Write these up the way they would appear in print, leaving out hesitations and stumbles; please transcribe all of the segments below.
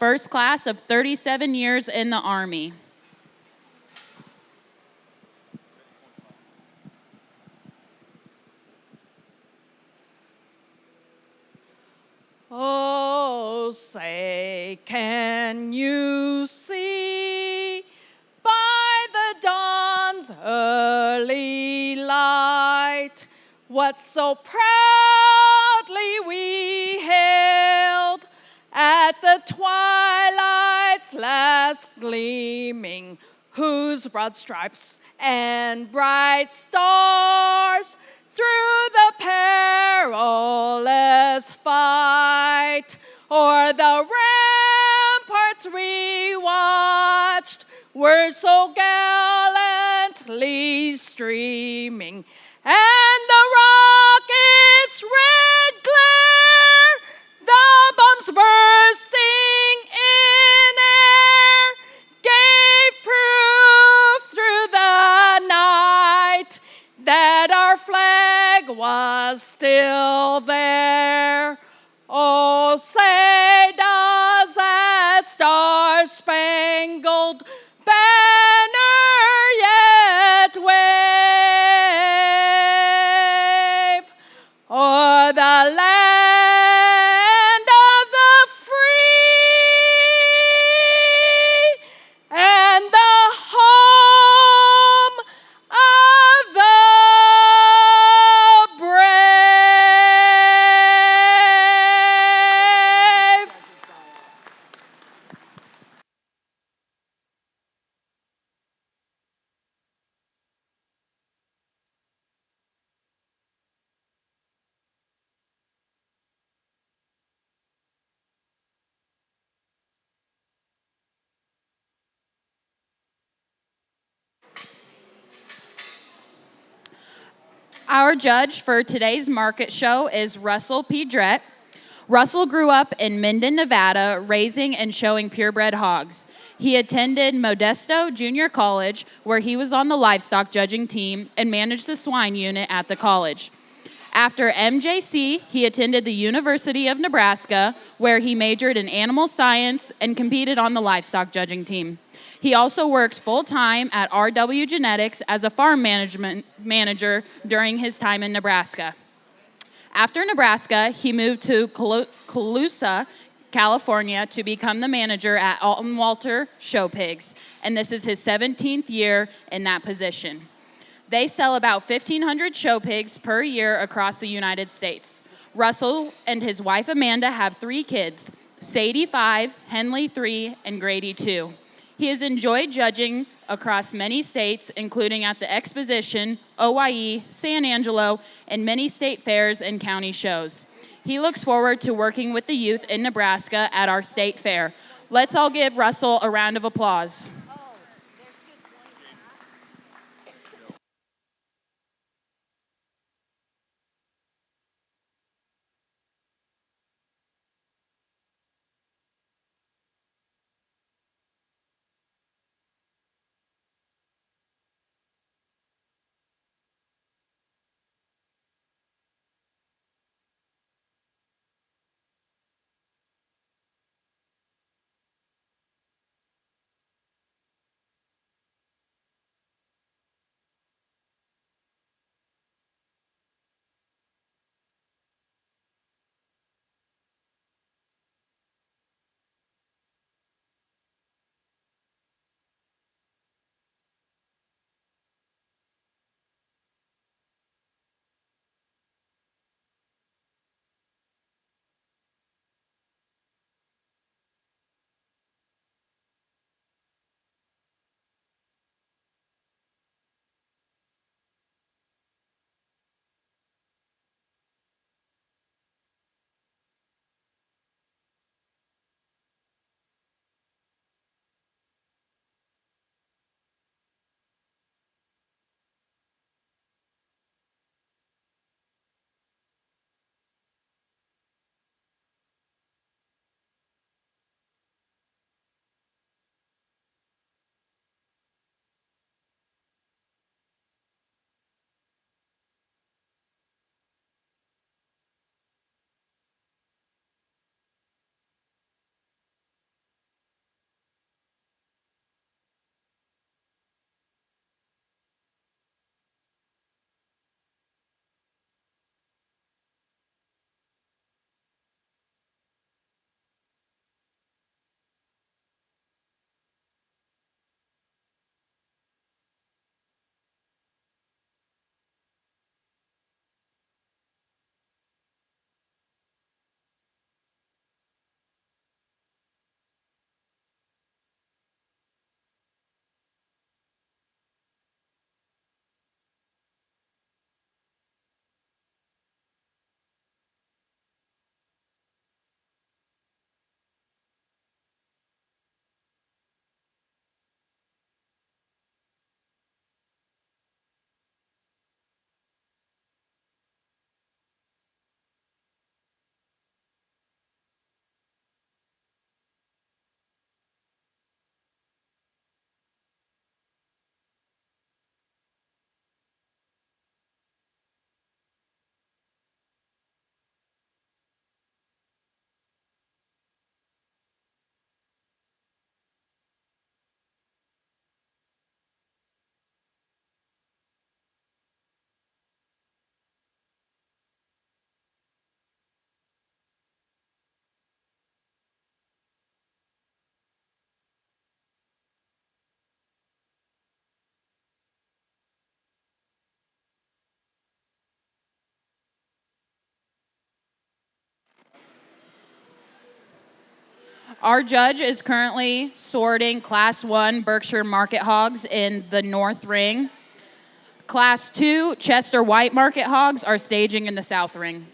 first class of 37 years in the Army. Oh, say, can you see by the dawn's early light what so proudly we hailed at the twilight's last gleaming, whose broad stripes and bright stars through the perilous fight o'er the ramparts we watched were so gallantly streaming, and the rocket's red glare, the bombs bursting in air, gave proof through the night that our flag was still there. Oh, say does that star-spangled banner yet wave o'er the land of the free and the home of the brave. Our judge for today's market show is Russell P. Drett. Russell grew up in Minden, Nevada, raising and showing purebred hogs. He attended Modesto Junior College, where he was on the livestock judging team and managed the swine unit at the college. After MJC, he attended the University of Nebraska, where he majored in animal science and competed on the livestock judging team. He also worked full-time at RW Genetics as a farm management manager during his time in Nebraska. After Nebraska, he moved to Colusa, California to become the manager at Alton Walter Show Pigs, and this is his 17th year in that position. They sell about 1,500 show pigs per year across the United States. Russell and his wife Amanda have 3 kids, Sadie 5, Henley 3, and Grady 2. He has enjoyed judging across many states, including at the Exposition, OYE, San Angelo, and many state fairs and county shows. He looks forward to working with the youth in Nebraska at our state fair. Let's all give Russell a round of applause. Our judge is currently sorting Class 1 Berkshire Market Hogs in the North Ring. Class 2 Chester White Market Hogs are staging in the South Ring.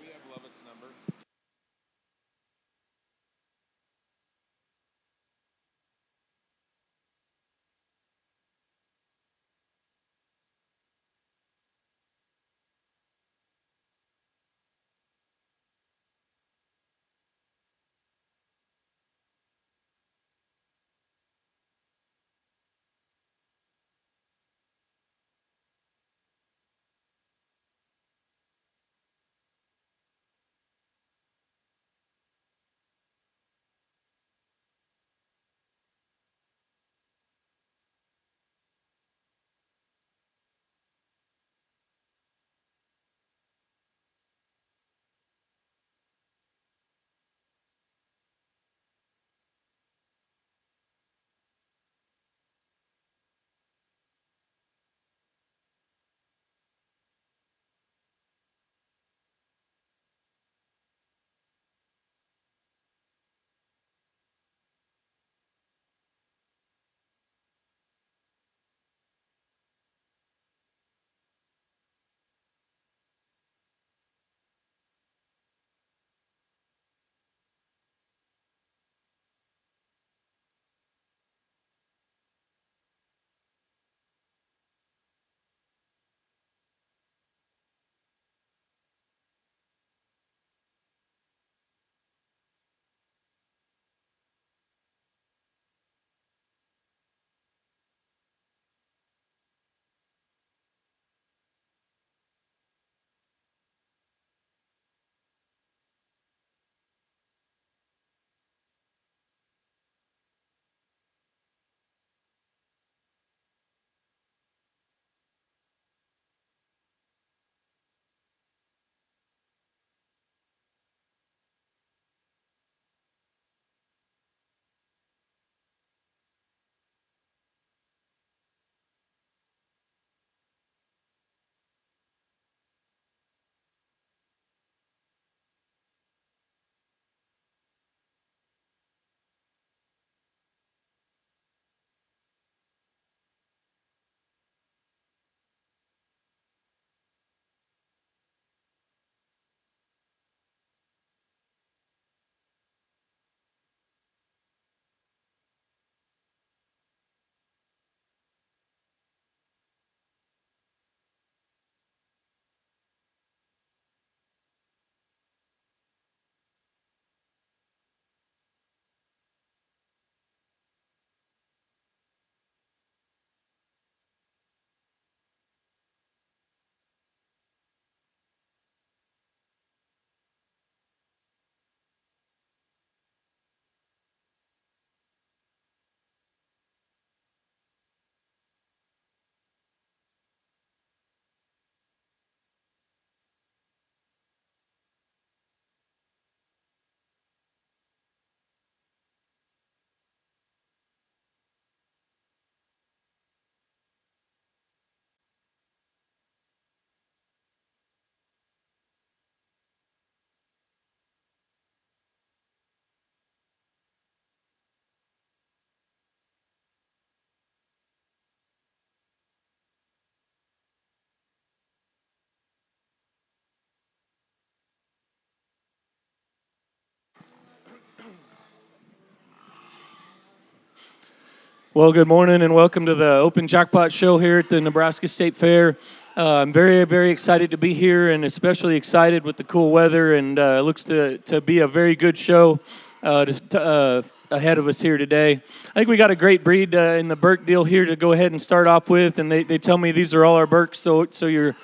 Well, good morning and welcome to the Open Jackpot show here at the Nebraska State Fair. I'm very, very excited to be here and especially excited with the cool weather, and it looks to be a very good show ahead of us here today. I think we got a great breed in the Berk deal here to go ahead and start off with, and they tell me these are all our Berks, so your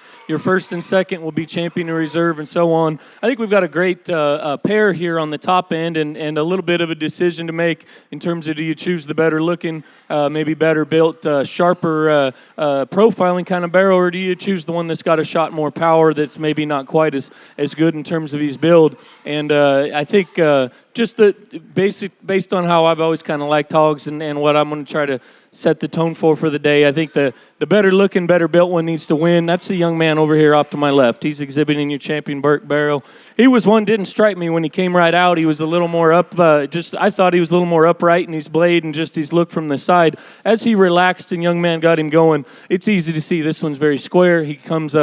first and second will be champion and reserve and so on. I think we've got a great pair here on the top end and a little bit of a decision to make in terms of do you choose the better looking, maybe better built, sharper profiling kind of barrel, or do you choose the one that's got a shot more power that's maybe not quite as good in terms of his build. And I think just based on how I've always kind of liked hogs and what I'm going to try to set the tone for the day. I think the better looking, better built one needs to win. That's the young man over here off to my left. He's exhibiting your champion Burke Barrow. He was one, didn't strike me when he came right out. He was a little more up, I thought he was a little more upright in his blade and just his look from the side. As he relaxed and young man got him going, it's easy to see this one's very square. He comes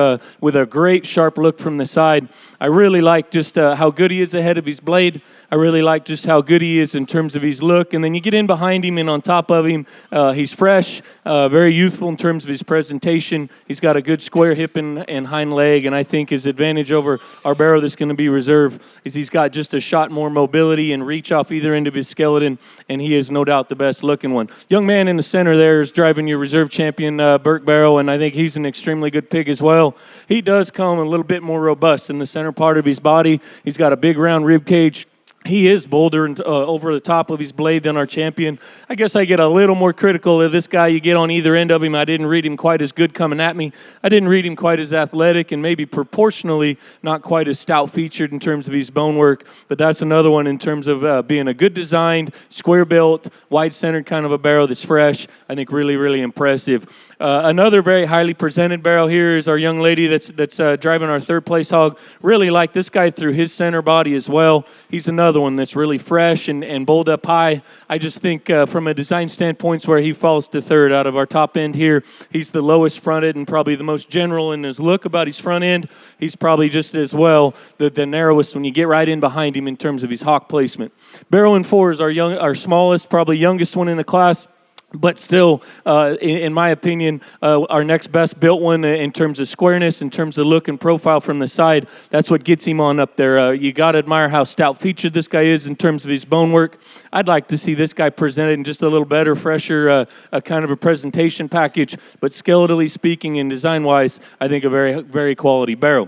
with a great sharp look from the side. I really like just how good he is ahead of his blade. I really like just how good he is in terms of his look. And then you get in behind him and on top of him, he's fresh, very youthful in terms of his presentation. He's got a good square hip and hind leg. And I think his advantage over our barrow that's going to be reserved is he's got just a shot more mobility and reach off either end of his skeleton. And he is no doubt the best looking one. Young man in the center there is driving your reserve champion, Burke Barrow. And I think he's an extremely good pig as well. He does come a little bit more robust in the center part of his body. He's got a big round rib cage. He is bolder and over the top of his blade than our champion. I guess I get a little more critical of this guy. You get on either end of him. I didn't read him quite as good coming at me. I didn't read him quite as athletic and maybe proportionally not quite as stout-featured in terms of his bone work. But that's another one in terms of being a good designed, square-built, wide-centered kind of a barrow that's fresh. I think really, really impressive. Another very highly presented barrow here is our young lady that's driving our third place hog. Really like this guy through his center body as well. He's another one that's really fresh and bowled up high. I just think from a design standpoint where he falls to third out of our top end here, he's the lowest fronted and probably the most general in his look about his front end. He's probably just as well the narrowest when you get right in behind him in terms of his hock placement. Barrow and 4 is our smallest, probably youngest one in the class. But still, in my opinion, our next best built one in terms of squareness, in terms of look and profile from the side, that's what gets him on up there. You got to admire how stout-featured this guy is in terms of his bone work. I'd like to see this guy presented in just a little better, fresher, a kind of a presentation package. But skeletally speaking and design-wise, I think a very, very quality barrow.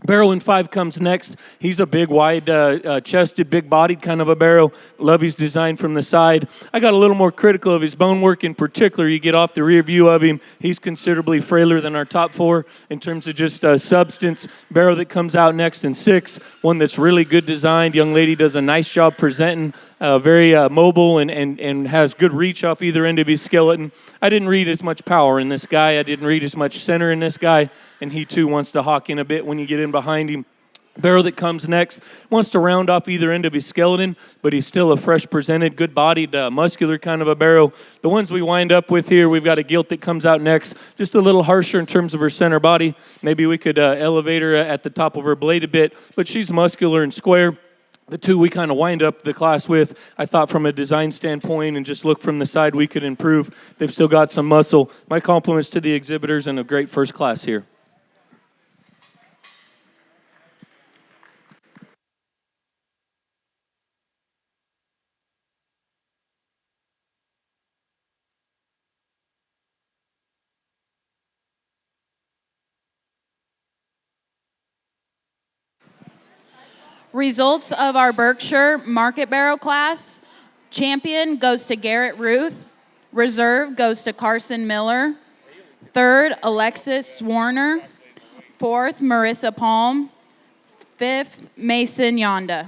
Barrow in 5 comes next. He's a big, wide-chested, big-bodied kind of a barrow. Love his design from the side. I got a little more critical of his bone work in particular. You get off the rear view of him, he's considerably frailer than our top 4 in terms of just substance. Barrow that comes out next in 6, one that's really good designed. Young lady does a nice job presenting, very mobile and has good reach off either end of his skeleton. I didn't read as much power in this guy. I didn't read as much center in this guy. And he, too, wants to hawk in a bit when you get in behind him. Barrow that comes next wants to round off either end of his skeleton, but he's still a fresh presented, good-bodied, muscular kind of a barrow. The ones we wind up with here, we've got a gilt that comes out next, just a little harsher in terms of her center body. Maybe we could elevate her at the top of her blade a bit, but she's muscular and square. The 2 we kind of wind up the class with, I thought from a design standpoint and just look from the side, we could improve. They've still got some muscle. My compliments to the exhibitors and a great first class here. Results of our Berkshire Market Barrow class. Champion goes to Garrett Ruth. Reserve goes to Carson Miller. Third, Alexis Warner. Fourth, Marissa Palm. Fifth, Mason Yonda.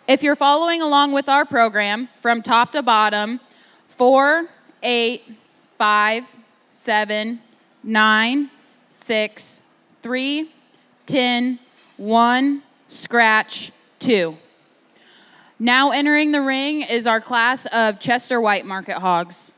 If you're following along with our program from top to bottom, 4, 8, 5, 7, 9, 6, 3, 10, 1, scratch, 2. Now entering the ring is our class of Chester White Market Hogs.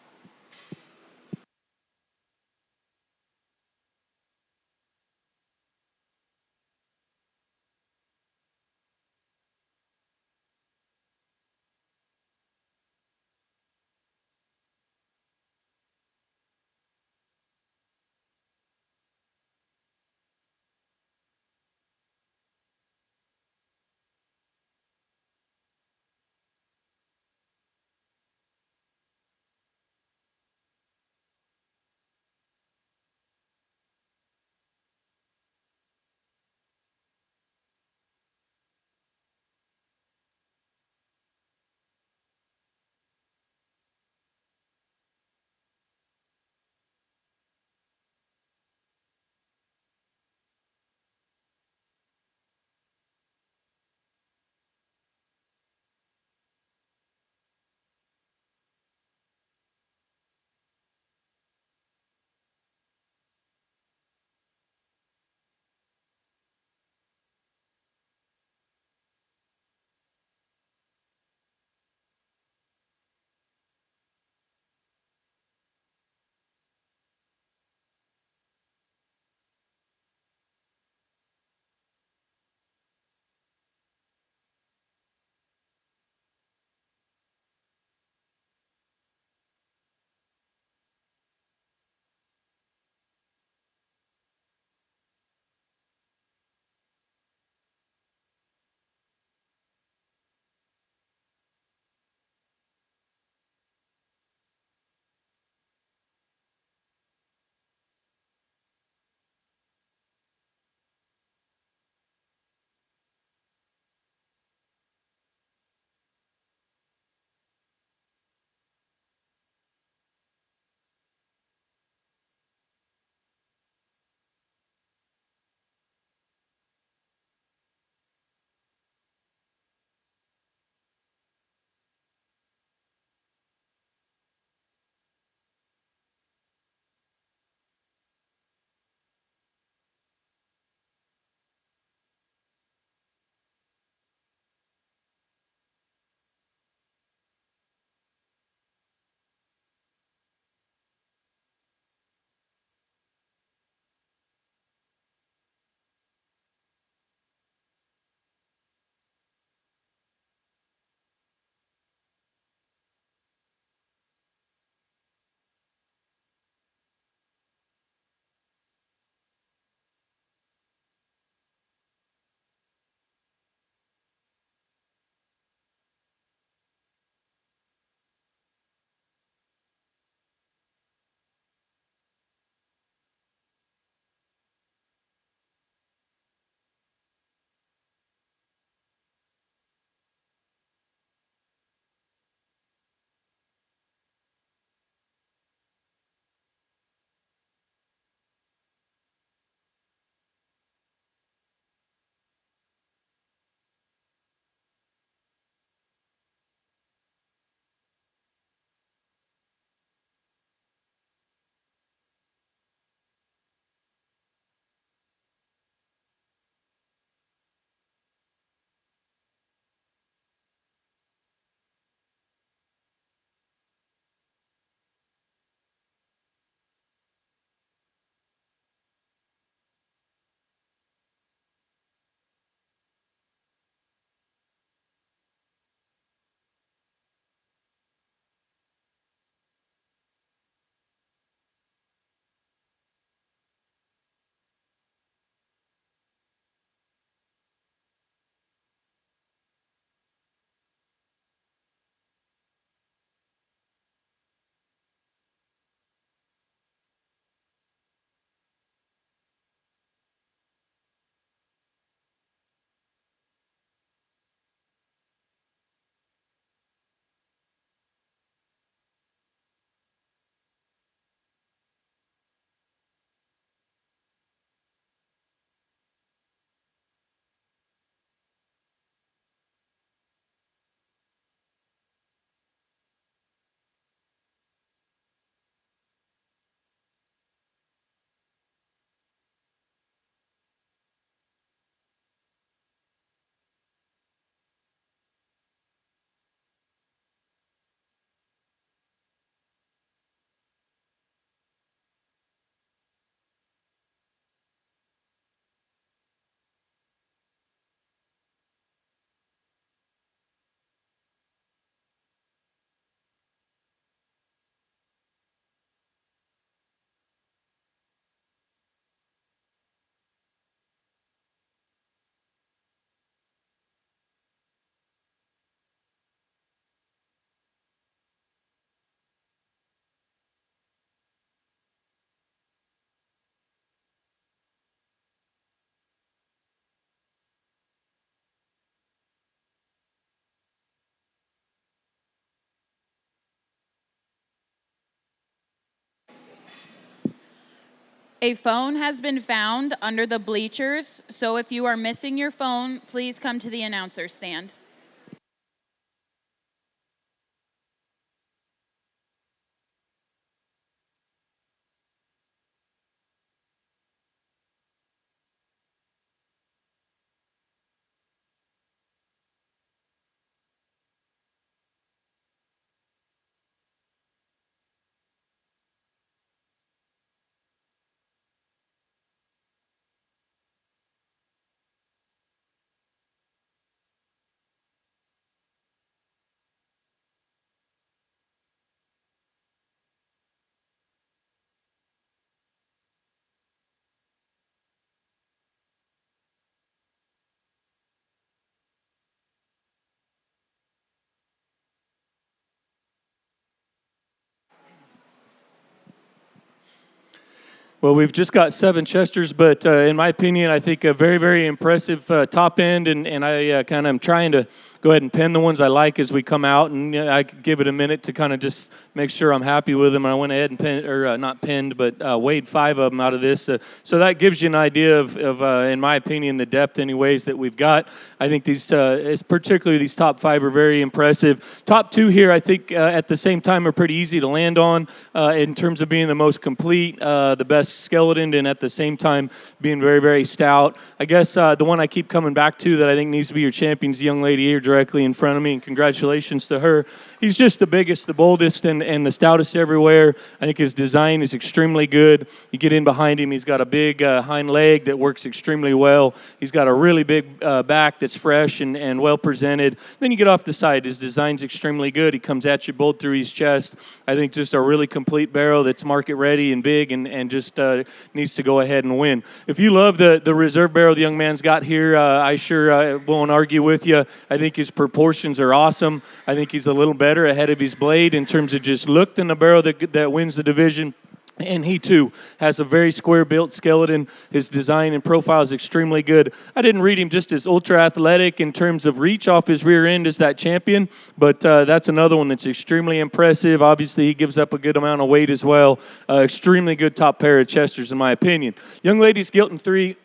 A phone has been found under the bleachers, so if you are missing your phone, please come to the announcer's stand. Well, we've just got 7 Chesters, but in my opinion, I think a very, very impressive top end, and I kind of am trying to go ahead and pin the ones I like as we come out, and I could give it a minute to kind of just make sure I'm happy with them. I went ahead and pinned, or not pinned, but weighed 5 of them out of this. So that gives you an idea of in my opinion, the depth anyways that we've got. I think these, particularly these top 5 are very impressive. Top 2 here, I think at the same time are pretty easy to land on in terms of being the most complete, the best skeleton, and at the same time being very, very stout. I guess the one I keep coming back to that I think needs to be your champion is the young lady here directly in front of me, and congratulations to her. He's just the biggest, the boldest, and the stoutest everywhere. I think his design is extremely good. You get in behind him, he's got a big hind leg that works extremely well. He's got a really big back that's fresh and well presented. Then you get off the side, his design's extremely good. He comes at you both through his chest. I think just a really complete barrel that's market ready and big and just needs to go ahead and win. If you love the reserve barrel the young man's got here, I sure won't argue with you. I think his proportions are awesome. I think he's a little better ahead of his blade in terms of just look than the barrel that wins the division. And he, too, has a very square-built skeleton. His design and profile is extremely good. I didn't read him just as ultra-athletic in terms of reach off his rear end as that champion, but that's another one that's extremely impressive. Obviously, he gives up a good amount of weight as well. Extremely good top pair of Chesters, in my opinion. Young lady's Gilton 3...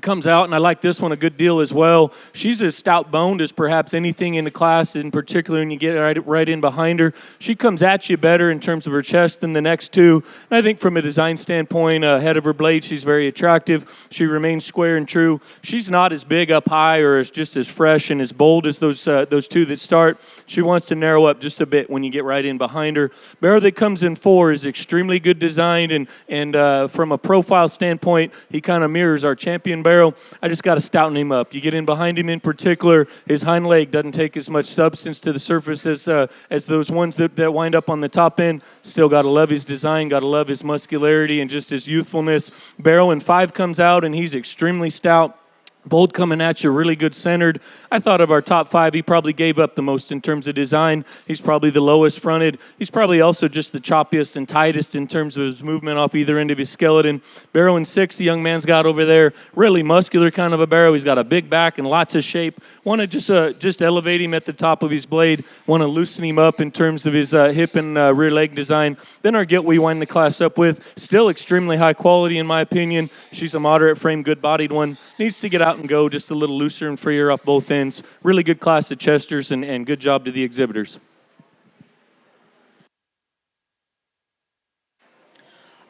comes out, and I like this one a good deal as well. She's as stout-boned as perhaps anything in the class, in particular when you get right in behind her. She comes at you better in terms of her chest than the next 2. And I think from a design standpoint, ahead of her blade, she's very attractive. She remains square and true. She's not as big up high or as just as fresh and as bold as those 2 that start. She wants to narrow up just a bit when you get right in behind her. Barrel that comes in 4 is extremely good designed, and from a profile standpoint, he kind of mirrors our champion barrel. I just got to stouten him up. You get in behind him in particular, his hind leg doesn't take as much substance to the surface as those ones that wind up on the top end. Still got to love his design, got to love his muscularity and just his youthfulness. Barrel in 5 comes out, and he's extremely stout. Bold coming at you, really good centered. I thought of our top 5, he probably gave up the most in terms of design. He's probably the lowest fronted. He's probably also just the choppiest and tightest in terms of his movement off either end of his skeleton. Barrow in 6, the young man's got over there. Really muscular kind of a barrow. He's got a big back and lots of shape. Want to just elevate him at the top of his blade. Want to loosen him up in terms of his hip and rear leg design. Then our Gilt we wind the class up with. Still extremely high quality in my opinion. She's a moderate frame, good bodied one. Needs to get out and go just a little looser and freer off both ends. Really good class of Chesters, and good job to the exhibitors.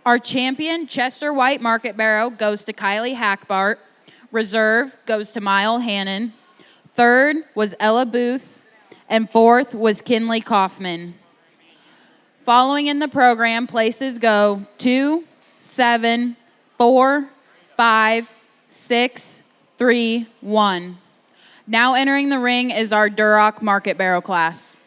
Our champion Chester White Market Barrow goes to Kylie Hackbart. Reserve goes to Mile Hannon. 3rd was Ella Booth. And 4th was Kinley Kaufman. Following in the program, places go 2, 7, 4, 5, 6, 3, 1. Now entering the ring is our Duroc Market Barrow class.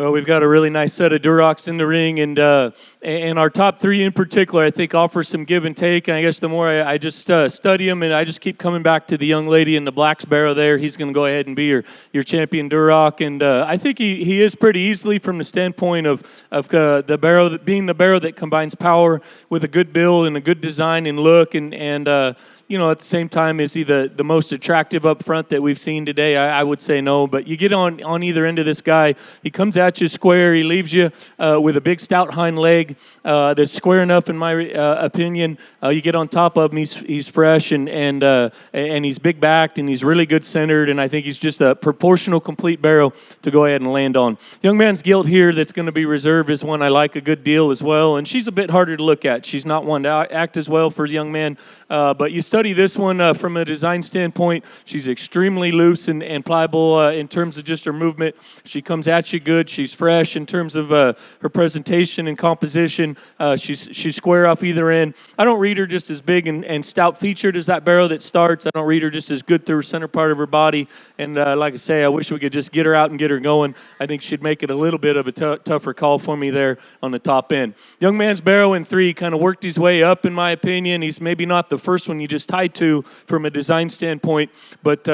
Well, we've got a really nice set of Durocs in the ring, and our top three in particular, I think, offer some give and take. And I guess the more I just study them, and I just keep coming back to the young lady in the black sparrow there. He's going to go ahead and be your champion Duroc, and I think he is pretty easily from the standpoint of the barrow being the barrow that combines power with a good build and a good design and look, and at the same time, is he the most attractive up front that we've seen today? I would say no, but you get on either end of this guy. He comes at you square. He leaves you with a big stout hind leg that's square enough, in my opinion. You get on top of him, he's fresh and he's big backed and he's really good centered, and I think he's just a proportional, complete barrow to go ahead and land on. Young man's gilt here that's going to be reserved is one I like a good deal as well, and she's a bit harder to look at. She's not one to act as well for a young man, but you study this one from a design standpoint. She's extremely loose and pliable in terms of just her movement. She comes at you good. She's fresh in terms of her presentation and composition. She's square off either end. I don't read her just as big and stout featured as that barrow that starts. I don't read her just as good through her center part of her body. And like I say, I wish we could just get her out and get her going. I think she'd make it a little bit of a tougher call for me there on the top end. Young man's barrow in 3 kind of worked his way up, in my opinion. He's maybe not the first one you just tied to from a design standpoint, but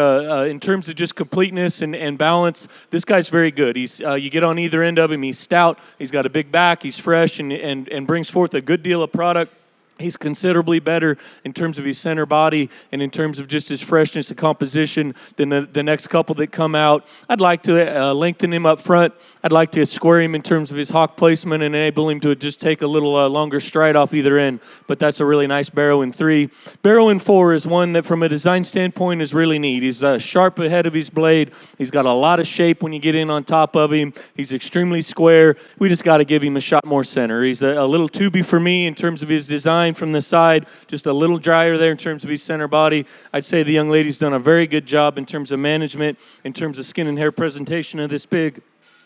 in terms of just completeness and balance, this guy's very good. He's you get on either end of him, he's stout, he's got a big back, he's fresh, and brings forth a good deal of product. He's considerably better in terms of his center body and in terms of just his freshness and composition than the next couple that come out. I'd like to lengthen him up front. I'd like to square him in terms of his hock placement and enable him to just take a little longer stride off either end. But that's a really nice barrow in 3. Barrow in 4 is one that from a design standpoint is really neat. He's sharp ahead of his blade. He's got a lot of shape when you get in on top of him. He's extremely square. We just got to give him a shot more center. He's a little tubey for me in terms of his design from the side, just a little drier there in terms of his center body. I'd say the young lady's done a very good job in terms of management, in terms of skin and hair presentation of this pig.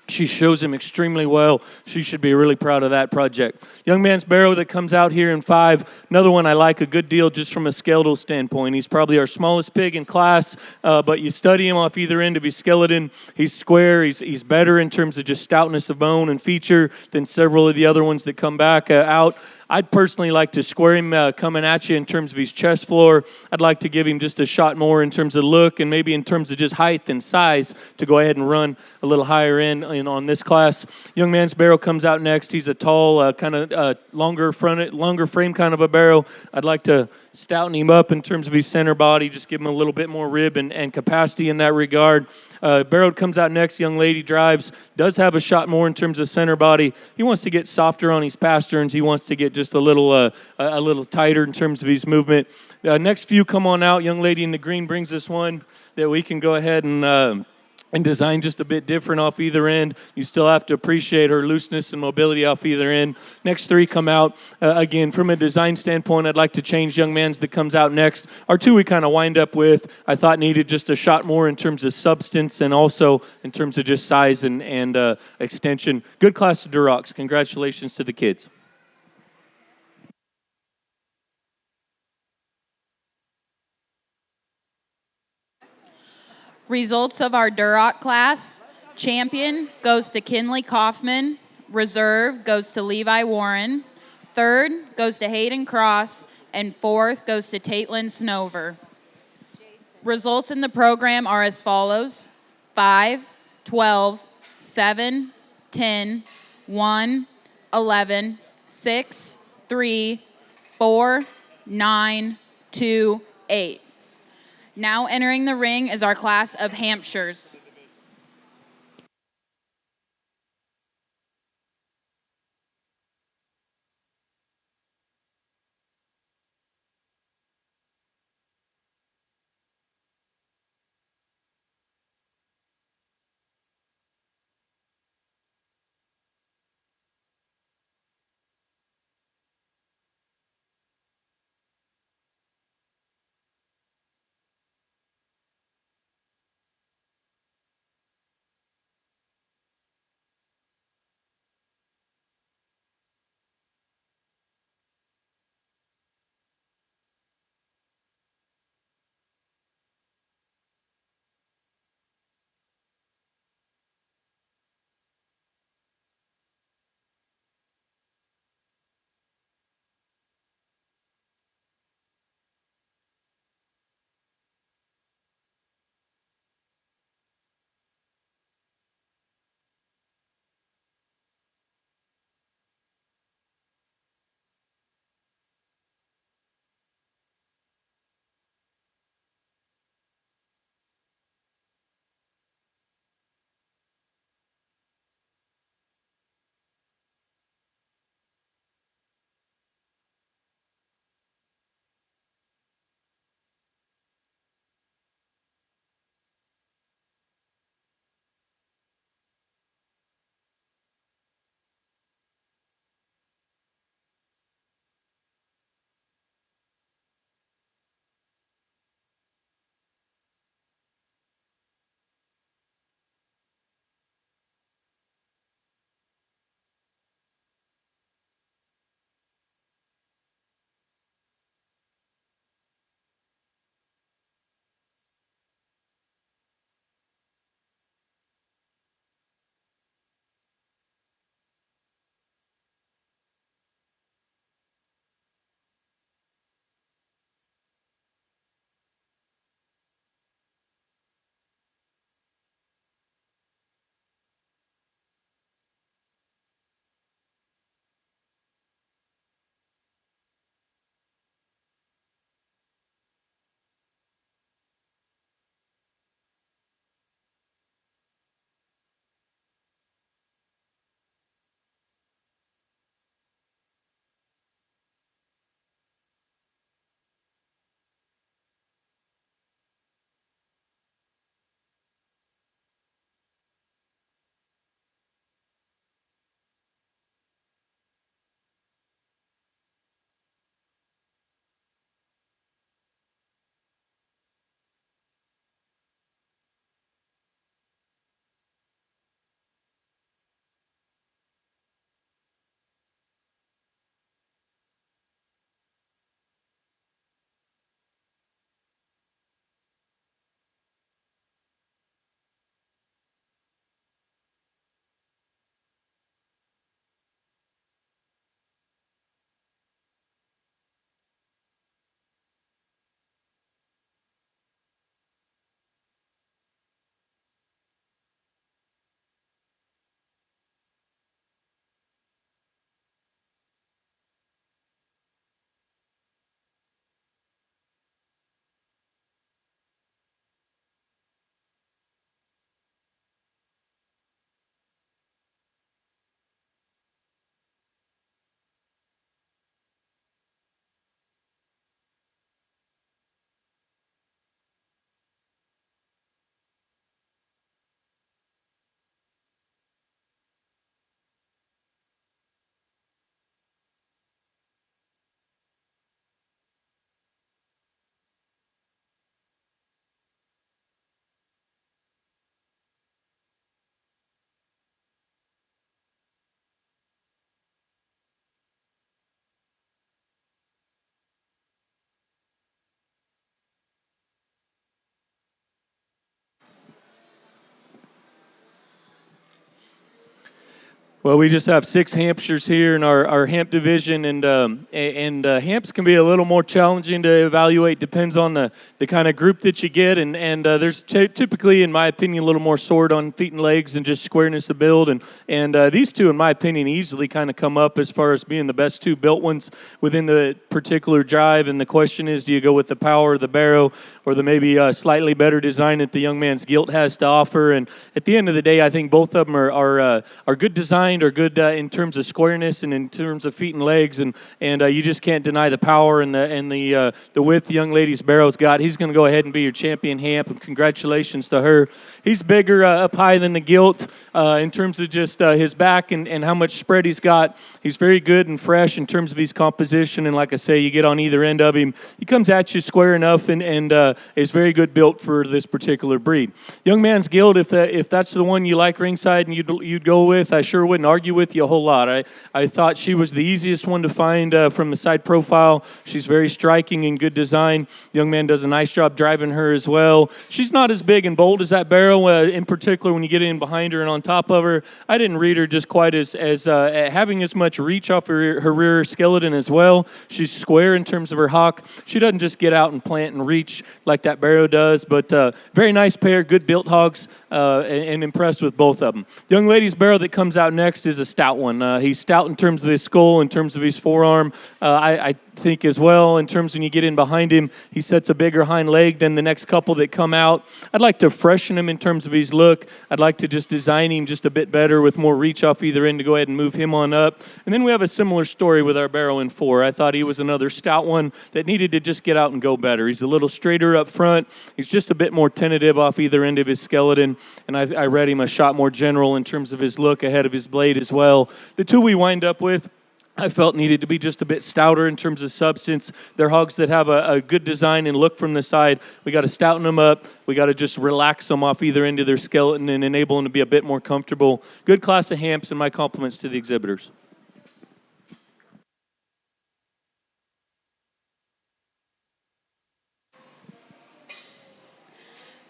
She shows him extremely well. She should be really proud of that project. Young man's barrow that comes out here in 5. Another one I like a good deal just from a skeletal standpoint. He's probably our smallest pig in class, but you study him off either end of his skeleton. He's square. He's better in terms of just stoutness of bone and feature than several of the other ones that come back out. I'd personally like to square him coming at you in terms of his chest floor. I'd like to give him just a shot more in terms of look and maybe in terms of just height and size to go ahead and run a little higher in on this class. Young man's barrow comes out next. He's a tall, kind of longer frame kind of a barrow. I'd like to stouten him up in terms of his center body, just give him a little bit more rib and capacity in that regard. Barrow comes out next. Young lady drives. Does have a shot more in terms of center body. He wants to get softer on his pasterns. He wants to get just a little tighter in terms of his movement. Next few come on out. Young lady in the green brings us one that we can go ahead and design just a bit different off either end. You still have to appreciate her looseness and mobility off either end. Next 3 come out. Again, from a design standpoint, I'd like to change young man's that comes out next. Our 2 we kind of wind up with, I thought needed just a shot more in terms of substance and also in terms of just size and extension. Good class of Durocs. Congratulations to the kids. Results of our Duroc class. Champion goes to Kinley Kaufman. Reserve goes to Levi Warren. 3rd goes to Hayden Cross. And 4th goes to Taitlin Snover. Results in the program are as follows: 5, 12, 7, 10, 1, 11, 6, 3, 4, 9, 2, 8. Now entering the ring is our class of Hampshires. Well, we just have 6 Hampshires here in our Hamp division, and Hamps can be a little more challenging to evaluate. Depends on the kind of group that you get, and there's typically, in my opinion, a little more sort on feet and legs and just squareness of build, and these two, in my opinion, easily kind of come up as far as being the best 2 built ones within the particular drive. And the question is, do you go with the power of the barrow or the maybe slightly better design that the young man's Gilt has to offer? And at the end of the day, I think both of them are good design. Are good in terms of squareness and in terms of feet and legs, and you just can't deny the power and the width the young lady's barrow's got. He's going to go ahead and be your champion Hamp, and congratulations to her. He's bigger up high than the Gilt in terms of just his back and how much spread he's got. He's very good and fresh in terms of his composition, and like I say, you get on either end of him, he comes at you square enough and is very good built for this particular breed. Young man's Gilt, if that's the one you like ringside and you'd go with, I sure wouldn't argue with you a whole lot. I thought she was the easiest one to find from the side profile. She's very striking and good design. The young man does a nice job driving her as well. She's not as big and bold as that barrow, in particular when you get in behind her and on top of her. I didn't read her just quite as having as much reach off her rear skeleton as well. She's square in terms of her hock. She doesn't just get out and plant and reach like that barrow does, but very nice pair, good built hogs, and impressed with both of them. The young lady's barrow that comes out next is a stout one. He's stout in terms of his skull, in terms of his forearm. I think as well, in terms when you get in behind him, he sets a bigger hind leg than the next couple that come out. I'd like to freshen him in terms of his look. I'd like to just design him just a bit better with more reach off either end to go ahead and move him on up. And then we have a similar story with our barrow in 4. I thought he was another stout one that needed to just get out and go better. He's a little straighter up front. He's just a bit more tentative off either end of his skeleton, and I read him a shot more general in terms of his look ahead of his blade as well. The 2 we wind up with, I felt needed to be just a bit stouter in terms of substance. They're hogs that have a good design and look from the side. We got to stouten them up. We got to just relax them off either end of their skeleton and enable them to be a bit more comfortable. Good class of Hamps, and my compliments to the exhibitors.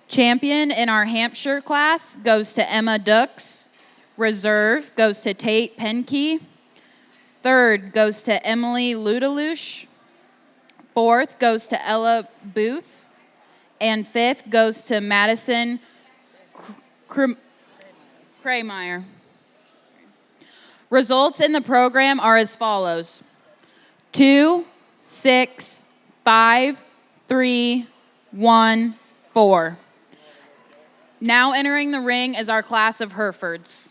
Champion in our Hampshire class goes to Emma Dux. Reserve goes to Tate Penke. Third goes to Emily Ludalush. Fourth goes to Ella Booth. And fifth goes to Madison Krameyer. Results in the program are as follows: 2, 6, 5, 3, 1, 4. Now entering the ring is our class of Herefords.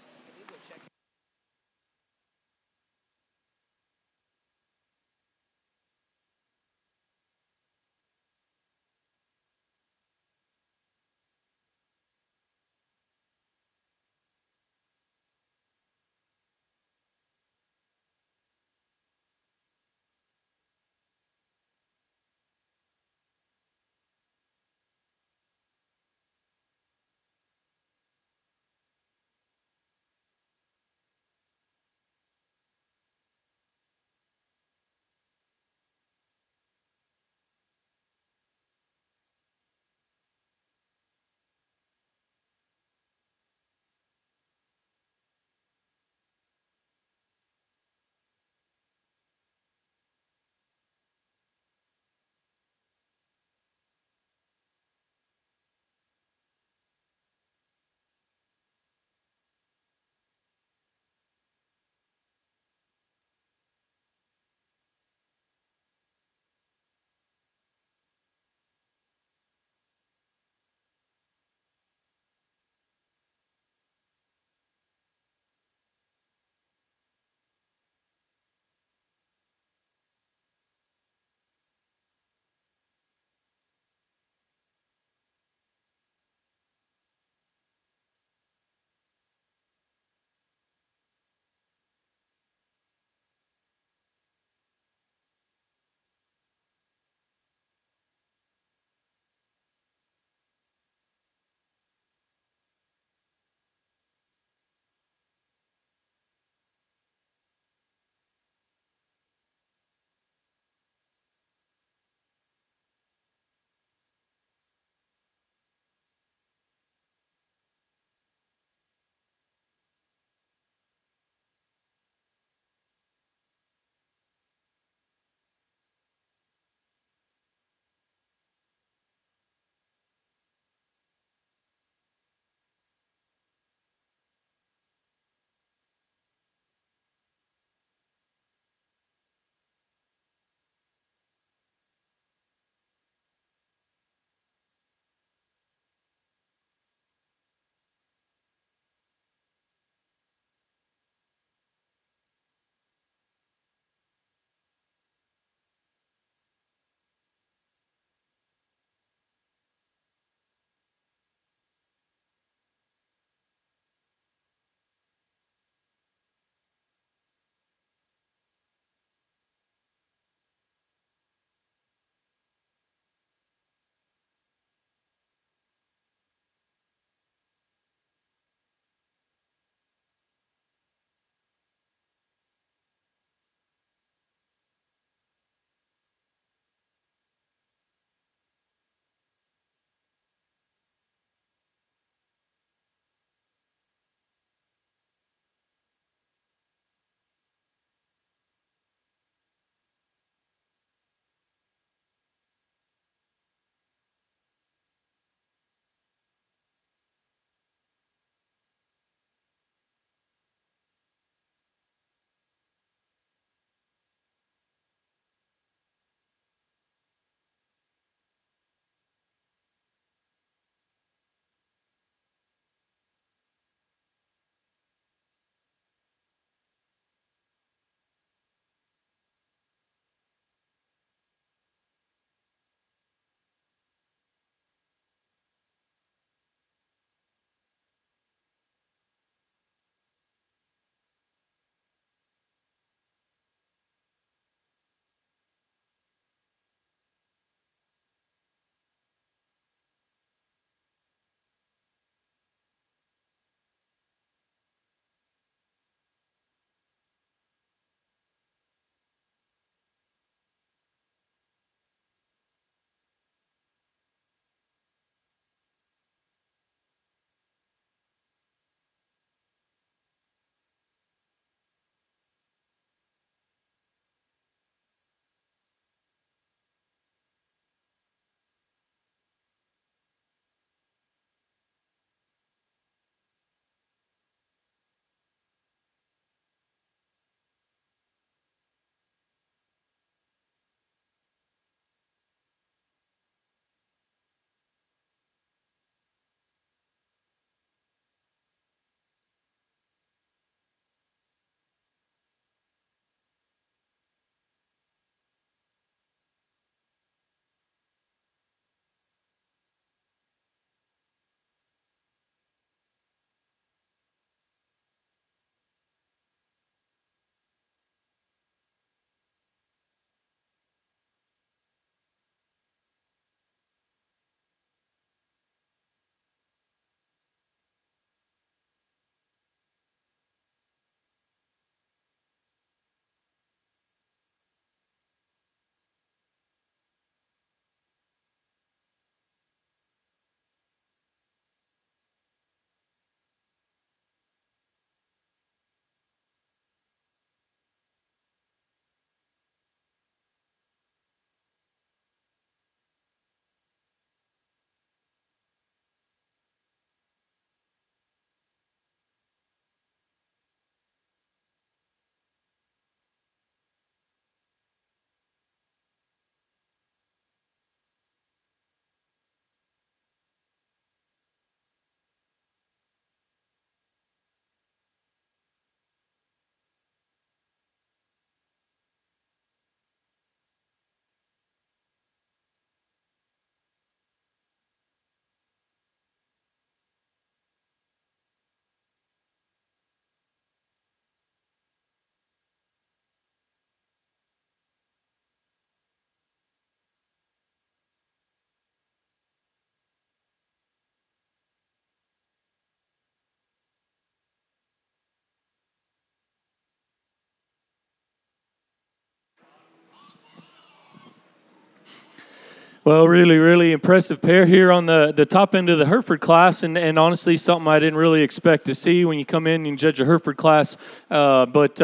Well, really, really impressive pair here on the top end of the Hereford class, and honestly, something I didn't really expect to see when you come in and judge a Hereford class. But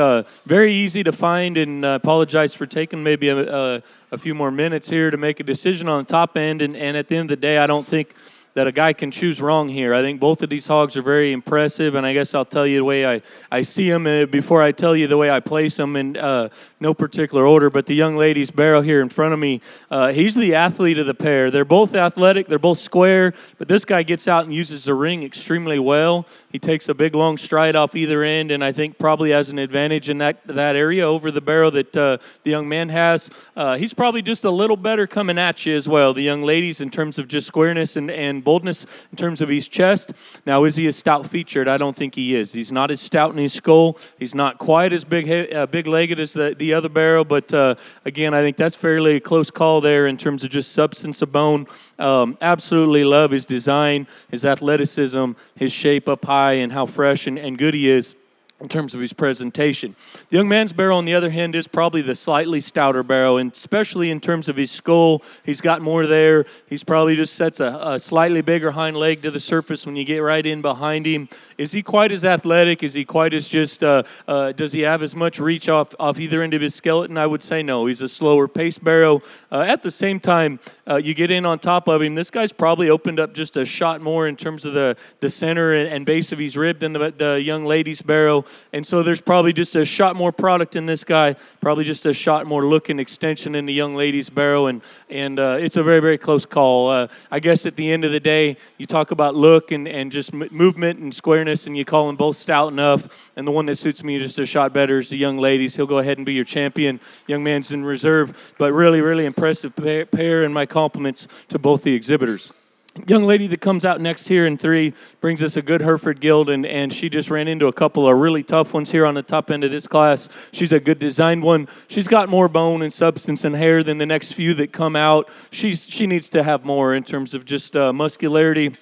very easy to find, and apologize for taking maybe a few more minutes here to make a decision on the top end. And at the end of the day, I don't think that a guy can choose wrong here. I think both of these hogs are very impressive, and I guess I'll tell you the way I see them before I tell you the way I place them in no particular order. But the young lady's barrel here in front of me, he's the athlete of the pair. They're both athletic, they're both square, but this guy gets out and uses the ring extremely well. He takes a big, long stride off either end, and I think probably has an advantage in that area over the barrel that the young man has. He's probably just a little better coming at you as well, the young ladies, in terms of just squareness and boldness in terms of his chest. Now, is he as stout-featured? I don't think he is. He's not as stout in his skull. He's not quite as big-legged as the other barrel, but again, I think that's fairly a close call there in terms of just substance of bone. Absolutely love his design, his athleticism, his shape up high, and how fresh and good he is in terms of his presentation. The young man's barrel, on the other hand, is probably the slightly stouter barrel, and especially in terms of his skull, he's got more there. He's probably just sets a slightly bigger hind leg to the surface when you get right in behind him. Is he quite as athletic? Is he quite as just, does he have as much reach off either end of his skeleton? I would say no. He's a slower pace barrel. At the same time, you get in on top of him, this guy's probably opened up just a shot more in terms of the center and base of his rib than the young lady's barrel. And so there's probably just a shot more product in this guy, probably just a shot more look and extension in the young lady's barrel, and it's a very, very close call. I guess at the end of the day, you talk about look and just movement and squareness, and you call them both stout enough, and the one that suits me just a shot better is the young ladies. He'll go ahead and be your champion. Young man's in reserve, but really, really impressive pair, and my compliments to both the exhibitors. Young lady that comes out next here in 3 brings us a good Hereford Guild, and she just ran into a couple of really tough ones here on the top end of this class. She's a good designed one. She's got more bone and substance and hair than the next few that come out. She needs to have more in terms of just muscularity,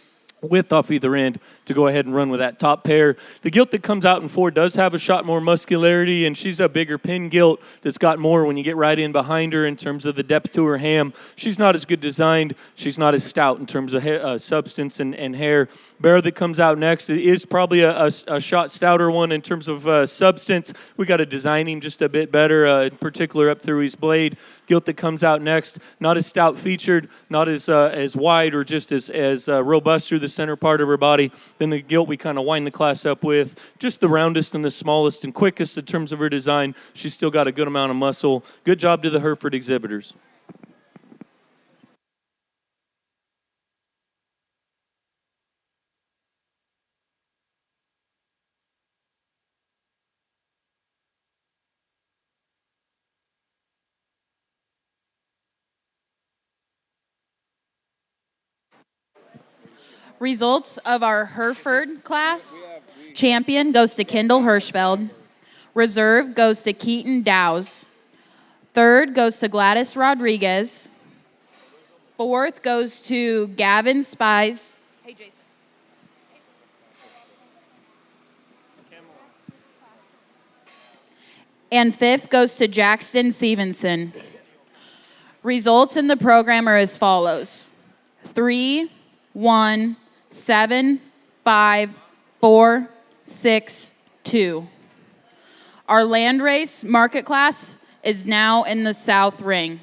width off either end to go ahead and run with that top pair. The gilt that comes out in 4 does have a shot more muscularity, and she's a bigger pin gilt that's got more when you get right in behind her in terms of the depth to her ham. She's not as good designed. She's not as stout in terms of substance and hair. Barrel that comes out next is probably a shot stouter one in terms of substance. We got to design him just a bit better, in particular up through his blade. Gilt that comes out next, not as stout featured, not as wide or just as robust through the center part of her body. Then the gilt we kind of wind the class up with, just the roundest and the smallest and quickest in terms of her design. She's still got a good amount of muscle. Good job to the Hereford exhibitors. Results of our Hereford class. Champion goes to Kendall Hirschfeld. Reserve goes to Keaton Dowes. Third goes to Gladys Rodriguez. Fourth goes to Gavin Spies. Hey, Jason. And fifth goes to Jackson Stevenson. Results in the program are as follows: 3, 1, 7, 5, 4, 6, 2. Our Landrace market class is now in the south ring.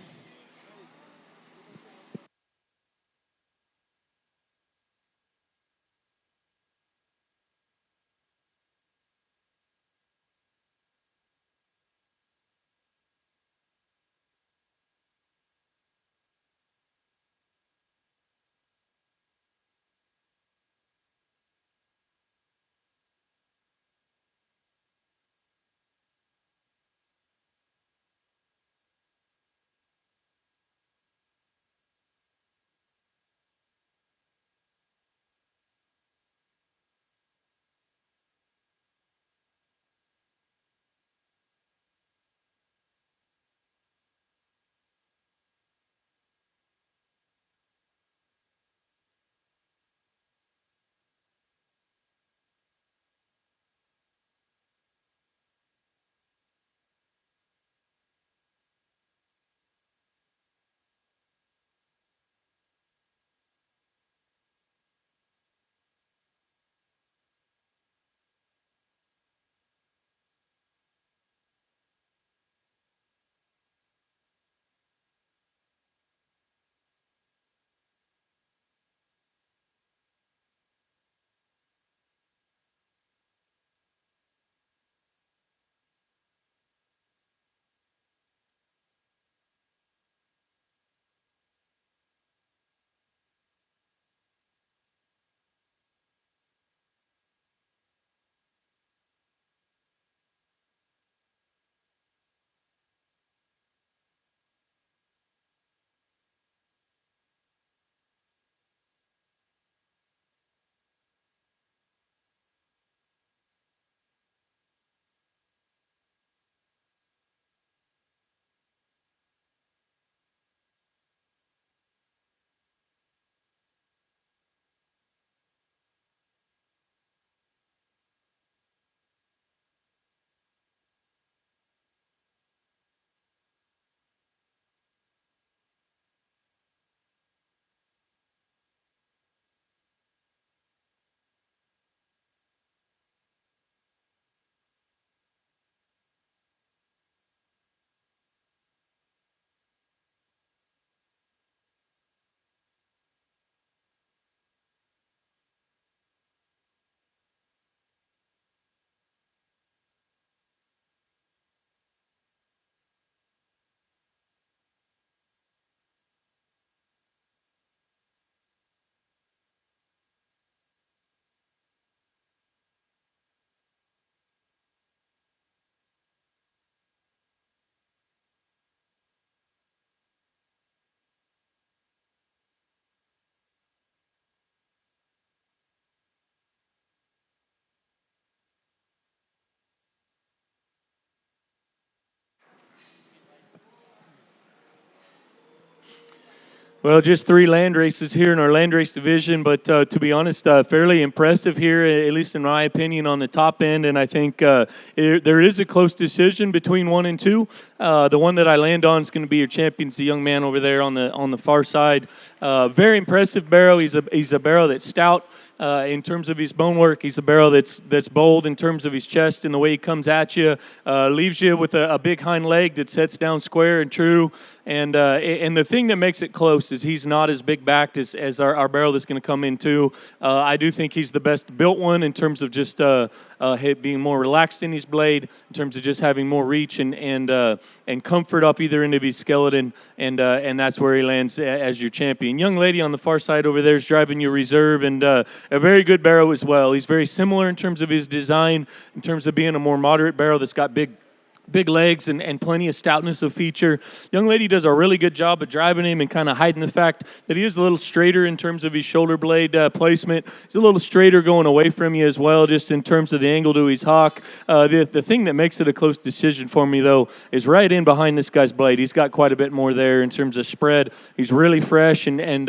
Well, just 3 land races here in our land race division, but to be honest, fairly impressive here, at least in my opinion, on the top end. And I think there is a close decision between 1 and 2. The one that I land on is going to be your champion. It's the young man over there on the far side. Very impressive barrow. He's a barrow that's stout. In terms of his bone work, he's a barrow that's bold in terms of his chest and the way he comes at you. Leaves you with a big hind leg that sets down square and true. And the thing that makes it close is he's not as big backed as our barrel that's going to come in too. I do think he's the best built one in terms of just being more relaxed in his blade, in terms of just having more reach and comfort off either end of his skeleton, and that's where he lands as your champion. Young lady on the far side over there is driving your reserve, and a very good barrow as well. He's very similar in terms of his design, in terms of being a more moderate barrow that's got big legs and plenty of stoutness of feature. Young lady does a really good job of driving him and kind of hiding the fact that he is a little straighter in terms of his shoulder blade placement. He's a little straighter going away from you as well, just in terms of the angle to his hock. The thing that makes it a close decision for me, though, is right in behind this guy's blade. He's got quite a bit more there in terms of spread. He's really fresh and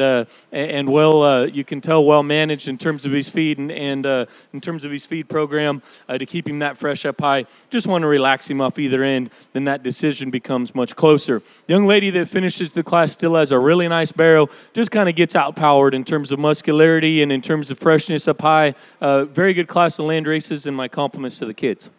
well, you can tell, well managed in terms of his feed and in terms of his feed program to keep him that fresh up high. Just want to relax him off either end, then that decision becomes much closer. The young lady that finishes the class still has a really nice barrow, just kind of gets outpowered in terms of muscularity and in terms of freshness up high. Very good class of land races, and my compliments to the kids.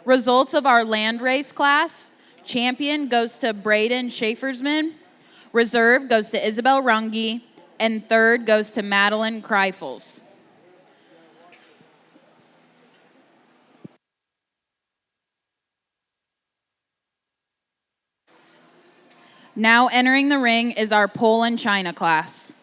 Results of our land race class. Champion goes to Braden Schaefersman. Reserve goes to Isabel Runge. And third goes to Madeline Kreifels. Now entering the ring is our pole and China class.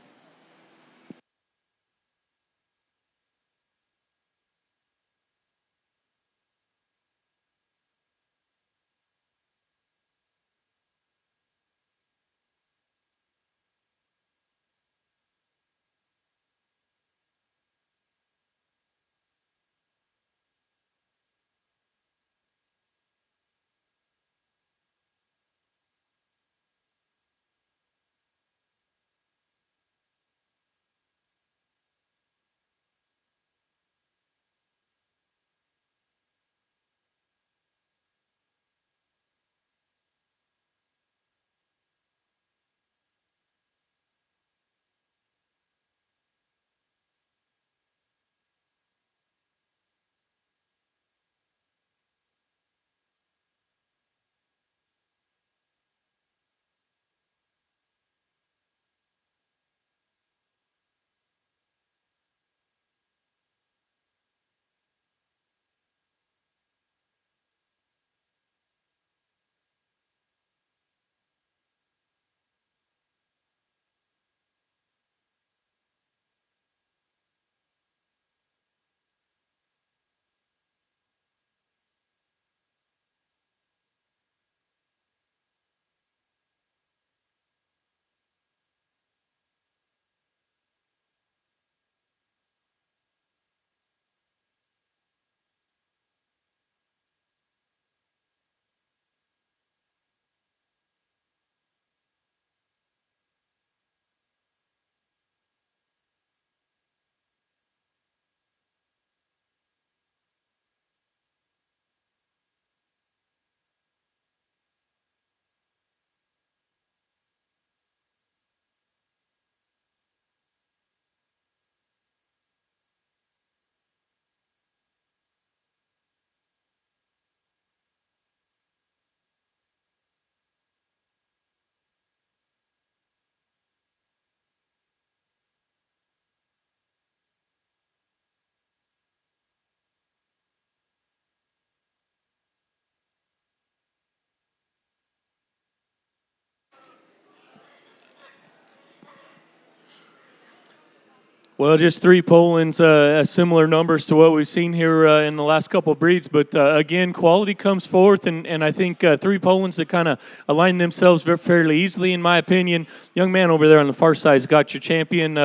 Well, just three Polands, similar numbers to what we've seen here in the last couple of breeds. But again, quality comes forth, and I think three Polands that kind of align themselves fairly easily, in my opinion. Young man over there on the far side's got your champion,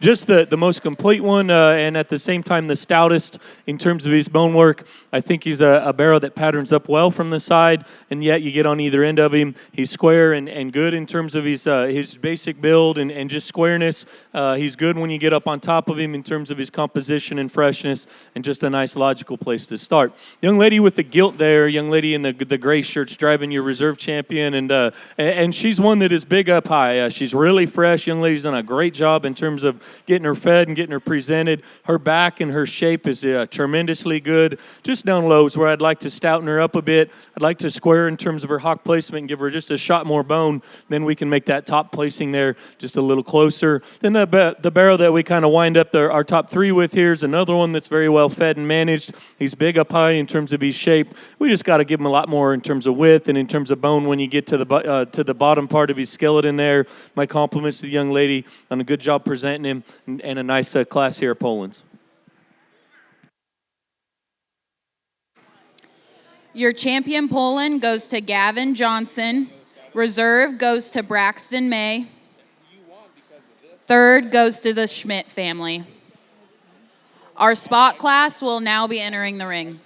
just the most complete one, and at the same time the stoutest in terms of his bone work. I think he's a barrow that patterns up well from the side, and yet you get on either end of him. He's square and good in terms of his basic build and just squareness. He's good when you get up on top of him in terms of his composition and freshness, and just a nice logical place to start. Young lady with the gilt there, young lady in the gray shirts driving your reserve champion, and she's one that is big up high. She's really fresh. Young lady's done a great job in terms of getting her fed and getting her presented. Her back and her shape is tremendously good. Just down low is where I'd like to stouten her up a bit. I'd like to square in terms of her hock placement and give her just a shot more bone. Then we can make that top placing there just a little closer. Then the barrow that we kind of wind up our top three with here is another one that's very well fed and managed. He's big up high in terms of his shape. We just got to give him a lot more in terms of width and in terms of bone when you get to the bottom part of his skeleton there. My compliments to the young lady on a good job presenting him and a nice class here at Poland's. Your champion Poland goes to Gavin Johnson. Reserve goes to Braxton May. Third goes to the Schmidt family. Our spot class will now be entering the ring.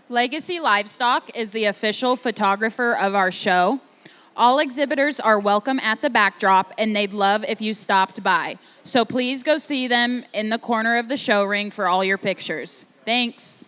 Legacy Livestock is the official photographer of our show. All exhibitors are welcome at the backdrop, and they'd love if you stopped by. So please go see them in the corner of the show ring for all your pictures. Thanks.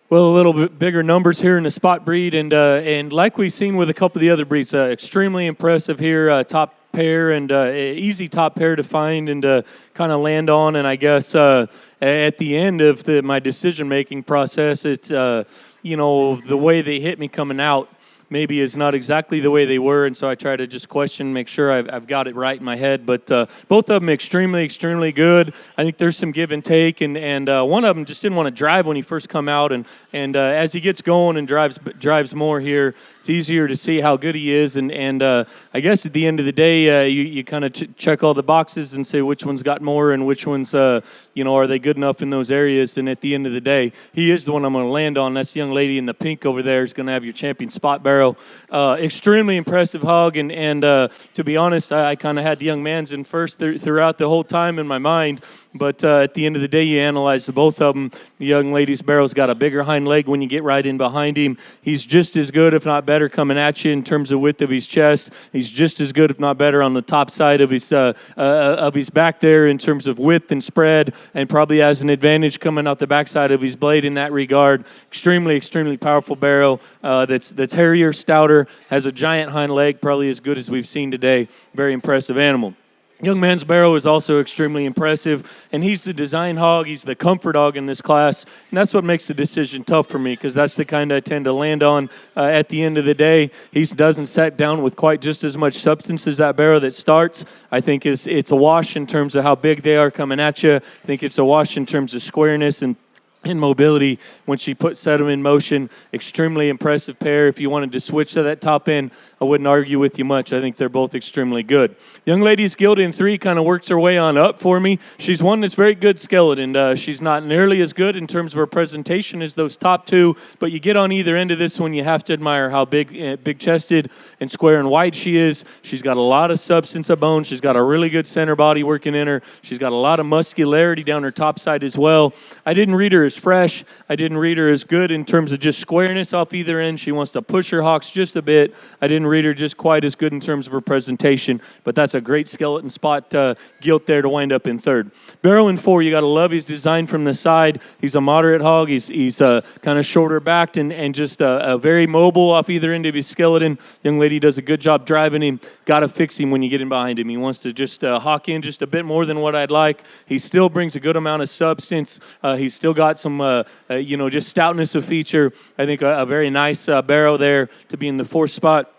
Well, a little bit bigger numbers here in the spot breed, and like we've seen with a couple of the other breeds, extremely impressive here. Top pair and easy top pair to find and to kind of land on. And I guess at the end of my decision making process, it's the way they hit me coming out maybe is not exactly the way they were, and so I try to just question, make sure I've got it right in my head. But both of them extremely good. I think there's some give and take, and one of them just didn't want to drive when he first come out, and as he gets going and drives more here, it's easier to see how good he is. And I guess at the end of the day, you kind of check all the boxes and say which one's got more and which one's are they good enough in those areas. And at the end of the day, he is the one I'm going to land on. That's the young lady in the pink over there is going to have your champion spot barrel. Extremely impressive hog, and to be honest, I kind of had the young man's in first throughout the whole time in my mind. But at the end of the day, you analyze the both of them. The young lady's barrel's got a bigger hind leg when you get right in behind him. He's just as good, if not better, coming at you in terms of width of his chest. He's just as good, if not better, on the top side of his back there in terms of width and spread, and probably has an advantage coming out the backside of his blade in that regard. Extremely powerful barrel that's hairier, stouter, has a giant hind leg, probably as good as we've seen today. Very impressive animal. Young man's barrel is also extremely impressive, and he's the design hog. He's the comfort hog in this class, and that's what makes the decision tough for me, because that's the kind I tend to land on at the end of the day. He doesn't set down with quite just as much substance as that barrel that starts. I think it's a wash in terms of how big they are coming at you. I think it's a wash in terms of squareness and mobility when she set them in motion. Extremely impressive pair. If you wanted to switch to that top end, I wouldn't argue with you much. I think they're both extremely good. Young lady's Guild in 3 kind of works her way on up for me. She's one that's very good skeleton. She's not nearly as good in terms of her presentation as those top two, but you get on either end of this one, you have to admire how big chested and square and wide she is. She's got a lot of substance of bone. She's got a really good center body working in her. She's got a lot of muscularity down her top side as well. I didn't read her as fresh. I didn't read her as good in terms of just squareness off either end. She wants to push her hocks just a bit. I didn't read her just quite as good in terms of her presentation, but that's a great skeleton spot gilt there to wind up in third. Barrel in 4, you got to love his design from the side. He's a moderate hog. He's kind of shorter backed and just very mobile off either end of his skeleton. Young lady does a good job driving him. Got to fix him when you get in behind him. He wants to just hawk in just a bit more than what I'd like. He still brings a good amount of substance. He's still got some just stoutness of feature. I think a very nice barrel there to be in the 4th spot.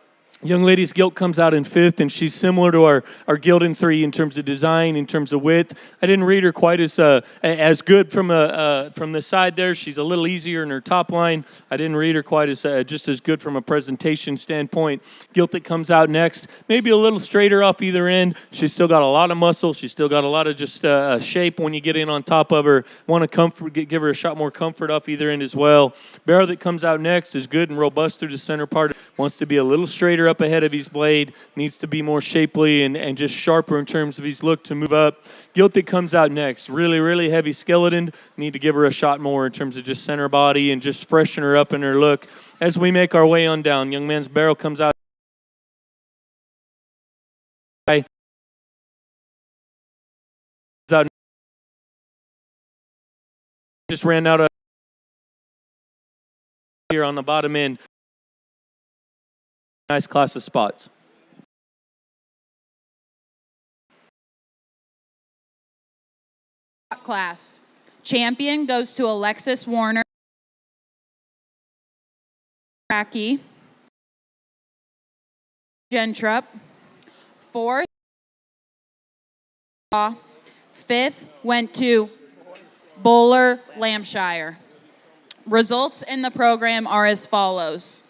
Young lady's gilt comes out in 5th, and she's similar to our gilt in 3 in terms of design, in terms of width. I didn't read her quite as good from the side there. She's a little easier in her top line. I didn't read her quite as just as good from a presentation standpoint. Gilt that comes out next, maybe a little straighter off either end. She's still got a lot of muscle. She's still got a lot of just shape when you get in on top of her. Want to give her a shot more comfort off either end as well. Barrel that comes out next is good and robust through the center part. Wants to be a little straighter up ahead of his blade, needs to be more shapely and just sharper in terms of his look to move up. Gilt that comes out next, really heavy skeleton. Need to give her a shot more in terms of just center body and just freshen her up in her look. As we make our way on down, young man's barrel comes out. Just ran out of here on the bottom end. Nice class of spots. Class. Champion goes to Alexis Warner. Raki. Gentrup. 4th. 5th went to Bowler Lampshire. Results in the program are as follows.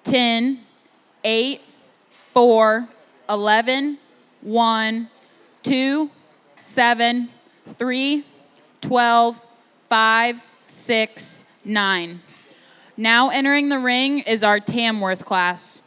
10, 8, 4, 11, 1, 2, 7, 3, 12, 5, 6, 9. Now entering the ring is our Tamworth class.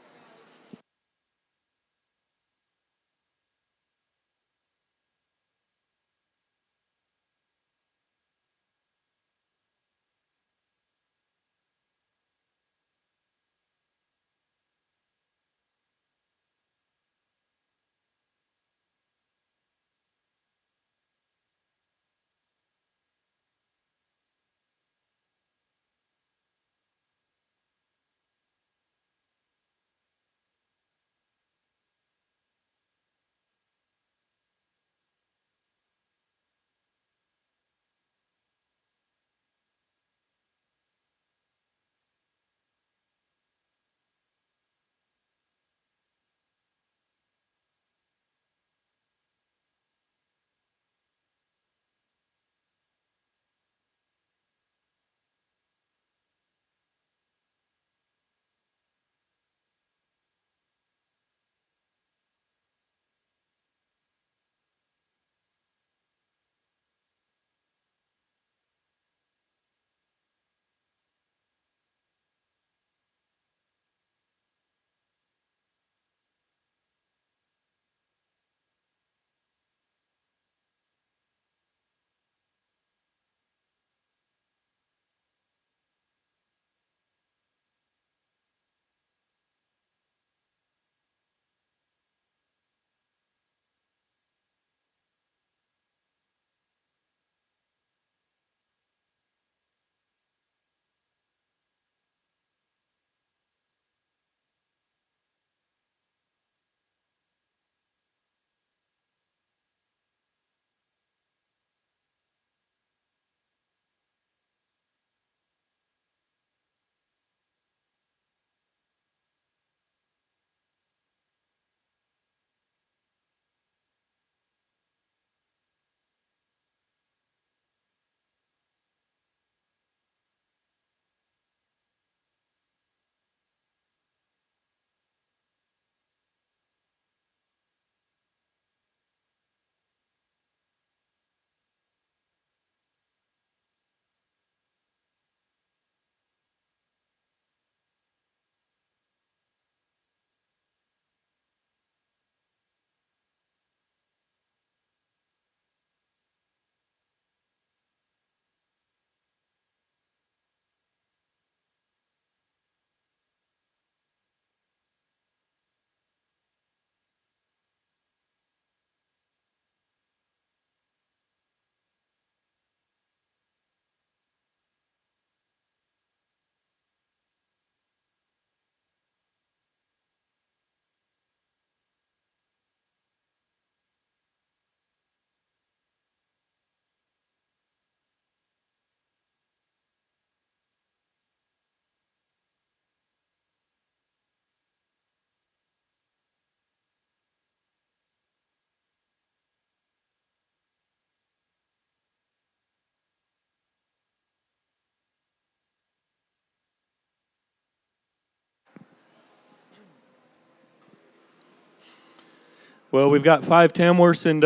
Well, we've got 5 Tamworths, and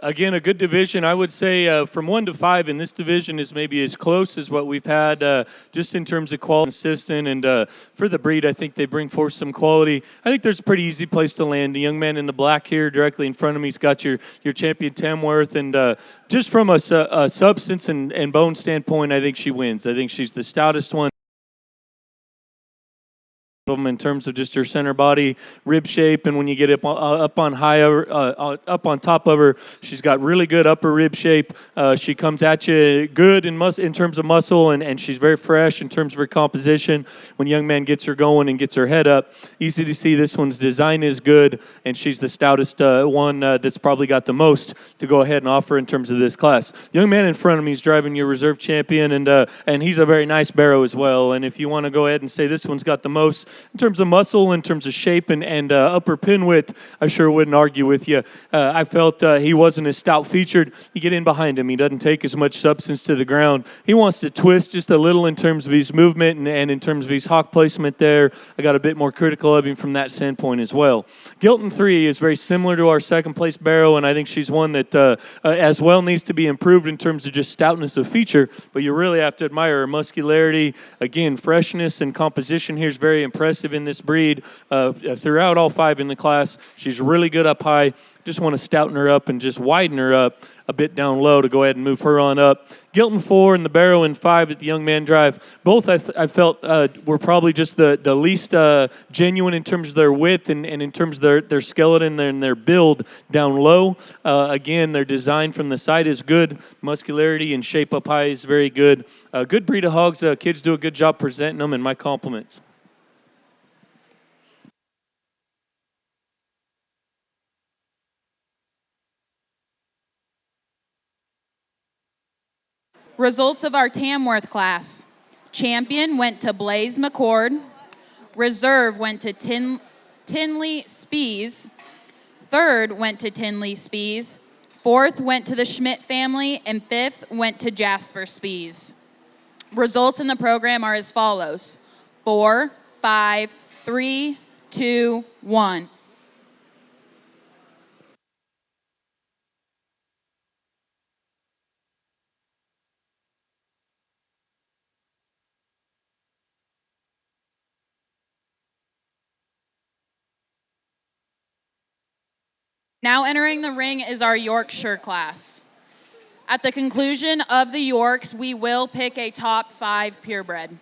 again, a good division. I would say from 1 to 5 in this division is maybe as close as what we've had just in terms of quality, consistent, and for the breed, I think they bring forth some quality. I think there's a pretty easy place to land. The young man in the black here, directly in front of me's got your champion Tamworth, and just from a substance and bone standpoint, I think she wins. I think she's the stoutest one in terms of just her center body rib shape, and when you get up on higher up on top of her, she's got really good upper rib shape. She comes at you good in terms of muscle, and she's very fresh in terms of her composition. When young man gets her going and gets her head up, easy to see this one's design is good, and she's the stoutest one that's probably got the most to go ahead and offer in terms of this class. Young man in front of me is driving your reserve champion, and he's a very nice barrow as well. And if you want to go ahead and say this one's got the most in terms of muscle, in terms of shape, and upper pin width, I sure wouldn't argue with you. I felt he wasn't as stout featured. You get in behind him, he doesn't take as much substance to the ground. He wants to twist just a little in terms of his movement and in terms of his hock placement there. I got a bit more critical of him from that standpoint as well. Gilton 3 is very similar to our second place barrow, and I think she's one that as well needs to be improved in terms of just stoutness of feature, but you really have to admire her muscularity. Again, freshness and composition here is very impressive in this breed. Throughout all 5 in the class, she's really good up high. Just want to stouten her up and just widen her up a bit down low to go ahead and move her on up. Gilton 4 and the barrow in 5 at the young man drive. Both I felt were probably just the least genuine in terms of their width and in terms of their skeleton and their build down low. Again, their design from the side is good. Muscularity and shape up high is very good. Good breed of hogs. Kids do a good job presenting them, and my compliments. Results of our Tamworth class. Champion went to Blaze McCord. Reserve went to Tinley Spees. Third went to Tinley Spees. Fourth went to the Schmidt family. And fifth went to Jasper Spees. Results in the program are as follows: 4, 5, 3, 2, 1. Now entering the ring is our Yorkshire class. At the conclusion of the Yorks, we will pick a top 5 purebred.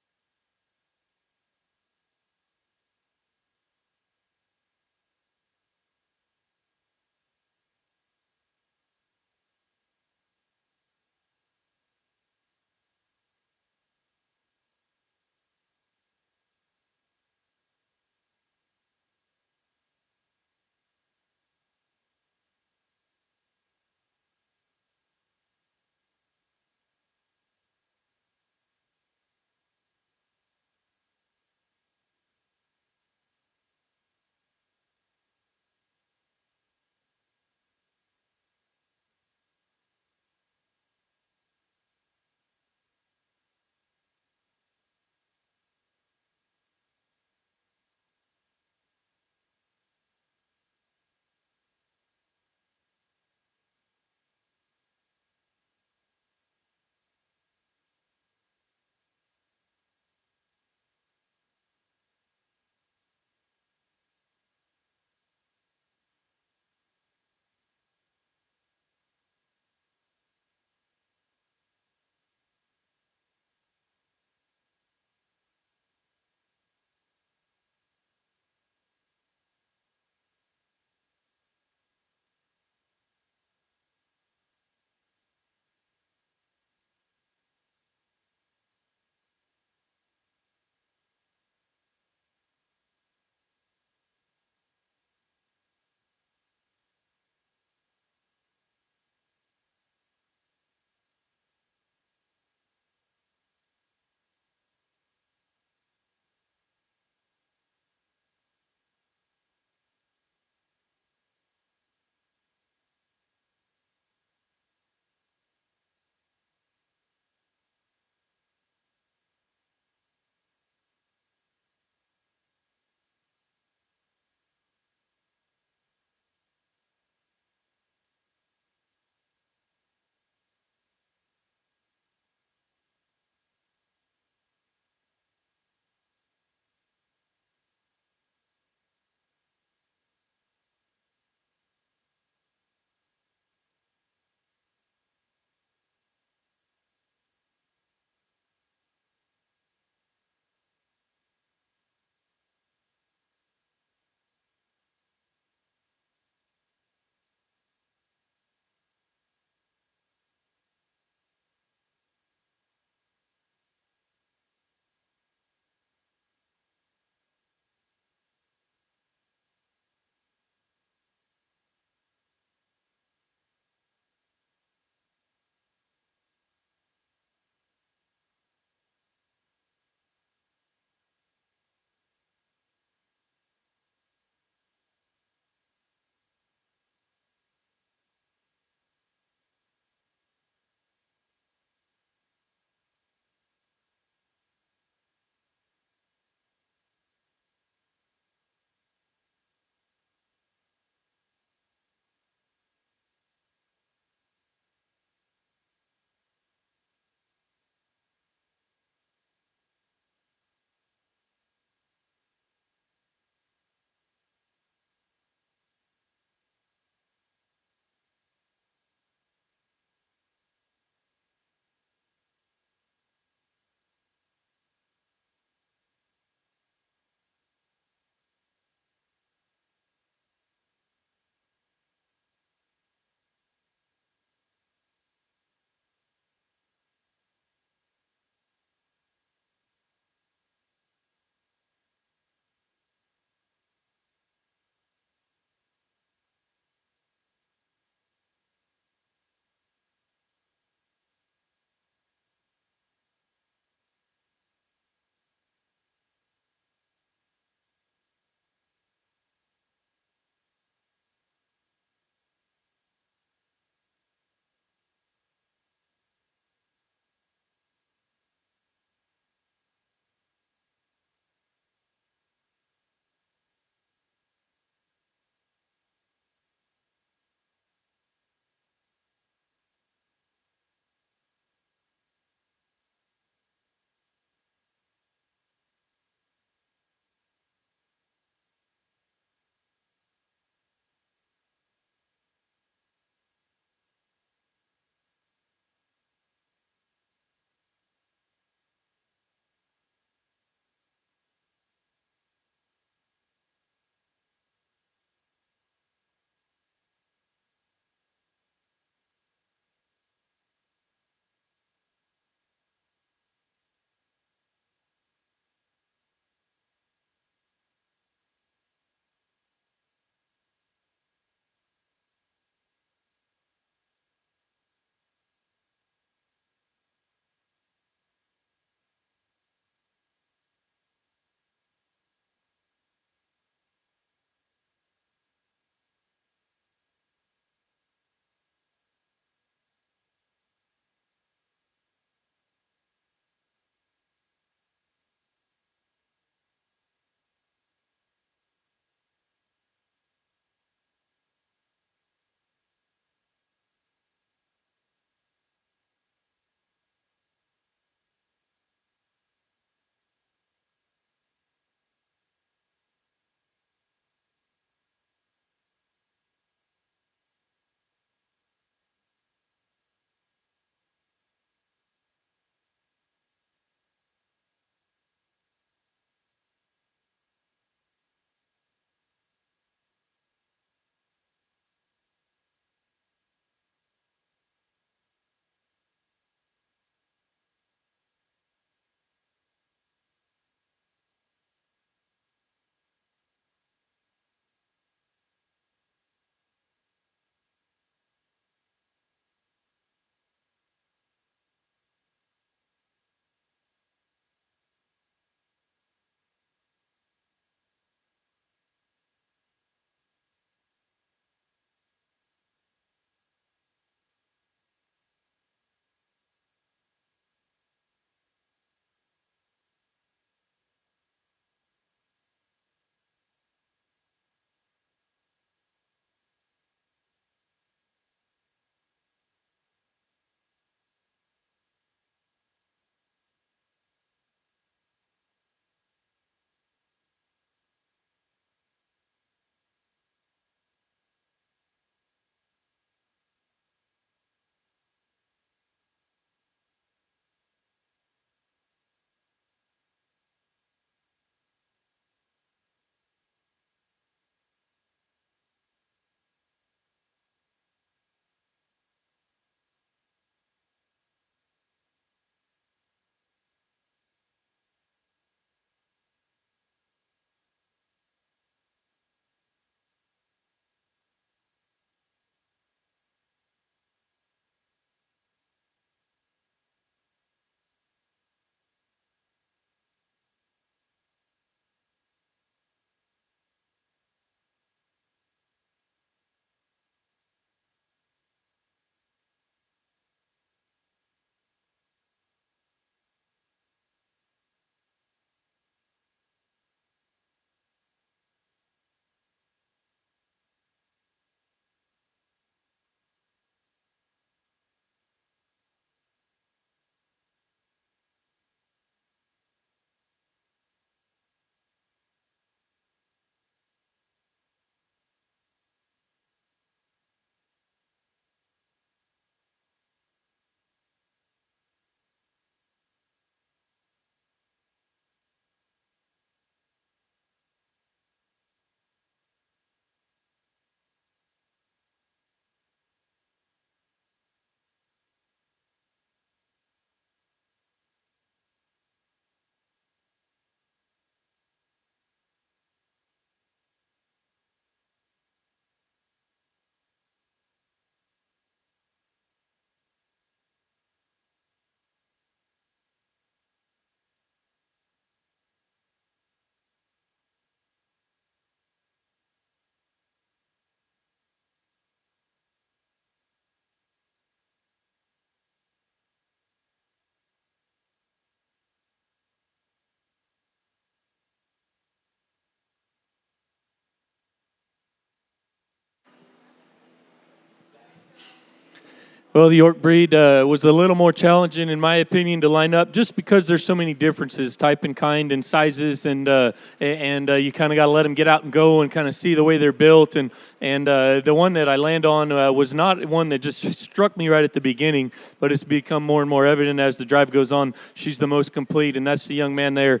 Well, the York breed was a little more challenging, in my opinion, to line up, just because there's so many differences, type and kind and sizes, and you kind of got to let them get out and go and kind of see the way they're built. And the one that I land on was not one that just struck me right at the beginning, but it's become more and more evident as the drive goes on. She's the most complete, and that's the young man there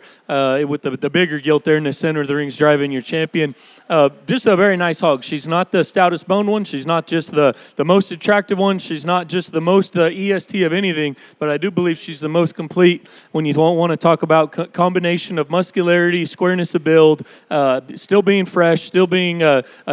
with the bigger gilt there in the center of the ring's driving your champion. Just a very nice hog. She's not the stoutest boned one. She's not just the most attractive one. She's not just the most EST of anything, but I do believe she's the most complete when you want to talk about combination of muscularity, squareness of build, still being fresh, still being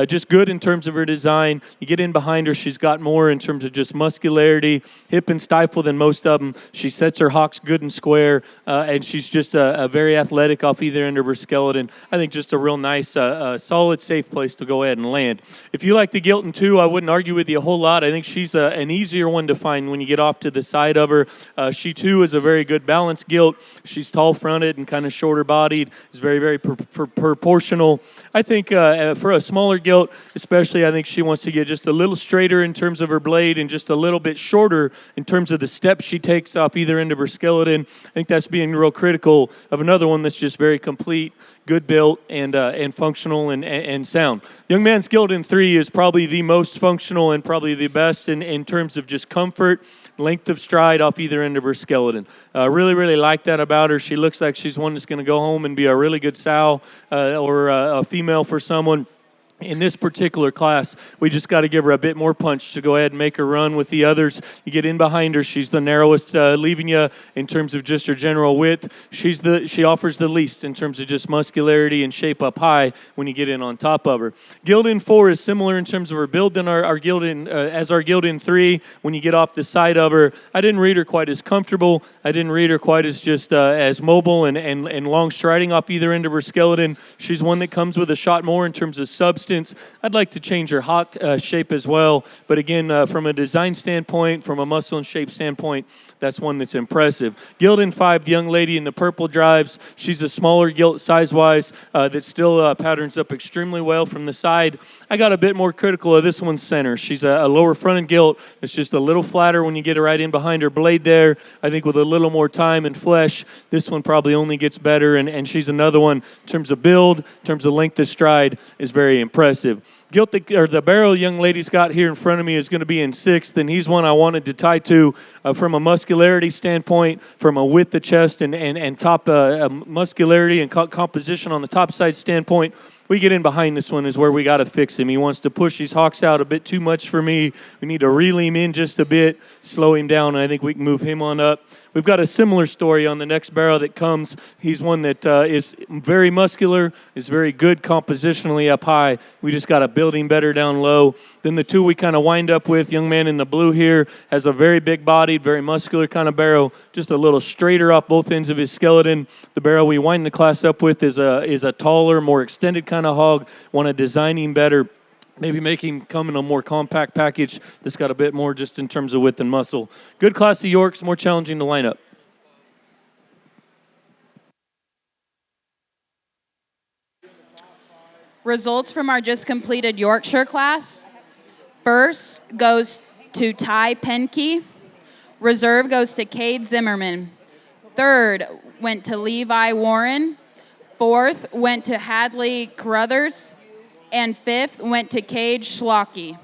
just good in terms of her design. You get in behind her, she's got more in terms of just muscularity, hip and stifle than most of them. She sets her hocks good and square, and she's just a very athletic off either end of her skeleton. I think just a real nice, solid, safe place to go ahead and land. If you like the Gilton too, I wouldn't argue with you a whole lot. I think she's an easier one to find when you get off to the side of her. She too is a very good balanced gilt. She's tall fronted and kind of shorter bodied. Is very, very proportional. I think for a smaller gilt, especially, I think she wants to get just a little straighter in terms of her blade and just a little bit shorter in terms of the steps she takes off either end of her skeleton. I think that's being real critical of another one that's just very complete, good built, and functional and sound. Young Man's Gilt in 3 is probably the most functional and probably the best in terms of just comfort, length of stride off either end of her skeleton. Really, really like that about her. She looks like she's one that's going to go home and be a really good sow or a female for someone. In this particular class, we just got to give her a bit more punch to go ahead and make her run with the others. You get in behind her, she's the narrowest, leaving you in terms of just her general width. She offers the least in terms of just muscularity and shape up high when you get in on top of her. Gilt in 4 is similar in terms of her build than our Gilt in as our Gilt in 3. When you get off the side of her, I didn't read her quite as comfortable. I didn't read her quite as just as mobile and long striding off either end of her skeleton. She's one that comes with a shot more in terms of substance. I'd like to change her hock shape as well, but again, from a design standpoint, from a muscle and shape standpoint, that's one that's impressive. Gilt in 5, the young lady in the purple drives. She's a smaller gilt size-wise that still patterns up extremely well from the side. I got a bit more critical of this one's center. She's a lower fronted gilt. It's just a little flatter when you get her right in behind her blade there. I think with a little more time and flesh, this one probably only gets better, and she's another one in terms of build, in terms of length of stride, is very impressive. Gilt the barrel young lady's got here in front of me is going to be in 6th, and he's one I wanted to tie to from a muscularity standpoint, from a width of chest and top muscularity and composition on the top side standpoint. We get in behind this one is where we got to fix him. He wants to push his hocks out a bit too much for me. We need to reel him in just a bit, slow him down, and I think we can move him on up. We've got a similar story on the next barrel that comes. He's one that is very muscular, is very good compositionally up high. We just got to build him better down low. Then the 2 we kind of wind up with, young man in the blue here, has a very big-bodied, very muscular kind of barrel, just a little straighter off both ends of his skeleton. The barrel we wind the class up with is a taller, more extended kind of hog. Want to design him better. Maybe make him come in a more compact package that's got a bit more just in terms of width and muscle. Good class of Yorks, more challenging to line up. Results from our just completed Yorkshire class. First goes to Ty Penke. Reserve goes to Cade Zimmerman. Third went to Levi Warren. Fourth went to Hadley Carruthers. And 5th went to Cage Schlocky.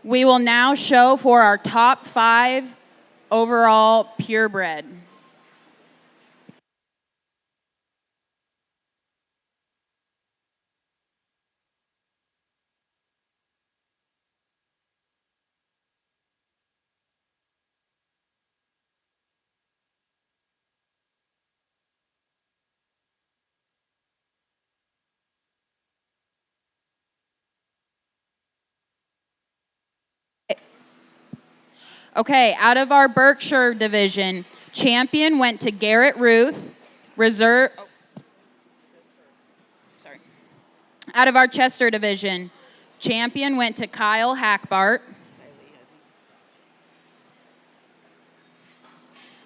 We will now show for our top 5 overall purebred. Okay, out of our Berkshire division, champion went to Garrett Ruth. Reserve. Out of our Chester division, champion went to Kyle Hackbart.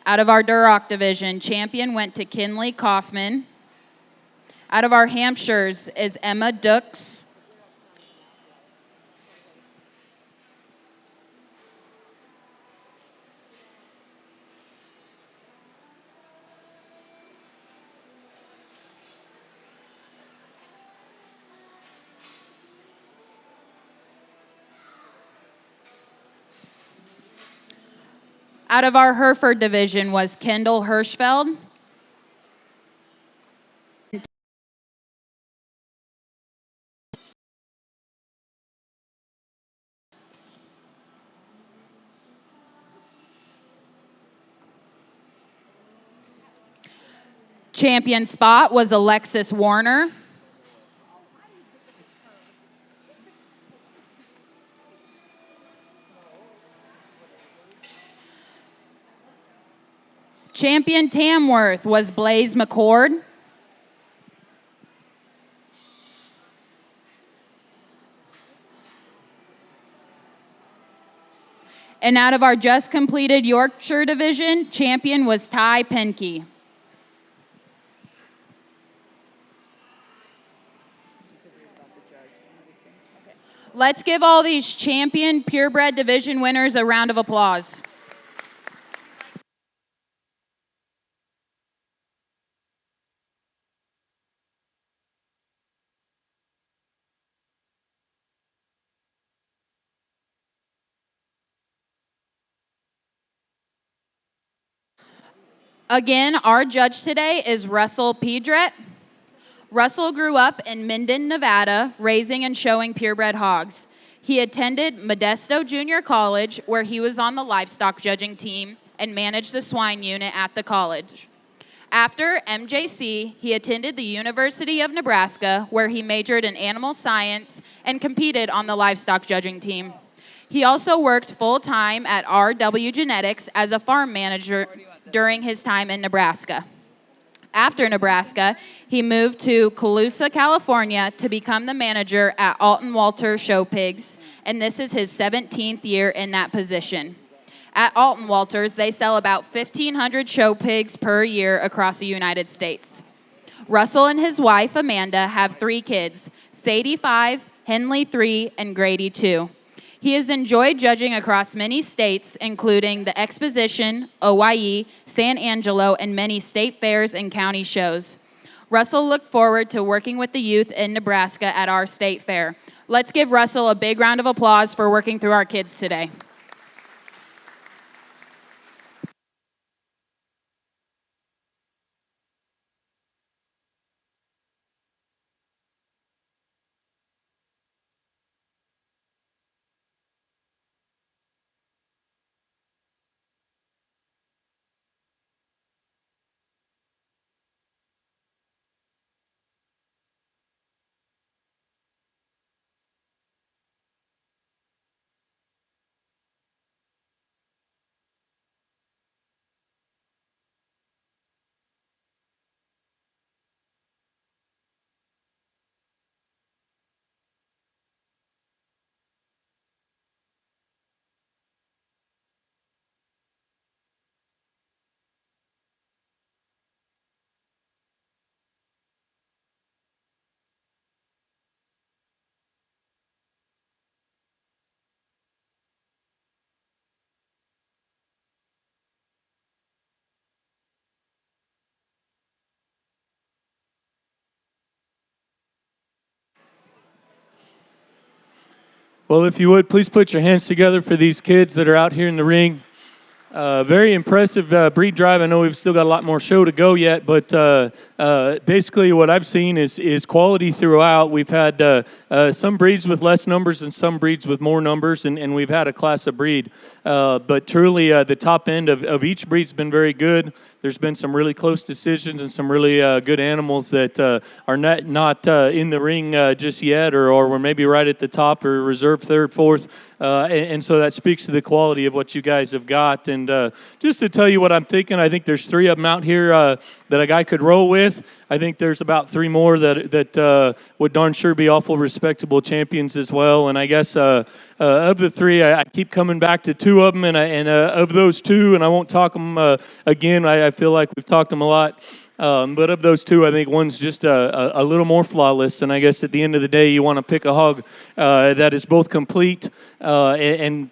Out of our Duroc division, champion went to Kinley Kaufman. Out of our Hampshires is Emma Dux. Out of our Hereford division was Kendall Hirschfeld. Champion spot was Alexis Warner. Champion Tamworth was Blaze McCord. And out of our just completed Yorkshire division, champion was Ty Penke. Let's give all these champion purebred division winners a round of applause. Again, our judge today is Russell Pedret. Russell grew up in Minden, Nevada, raising and showing purebred hogs. He attended Modesto Junior College, where he was on the livestock judging team and managed the swine unit at the college. After MJC, he attended the University of Nebraska, where he majored in animal science and competed on the livestock judging team. He also worked full-time at RW Genetics as a farm manager during his time in Nebraska. After Nebraska, he moved to Colusa, California to become the manager at Alton Walter Show Pigs, and this is his 17th year in that position. At Alton Walters, they sell about 1,500 show pigs per year across the United States. Russell and his wife, Amanda, have 3 kids, Sadie 5, Henley 3, and Grady 2. He has enjoyed judging across many states, including the Exposition, OYE, San Angelo, and many state fairs and county shows. Russell looked forward to working with the youth in Nebraska at our state fair. Let's give Russell a big round of applause for working through our kids today. Well, if you would, please put your hands together for these kids that are out here in the ring. Very impressive breed drive. I know we've still got a lot more show to go yet, but basically what I've seen is quality throughout. We've had some breeds with less numbers and some breeds with more numbers, and we've had a class of breed. But truly, the top end of each breed's been very good. There's been some really close decisions and some really good animals that are not in the ring just yet, or were maybe right at the top or reserved third, fourth. And so that speaks to the quality of what you guys have got. And just to tell you what I'm thinking, I think there's 3 of them out here that a guy could roll with. I think there's about 3 more that would darn sure be awful respectable champions as well. And I guess of the 3, I keep coming back to 2 of them. And of those 2, and I won't talk them again, I feel like we've talked them a lot. But of those 2, I think one's just a little more flawless. And I guess at the end of the day, you want to pick a hog that is both complete and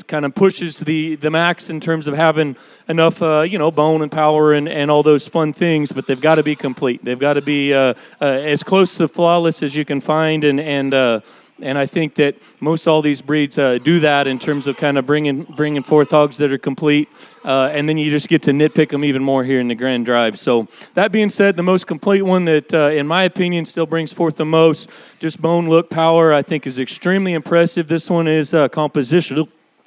kind of pushes the max in terms of having enough, bone and power and all those fun things. But they've got to be complete. They've got to be as close to flawless as you can find. And And I think that most all these breeds do that in terms of kind of bringing forth hogs that are complete, and then you just get to nitpick them even more here in the Grand Drive. So that being said, the most complete one that, in my opinion, still brings forth the most, just bone, look, power, I think is extremely impressive. This one is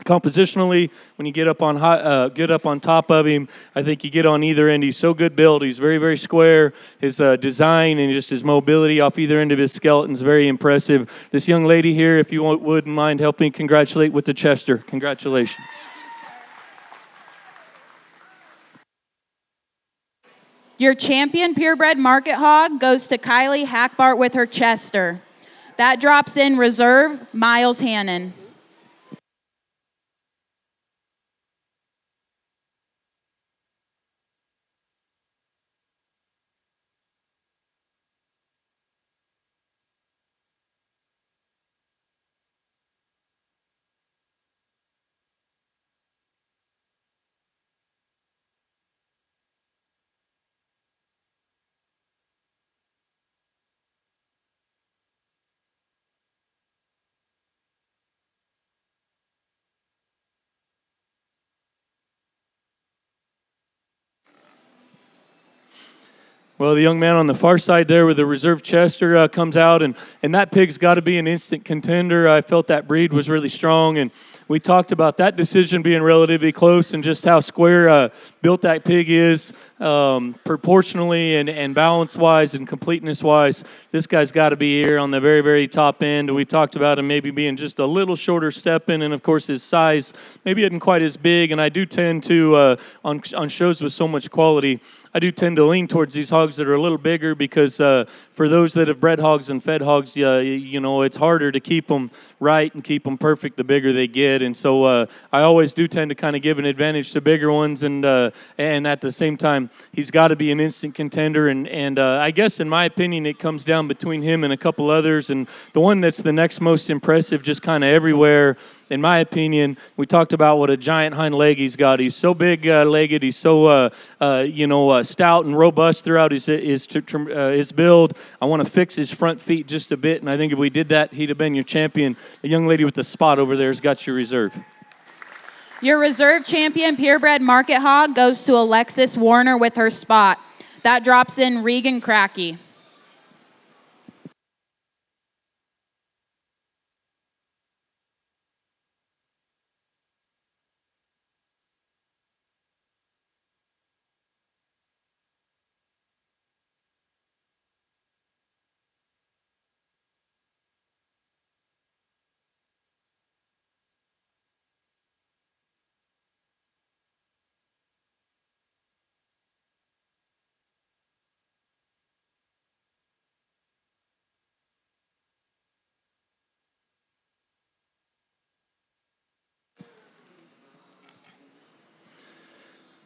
compositionally, when you get up on top of him, I think you get on either end. He's so good built. He's very, very square. His design and just his mobility off either end of his skeleton is very impressive. This young lady here, if you wouldn't mind helping congratulate with the Chester. Congratulations. Your champion purebred market hog goes to Kylie Hackbart with her Chester. That drops in reserve, Miles Hannon. Well, the young man on the far side there with the reserve Chester comes out, and that pig's got to be an instant contender. I felt that breed was really strong, and we talked about that decision being relatively close and just how square built that pig is proportionally and balance-wise and completeness-wise. This guy's got to be here on the very, very top end. We talked about him maybe being just a little shorter stepping, and, of course, his size maybe isn't quite as big, and I do tend to, on shows with so much quality, I do tend to lean towards these hogs that are a little bigger because for those that have bred hogs and fed hogs, it's harder to keep them right and keep them perfect the bigger they get. And so I always do tend to kind of give an advantage to bigger ones. And at the same time, he's got to be an instant contender. And I guess, in my opinion, it comes down between him and a couple others. And the one that's the next most impressive just kind of everywhere, in my opinion, we talked about what a giant hind leg he's got. He's so big-legged. He's so, stout and robust throughout his build. I want to fix his front feet just a bit, and I think if we did that, he'd have been your champion. The young lady with the spot over there has got your reserve. Your reserve champion purebred market hog goes to Alexis Warner with her spot. That drops in Regan Cracky.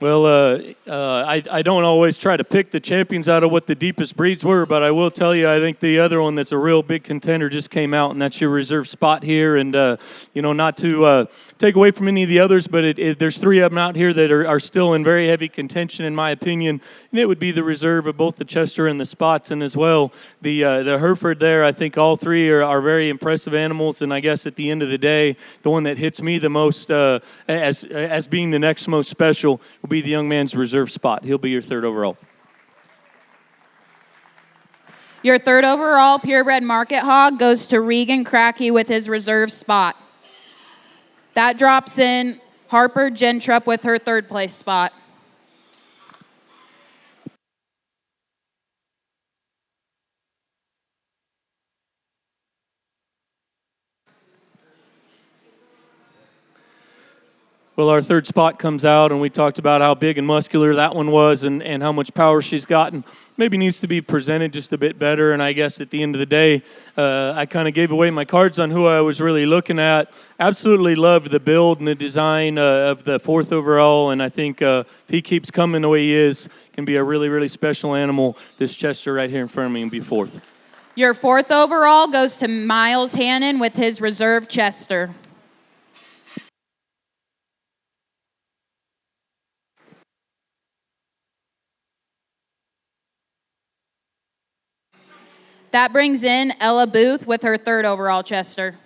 Well, I don't always try to pick the champions out of what the deepest breeds were, but I will tell you, I think the other one that's a real big contender just came out, and that's your reserve spot here. And, not to take away from any of the others, but there's three of them out here that are still in very heavy contention, in my opinion, and it would be the reserve of both the Chester and the spots, and as well the Hereford there. I think all three are very impressive animals, and I guess at the end of the day, the one that hits me the most as being the next most special will be the young man's reserve spot. He'll be your third overall. Your third overall purebred market hog goes to Regan Cracky with his reserve spot. That drops in Harper Gentrup with her third place spot. Well, our third spot comes out, and we talked about how big and muscular that one was and how much power she's gotten. Maybe needs to be presented just a bit better, and I guess at the end of the day, I kind of gave away my cards on who I was really looking at. Absolutely loved the build and the design of the fourth overall, and I think if he keeps coming the way he is, can be a really, really special animal. This Chester right here in front of me can be fourth. Your fourth overall goes to Miles Hannon with his reserve Chester. That brings in Ella Booth with her 3rd overall Chester.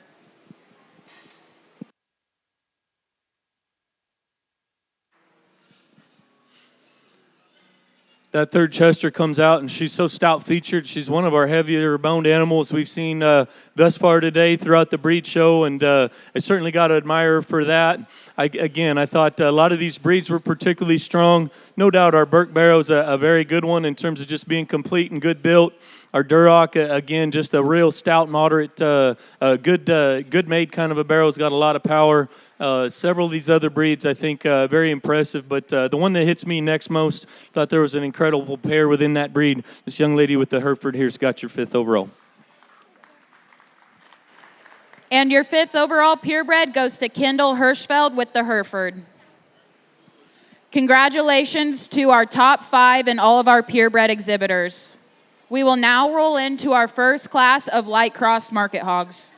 That 3rd Chester comes out, and she's so stout-featured. She's one of our heavier-boned animals we've seen thus far today throughout the breed show, and I certainly got to admire her for that. I thought a lot of these breeds were particularly strong. No doubt our Burke Barrow's a very good one in terms of just being complete and good built. Our Duroc, again, just a real stout, moderate, good made kind of a barrel. It's got a lot of power. Several of these other breeds, I think, very impressive. But the one that hits me next most, thought there was an incredible pair within that breed. This young lady with the Hereford here's got your 5th overall. And your 5th overall purebred goes to Kendall Hirschfeld with the Hereford. Congratulations to our top 5 and all of our purebred exhibitors. We will now roll into our first class of light cross market hogs.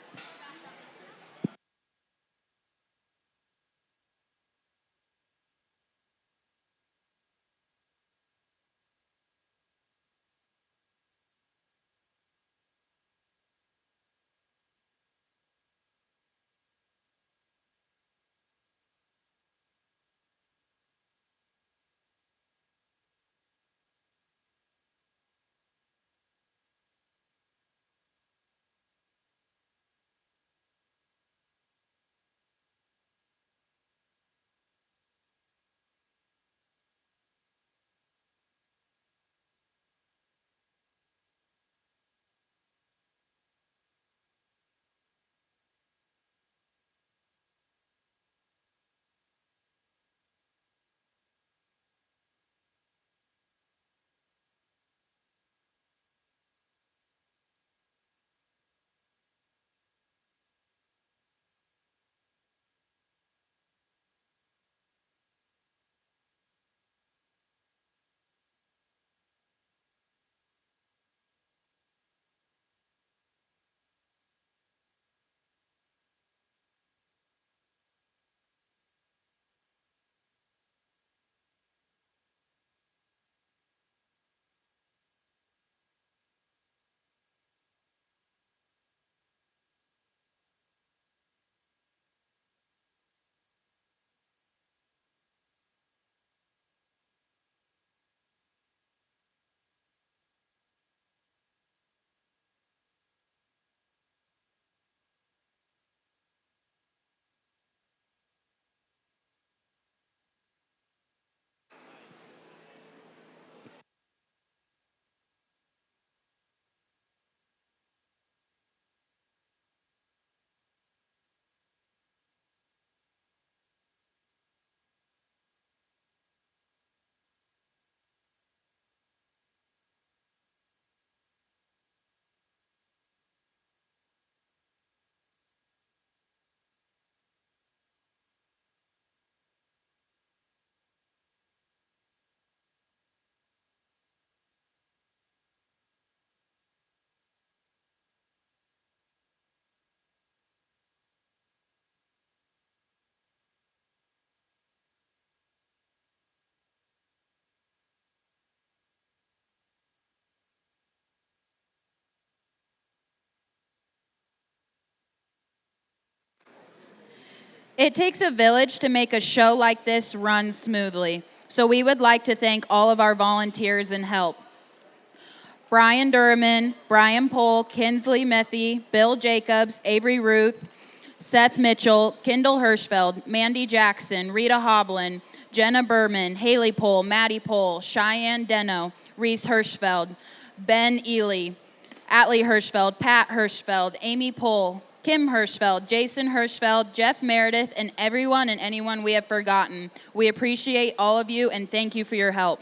It takes a village to make a show like this run smoothly, so we would like to thank all of our volunteers and help. Brian Durman, Brian Pohl, Kinsley Methy, Bill Jacobs, Avery Ruth, Seth Mitchell, Kendall Hirschfeld, Mandy Jackson, Rita Hoblin, Jenna Berman, Haley Pohl, Maddie Pohl, Cheyenne Deno, Reese Hirschfeld, Ben Ely, Atlee Hirschfeld, Pat Hirschfeld, Amy Pohl, Kim Hirschfeld, Jason Hirschfeld, Jeff Meredith, and everyone and anyone we have forgotten. We appreciate all of you and thank you for your help.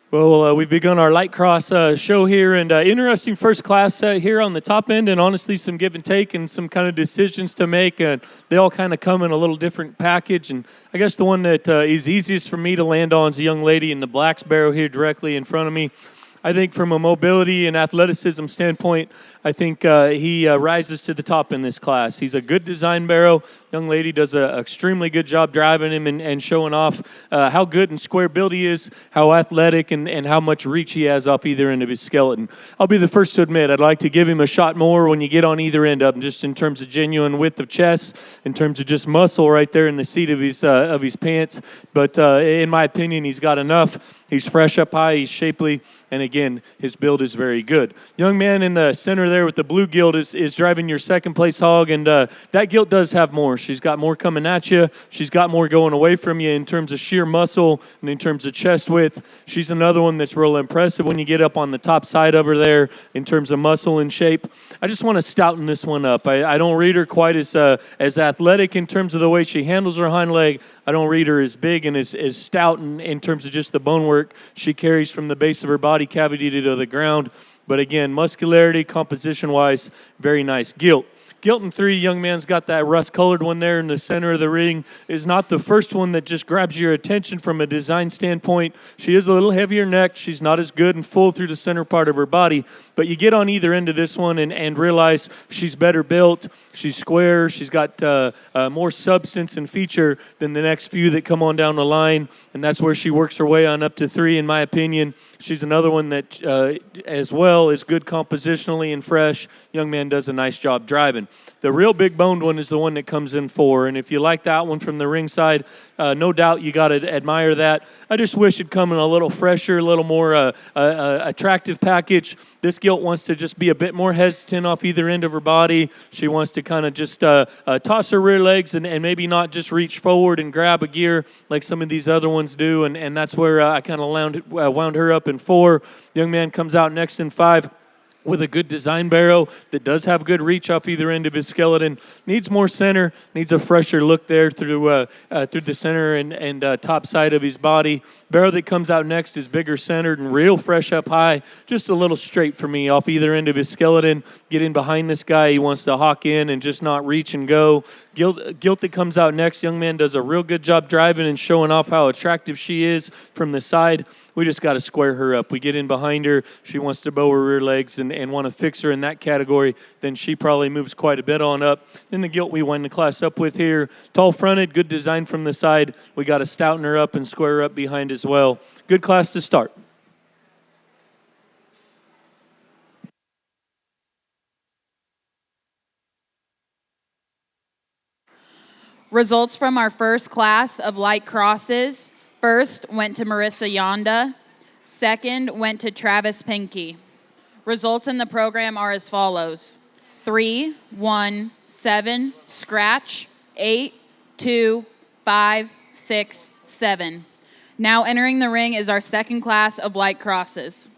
Well, we've begun our light cross show here, and interesting first class here on the top end, and honestly, some give and take and some kind of decisions to make. They all kind of come in a little different package, and I guess the one that is easiest for me to land on is a young lady in the Black's Barrel here directly in front of me. I think from a mobility and athleticism standpoint, I think he rises to the top in this class. He's a good design barrow. Young lady does an extremely good job driving him and showing off how good and square build he is, how athletic and how much reach he has off either end of his skeleton. I'll be the first to admit I'd like to give him a shot more when you get on either end of him, just in terms of genuine width of chest, in terms of just muscle right there in the seat of his pants. But in my opinion, he's got enough. He's fresh up high, he's shapely, and again, his build is very good. Young man in the center there with the blue gilt is driving your second place hog, and that gilt does have more. She's got more coming at you. She's got more going away from you in terms of sheer muscle and in terms of chest width. She's another one that's real impressive when you get up on the top side of her there in terms of muscle and shape. I just want to stouten this one up. I don't read her quite as athletic in terms of the way she handles her hind leg. I don't read her as big and as stout in terms of just the bone work she carries from the base of her body cavity to the ground. But again, muscularity, composition-wise, very nice. Gilt. Gilt in 3, young man's got that rust-colored one there in the center of the ring. Is not the first one that just grabs your attention from a design standpoint. She is a little heavier neck. She's not as good and full through the center part of her body. But you get on either end of this one and realize she's better built. She's square. She's got more substance and feature than the next few that come on down the line. And that's where she works her way on up to 3, in my opinion. She's another one that, as well, is good compositionally and fresh. Young man does a nice job driving. The real big boned one is the one that comes in 4. And if you like that one from the ringside, no doubt you got to admire that. I just wish it'd come in a little fresher, a little more attractive package. This gilt wants to just be a bit more hesitant off either end of her body. She wants to kind of just toss her rear legs and maybe not just reach forward and grab a gear like some of these other ones do. And that's where I kind of wound her up in 4. Young man comes out next in 5. With a good design barrow that does have good reach off either end of his skeleton. Needs more center, needs a fresher look there through the center and top side of his body. Barrow that comes out next is bigger centered and real fresh up high. Just a little straight for me off either end of his skeleton. Get in behind this guy. He wants to hawk in and just not reach and go. Gilt that comes out next, young man does a real good job driving and showing off how attractive she is from the side. We just got to square her up. We get in behind her. She wants to bow her rear legs and want to fix her in that category. Then she probably moves quite a bit on up. Then the gilt we wind the class up with here. Tall fronted, good design from the side. We got to stouten her up and square her up behind as well. Good class to start. Results from our first class of light crosses. First went to Marissa Yonda. Second went to Travis Pinky. Results in the program are as follows: 3, 1, 7, scratch, 8, 2, 5, 6, 7. Now entering the ring is our second class of light crosses.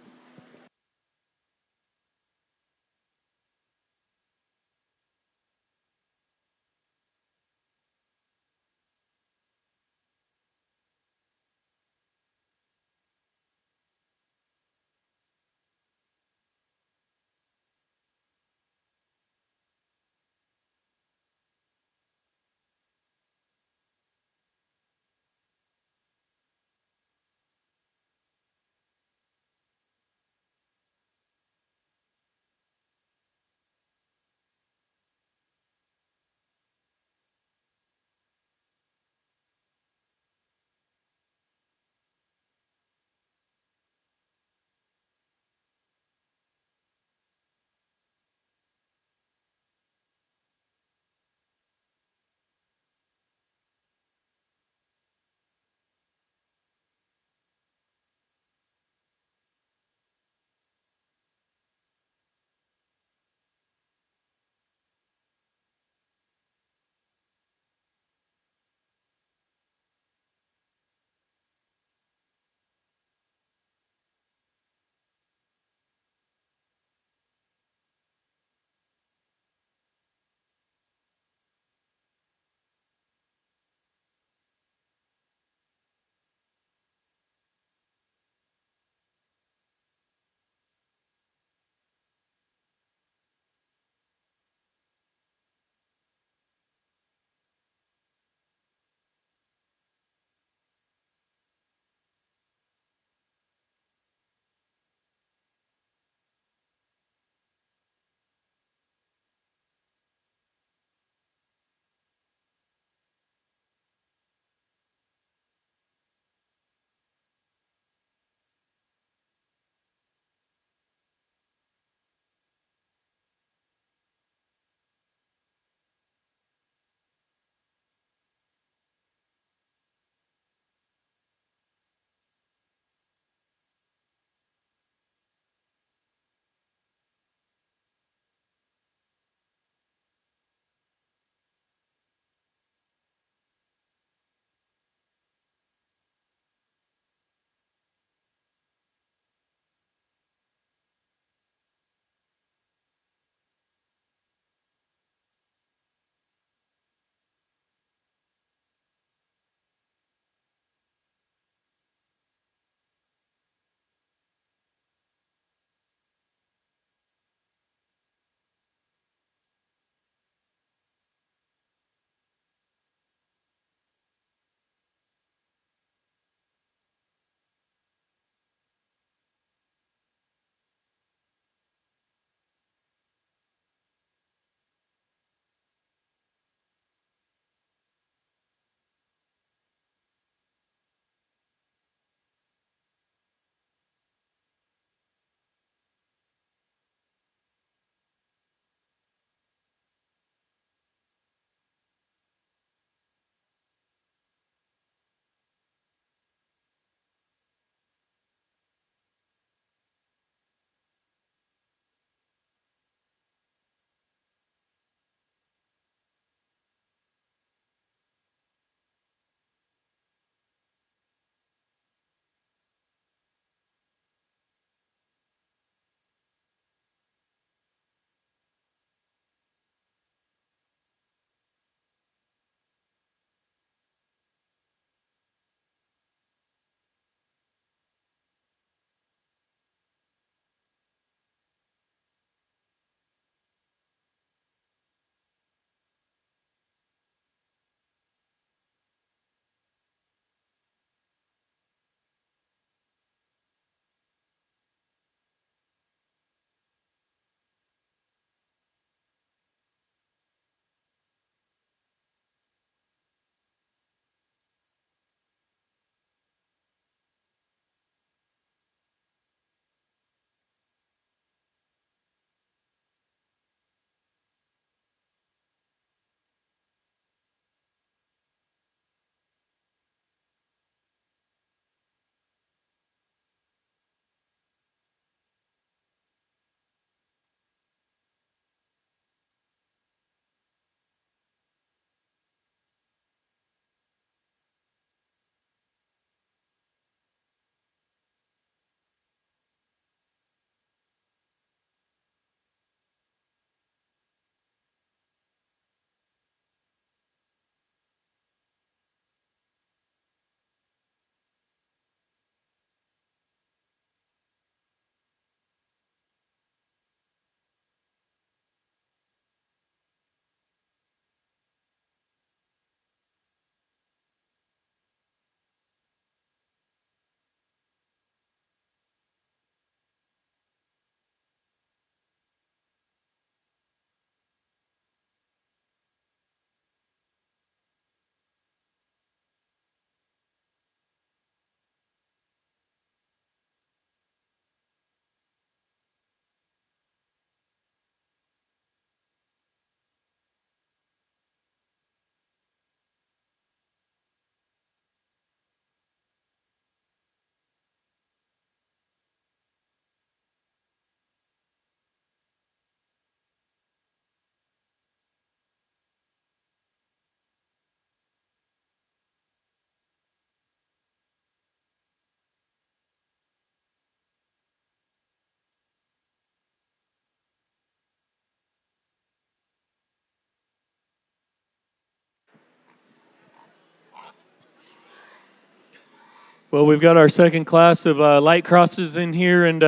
Well, we've got our second class of light crosses in here, and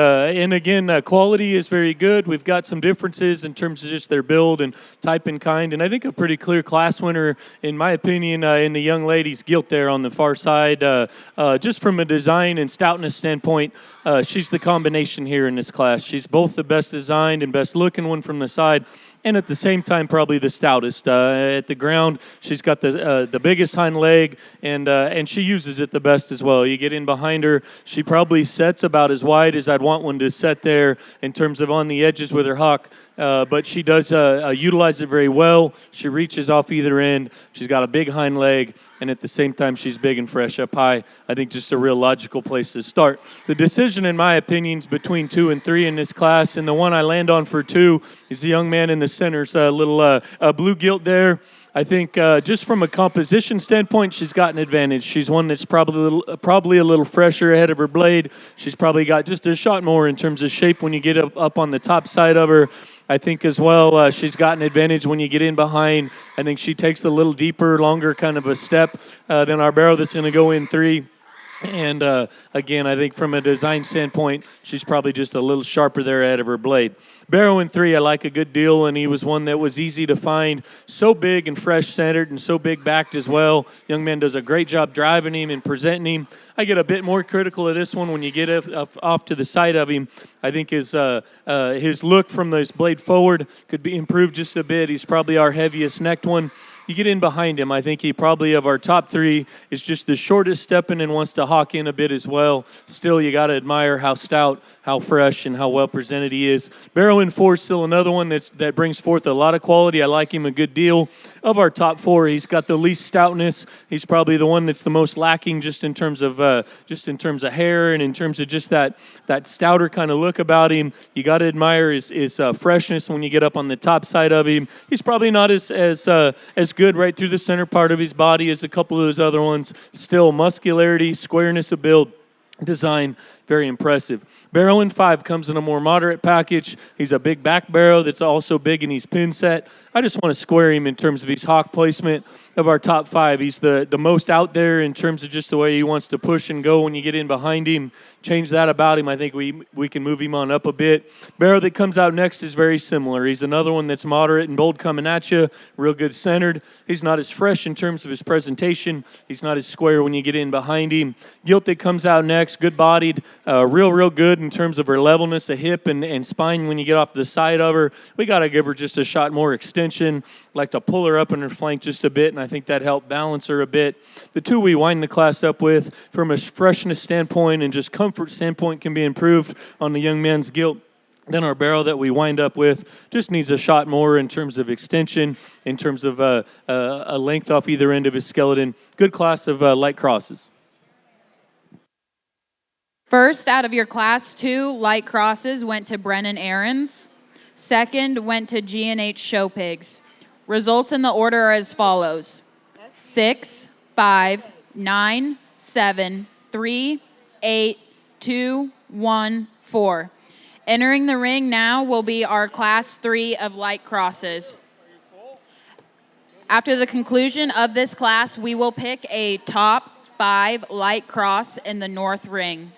again, quality is very good. We've got some differences in terms of just their build and type and kind, and I think a pretty clear class winner, in my opinion, in the young ladies' gilt there on the far side. Just from a design and stoutness standpoint, she's the combination here in this class. She's both the best designed and best looking one from the side, and at the same time, probably the stoutest. At the ground, she's got the biggest hind leg, and she uses it the best as well. You get in behind her, she probably sets about as wide as I'd want one to set there in terms of on the edges with her hock. But she does utilize it very well. She reaches off either end. She's got a big hind leg, and at the same time, she's big and fresh up high. I think just a real logical place to start. The decision, in my opinion, is between 2 and 3 in this class, and the one I land on for 2 is the young man in the center's little blue gilt there. I think just from a composition standpoint, she's got an advantage. She's one that's probably a little fresher ahead of her blade. She's probably got just a shot more in terms of shape when you get up on the top side of her. I think as well, she's got an advantage when you get in behind. I think she takes a little deeper, longer kind of a step than our barrel that's going to go in 3. And again, I think from a design standpoint, she's probably just a little sharper there ahead of her blade. Barrow in 3, I like a good deal, and he was one that was easy to find. So big and fresh centered and so big backed as well. Young man does a great job driving him and presenting him. I get a bit more critical of this one when you get off to the side of him. I think his look from his blade forward could be improved just a bit. He's probably our heaviest necked one. You get in behind him, I think he probably, of our top 3, is just the shortest stepping and wants to hawk in a bit as well. Still, you got to admire how stout, how fresh, and how well presented he is. Barrow in 4 is still another one that brings forth a lot of quality. I like him a good deal. Of our top 4, he's got the least stoutness. He's probably the one that's the most lacking just in terms of hair and in terms of just that stouter kind of look about him. You got to admire his freshness when you get up on the top side of him. He's probably not as good right through the center part of his body as a couple of those other ones. Still, muscularity, squareness of build, design, very impressive. Barrow in 5 comes in a more moderate package. He's a big back barrow that's also big in his pin set. I just want to square him in terms of his hawk placement. Of our top 5, he's the most out there in terms of just the way he wants to push and go when you get in behind him. Change that about him. I think we can move him on up a bit. Barrow that comes out next is very similar. He's another one that's moderate and bold coming at you, real good centered. He's not as fresh in terms of his presentation. He's not as square when you get in behind him. Gilt that comes out next, good bodied, real good in terms of her levelness of hip and spine when you get off the side of her. We got to give her just a shot more extension, like to pull her up in her flank just a bit, and I think that helped balance her a bit. The 2 we wind the class up with, from a freshness standpoint and just comfort standpoint, can be improved on the young man's gilt. Then our barrel that we wind up with just needs a shot more in terms of extension, in terms of a length off either end of his skeleton. Good class of light crosses. First out of your class 2 light crosses went to Brennan Aarons. Second went to G&H Show Pigs. Results in the order are as follows: 6, 5, 9, 7, 3, 8, 2, 1, 4. Entering the ring now will be our class 3 of light crosses. After the conclusion of this class, we will pick a top 5 light cross in the north ring.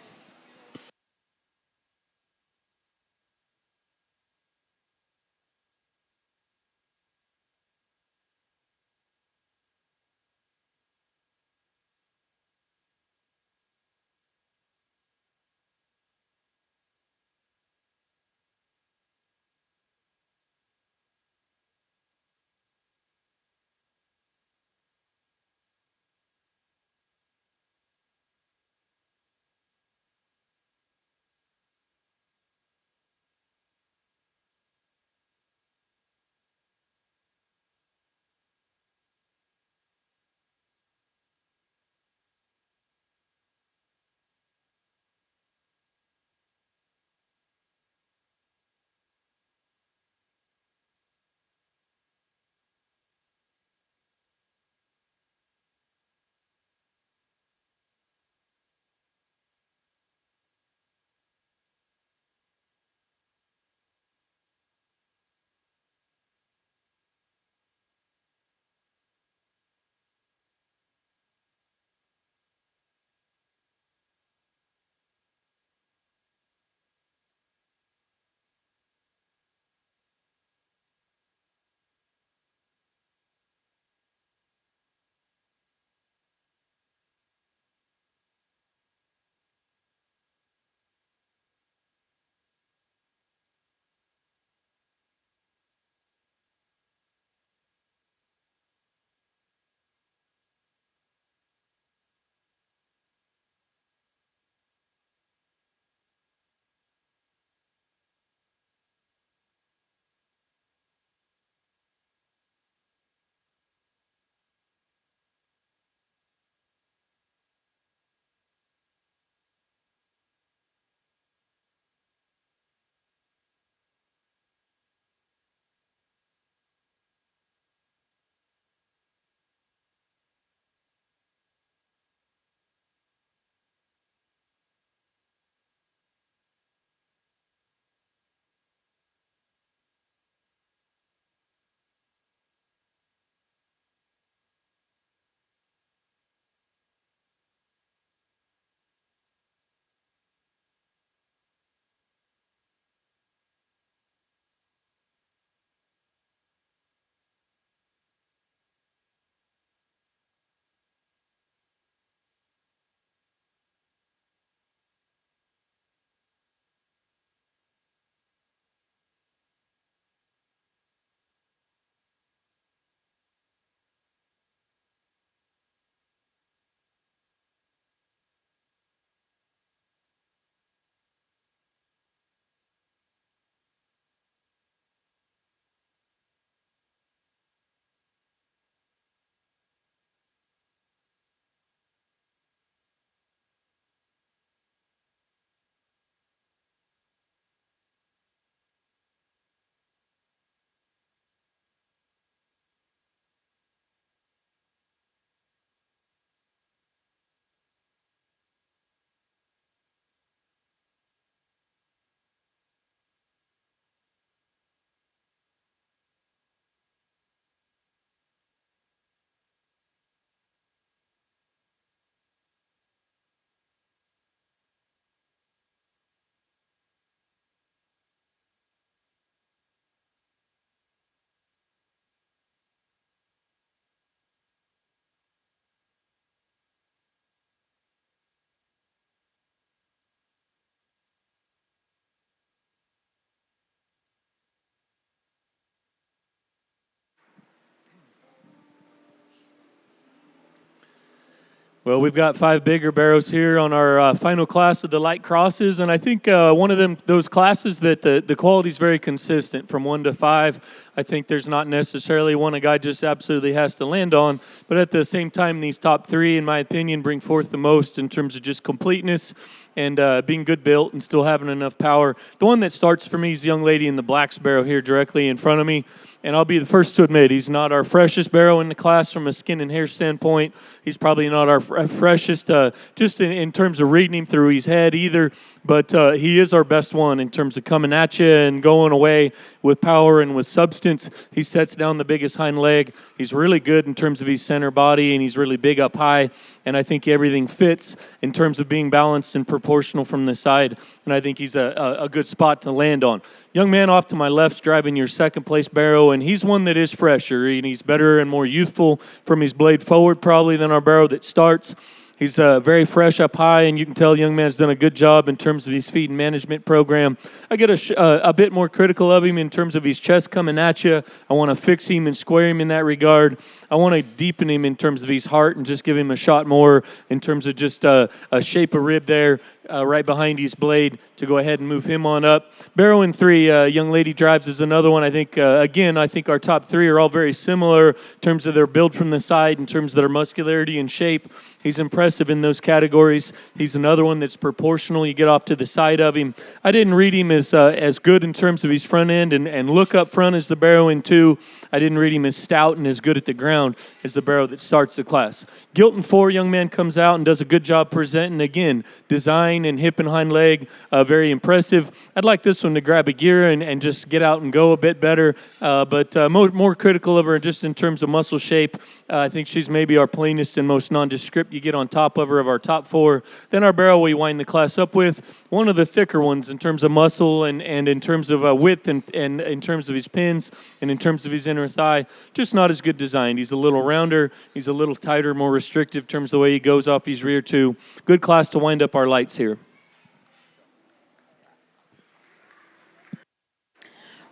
Well, we've got 5 bigger barrows here on our final class of the light crosses, and I think one of those classes that the quality is very consistent from 1 to 5. I think there's not necessarily one a guy just absolutely has to land on, but at the same time, these top 3, in my opinion, bring forth the most in terms of just completeness and being good built and still having enough power. The one that starts for me is the young lady in the black barrow here directly in front of me. And I'll be the first to admit, he's not our freshest barrow in the class from a skin and hair standpoint. He's probably not our freshest just in terms of reading him through his head either. But he is our best one in terms of coming at you and going away with power and with substance. He sets down the biggest hind leg. He's really good in terms of his center body, and he's really big up high. And I think everything fits in terms of being balanced and proportional from the side. And I think he's a good spot to land on. Young man off to my left's driving your second place barrow, and he's one that is fresher, and he's better and more youthful from his blade forward probably than our barrow that starts. He's very fresh up high, and you can tell the young man's done a good job in terms of his feed and management program. I get a bit more critical of him in terms of his chest coming at you. I want to fix him and square him in that regard. I want to deepen him in terms of his heart and just give him a shot more in terms of just a shape of rib there. Right behind his blade to go ahead and move him on up. Barrow in 3, young lady drives is another one. I think, again, I think our top 3 are all very similar in terms of their build from the side, in terms of their muscularity and shape. He's impressive in those categories. He's another one that's proportional. You get off to the side of him. I didn't read him as good in terms of his front end and look up front as the barrow in 2. I didn't read him as stout and as good at the ground as the barrow that starts the class. Gilt in 4, young man comes out and does a good job presenting. Again, design and hip and hind leg, very impressive. I'd like this one to grab a gear and just get out and go a bit better, but more critical of her just in terms of muscle shape. I think she's maybe our plainest and most nondescript. You get on top of her of our top 4. Then our barrow we wind the class up with one of the thicker ones in terms of muscle and in terms of width and in terms of his pins and in terms of his inner thigh. Just not as good designed. He's a little rounder. He's a little tighter, more restrictive in terms of the way he goes off his rear too. Good class to wind up our lights here.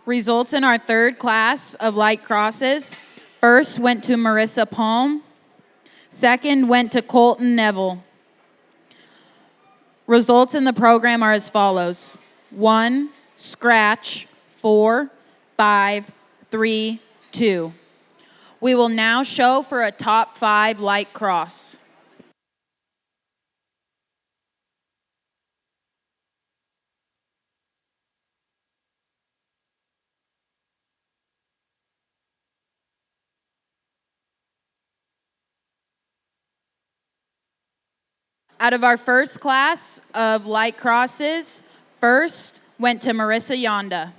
Results in our third class of light crosses. First went to Marissa Palm. Second went to Colton Neville. Results in the program are as follows. 1, scratch, 4, 5, 3, 2. We will now show for a top 5 light cross. Out of our first class of light crosses, first went to Marissa Yonda.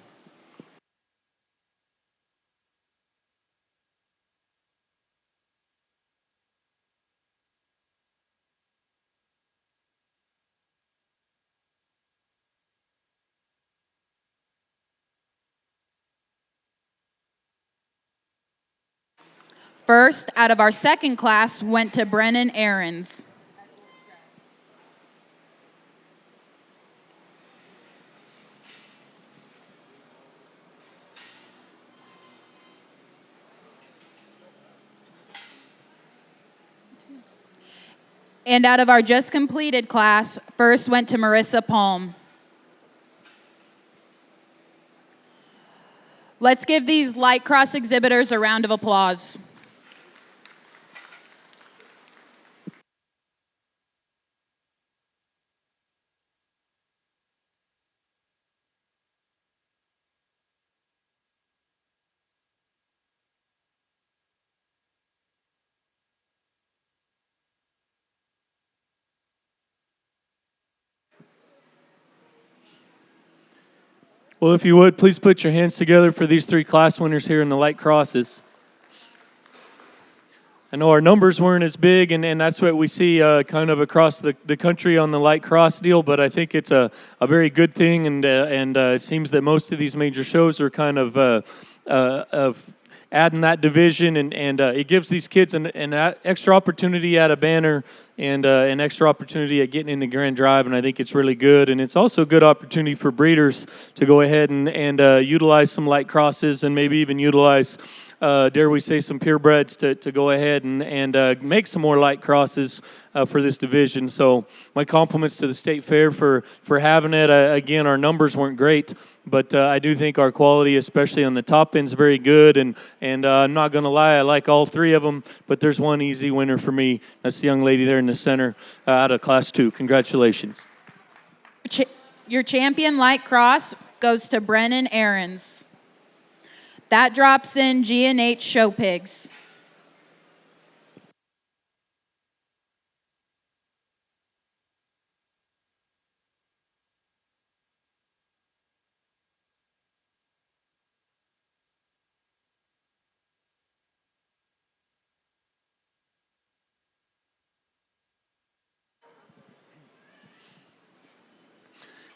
First, out of our second class, went to Brennan Aarons. And out of our just completed class, first went to Marissa Palm. Let's give these light cross exhibitors a round of applause. Well, if you would, please put your hands together for these 3 class winners here in the light crosses. I know our numbers weren't as big, and that's what we see kind of across the country on the light cross deal, but I think it's a very good thing, and it seems that most of these major shows are kind of adding that division, and it gives these kids an extra opportunity at a banner and an extra opportunity at getting in the grand drive, and I think it's really good. And it's also a good opportunity for breeders to go ahead and utilize some light crosses and maybe even utilize dare we say, some purebreds to go ahead and make some more light crosses for this division. So my compliments to the State Fair for having it. Again, our numbers weren't great, but I do think our quality, especially on the top end, is very good. And I'm not going to lie, I like all three of them, but there's one easy winner for me. That's the young lady there in the center out of Class 2. Congratulations. Your champion light cross goes to Brennan Aarons. That drops in G&H Show Pigs.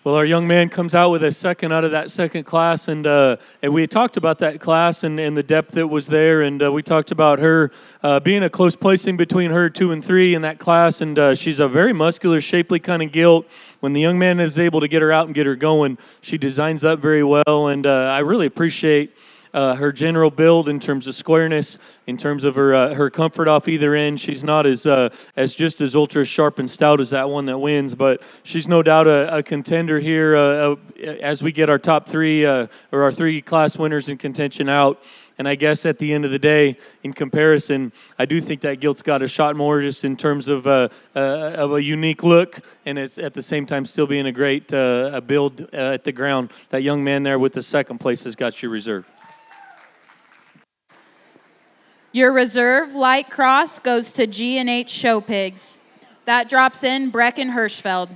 Well, our young man comes out with a second out of that second class, and we had talked about that class and the depth that was there, and we talked about her being a close placing between her 2 and 3 in that class, and she's a very muscular, shapely kind of gilt. When the young man is able to get her out and get her going, she designs up very well, and I really appreciate her general build in terms of squareness, in terms of her comfort off either end. She's not as just as ultra sharp and stout as that one that wins, but she's no doubt a contender here as we get our top three or our 3 class winners in contention out. And I guess at the end of the day, in comparison, I do think that gilt's got a shot more just in terms of a unique look, and it's at the same time still being a great build at the ground. That young man there with the second place has got you reserved. Your reserve light cross goes to G&H Show Pigs. That drops in Brecken Hirschfeld.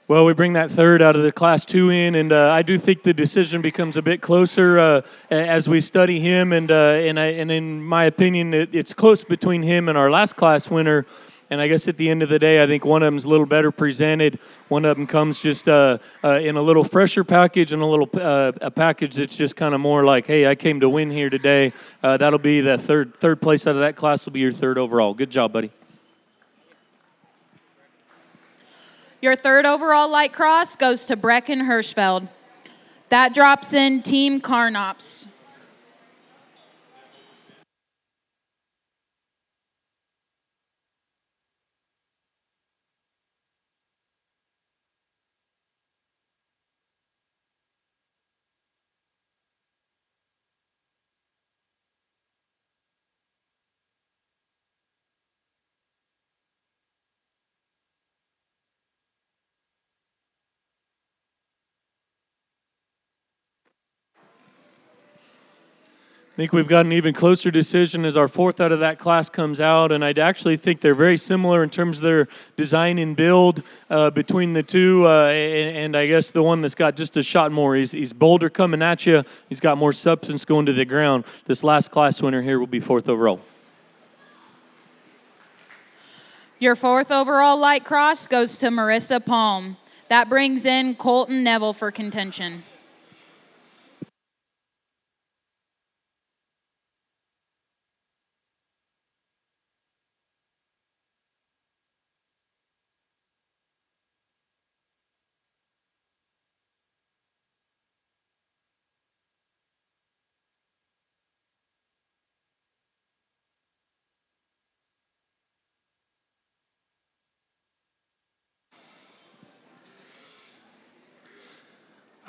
Well, we bring that third out of the Class 2 in, and I do think the decision becomes a bit closer as we study him, and in my opinion, it's close between him and our last class winner. And I guess at the end of the day, I think one of them's a little better presented. One of them comes just in a little fresher package and a package that's just kind of more like, hey, I came to win here today. That'll be the third place out of that class will be your third overall. Good job, buddy. Your third overall light cross goes to Brecken Hirschfeld. That drops in Team Carnops. I think we've got an even closer decision as our fourth out of that class comes out, and I actually think they're very similar in terms of their design and build between the two, and I guess the one that's got just a shot more. He's bolder coming at you. He's got more substance going to the ground. This last class winner here will be fourth overall. Your fourth overall light cross goes to Marissa Palm. That brings in Colton Neville for contention.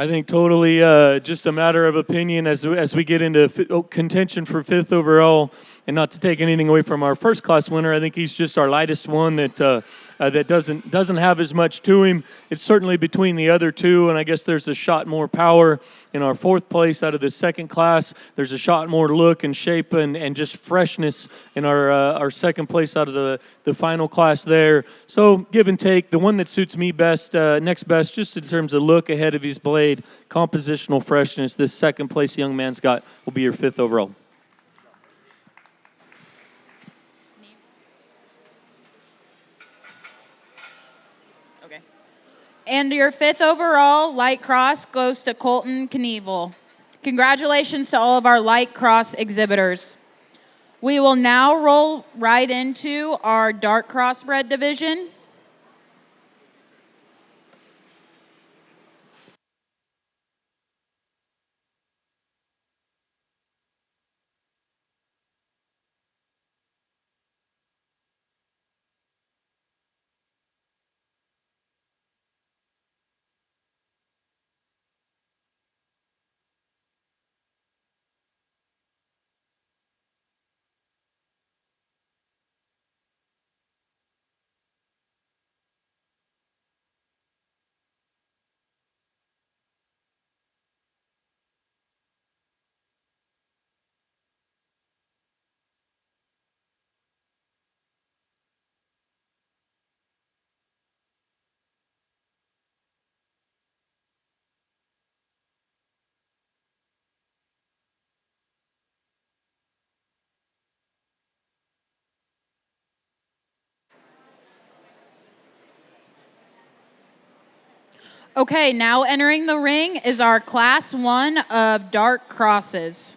I think totally just a matter of opinion as we get into contention for fifth overall, and not to take anything away from our first class winner. I think he's just our lightest one that doesn't have as much to him. It's certainly between the other two, and I guess there's a shot more power in our fourth place out of the second class. There's a shot more look and shape and just freshness in our second place out of the final class there. So give and take. The one that suits me best, next best, just in terms of look ahead of his blade, compositional freshness, this second place young man's got will be your fifth overall. Okay. And your fifth overall light cross goes to Colton Knievel. Congratulations to all of our light cross exhibitors. We will now roll right into our dark crossbred division. Okay, now entering the ring is our Class 1 of dark crosses.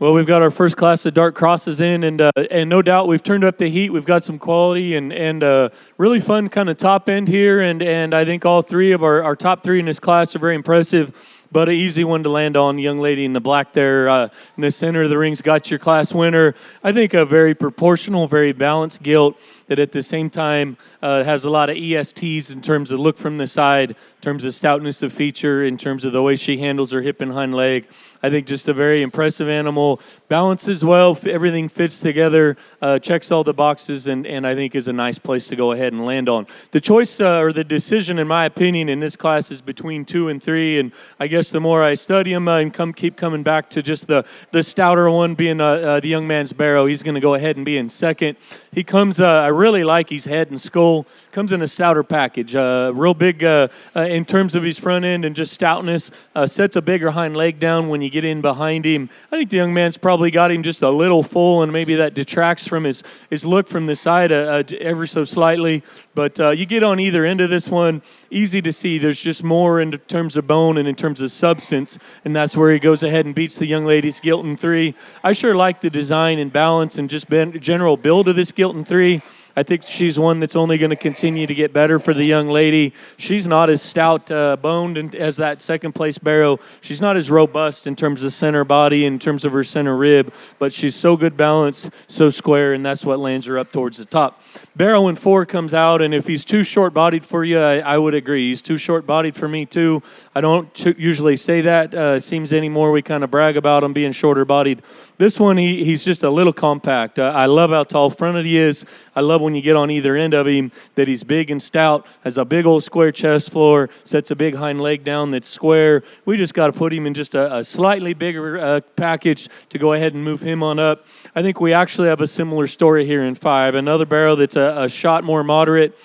Well, we've got our first class of dark crosses in, and no doubt we've turned up the heat. We've got some quality and really fun kind of top end here, and I think all three of our top three in this class are very impressive. But an easy one to land on. The young lady in the black there in the center of the ring's got your class winner. I think a very proportional, very balanced gilt that at the same time has a lot of ESTs in terms of look from the side, in terms of stoutness of feature, in terms of the way she handles her hip and hind leg. I think just a very impressive animal. Balances well, everything fits together, checks all the boxes, and I think is a nice place to go ahead and land on. The choice or the decision, in my opinion, in this class is between 2 and 3, and I guess the more I study them and keep coming back to just the stouter one being the young man's Barrow. He's going to go ahead and be in second. He comes, I really like his head and skull. Comes in a stouter package, real big in terms of his front end and just stoutness. Sets a bigger hind leg down when you get in behind him. I think the young man's probably got him just a little full, and maybe that detracts from his look from the side ever so slightly. But you get on either end of this one, easy to see. There's just more in terms of bone and in terms of substance, and that's where he goes ahead and beats the young lady's gilt in 3. I sure like the design and balance and just general build of this gilt in 3. I think she's one that's only going to continue to get better for the young lady. She's not as stout boned as that second place Barrow. She's not as robust in terms of center body, in terms of her center rib, but she's so good balance, so square, and that's what lands her up towards the top. Barrow in 4 comes out, and if he's too short-bodied for you, I would agree. He's too short-bodied for me, too. I don't usually say that. It seems anymore we kind of brag about him being shorter-bodied. This one, he's just a little compact. I love how tall fronted he is. I love when you get on either end of him that he's big and stout, has a big old square chest floor, sets a big hind leg down that's square. We just got to put him in just a slightly bigger package to go ahead and move him on up. I think we actually have a similar story here in 5. Another Barrow that's a shot more moderate.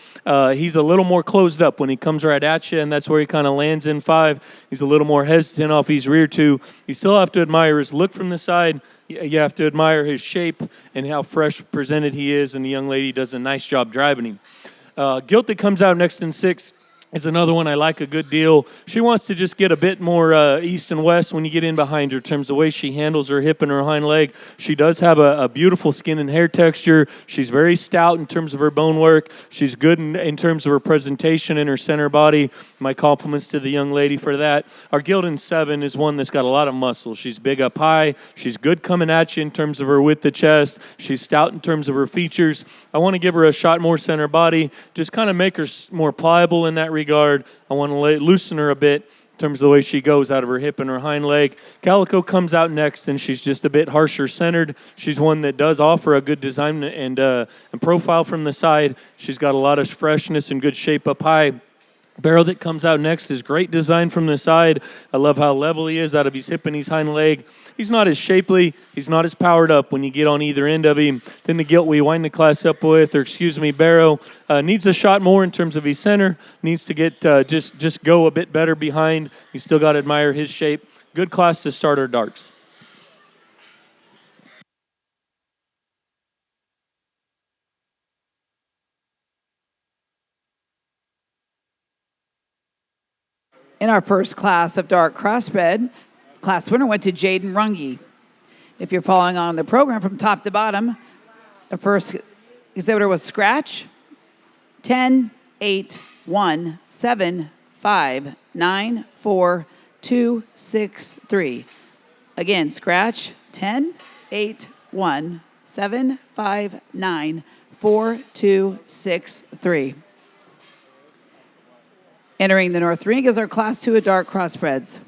He's a little more closed up when he comes right at you, and that's where he kind of lands in 5. He's a little more hesitant off his rear 2. You still have to admire his look from the side. You have to admire his shape and how fresh presented he is, and the young lady does a nice job driving him. Gilt that comes out next in 6 is another one I like a good deal. She wants to just get a bit more east and west when you get in behind her in terms of the way she handles her hip and her hind leg. She does have a beautiful skin and hair texture. She's very stout in terms of her bone work. She's good in terms of her presentation and her center body. My compliments to the young lady for that. Our gilt in 7 is one that's got a lot of muscle. She's big up high. She's good coming at you in terms of her width of chest. She's stout in terms of her features. I want to give her a shot more center body, just kind of make her more pliable in that regard. I want to loosen her a bit in terms of the way she goes out of her hip and her hind leg. Calico comes out next, and she's just a bit harsher centered. She's one that does offer a good design and profile from the side. She's got a lot of freshness and good shape up high. Barrow that comes out next is great design from the side. I love how level he is out of his hip and his hind leg. He's not as shapely. He's not as powered up when you get on either end of him. Then the gilt we wind the class up with, Barrow, needs a shot more in terms of his center. Needs to get just go a bit better behind. You still got to admire his shape. Good class to start our darts. In our first class of dark crossbred, class winner went to Jaden Runge. If you're following on the program from top to bottom, the first exhibitor was Scratch, 10, 8, 1, 7, 5, 9, 4, 2, 6, 3. Again, Scratch, 10, 8, 1, 7, 5, 9, 4, 2, 6, 3. Entering the North Ring is our Class 2 of dark crossbreds.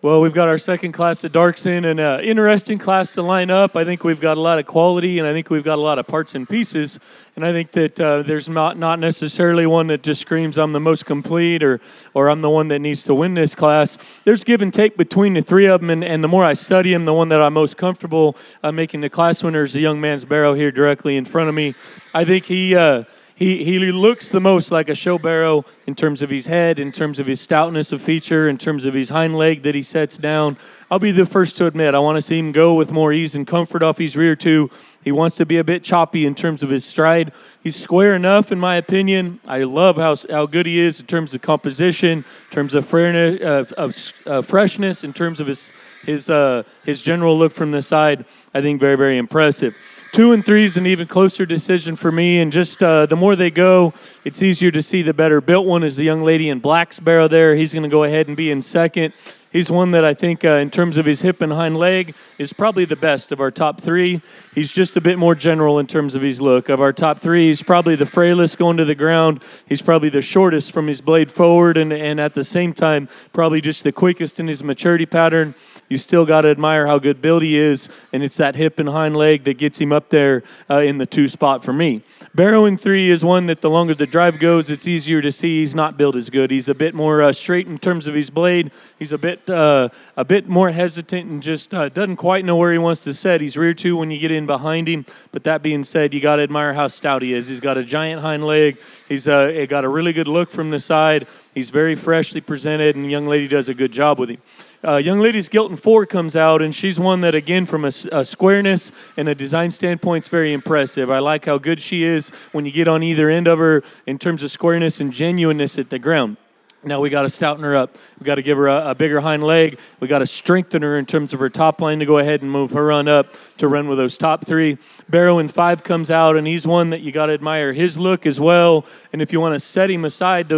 Well, we've got our second class of darks in, and an interesting class to line up. I think we've got a lot of quality, and I think we've got a lot of parts and pieces. And I think that there's not necessarily one that just screams I'm the most complete or I'm the one that needs to win this class. There's give and take between the three of them, and the more I study them, the one that I'm most comfortable making the class winner is the young man's barrow here directly in front of me. I think he looks the most like a show barrow in terms of his head, in terms of his stoutness of feature, in terms of his hind leg that he sets down. I'll be the first to admit, I want to see him go with more ease and comfort off his rear too. He wants to be a bit choppy in terms of his stride. He's square enough, in my opinion. I love how good he is in terms of composition, in terms of freshness, in terms of his general look from the side. I think very, very impressive. 2 and 3 is an even closer decision for me, and just the more they go, it's easier to see the better built one is the young lady in black's barrow there. He's going to go ahead and be in second. He's one that I think, in terms of his hip and hind leg, is probably the best of our top three. He's just a bit more general in terms of his look. Of our top three, he's probably the frailest going to the ground. He's probably the shortest from his blade forward, and at the same time, probably just the quickest in his maturity pattern. You still got to admire how good built he is, and it's that hip and hind leg that gets him up there in the 2 spot for me. Barrowing 3 is one that the longer the drive goes, it's easier to see he's not built as good. He's a bit more straight in terms of his blade. He's a bit more hesitant and just doesn't quite know where he wants to set. He's rear 2 when you get in behind him, but that being said, you got to admire how stout he is. He's got a giant hind leg. He's got a really good look from the side. He's very freshly presented, and the young lady does a good job with him. Young lady's Gilton 4 comes out, and she's one that, again, from a squareness and a design standpoint, is very impressive. I like how good she is when you get on either end of her in terms of squareness and genuineness at the ground. Now we got to stouten her up. We got to give her a bigger hind leg. We got to strengthen her in terms of her top line to go ahead and move her on up to run with those top 3. Barrow in 5 comes out, and he's one that you got to admire his look as well. And if you want to set him aside,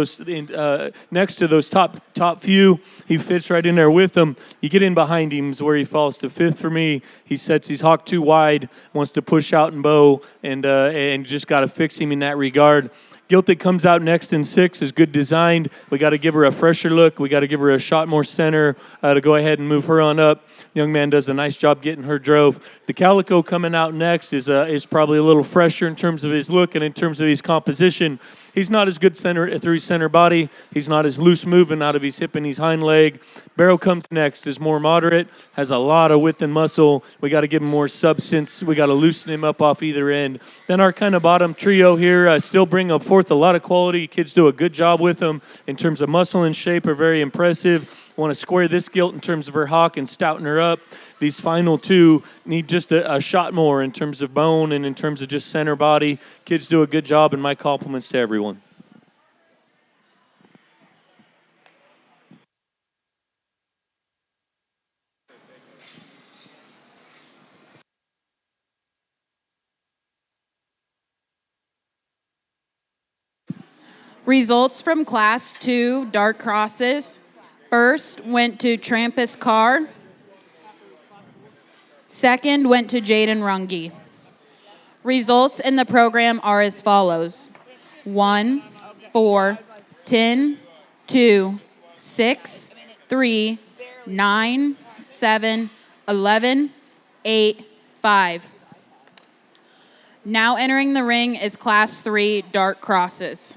next to those top few, he fits right in there with them. You get in behind him is where he falls to 5th for me. He sets his hock too wide, wants to push out and bow, and just got to fix him in that regard. Gilted comes out next in 6, is good designed. We got to give her a fresher look. We got to give her a shot more center to go ahead and move her on up. The young man does a nice job getting her drove. The Calico coming out next is probably a little fresher in terms of his look and in terms of his composition. He's not as good through his center body. He's not as loose moving out of his hip and his hind leg. Barrow comes next, is more moderate, has a lot of width and muscle. We got to give him more substance. We got to loosen him up off either end. Then our kind of bottom trio here still bring up forth a lot of quality. Kids do a good job with them in terms of muscle and shape are very impressive. Want to square this gilt in terms of her hock and stouten her up. These final 2 need just a shot more in terms of bone and in terms of just center body. Kids do a good job, and my compliments to everyone. Results from Class 2 dark crosses. First went to Trampus Carr. Second went to Jaden Runge. Results in the program are as follows: 1, 4, 10, 2, 6, 3, 9, 7, 11, 8, 5. Now entering the ring is Class 3 dark crosses.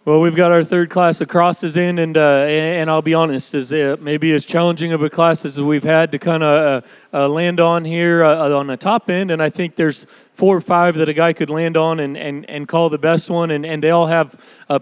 Well, we've got our third class of crosses in, and I'll be honest, as maybe as challenging of a class as we've had to kind of land on here on the top end, and I think there's 4 or 5 that a guy could land on and call the best one, and they all have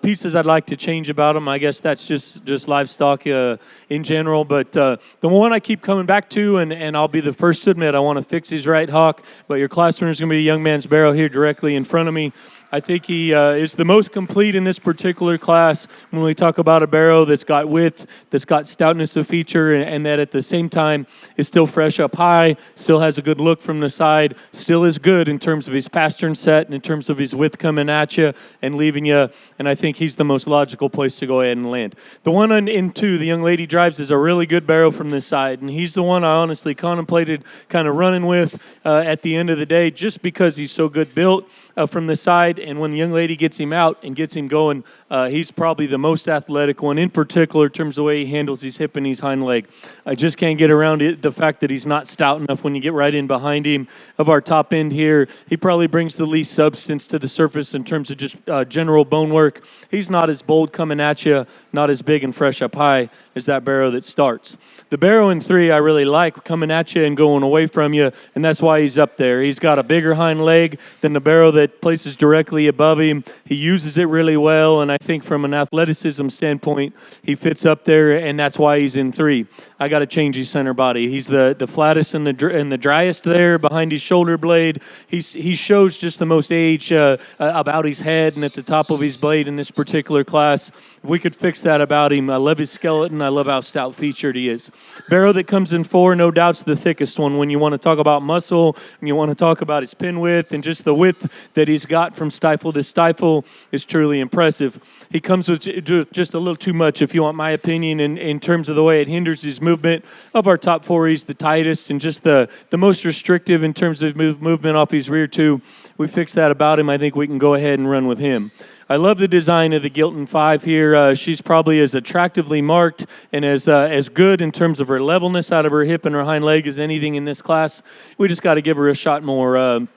pieces I'd like to change about them. I guess that's just livestock in general, but the one I keep coming back to, and I'll be the first to admit I want to fix his right hock, but your class winner is going to be a young man's barrel here directly in front of me. I think he is the most complete in this particular class when we talk about a barrow that's got width, that's got stoutness of feature, and that at the same time is still fresh up high, still has a good look from the side, still is good in terms of his pastern set and in terms of his width coming at you and leaving you, and I think he's the most logical place to go ahead and land. The one in 2, the young lady drives, is a really good barrow from this side, and he's the one I honestly contemplated kind of running with at the end of the day just because he's so good built from the side. And when the young lady gets him out and gets him going, he's probably the most athletic one, in particular in terms of the way he handles his hip and his hind leg. I just can't get around it, the fact that he's not stout enough when you get right in behind him. Of our top end here, he probably brings the least substance to the surface in terms of just general bone work. He's not as bold coming at you, not as big and fresh up high as that barrow that starts. The barrow in 3 I really like coming at you and going away from you, and that's why he's up there. He's got a bigger hind leg than the barrow that places directly above him. He uses it really well, and I think from an athleticism standpoint, he fits up there, and that's why he's in 3. I got to change his center body. He's the flattest and the driest there behind his shoulder blade. He shows just the most age about his head and at the top of his blade in this particular class. If we could fix that about him, I love his skeleton. I love how stout featured he is. Barrow that comes in 4, no doubt's the thickest one. When you want to talk about muscle, and you want to talk about his pin width, and just the width that he's got from stifle to stifle is truly impressive. He comes with just a little too much, if you want my opinion, in terms of the way it hinders his movement. Of our top 4, he's the tightest and just the most restrictive in terms of movement off his rear too. We fixed that about him. I think we can go ahead and run with him. I love the design of the Gilton 5 here. She's probably as attractively marked and as good in terms of her levelness out of her hip and her hind leg as anything in this class. We just got to give her a shot more.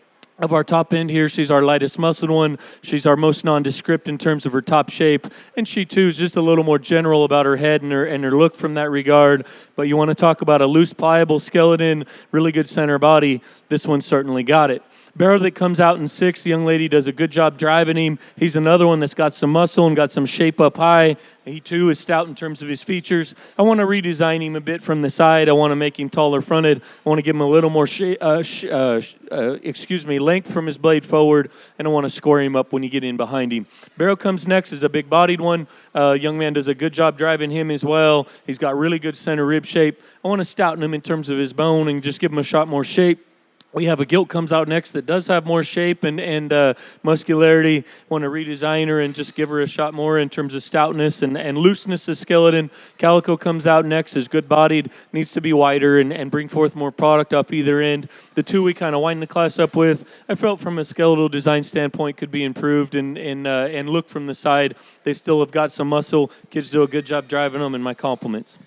Of our top end here, she's our lightest muscled one. She's our most nondescript in terms of her top shape, and she too is just a little more general about her head and her look from that regard. But you want to talk about a loose, pliable skeleton, really good center body. This one certainly got it. Barrow that comes out in 6, the young lady does a good job driving him. He's another one that's got some muscle and got some shape up high. He too is stout in terms of his features. I want to redesign him a bit from the side. I want to make him taller fronted. I want to give him a little more length from his blade forward, and I want to square him up when you get in behind him. Barrow comes next, is a big-bodied one. Young man does a good job driving him as well. He's got really good center rib shape. I want to stouten him in terms of his bone and just give him a shot more shape. We have a gilt comes out next that does have more shape and muscularity. Want to redesign her and just give her a shot more in terms of stoutness and looseness of skeleton. Calico comes out next, is good-bodied, needs to be wider and bring forth more product off either end. The 2 we kind of wind the class up with, I felt from a skeletal design standpoint could be improved and look from the side. They still have got some muscle. Kids do a good job driving them, and my compliments.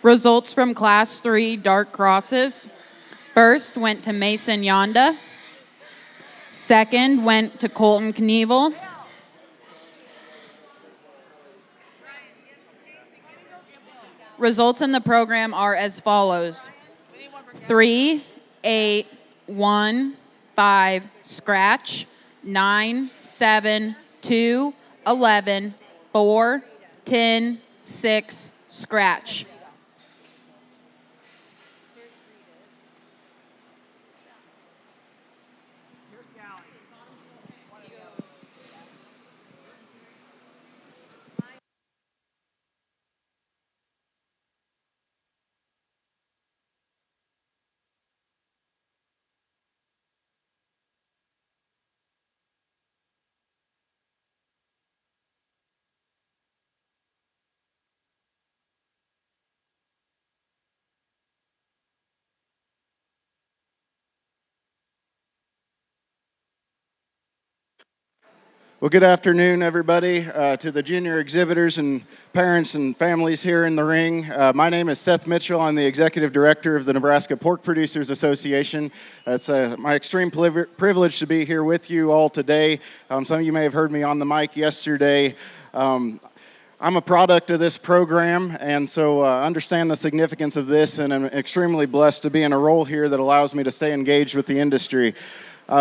Results from Class 3 dark crosses. First went to Mason Yonda. Second went to Colton Knievel. Results in the program are as follows: 3, 8, 1, 5, scratch, 9, 7, 2, 11, 4, 10, 6, scratch. Well, good afternoon, everybody, to the junior exhibitors and parents and families here in the ring. My name is Seth Mitchell. I'm the executive director of the Nebraska Pork Producers Association. It's my extreme privilege to be here with you all today. Some of you may have heard me on the mic yesterday. I'm a product of this program, and so understand the significance of this, and I'm extremely blessed to be in a role here that allows me to stay engaged with the industry.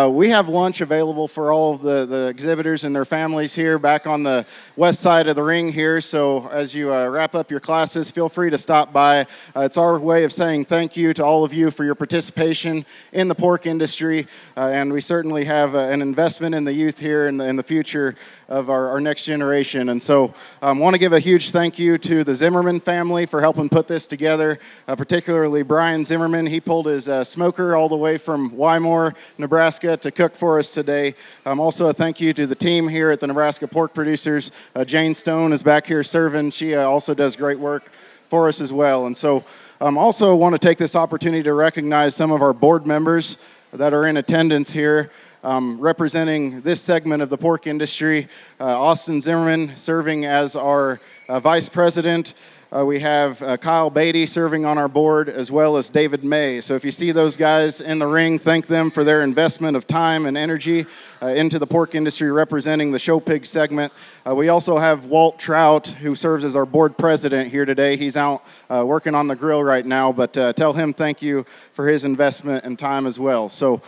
We have lunch available for all of the exhibitors and their families here back on the west side of the ring here. So as you wrap up your classes, feel free to stop by. It's our way of saying thank you to all of you for your participation in the pork industry. And we certainly have an investment in the youth here in the future of our next generation. And so I want to give a huge thank you to the Zimmerman family for helping put this together, particularly Brian Zimmerman. He pulled his smoker all the way from Wymore, Nebraska to cook for us today. Also a thank you to the team here at the Nebraska Pork Producers. Jane Stone is back here serving. She also does great work for us as well. And so also want to take this opportunity to recognize some of our board members that are in attendance here. Representing this segment of the pork industry, Austin Zimmerman serving as our vice president. We have Kyle Beatty serving on our board, as well as David May. So if you see those guys in the ring, thank them for their investment of time and energy into the pork industry, representing the show pig segment. We also have Walt Trout, who serves as our board president here today. He's out working on the grill right now, but tell him thank you for his investment and time as well. So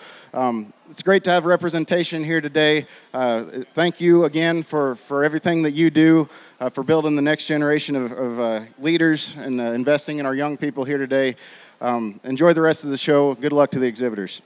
it's great to have representation here today. Thank you again for everything that you do, for building the next generation of leaders and investing in our young people here today. Enjoy the rest of the show. Good luck to the exhibitors.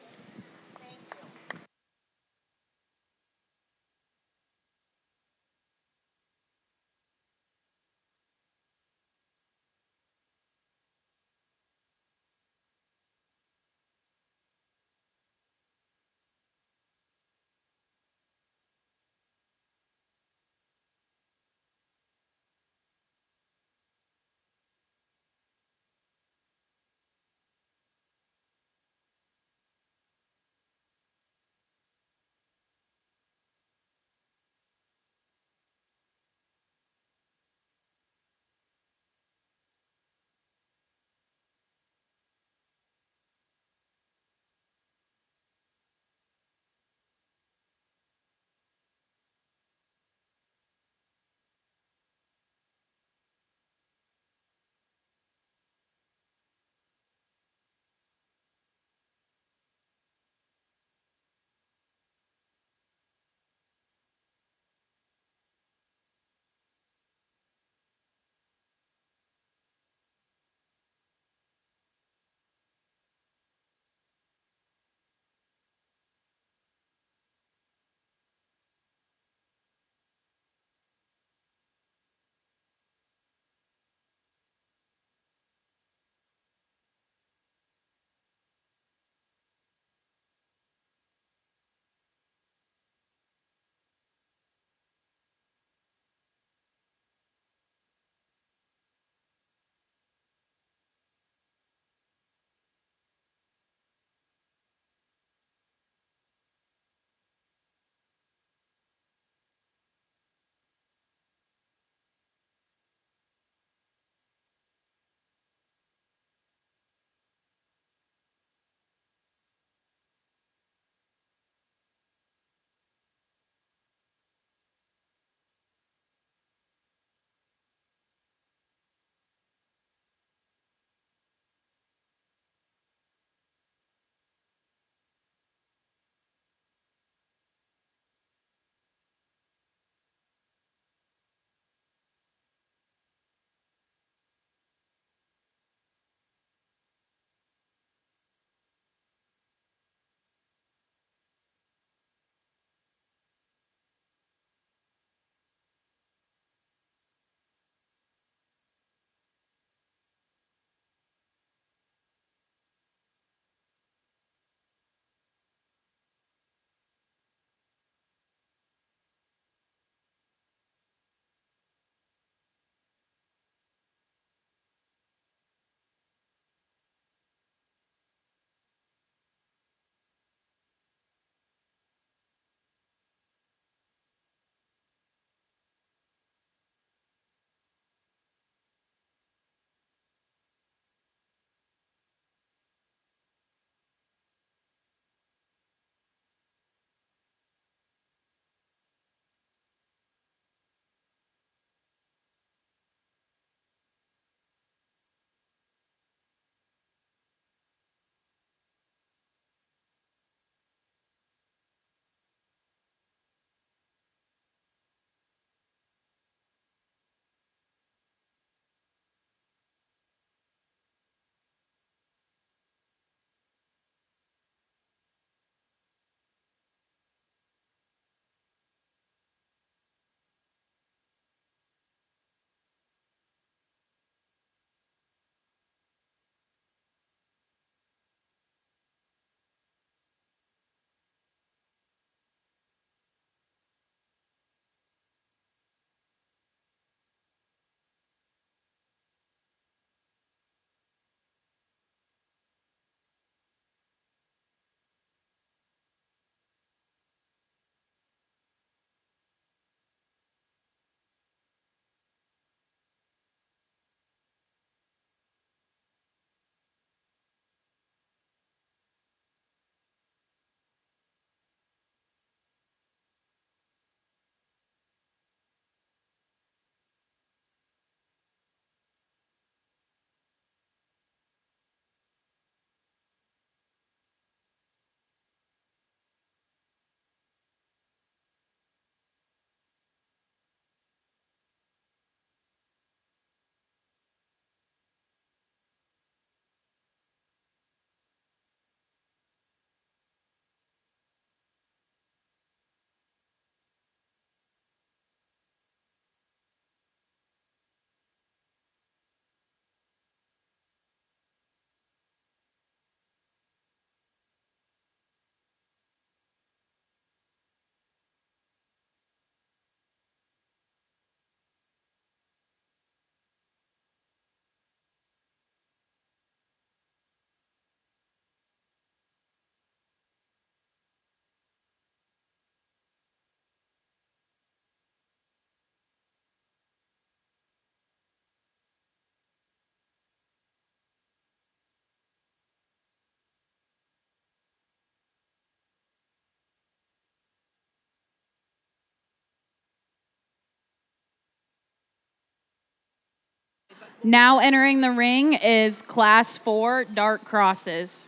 Now entering the ring is Class 4 Dark Crosses.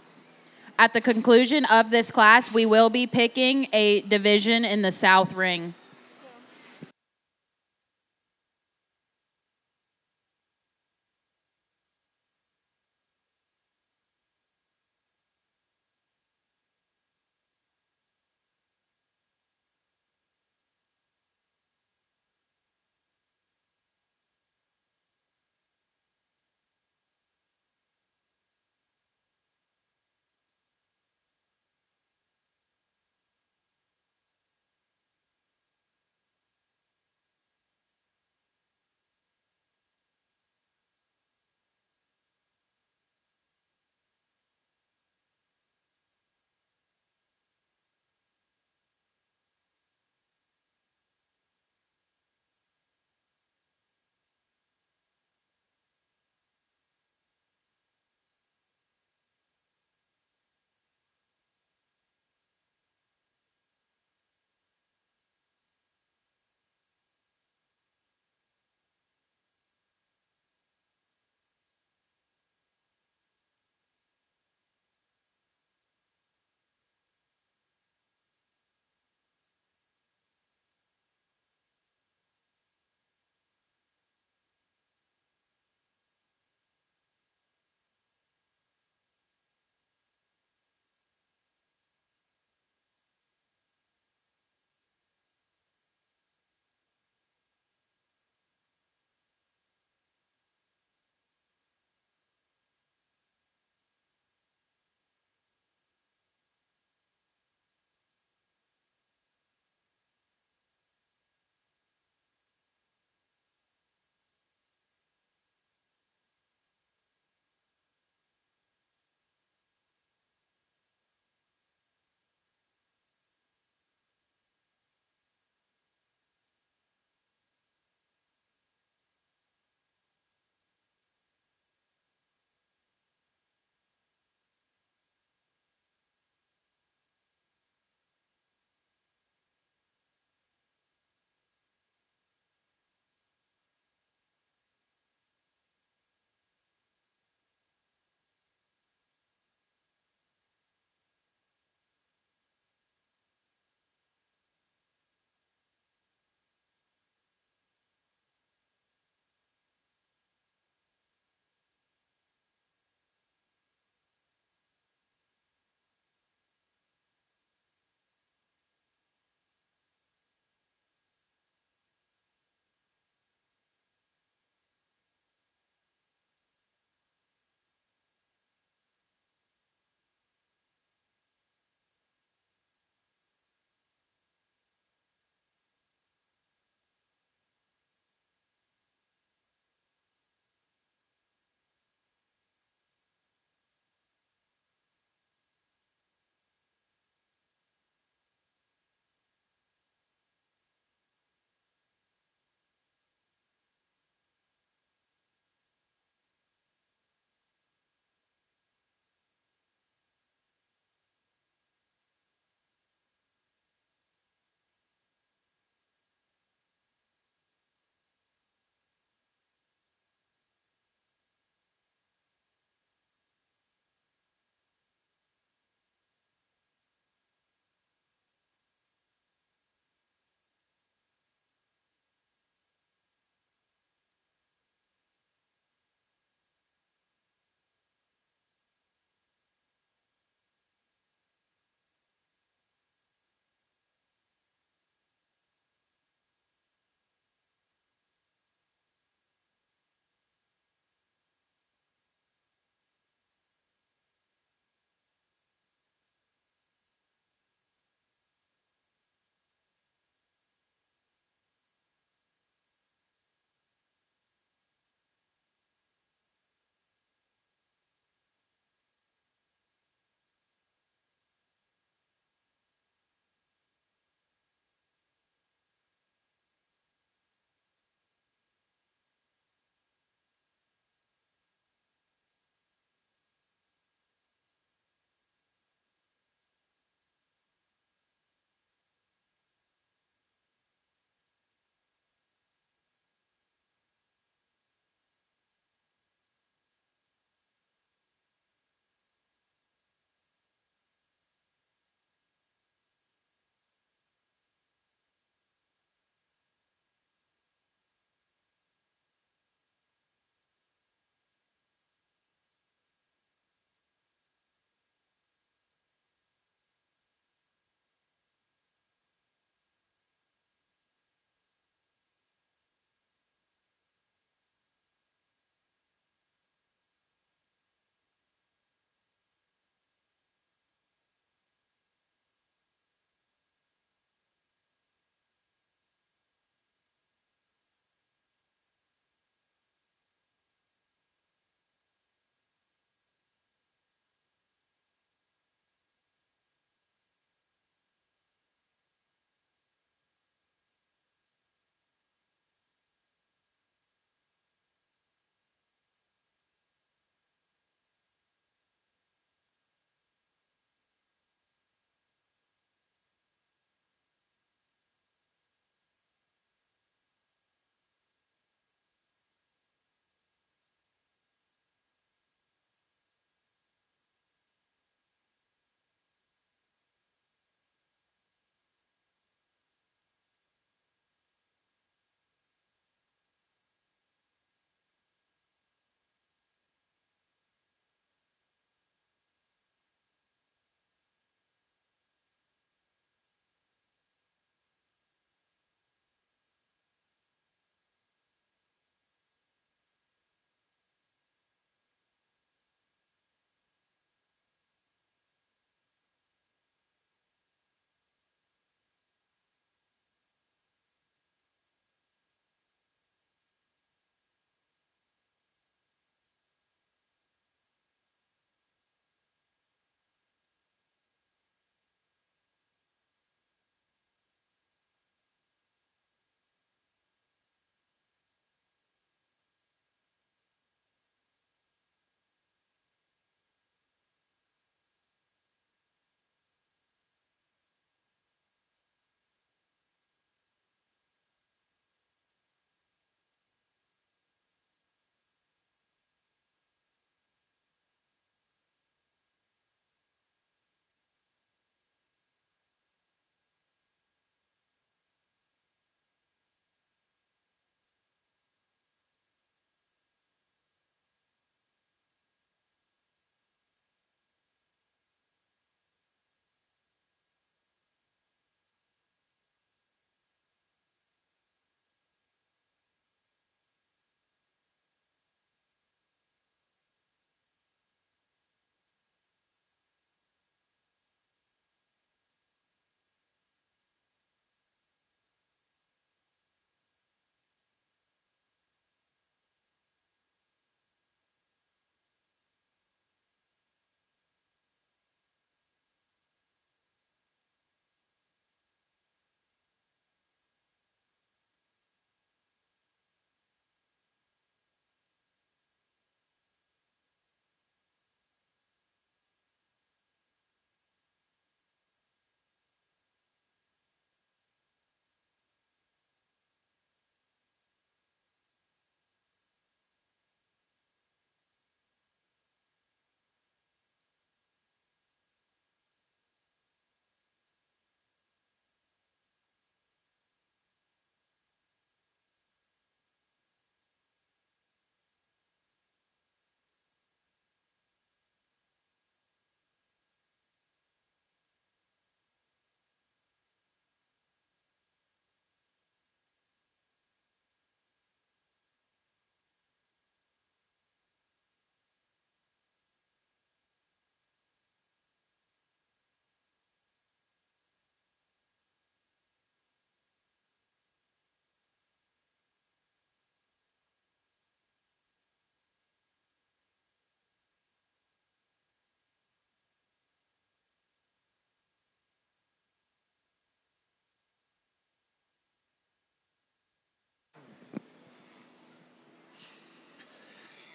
At the conclusion of this class, we will be picking a division in the South Ring.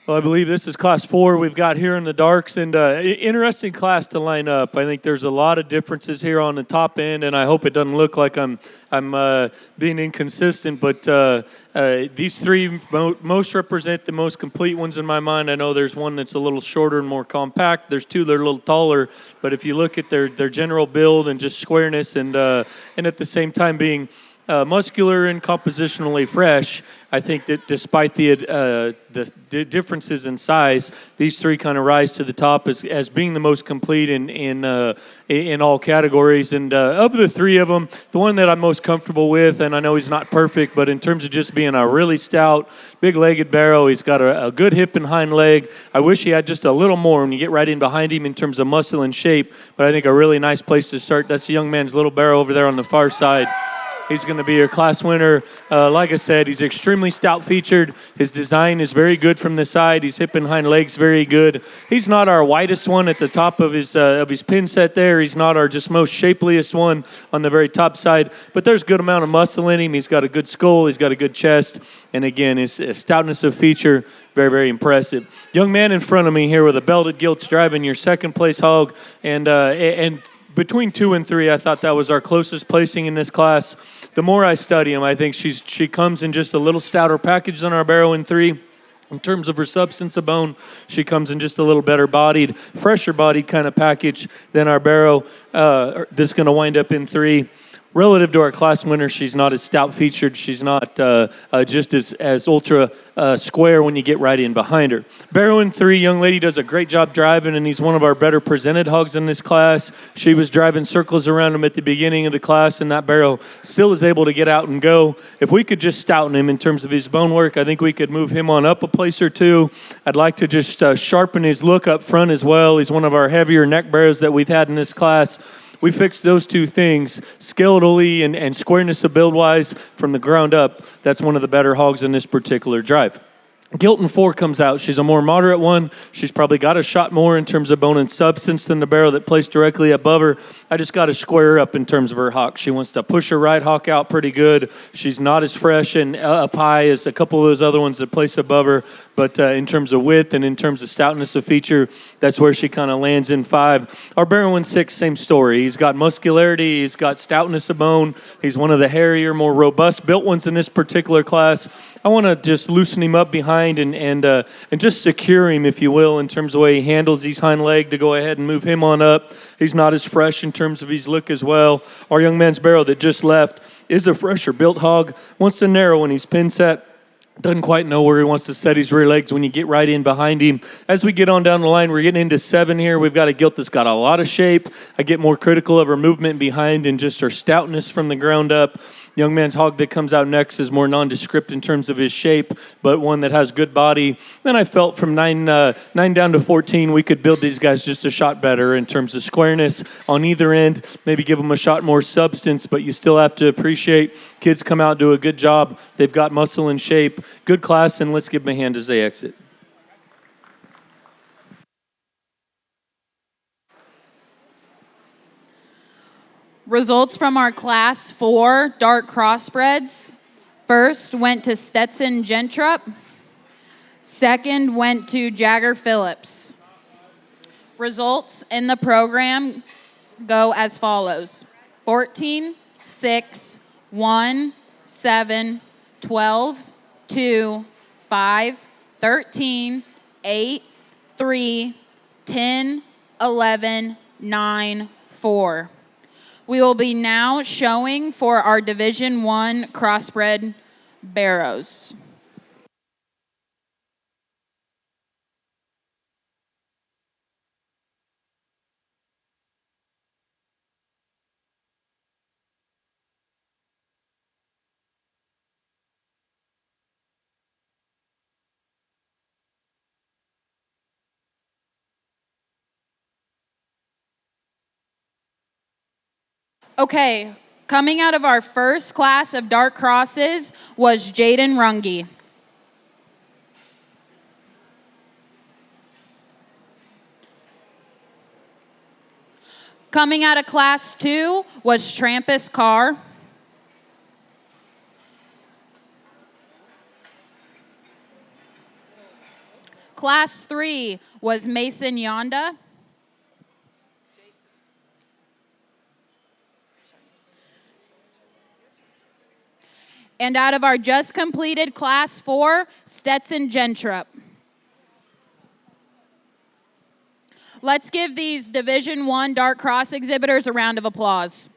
Well, I believe this is class 4 we've got here in the darks, and interesting class to line up. I think there's a lot of differences here on the top end, and I hope it doesn't look like I'm being inconsistent, but these three most represent the most complete ones in my mind. I know there's one that's a little shorter and more compact. There's two that are a little taller, but if you look at their general build and just squareness and at the same time being muscular and compositionally fresh, I think that despite the differences in size, these three kind of rise to the top as being the most complete in all categories. And of the three of them, the one that I'm most comfortable with, and I know he's not perfect, but in terms of just being a really stout, big-legged barrow, he's got a good hip and hind leg. I wish he had just a little more when you get right in behind him in terms of muscle and shape, but I think a really nice place to start. That's the young man's little barrow over there on the far side. He's going to be your class winner. Like I said, he's extremely stout-featured. His design is very good from the side. His hip and hind legs very good. He's not our widest one at the top of his pin set there. He's not our just most shapeliest one on the very top side. But there's a good amount of muscle in him. He's got a good skull. He's got a good chest. And again, his stoutness of feature, very, very impressive. Young man in front of me here with a belted gilts driving your second-place hog. And between 2 and 3, I thought that was our closest placing in this class. The more I study him, I think she comes in just a little stouter package than our barrow in 3. In terms of her substance of bone, she comes in just a little better bodied, fresher bodied kind of package than our barrow that's going to wind up in 3. Relative to our class winner, she's not as stout-featured. She's not just as ultra square when you get right in behind her. Barrow in 3, young lady does a great job driving, and he's one of our better presented hogs in this class. She was driving circles around him at the beginning of the class, and that barrow still is able to get out and go. If we could just stouten him in terms of his bone work, I think we could move him on up a place or 2. I'd like to just sharpen his look up front as well. He's one of our heavier neck barrows that we've had in this class. We fixed those two things, skeletally and squareness of build-wise, from the ground up. That's one of the better hogs in this particular drive. Gilt in 4 comes out. She's a more moderate one. She's probably got a shot more in terms of bone and substance than the barrow that placed directly above her. I just got to square her up in terms of her hock. She wants to push her right hock out pretty good. She's not as fresh and up high as a couple of those other ones that place above her, but in terms of width and in terms of stoutness of feature, that's where she kind of lands in 5. Our barrow in 6, same story. He's got muscularity. He's got stoutness of bone. He's one of the hairier, more robust built ones in this particular class. I want to just loosen him up behind and just secure him, if you will, in terms of the way he handles his hind leg to go ahead and move him on up. He's not as fresh in terms of his look as well. Our young man's barrow that just left is a fresher built hog. Wants to narrow when he's pin set. Doesn't quite know where he wants to set his rear legs when you get right in behind him. As we get on down the line, we're getting into 7 here. We've got a gilt that's got a lot of shape. I get more critical of her movement behind and just her stoutness from the ground up. Young man's hog that comes out next is more nondescript in terms of his shape, but one that has good body. Then I felt from 9 down to 14, we could build these guys just a shot better in terms of squareness on either end, maybe give them a shot more substance, but you still have to appreciate kids come out, do a good job. They've got muscle and shape. Good class, and let's give them a hand as they exit. Results from our class 4 dark crossbreds. First went to Stetson Gentrup. Second went to Jagger Phillips. Results in the program go as follows: 14, 6, 1, 7, 12, 2, 5, 13, 8, 3, 10, 11, 9, 4. We will be now showing for our Division 1 crossbred barrows. Okay, coming out of our first class of dark crosses was Jaden Runge. Coming out of class 2 was Trampus Carr. Class 3 was Mason Yonda. And out of our just completed Class 4, Stetson Gentrup. Let's give these Division I Dark Cross exhibitors a round of applause.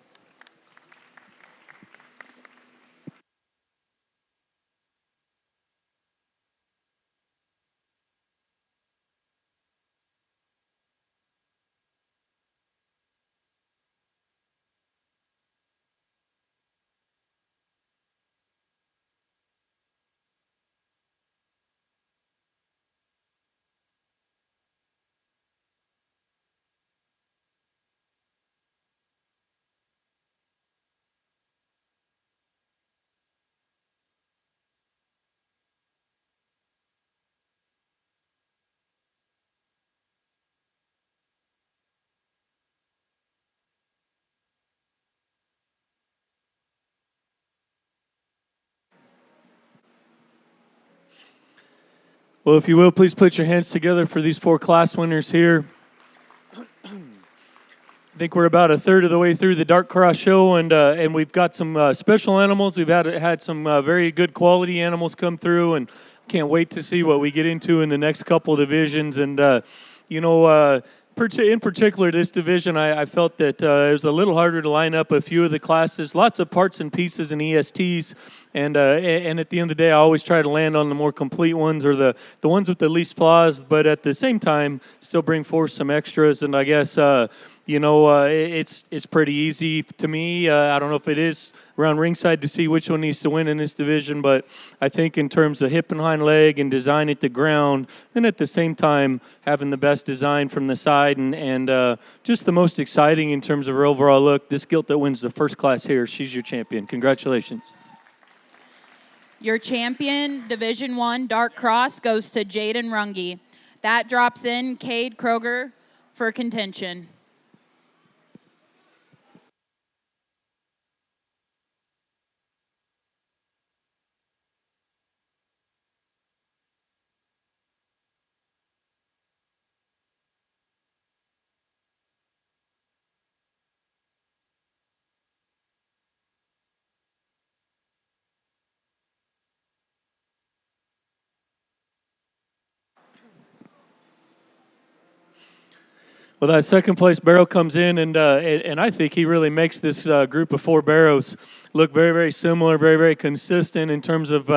Well, if you will, please put your hands together for these 4 class winners here. I think we're about a third of the way through the Dark Cross show, and we've got some special animals. We've had some very good quality animals come through, and can't wait to see what we get into in the next couple divisions. And in particular, this division, I felt that it was a little harder to line up a few of the classes. Lots of parts and pieces and ESTs, and at the end of the day, I always try to land on the more complete ones or the ones with the least flaws, but at the same time, still bring forth some extras. And I guess it's pretty easy to me. I don't know if it is around ringside to see which one needs to win in this division, but I think in terms of hip and hind leg and design at the ground, and at the same time having the best design from the side and just the most exciting in terms of her overall look, this gilt that wins the first class here, she's your champion. Congratulations. Your champion, Division I Dark Cross, goes to Jaden Runge. That drops in Cade Kroger for contention. Well, that second place barrow comes in, and I think he really makes this group of 4 barrows look very, very similar, very, very consistent in terms of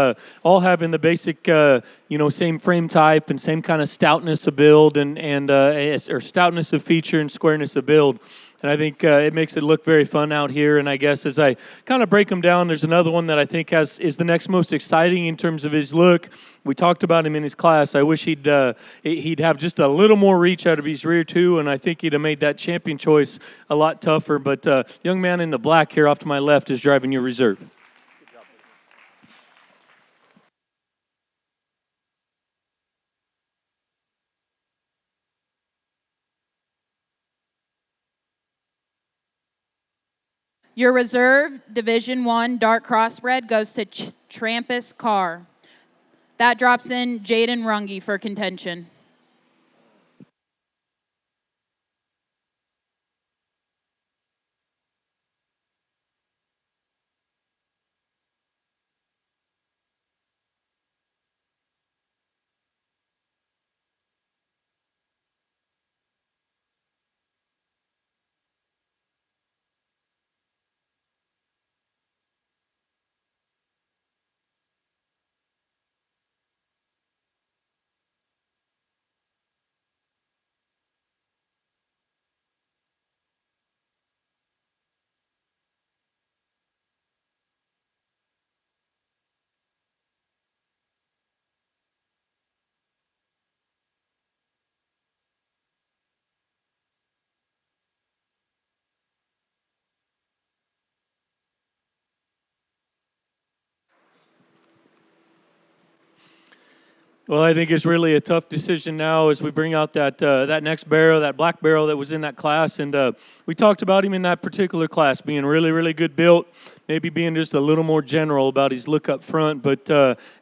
all having the basic, same frame type and same kind of stoutness of build or stoutness of feature and squareness of build. And I think it makes it look very fun out here. And I guess as I kind of break them down, there's another one that I think is the next most exciting in terms of his look. We talked about him in his class. I wish he'd have just a little more reach out of his rear too, and I think he'd have made that champion choice a lot tougher. But young man in the black here off to my left is driving your reserve. Your reserve, Division I Dark Crossbred, goes to Trampus Carr. That drops in Jaden Runge for contention. Well, I think it's really a tough decision now as we bring out that next barrow, that black barrow that was in that class. And we talked about him in that particular class being really, really good built, maybe being just a little more general about his look up front. But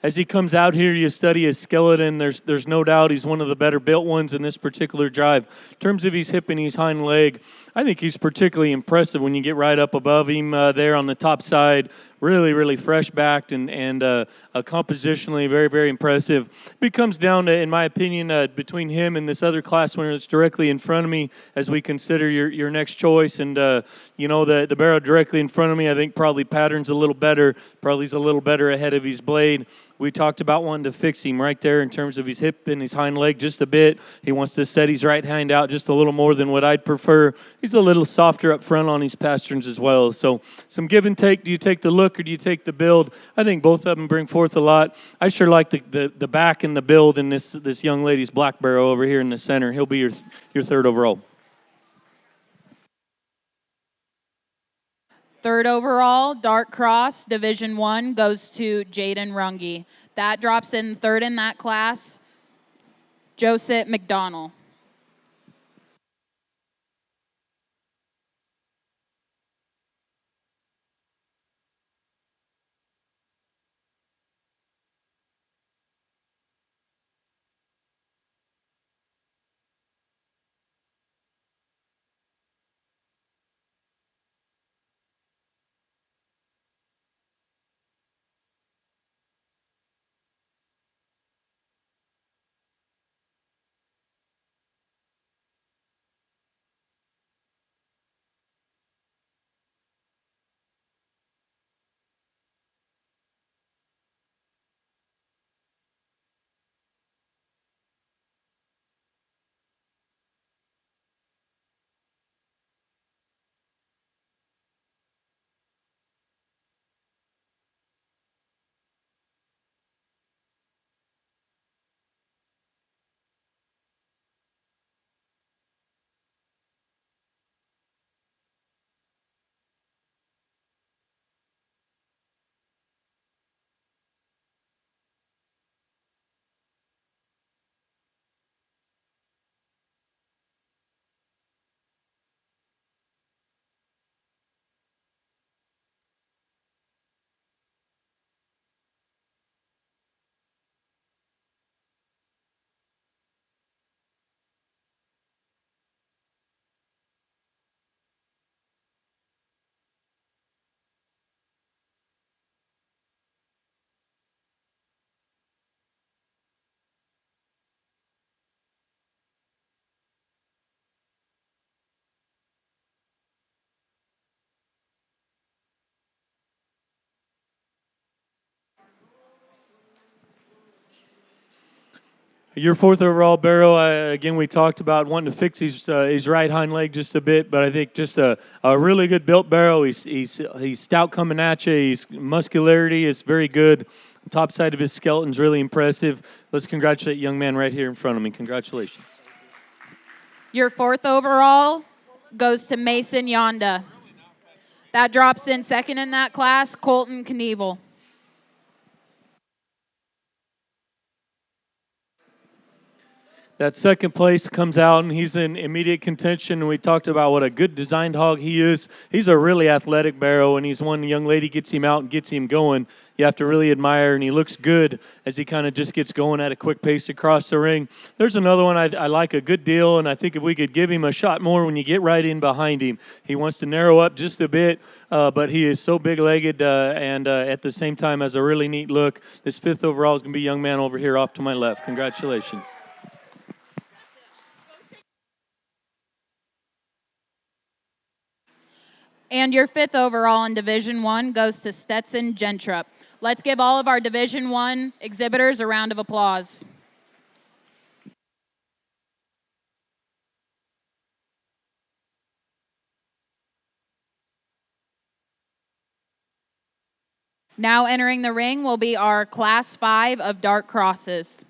as he comes out here, you study his skeleton. There's no doubt he's one of the better built ones in this particular drive. In terms of his hip and his hind leg, I think he's particularly impressive when you get right up above him there on the top side. Really, really fresh backed and compositionally very, very impressive. It comes down to, in my opinion, between him and this other class winner that's directly in front of me as we consider your next choice. And, the barrel directly in front of me, I think probably pattern's a little better. Probably he's a little better ahead of his blade. We talked about wanting to fix him right there in terms of his hip and his hind leg just a bit. He wants to set his right hand out just a little more than what I'd prefer. He's a little softer up front on his pasterns as well. So some give and take. Do you take the look or do you take the build? I think both of them bring forth a lot. I sure like the back and the build in this young lady's black barrel over here in the center. He'll be your third overall. Third overall, Dark Cross, Division 1, goes to Jaden Runge. That drops in third in that class, Joseph McDonald. Your fourth overall barrel, again, we talked about wanting to fix his right hind leg just a bit, but I think just a really good built barrel. He's stout coming at you. His muscularity is very good. The top side of his skeleton's really impressive. Let's congratulate young man right here in front of me. Congratulations. Your fourth overall goes to Mason Yonda. That drops in second in that class, Colton Knievel. That second place comes out, and he's in immediate contention. And we talked about what a good designed hog he is. He's a really athletic barrel, and he's one young lady gets him out and gets him going. You have to really admire, and he looks good as he kind of just gets going at a quick pace across the ring. There's another one I like a good deal, and I think if we could give him a shot more when you get right in behind him. He wants to narrow up just a bit, but he is so big-legged and at the same time has a really neat look. This fifth overall is going to be a young man over here off to my left. Congratulations. And your fifth overall in Division 1 goes to Stetson Gentrup. Let's give all of our Division 1 exhibitors a round of applause. Now entering the ring will be our Class 5 of Dark Crosses.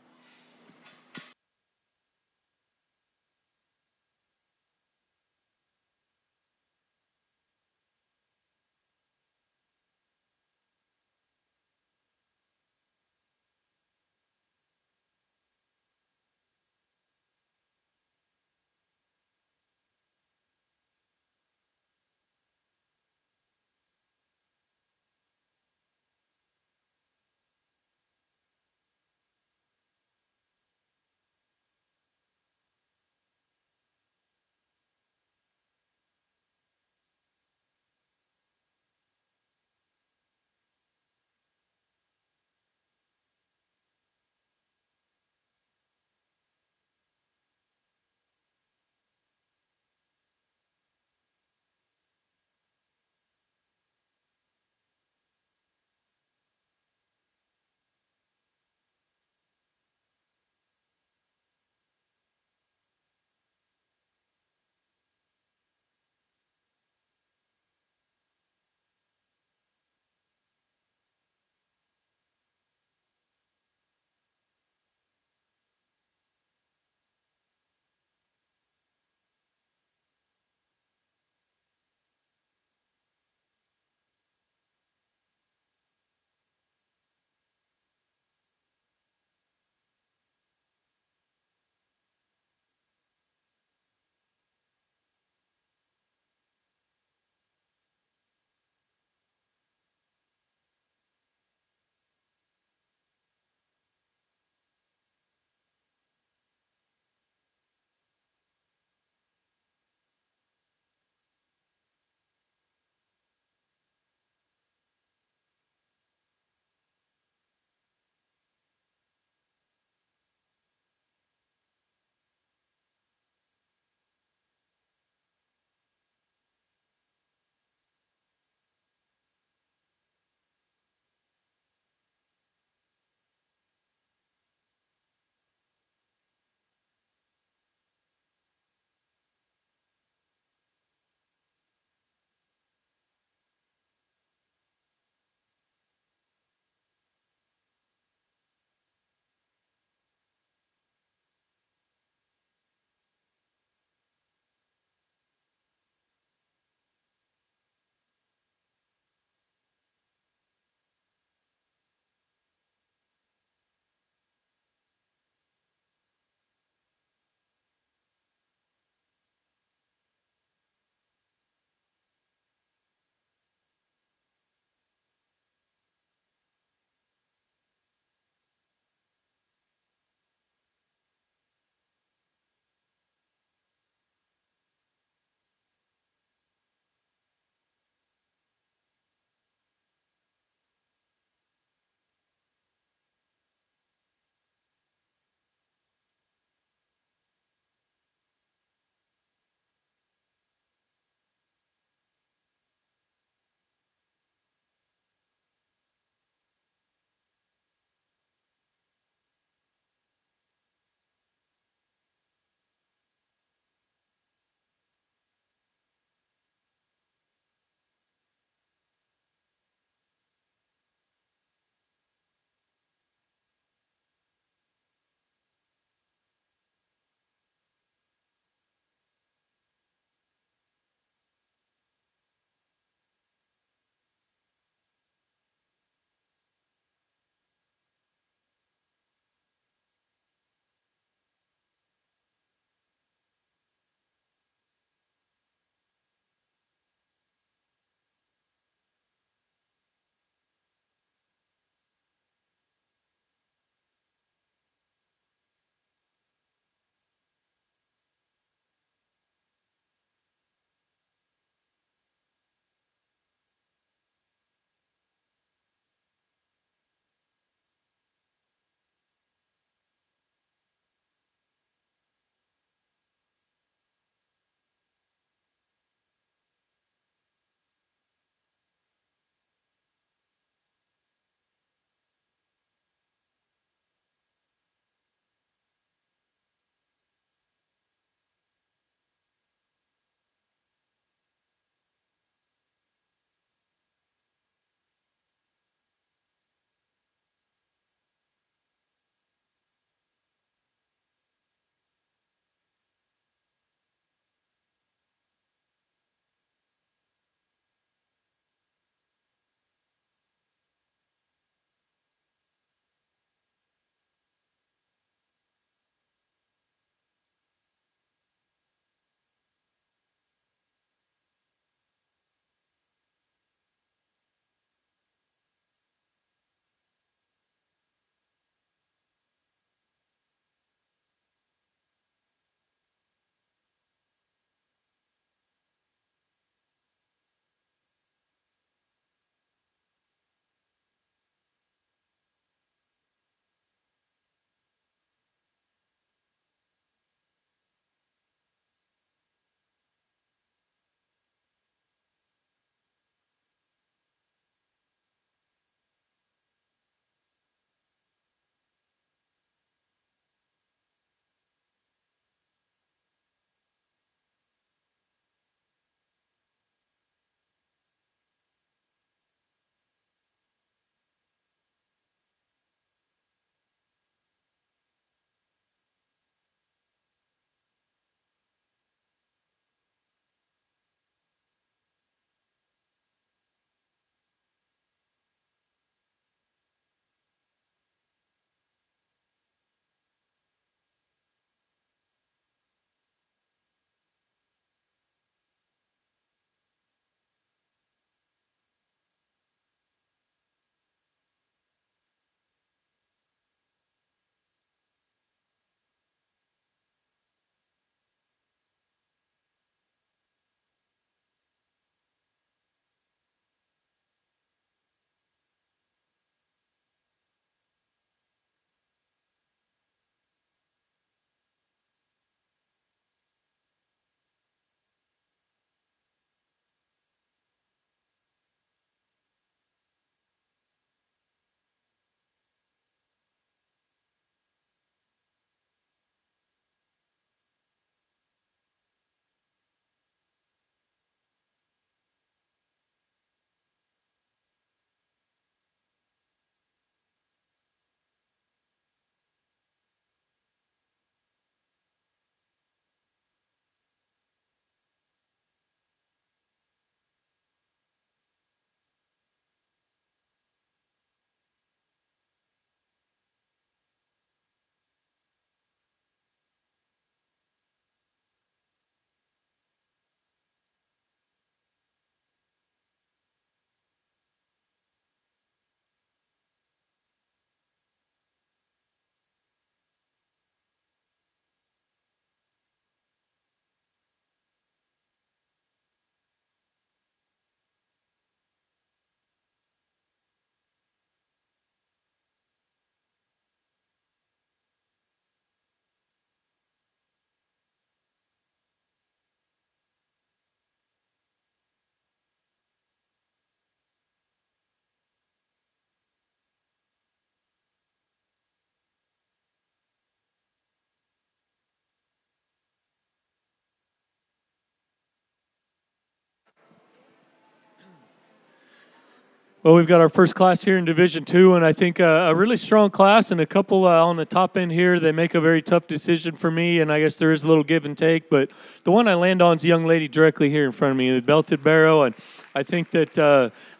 Well, we've got our first class here in Division II, and I think a really strong class and a couple on the top end here. They make a very tough decision for me, and I guess there is a little give and take. But the one I land on is a young lady directly here in front of me, the belted barrow, and I think that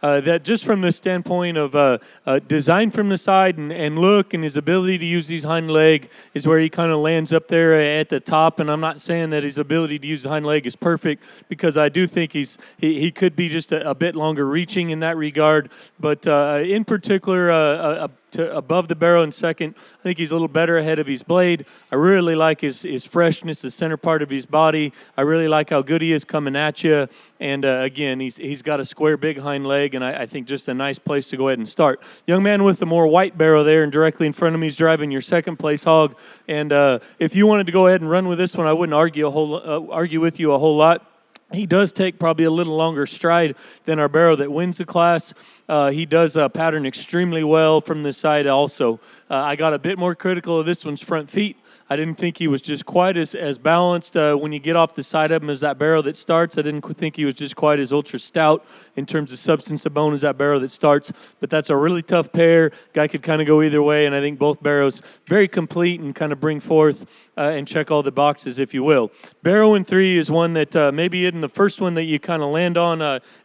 that just from the standpoint of design from the side and look and his ability to use his hind leg is where he kind of lands up there at the top. And I'm not saying that his ability to use the hind leg is perfect, because I do think he could be just a bit longer reaching in that regard. But in particular, to above the barrel in second, I think he's a little better ahead of his blade. I really like his freshness, the center part of his body. I really like how good he is coming at you. And again, he's got a square, big hind leg, and I think just a nice place to go ahead and start. Young man with the more white barrel there, and directly in front of me is driving your second place hog. And if you wanted to go ahead and run with this one, I wouldn't argue with you a whole lot. He does take probably a little longer stride than our barrow that wins the class. He does pattern extremely well from the side also. I got a bit more critical of this one's front feet. I didn't think he was just quite as balanced when you get off the side of him as that barrow that starts. I didn't think he was just quite as ultra stout in terms of substance of bone as that barrow that starts. But that's a really tough pair. Guy could kind of go either way, and I think both barrows very complete and kind of bring forth and check all the boxes, if you will. Barrow in 3 is one that maybe isn't the first one that you kind of land on,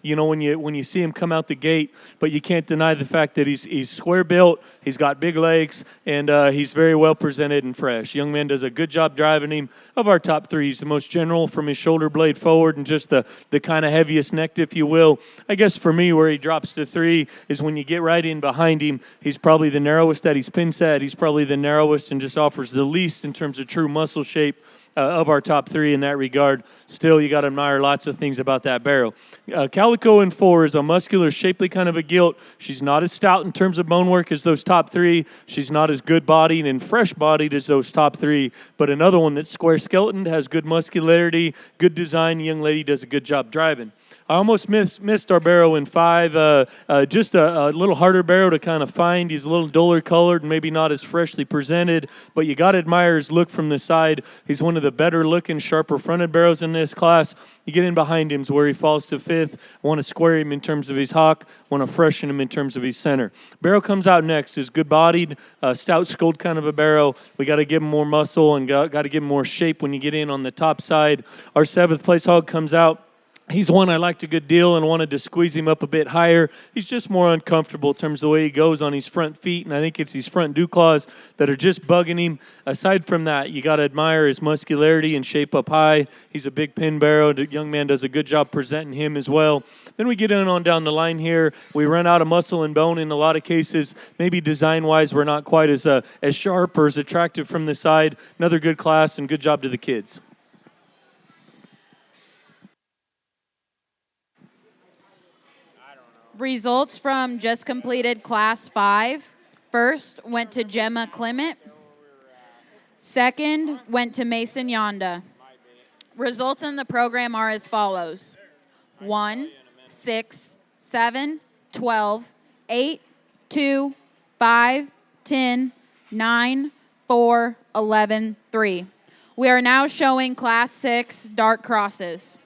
when you see him come out the gate, but you can't deny the fact that he's square built, he's got big legs, and he's very well presented and fresh. Young man does a good job driving him. Of our top 3, he's the most general from his shoulder blade forward and just the kind of heaviest necked, if you will. I guess for me, where he drops to 3 is when you get right in behind him, he's probably the narrowest that he's pin set. He's probably the narrowest and just offers the least in terms of true muscle shape of our top 3 in that regard. Still, you got to admire lots of things about that barrow. Calico in 4 is a muscular, shapely kind of a gilt. She's not as stout in terms of bone work as those top 3. She's not as good-bodied and fresh-bodied as those top 3, but another one that's square skeleton, has good muscularity, good design. Young lady does a good job driving. I almost missed our barrow in 5. Just a little harder barrow to kind of find. He's a little duller colored and maybe not as freshly presented, but you got to admire his look from the side. He's one of the better looking, sharper fronted barrows in this class. You get in behind him is where he falls to 5th. Want to square him in terms of his hock. Want to freshen him in terms of his center. Barrow comes out next. Is good bodied, stout skulled kind of a barrow. We got to give him more muscle and got to give him more shape when you get in on the top side. Our 7th place hog comes out. He's one I liked a good deal and wanted to squeeze him up a bit higher. He's just more uncomfortable in terms of the way he goes on his front feet, and I think it's his front dew claws that are just bugging him. Aside from that, you got to admire his muscularity and shape up high. He's a big pin barrow. The young man does a good job presenting him as well. Then we get in on down the line here. We run out of muscle and bone in a lot of cases. Maybe design-wise, we're not quite as sharp or as attractive from the side. Another good class and good job to the kids. Results from just completed Class 5. First went to Gemma Clement. Second went to Mason Yonda. Results in the program are as follows: 1, 6, 7, 12, 8, 2, 5, 10, 9, 4, 11, 3. We are now showing Class 6 dark crosses.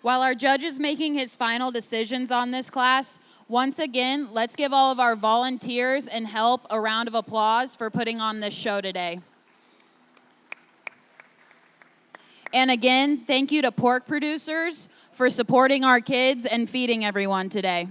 While our judge is making his final decisions on this class, once again, let's give all of our volunteers and help a round of applause for putting on this show today. And again, thank you to pork producers for supporting our kids and feeding everyone today.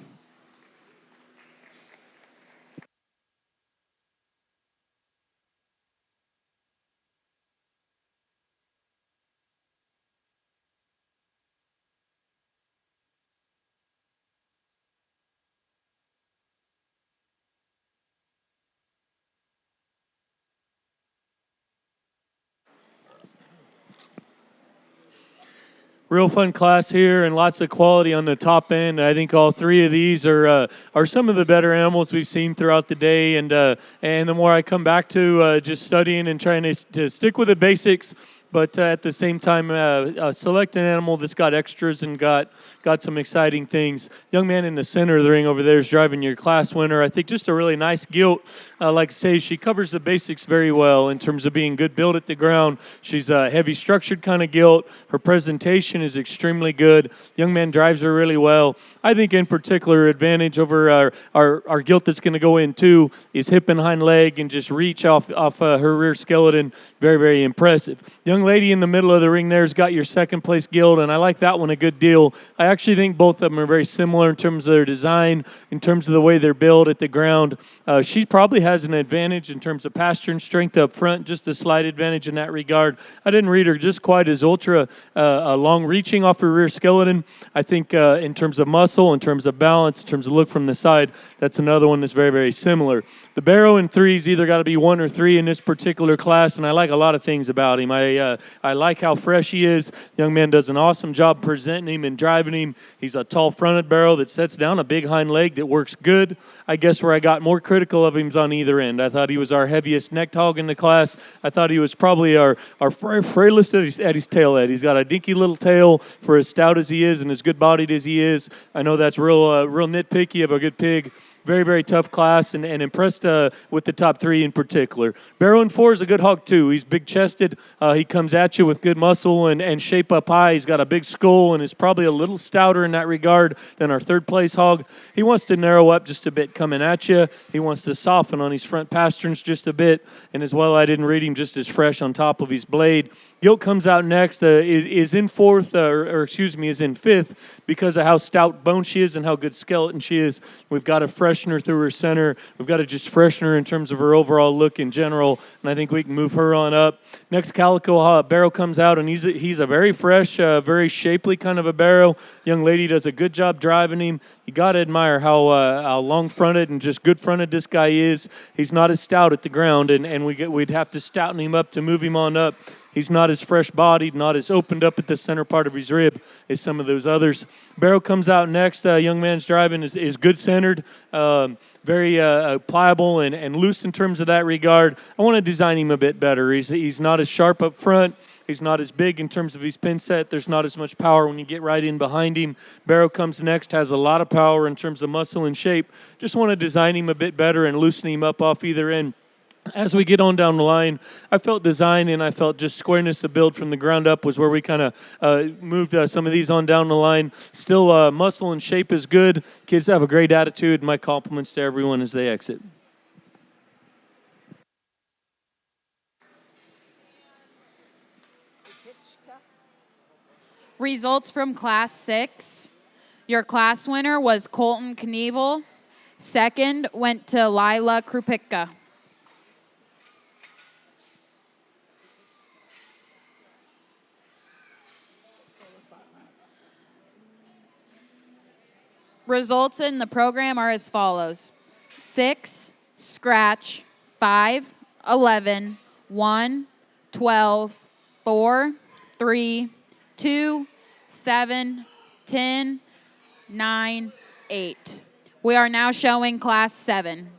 Real fun class here and lots of quality on the top end. I think all three of these are some of the better animals we've seen throughout the day. And the more I come back to just studying and trying to stick with the basics, but at the same time select an animal that's got extras and got some exciting things. Young man in the center of the ring over there is driving your class winner. I think just a really nice gilt. Like I say, she covers the basics very well in terms of being good build at the ground. She's a heavy structured kind of gilt. Her presentation is extremely good. Young man drives her really well. I think in particular advantage over our gilt that's going to go in too is hip and hind leg and just reach off her rear skeleton. Very, very impressive. Young lady in the middle of the ring there's got your second place gilt, and I like that one a good deal. I actually think both of them are very similar in terms of their design, in terms of the way they're built at the ground. She probably has an advantage in terms of pasture and strength up front, just a slight advantage in that regard. I didn't read her just quite as ultra long reaching off her rear skeleton. I think in terms of muscle, in terms of balance, in terms of look from the side, that's another one that's very, very similar. The barrow in threes either got to be 1 or 3 in this particular class, and I like a lot of things about him. I like how fresh he is. Young man does an awesome job presenting him and driving him. He's a tall fronted barrow that sets down a big hind leg that works good. I guess where I got more critical of him is on either end. I thought he was our heaviest neck hog in the class. I thought he was probably our frailest at his tail head. He's got a dinky little tail for as stout as he is and as good bodied as he is. I know that's real nitpicky of a good pig. Very, very tough class, and impressed with the top 3 in particular. Barrow in 4 is a good hog, too. He's big-chested. He comes at you with good muscle and shape up high. He's got a big skull and is probably a little stouter in that regard than our third-place hog. He wants to narrow up just a bit coming at you. He wants to soften on his front pasterns just a bit, and as well, I didn't read him just as fresh on top of his blade. Gilt comes out next, is in fourth, is in fifth because of how stout bone she is and how good skeleton she is. We've got to freshen her through her center. We've got to just freshen her in terms of her overall look in general, and I think we can move her on up. Next, Calico Barrow comes out, and he's a very fresh, very shapely kind of a barrow. Young lady does a good job driving him. You got to admire how long-fronted and just good-fronted this guy is. He's not as stout at the ground, and we'd have to stouten him up to move him on up. He's not as fresh-bodied, not as opened up at the center part of his rib as some of those others. Barrow comes out next. Young man's driving is good-centered, very pliable and loose in terms of that regard. I want to design him a bit better. He's not as sharp up front. He's not as big in terms of his pin set. There's not as much power when you get right in behind him. Barrow comes next, has a lot of power in terms of muscle and shape. Just want to design him a bit better and loosen him up off either end. As we get on down the line, I felt design and I felt just squareness of build from the ground up was where we kind of moved some of these on down the line. Still, muscle and shape is good. Kids have a great attitude. My compliments to everyone as they exit. Results from Class 6. Your class winner was Colton Knievel. Second went to Lila Krupicka. Results in the program are as follows: 6, scratch, 5, 11, 1, 12, 4, 3, 2, 7, 10, 9, 8. We are now showing Class 7.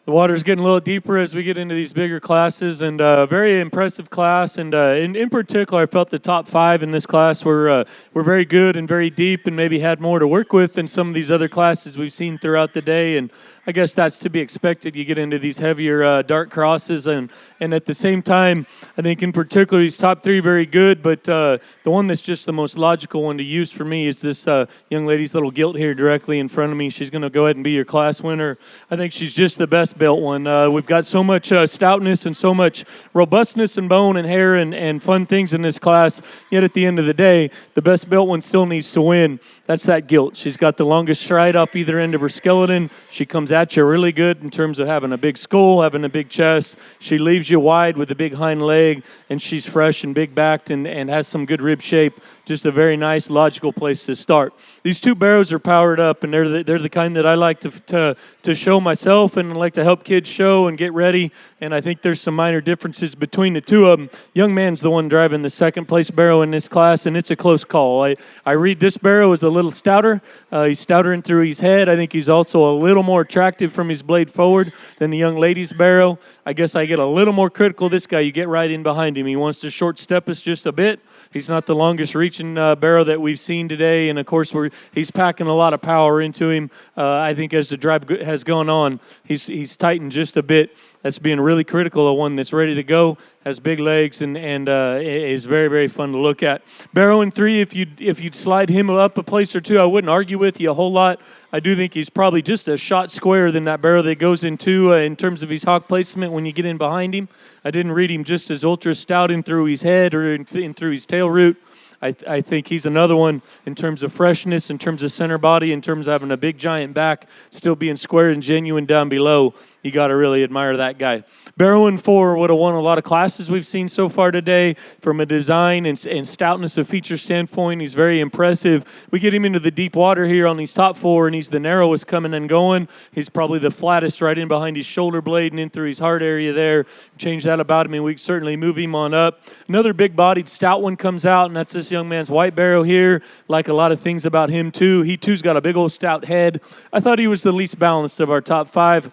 The water's getting a little deeper as we get into these bigger classes, and very impressive class. And in particular, I felt the top 5 in this class were very good and very deep, and maybe had more to work with than some of these other classes we've seen throughout the day. And I guess that's to be expected. You get into these heavier dark crosses, and at the same time, I think in particular these top 3 very good. But the one that's just the most logical one to use for me is this young lady's little gilt here directly in front of me. She's going to go ahead and be your class winner. I think she's just the best built one. We've got so much stoutness and so much robustness and bone and hair and fun things in this class. Yet at the end of the day, the best built one still needs to win. That's that gilt. She's got the longest stride off either end of her skeleton. She comes at you really good in terms of having a big skull, having a big chest. She leaves you wide with a big hind leg, and she's fresh and big backed and has some good rib shape. Just a very nice, logical place to start. These 2 barrows are powered up, and they're the kind that I like to show myself and like to help kids show and get ready. And I think there's some minor differences between the 2 of them. Young man's the one driving the second place barrow in this class, and it's a close call. I read this barrow as a little stouter. He's stouter in through his head. I think he's also a little more attractive from his blade forward than the young lady's barrow. I guess I get a little more critical. This guy, you get right in behind him. He wants to short step us just a bit. He's not the longest reaching barrow that we've seen today, and of course he's packing a lot of power into him. I think as the drive has gone on, he's tightened just a bit. That's being really critical of one that's ready to go, has big legs, and is very, very fun to look at. Barrow in 3, if you'd slide him up a place or 2, I wouldn't argue with you a whole lot. I do think he's probably just a shot squarer than that barrow that goes in 2 in terms of his hock placement when you get in behind him. I didn't read him just as ultra stout in through his head or in through his tail root. I think he's another one in terms of freshness, in terms of center body, in terms of having a big giant back, still being square and genuine down below. You got to really admire that guy. Barrow in 4 would have won a lot of classes we've seen so far today from a design and stoutness of feature standpoint. He's very impressive. We get him into the deep water here on these top 4, and he's the narrowest coming and going. He's probably the flattest right in behind his shoulder blade and in through his heart area there. Change that about him, and we can certainly move him on up. Another big-bodied stout one comes out, and that's this young man's white barrow here. Like a lot of things about him, too. He, too's got a big old stout head. I thought he was the least balanced of our top 5.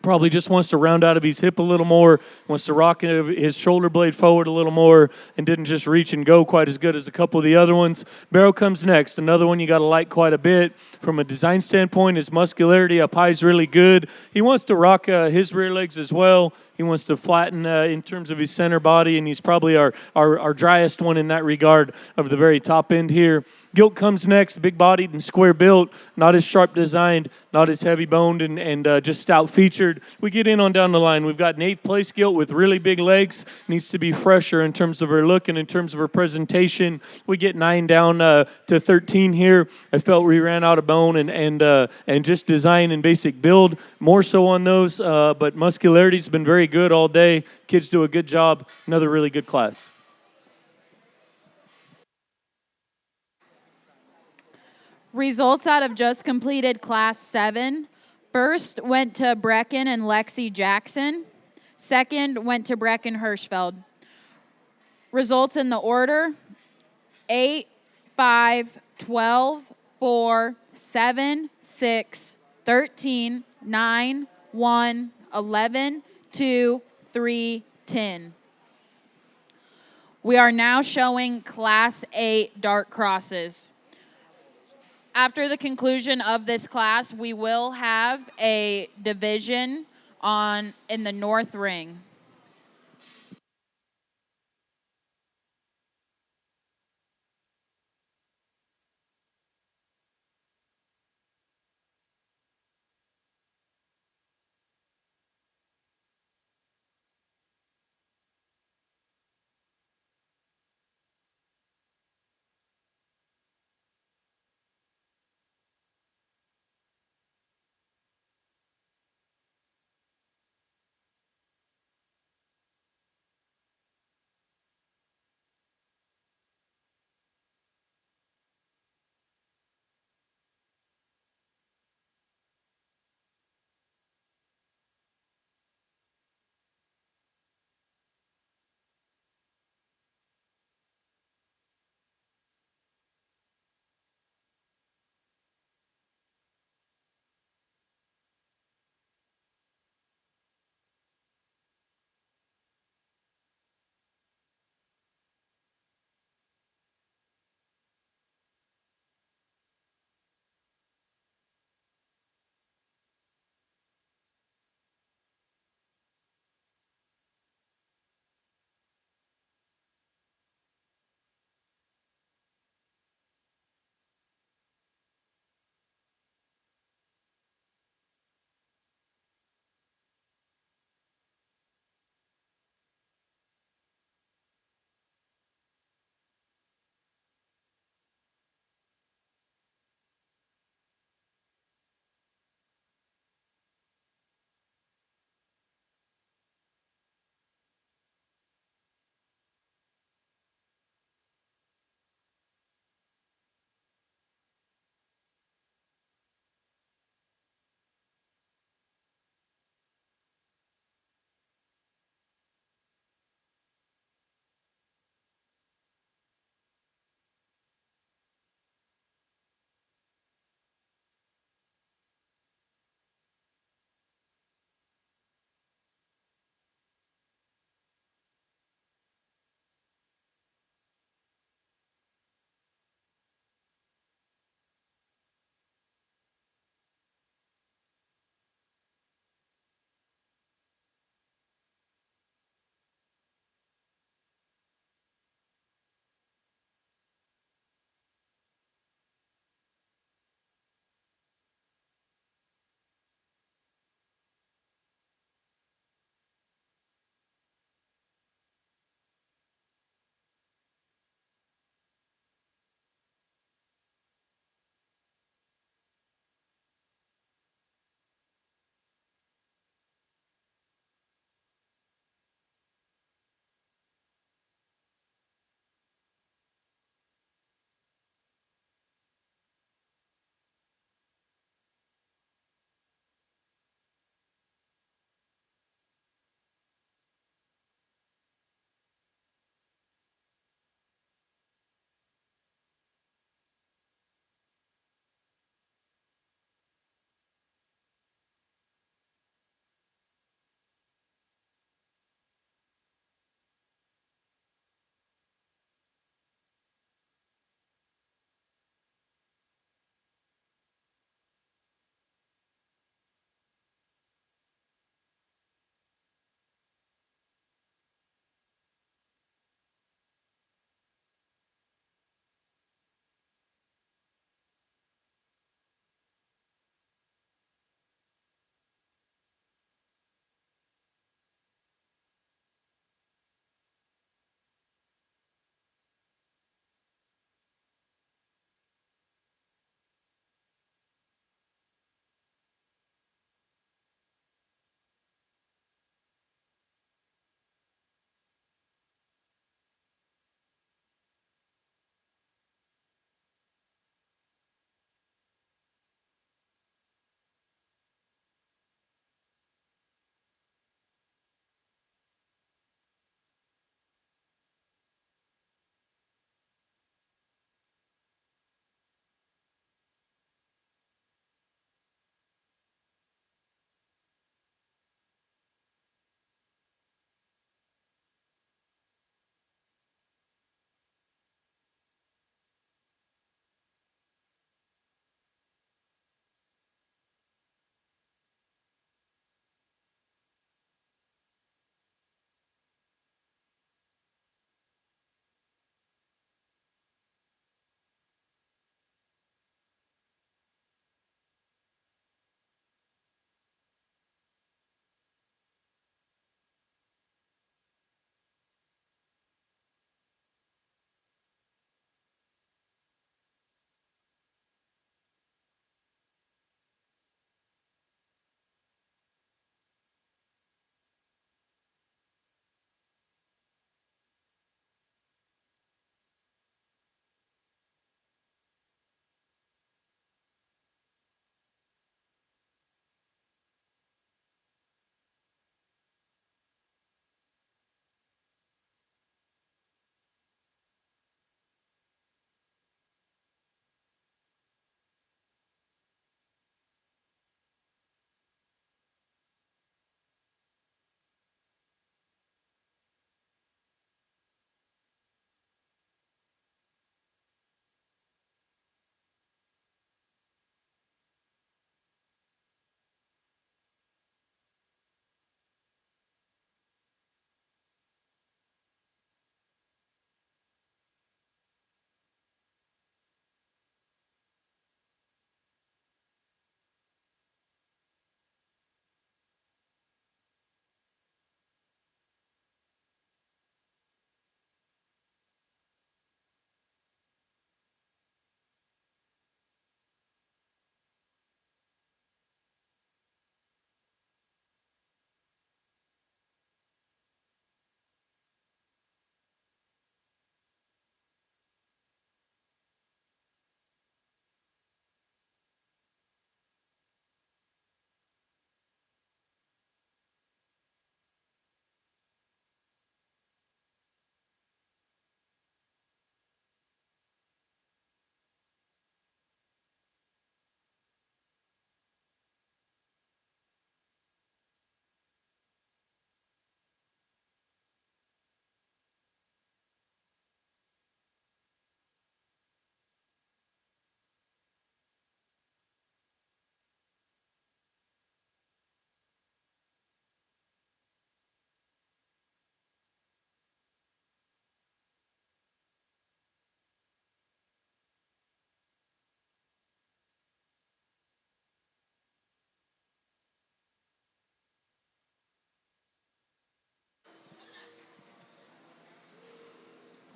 Probably just wants to round out of his hip a little more, wants to rock his shoulder blade forward a little more, and didn't just reach and go quite as good as a couple of the other ones. Barrow comes next. Another one you got to like quite a bit. From a design standpoint, his muscularity up high is really good. He wants to rock his rear legs as well. He wants to flatten in terms of his center body, and he's probably our driest one in that regard of the very top end here. Gilt comes next, big-bodied and square-built, not as sharp designed, not as heavy-boned and just stout-featured. We get in on down the line. We've got an 8th place gilt with really big legs. Needs to be fresher in terms of her look and in terms of her presentation. We get 9 down to 13 here. I felt we ran out of bone and just design and basic build, more so on those, but muscularity's been very good all day. Kids do a good job. Another really good class. Results out of just completed Class 7. First went to Brecken and Lexi Jackson. Second went to Brecken Hirschfeld. Results in the order: 8, 5, 12, 4, 7, 6, 13, 9, 1, 11, 2, 3, 10. We are now showing Class 8 dark crosses. After the conclusion of this class, we will have a division in the north ring.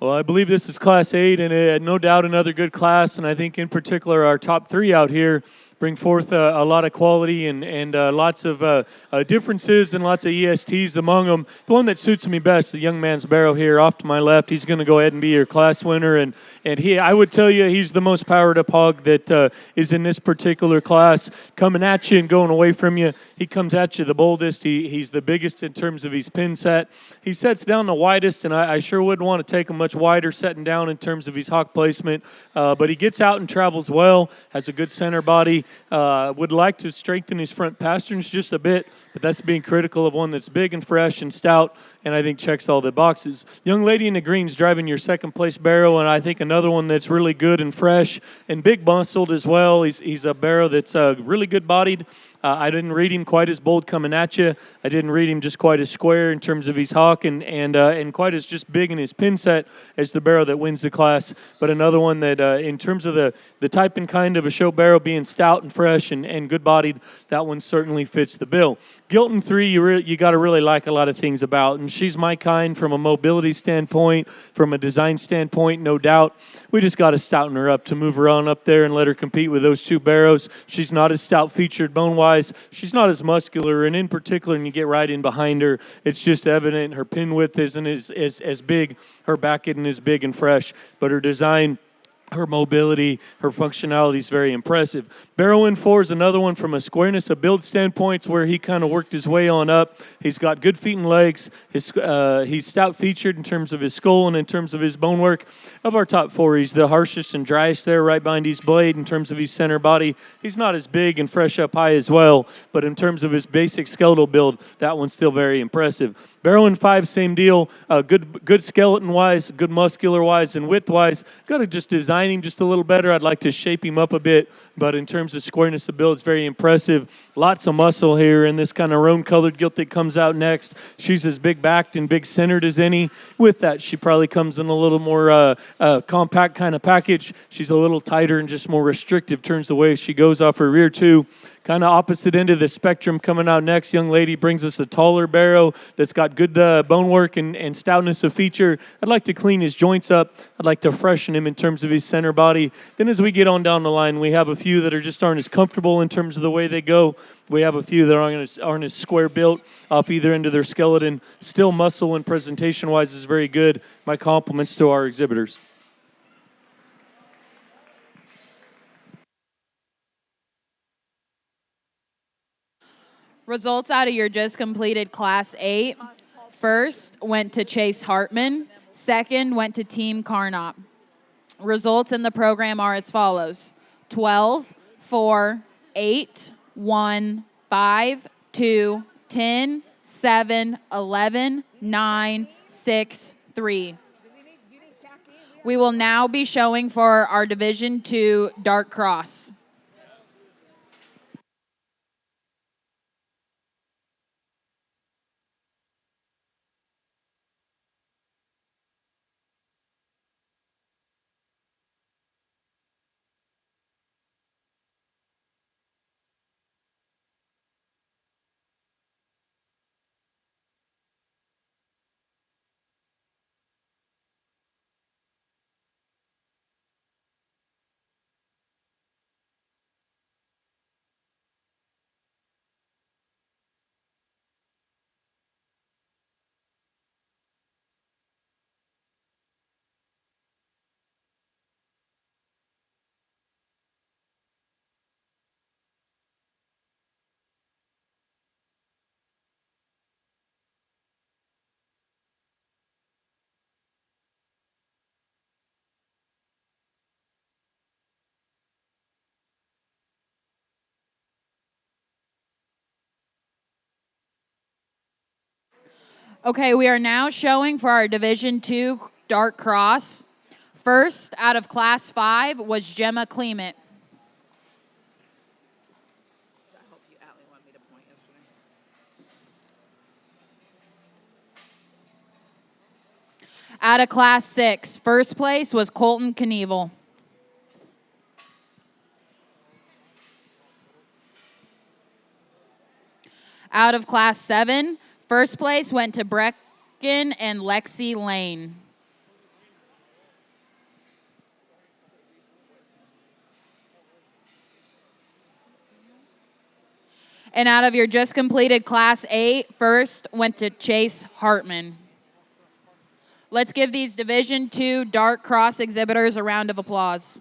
Well, I believe this is Class 8, and no doubt another good class. And I think in particular our top 3 out here bring forth a lot of quality and lots of differences and lots of ESTs among them. The one that suits me best, the young man's barrel here off to my left, he's going to go ahead and be your class winner. And I would tell you he's the most powered up hog that is in this particular class. Coming at you and going away from you, he comes at you the boldest. He's the biggest in terms of his pin set. He sets down the widest, and I sure wouldn't want to take him much wider setting down in terms of his hawk placement. But he gets out and travels well, has a good center body. Would like to strengthen his front pasterns just a bit, but that's being critical of one that's big and fresh and stout, and I think checks all the boxes. Young lady in the green's driving your second place barrow, and I think another one that's really good and fresh and big muscled as well. He's a barrow that's really good bodied. I didn't read him quite as bold coming at you. I didn't read him just quite as square in terms of his hawk and quite as just big in his pin set as the barrow that wins the class. But another one that in terms of the type and kind of a show barrow being stout and fresh and good bodied, that one certainly fits the bill. Gilton 3, you got to really like a lot of things about, and she's my kind from a mobility standpoint, from a design standpoint, no doubt. We just got to stouten her up to move her on up there and let her compete with those 2 barrows. She's not as stout featured bone-wise. She's not as muscular, and in particular, when you get right in behind her, it's just evident her pin width isn't as big, her back isn't as big and fresh, but her design, her mobility, her functionality is very impressive. Barrow in 4 is another one from a squareness of build standpoints where he kind of worked his way on up. He's got good feet and legs. He's stout featured in terms of his skull and in terms of his bone work. Of our top 4, he's the harshest and driest there right behind his blade in terms of his center body. He's not as big and fresh up high as well, but in terms of his basic skeletal build, that one's still very impressive. Barrow in 5, same deal. Good skeleton-wise, good muscular-wise, and width-wise. Got to just design him just a little better. I'd like to shape him up a bit, but in terms of squareness of build, it's very impressive. Lots of muscle here in this kind of roan-colored gilt that comes out next. She's as big-backed and big-centered as any. With that, she probably comes in a little more compact kind of package. She's a little tighter and just more restrictive, turns the way she goes off her rear, too. Kind of opposite end of the spectrum coming out next. Young lady brings us a taller barrow that's got good bone work and stoutness of feature. I'd like to clean his joints up. I'd like to freshen him in terms of his center body. Then as we get on down the line, we have a few that aren't as comfortable in terms of the way they go. We have a few that aren't as square built off either end of their skeleton. Still muscle and presentation-wise is very good. My compliments to our exhibitors. Results out of your just completed Class 8. First went to Chase Hartman. Second went to Team Carnop. Results in the program are as follows: 12, 4, 8, 1, 5, 2, 10, 7, 11, 9, 6, 3. We will now be showing for our Division II Dark Cross. Okay, we are now showing for our Division II Dark Cross. First out of Class 5 was Gemma Clement. Out of Class 6, first place was Colton Knievel. Out of Class 7, first place went to Brecken and Lexi Lane. And out of your just completed Class 8, first went to Chase Hartman. Let's give these Division II Dark Cross exhibitors a round of applause.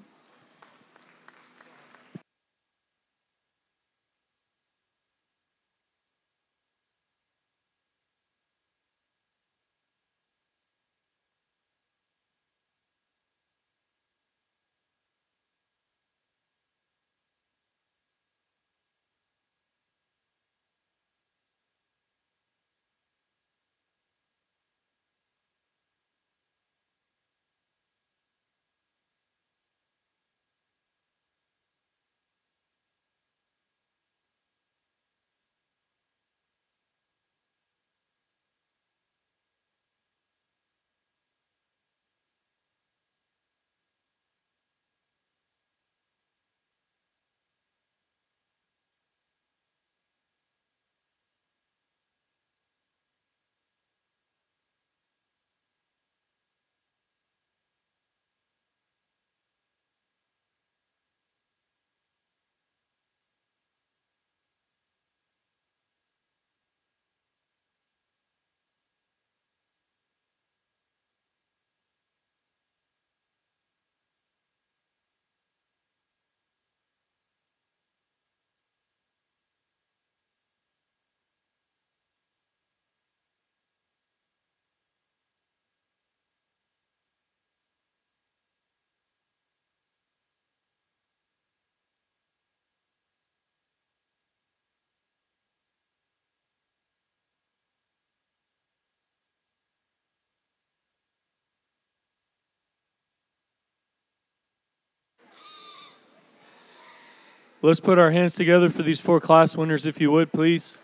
Let's put our hands together for these 4 class winners, if you would, please.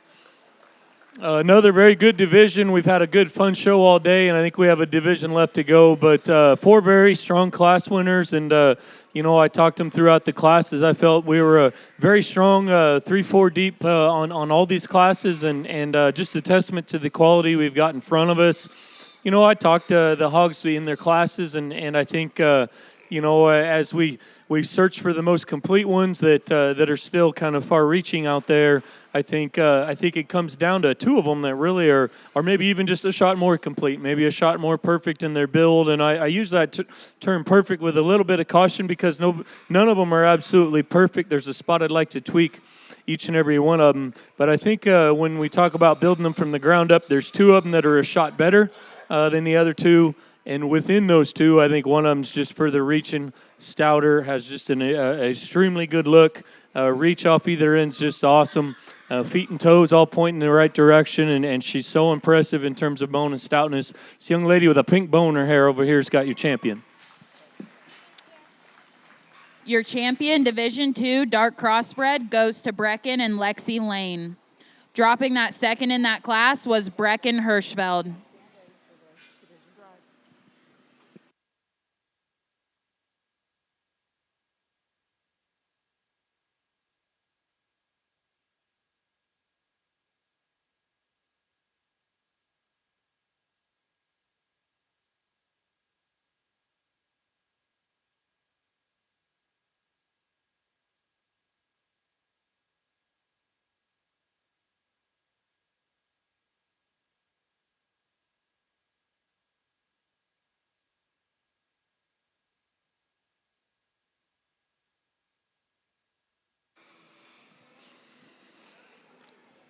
Another very good division. We've had a good, fun show all day, and I think we have a division left to go. But 4 very strong class winners, and I talked them throughout the classes. I felt we were very strong, 3-4 deep on all these classes, and just a testament to the quality we've got in front of us. I talked to the hogs in their classes, and I think as we search for the most complete ones that are still kind of far-reaching out there, I think it comes down to 2 of them that really are maybe even just a shot more complete, maybe a shot more perfect in their build. And I use that term perfect with a little bit of caution because none of them are absolutely perfect. There's a spot I'd like to tweak each and every one of them. But I think when we talk about building them from the ground up, there's 2 of them that are a shot better than the other 2. And within those 2, I think one of them's just further reaching, stouter, has just an extremely good look. Reach off either end's just awesome. Feet and toes all pointing in the right direction, and she's so impressive in terms of bone and stoutness. This young lady with a pink bone in her hair over here has got your champion. Your champion, Division II Dark Crossbred, goes to Brecken and Lexi Lane. Dropping that second in that class was Brecken Hirschfeld.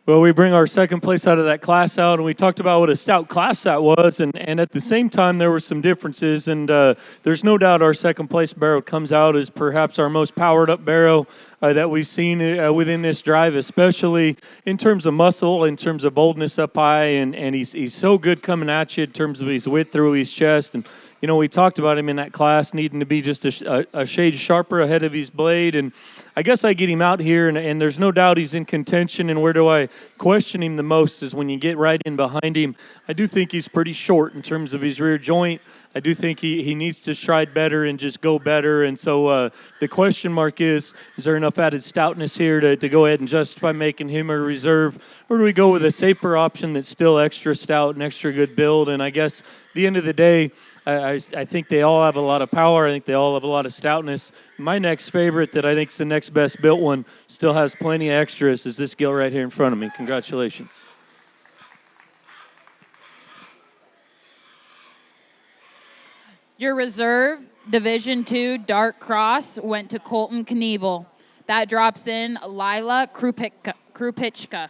Well, we bring our second place out of that class out, and we talked about what a stout class that was, and at the same time, there were some differences, and there's no doubt our second place barrow comes out as perhaps our most powered up barrow that we've seen within this drive, especially in terms of muscle, in terms of boldness up high, and he's so good coming at you in terms of his width through his chest, and we talked about him in that class needing to be just a shade sharper ahead of his blade, and I guess I get him out here, and there's no doubt he's in contention, and where do I question him the most is when you get right in behind him. I do think he's pretty short in terms of his rear joint. I do think he needs to stride better and just go better, and so the question mark is there enough enough added stoutness here to go ahead and justify making him a reserve? Or do we go with a safer option that's still extra stout and extra good build? And I guess at the end of the day, I think they all have a lot of power. I think they all have a lot of stoutness. My next favorite that I think is the next best built one still has plenty of extras is this gilt right here in front of me. Congratulations. Your reserve Division II Dark Cross went to Colton Knievel. That drops in Lila Krupichka.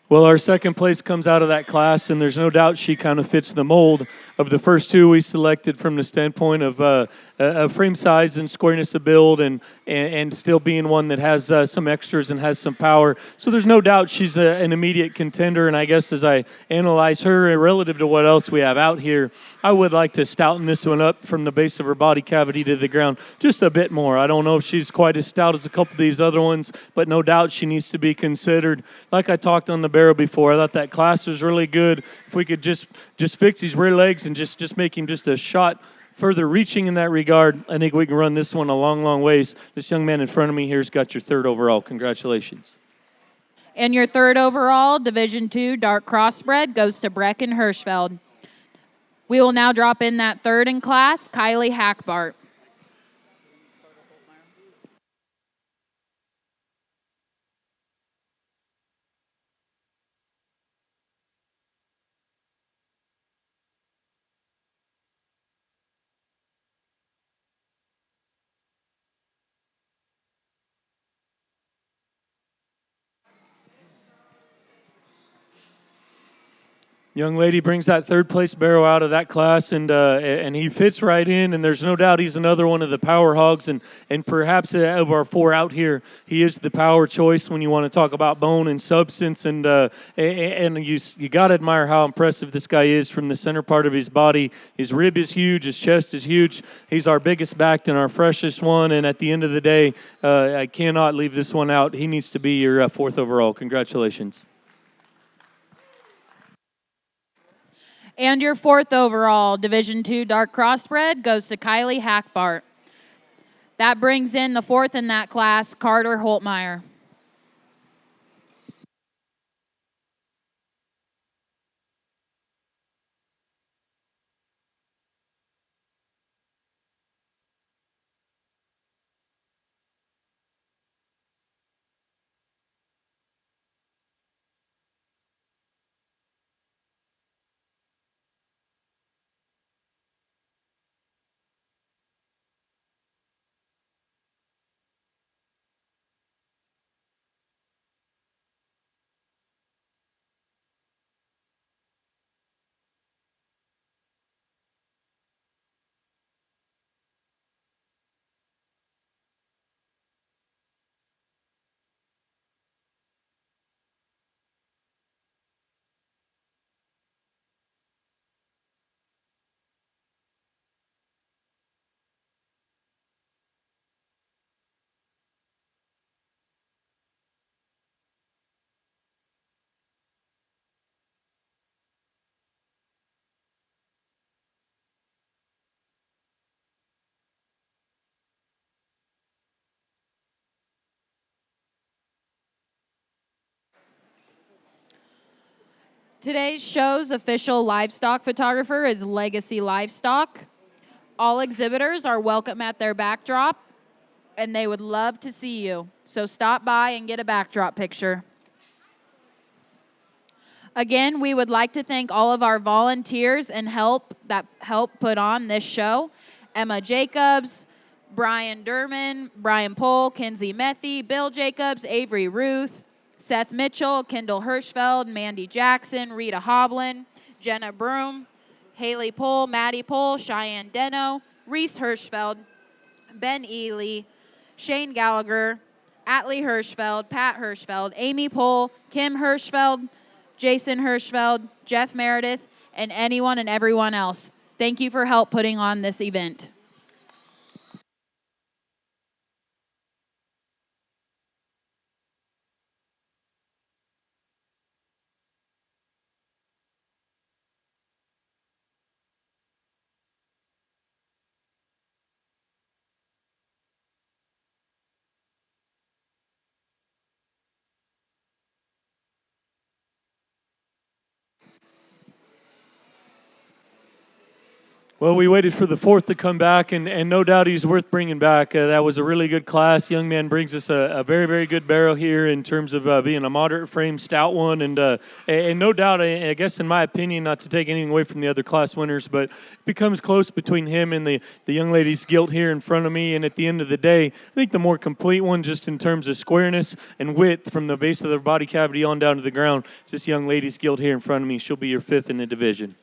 Well, our second place comes out of that class, and there's no doubt she kind of fits the mold of the first two we selected from the standpoint of frame size and squareness of build, and still being one that has some extras and has some power. So there's no doubt she's an immediate contender, and I guess as I analyze her relative to what else we have out here, I would like to stouten this one up from the base of her body cavity to the ground just a bit more. I don't know if she's quite as stout as a couple of these other ones, but no doubt she needs to be considered. Like I talked on the barrel before, I thought that class was really good. If we could just fix his rear legs and just make him just a shot further reaching in that regard, I think we can run this one a long, long ways. This young man in front of me here's got your third overall. Congratulations. And your third overall Division II Dark Crossbred goes to Brecken Hirschfeld. We will now drop in that third in class, Kylie Hackbart. Young lady brings that third place barrel out of that class, and he fits right in, and there's no doubt he's another one of the power hogs, and perhaps of our four out here, he is the power choice when you want to talk about bone and substance, and you got to admire how impressive this guy is from the center part of his body. His rib is huge, his chest is huge. He's our biggest backed and our freshest one, and at the end of the day, I cannot leave this one out. He needs to be your fourth overall. Congratulations. And your fourth overall Division II Dark Crossbred goes to Kylie Hackbart. That brings in the fourth in that class, Carter Holtmeyer. Today's show's official livestock photographer is Legacy Livestock. All exhibitors are welcome at their backdrop, and they would love to see you. So stop by and get a backdrop picture. Again, we would like to thank all of our volunteers and help put on this show. Emma Jacobs, Brian Durman, Brian Pohl, Kinsey Methy, Bill Jacobs, Avery Ruth, Seth Mitchell, Kendall Hirschfeld, Mandy Jackson, Rita Hoblin, Jenna Broom, Haley Pohl, Maddie Pohl, Cheyenne Deno, Reese Hirschfeld, Ben Ely, Shane Gallagher, Atlee Hirschfeld, Pat Hirschfeld, Amy Pohl, Kim Hirschfeld, Jason Hirschfeld, Jeff Meredith, and anyone and everyone else. Thank you for help putting on this event. Well, we waited for the fourth to come back, and no doubt he's worth bringing back. That was a really good class. Young man brings us a very, very good barrel here in terms of being a moderate frame, stout one, and no doubt, I guess in my opinion, not to take anything away from the other class winners, but it becomes close between him and the young lady's gilt here in front of me. And at the end of the day, I think the more complete one, just in terms of squareness and width from the base of their body cavity on down to the ground, is this young lady's gilt here in front of me. She'll be your fifth in the division.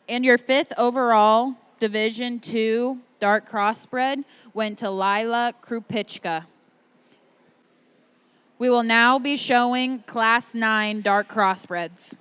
And your fifth overall Division II dark crossbred went to Lila Krupichka. We will now be showing Class 9 dark crossbreds.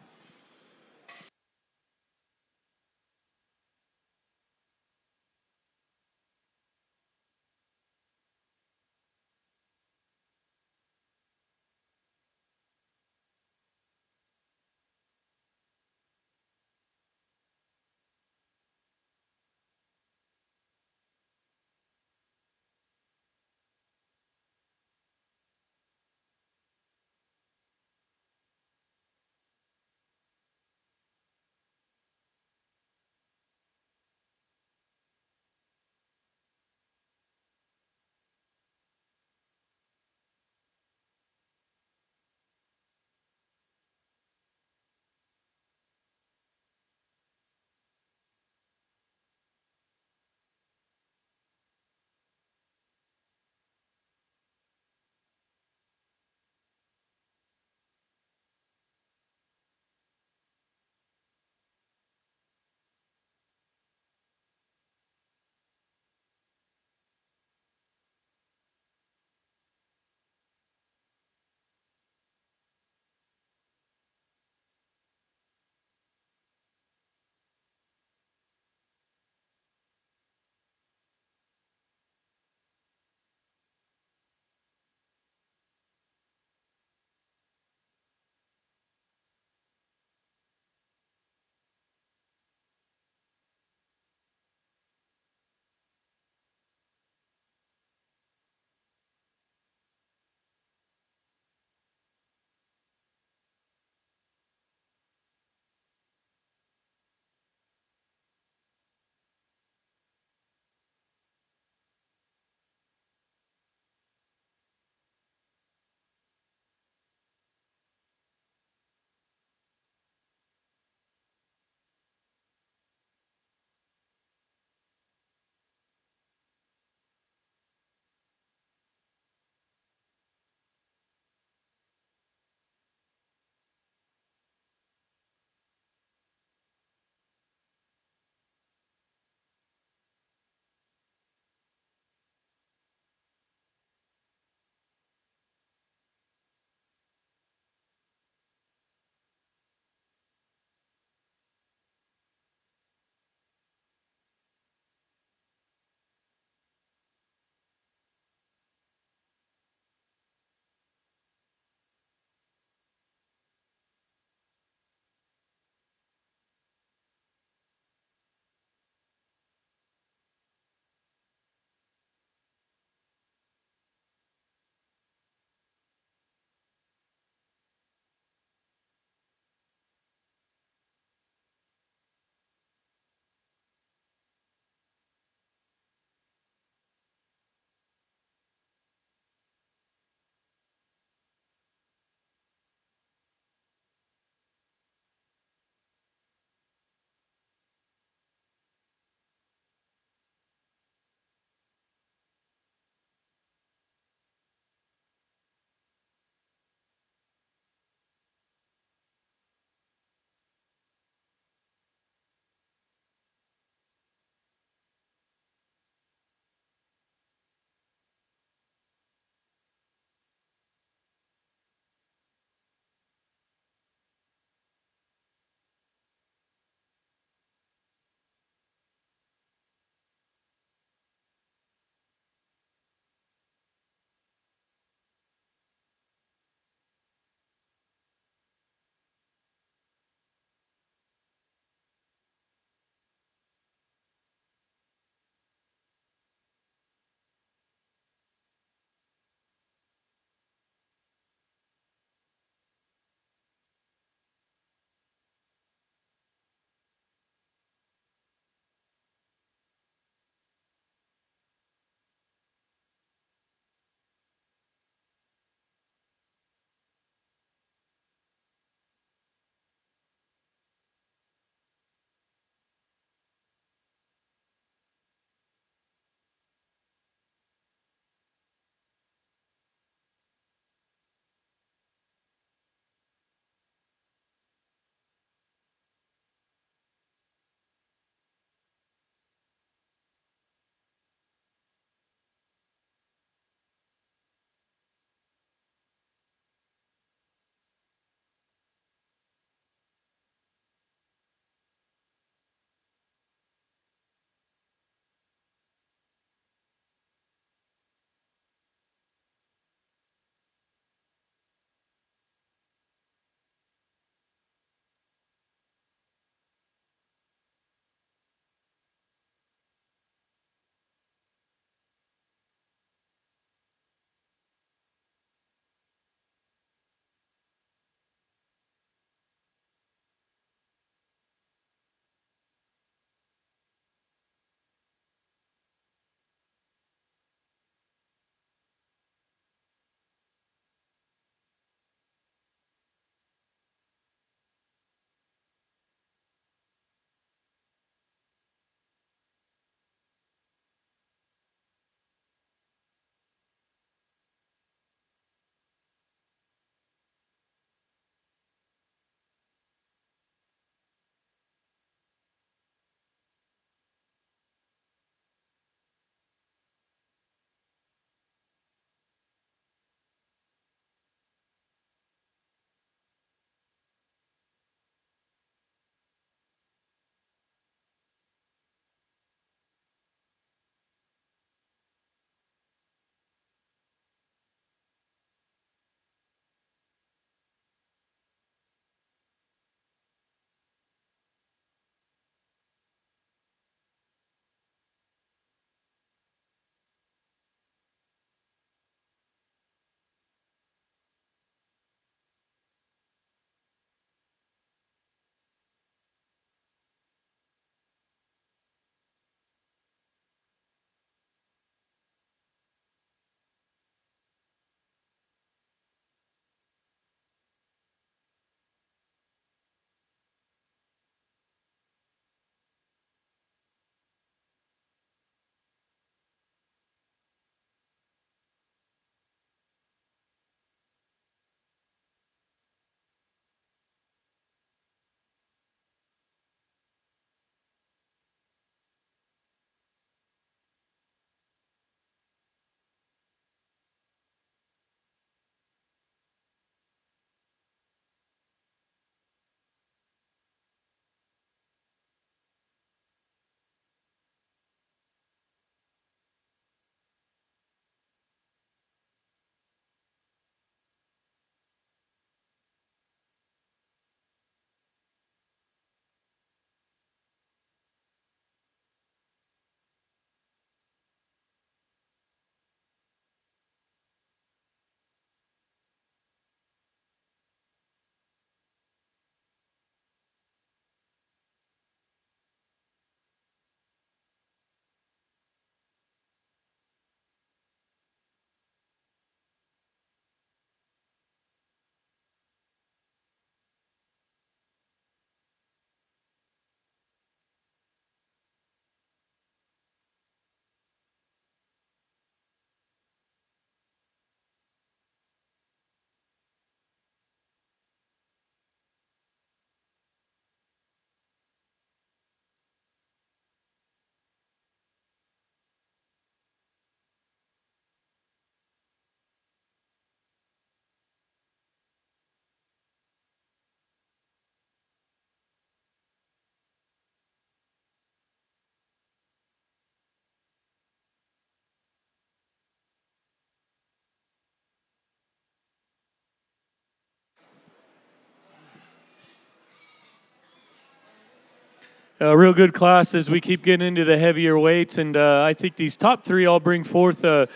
A real good class as we keep getting into the heavier weights, and I think these top three all bring forth a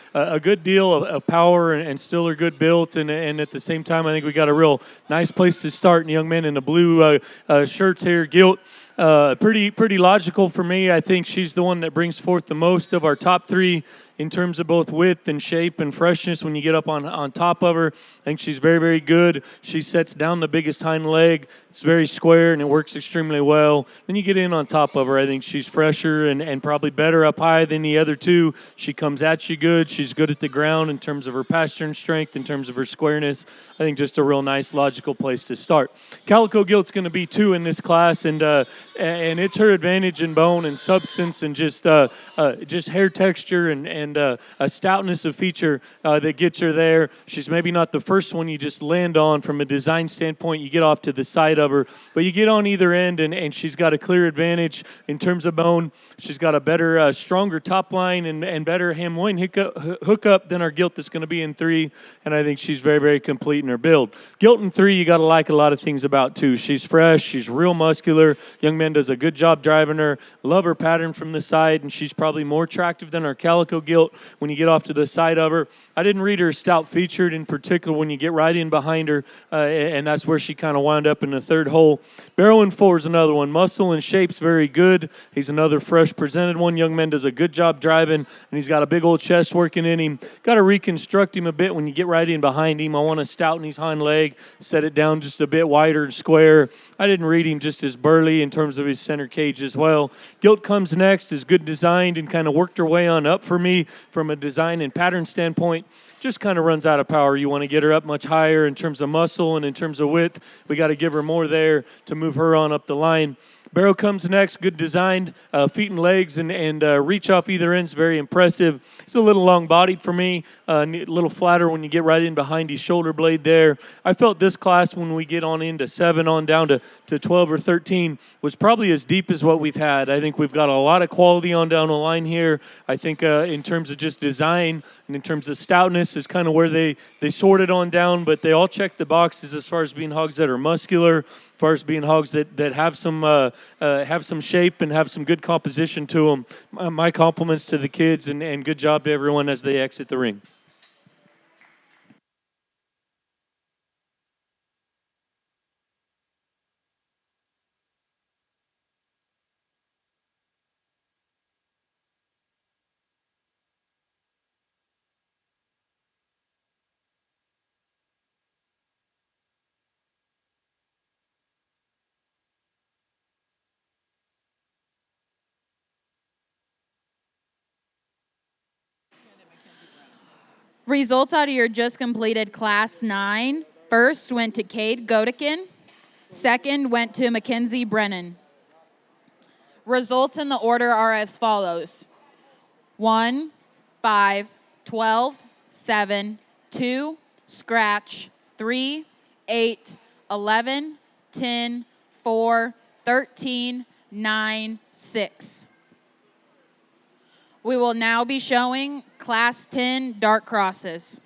good deal of power and still are good built, and at the same time, I think we got a real nice place to start. And young men in the blue shirts here, Gilt. Pretty logical for me. I think she's the one that brings forth the most of our top three in terms of both width and shape and freshness when you get up on top of her. I think she's very, very good. She sets down the biggest hind leg. It's very square, and it works extremely well. Then you get in on top of her. I think she's fresher and probably better up high than the other two. She comes at you good. She's good at the ground in terms of her pastern strength, in terms of her squareness. I think just a real nice, logical place to start. Calico Gilt's going to be 2 in this class, and it's her advantage in bone and substance and just hair texture and a stoutness of feature that gets her there. She's maybe not the first one you just land on from a design standpoint. You get off to the side of her, but you get on either end, and she's got a clear advantage in terms of bone. She's got a better, stronger top line and better ham loin hookup than our Gilt that's going to be in 3, and I think she's very, very complete in her build. Gilt in 3, you got to like a lot of things about too. She's fresh. She's real muscular. Young Man does a good job driving her. Love her pattern from the side, and she's probably more attractive than our Calico Gilt when you get off to the side of her. I didn't read her stout featured in particular when you get right in behind her, and that's where she kind of wound up in the 3rd hole. Barrow in 4 is another one. Muscle and shape's very good. He's another fresh presented one. Young Man does a good job driving, and he's got a big old chest working in him. Got to reconstruct him a bit when you get right in behind him. I want to stouten his hind leg, set it down just a bit wider and square. I didn't read him just as burly in terms of his center cage as well. Gilt comes next, is good designed and kind of worked her way on up for me from a design and pattern standpoint. Just kind of runs out of power. You want to get her up much higher in terms of muscle and in terms of width. We got to give her more there to move her on up the line. Barrow comes next, good designed, feet and legs and reach off either end is very impressive. He's a little long-bodied for me, a little flatter when you get right in behind his shoulder blade there. I felt this class when we get on into 7 on down to 12 or 13 was probably as deep as what we've had. I think we've got a lot of quality on down the line here. I think in terms of just design and in terms of stoutness is kind of where they sorted on down, but they all check the boxes as far as being hogs that are muscular, as far as being hogs that have some shape and have some good composition to them. My compliments to the kids and good job to everyone as they exit the ring. Results out of your just completed Class 9. First went to Cade Godekin. Second went to Mackenzie Brennan. Results in the order are as follows: 1, 5, 12, 7, 2, scratch, 3, 8, 11, 10, 4, 13, 9, 6. We will now be showing Class 10 dark crosses.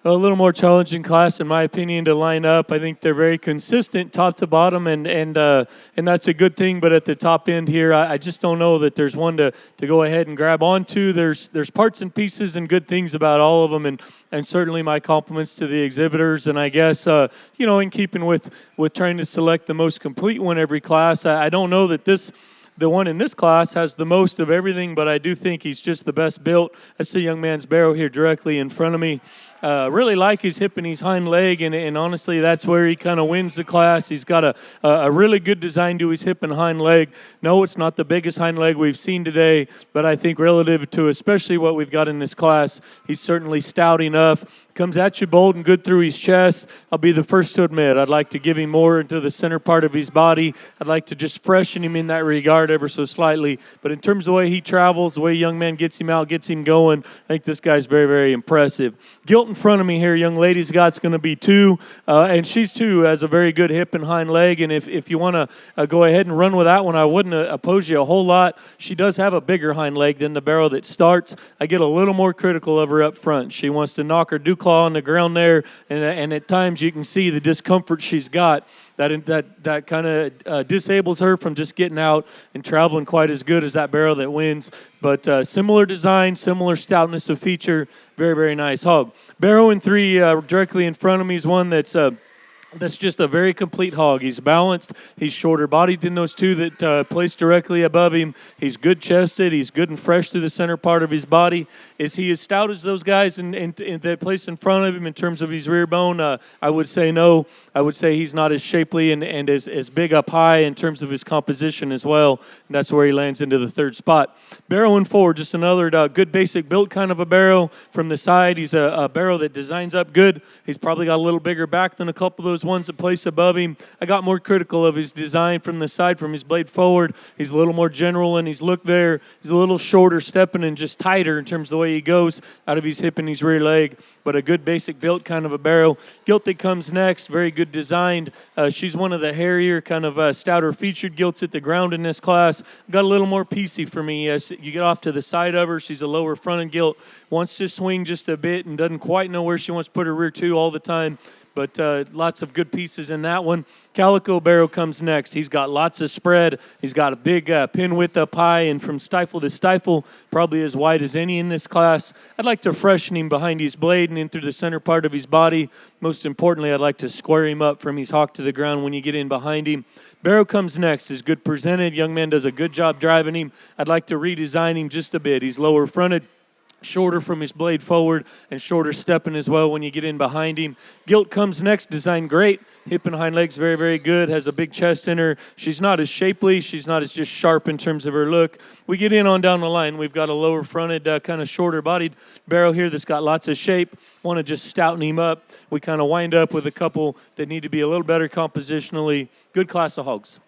A little more challenging class, in my opinion, to line up. I think they're very consistent, top to bottom, and that's a good thing. But at the top end here, I just don't know that there's one to go ahead and grab onto. There's parts and pieces and good things about all of them, and certainly my compliments to the exhibitors. And I guess in keeping with trying to select the most complete one every class, I don't know that the one in this class has the most of everything, but I do think he's just the best built. That's the young man's barrel here directly in front of me. Really like his hip and his hind leg, and honestly, that's where he kind of wins the class. He's got a really good design to his hip and hind leg. No, it's not the biggest hind leg we've seen today, but I think relative to especially what we've got in this class, he's certainly stout enough. Comes at you bold and good through his chest. I'll be the first to admit I'd like to give him more into the center part of his body. I'd like to just freshen him in that regard ever so slightly. But in terms of the way he travels, the way young man gets him out, gets him going, I think this guy's very, very impressive. Gilt in front of me here, young lady's got's going to be 2, and she's 2, has a very good hip and hind leg. And if you want to go ahead and run with that one, I wouldn't oppose you a whole lot. She does have a bigger hind leg than the barrel that starts. I get a little more critical of her up front. She wants to knock her dew claw on the ground there, and at times you can see the discomfort she's got. That kind of disables her from just getting out and traveling quite as good as that barrel that wins. But similar design, similar stoutness of feature, very, very nice hog. Barrow in 3 directly in front of me is one that's just a very complete hog. He's balanced. He's shorter bodied than those 2 that placed directly above him. He's good chested. He's good and fresh through the center part of his body. Is he as stout as those guys in that place in front of him in terms of his rear bone? I would say no. I would say he's not as shapely and as big up high in terms of his composition as well. And that's where he lands into the 3rd spot. Barrow in 4, just another good basic built kind of a barrow. From the side, he's a barrow that designs up good. He's probably got a little bigger back than a couple of those ones that place above him. I got more critical of his design from the side, from his blade forward. He's a little more general in his look there. He's a little shorter stepping and just tighter in terms of the way he goes out of his hip and his rear leg, but a good basic built kind of a barrel. Gilt that comes next, very good designed. She's one of the hairier, kind of stouter featured gilts at the ground in this class. Got a little more piecey for me. As you get off to the side of her, she's a lower fronted gilt. Wants to swing just a bit and doesn't quite know where she wants to put her rear to all the time. But lots of good pieces in that one. Calico Barrow comes next. He's got lots of spread. He's got a big pin width up high, and from stifle to stifle, probably as wide as any in this class. I'd like to freshen him behind his blade and in through the center part of his body. Most importantly, I'd like to square him up from his hock to the ground when you get in behind him. Barrow comes next. Is good presented. Young man does a good job driving him. I'd like to redesign him just a bit. He's lower fronted, shorter from his blade forward, and shorter stepping as well when you get in behind him. Gilt comes next, designed great. Hip and hind legs very, very good. Has a big chest in her. She's not as shapely. She's not as just sharp in terms of her look. We get in on down the line. We've got a lower fronted, kind of shorter bodied barrel here that's got lots of shape. Want to just stouten him up. We kind of wind up with a couple that need to be a little better compositionally. Good class of hogs.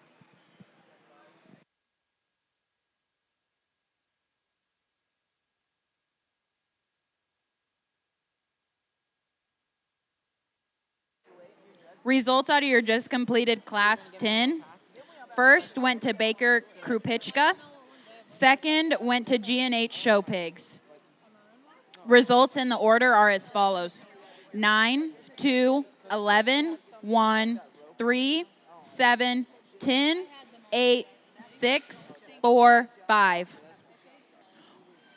Results out of your just completed Class 10. First went to Baker Krupichka. Second went to G&H Show Pigs. Results in the order are as follows: 9, 2, 11, 1, 3, 7, 10, 8, 6, 4, 5.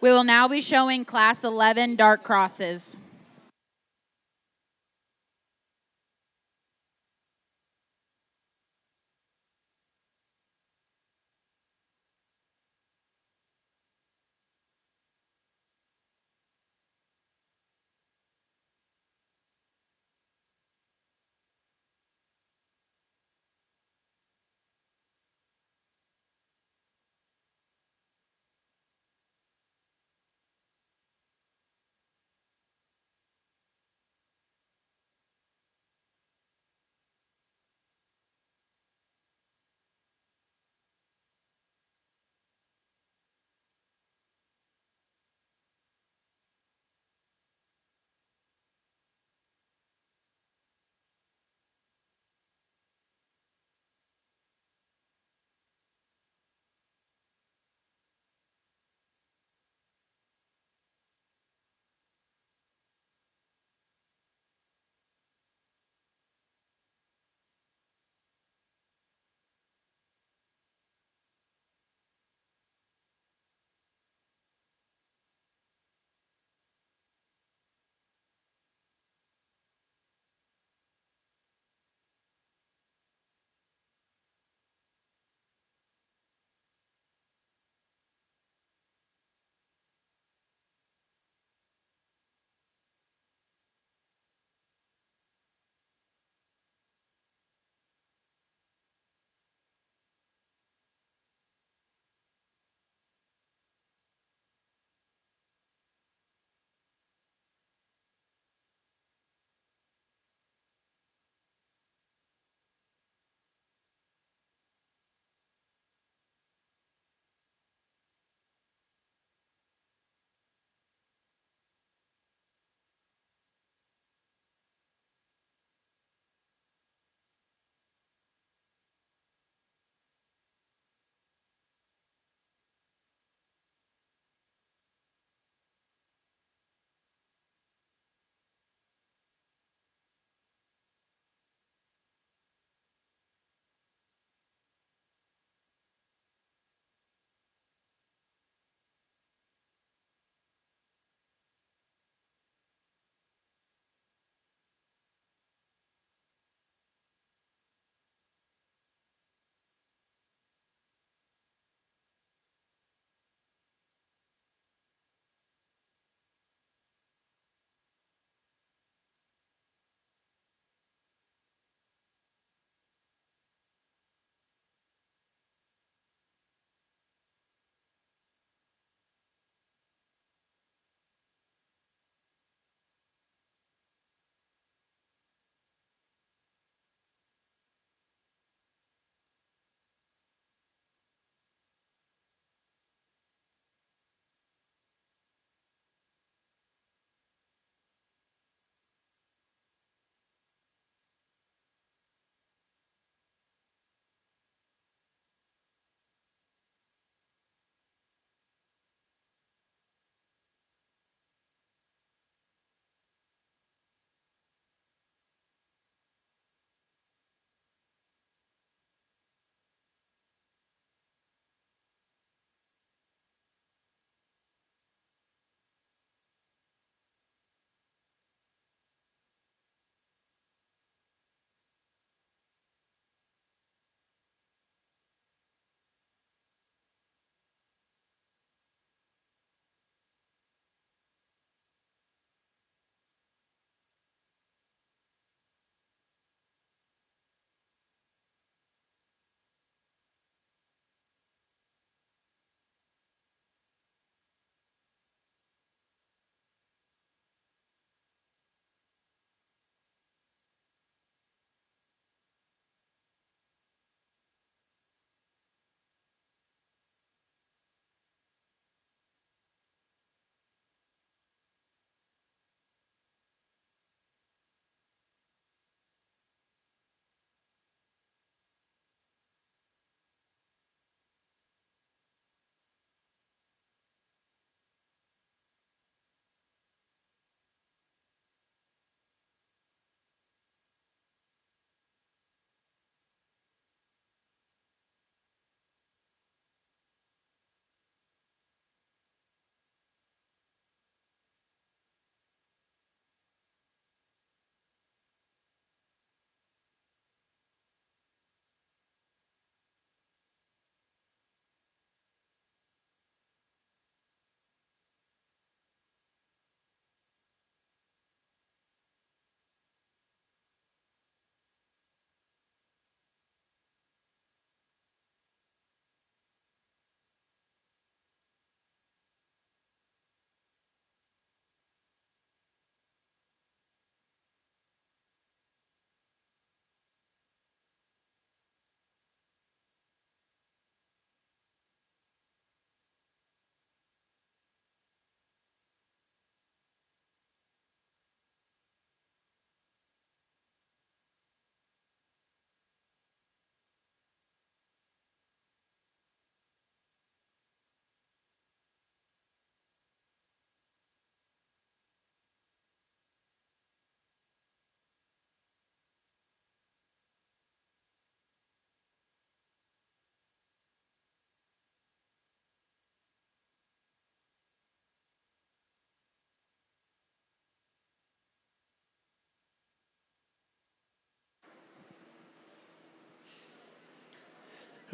We will now be showing Class 11 dark crosses.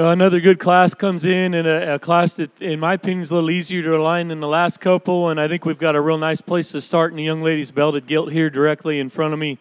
Another good class comes in, and a class that, in my opinion, is a little easier to align than the last couple. And I think we've got a real nice place to start in the young ladies' belted gilt here directly in front of me.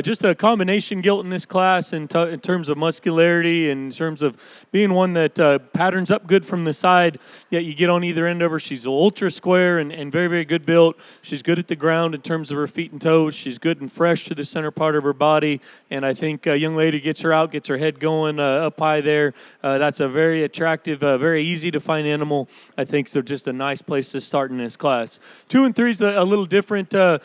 Just a combination gilt in this class in terms of muscularity and in terms of being one that patterns up good from the side, yet you get on either end of her. She's ultra square and very, very good built. She's good at the ground in terms of her feet and toes. She's good and fresh to the center part of her body. And I think a young lady gets her out, gets her head going up high there. That's a very attractive, very easy to find animal. I think so. Just a nice place to start in this class. 2 and 3 is a little different kind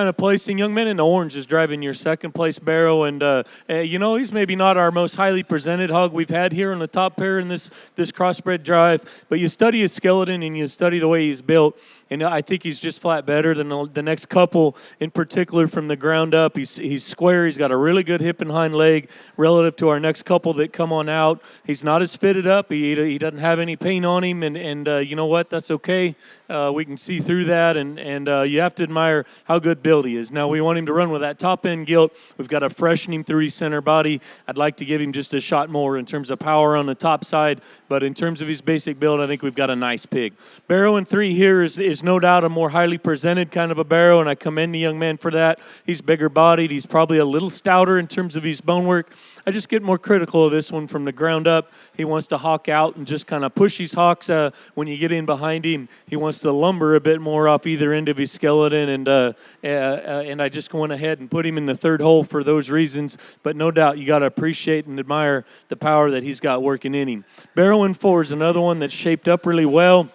of placing. Young Men in the Orange is driving your second place barrow, and he's maybe not our most highly presented hog we've had here on the top pair in this crossbred drive, but you study his skeleton and you study the way he's built, and I think he's just flat better than the next couple, in particular from the ground up. He's square. He's got a really good hip and hind leg relative to our next couple that come on out. He's not as fitted up. He doesn't have any paint on him, and you know what? That's okay. We can see through that, and you have to admire how good built he is. Now, we want him to run with that top-end gilt. We've got to freshen him through his center body. I'd like to give him just a shot more in terms of power on the top side, but in terms of his basic build, I think we've got a nice pig. Barrow in 3 here is no doubt a more highly presented kind of a barrow, and I commend the young man for that. He's bigger bodied. He's probably a little stouter in terms of his bone work. I just get more critical of this one from the ground up. He wants to hawk out and just kind of push his hawks when you get in behind him. He wants to lumber a bit more off either end of his skeleton, and I just went ahead and put him in the third hole for those reasons. But no doubt you got to appreciate and admire the power that he's got working in him. Barrow in 4 is another one that's shaped up really well.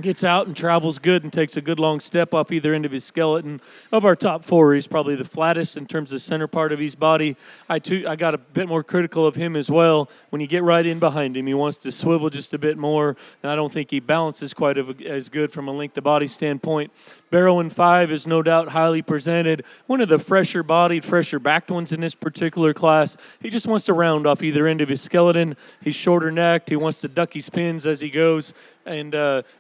Gets out and travels good and takes a good long step off either end of his skeleton. Of our top 4, he's probably the flattest in terms of center part of his body. I got a bit more critical of him as well. When you get right in behind him, he wants to swivel just a bit more, and I don't think he balances quite as good from a length of body standpoint. Barrow in 5 is no doubt highly presented. One of the fresher bodied, fresher backed ones in this particular class. He just wants to round off either end of his skeleton. He's shorter necked. He wants to duck his pins as he goes, and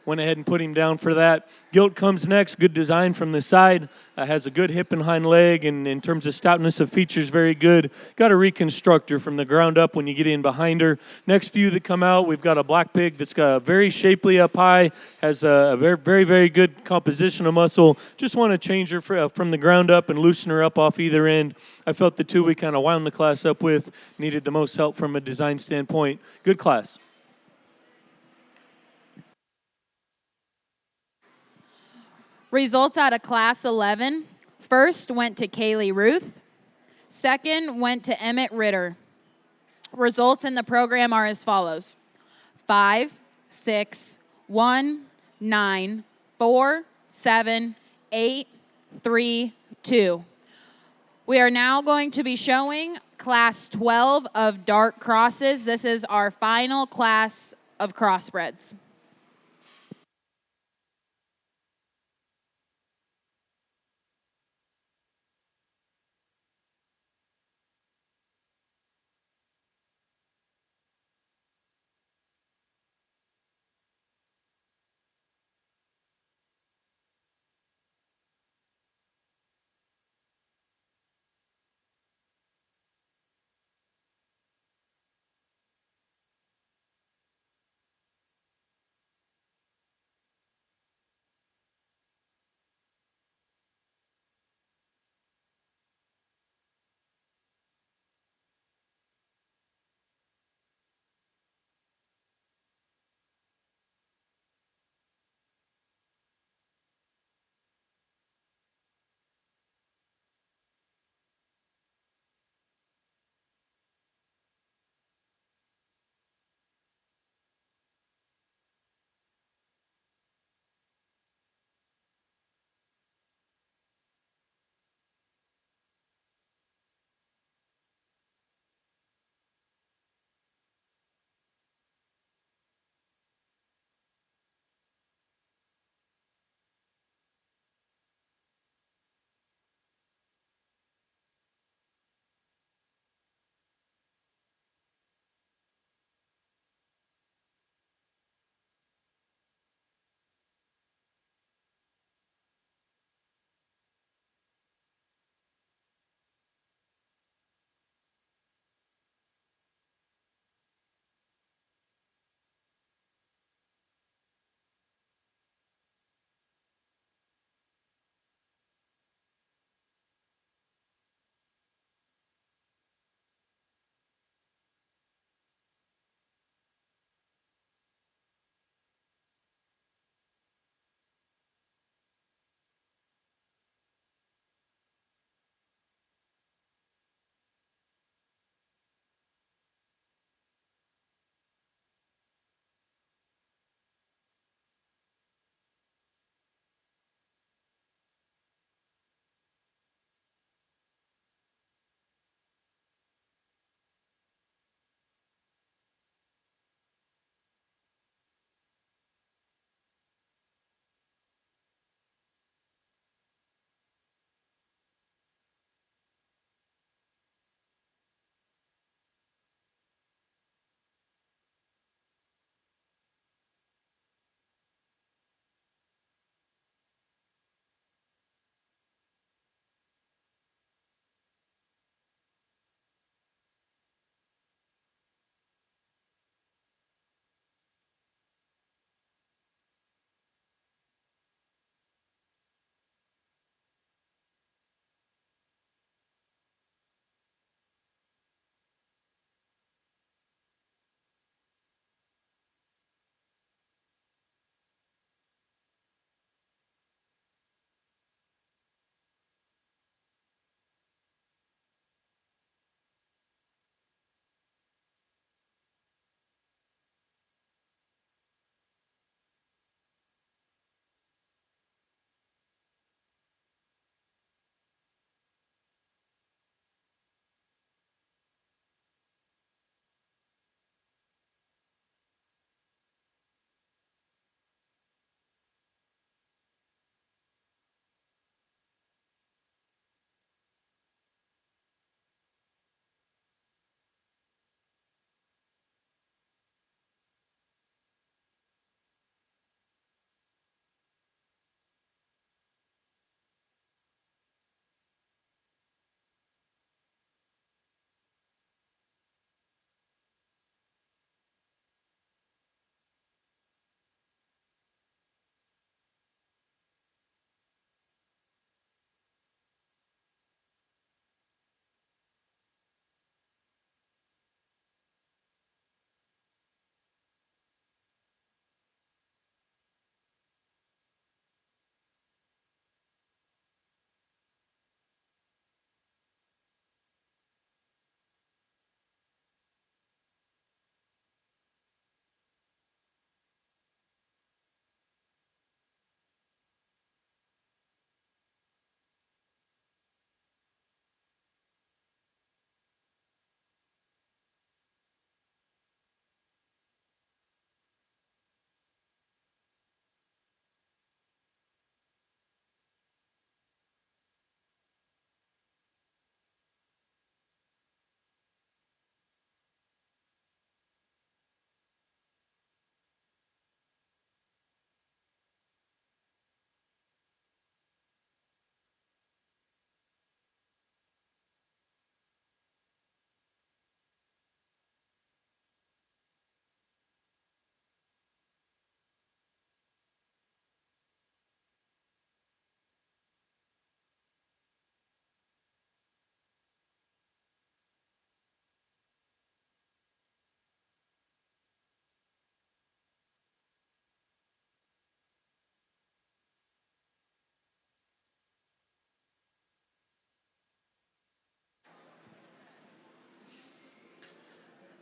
went ahead and put him down for that. Gilt comes next. Good design from the side. Has a good hip and hind leg, and in terms of stoutness of features, very good. Got a reconstructor from the ground up when you get in behind her. Next few that come out, we've got a black pig that's got very shapely up high, has a very, very, very good composition of muscle. Just want to change her from the ground up and loosen her up off either end. I felt the 2 we kind of wound the class up with needed the most help from a design standpoint. Good class. Results out of Class 11. First went to Kaylee Ruth. Second went to Emmett Ritter. Results in the program are as follows: 5, 6, 1, 9, 4, 7, 8, 3, 2. We are now going to be showing Class 12 of dark crosses. This is our final class of crossbreds.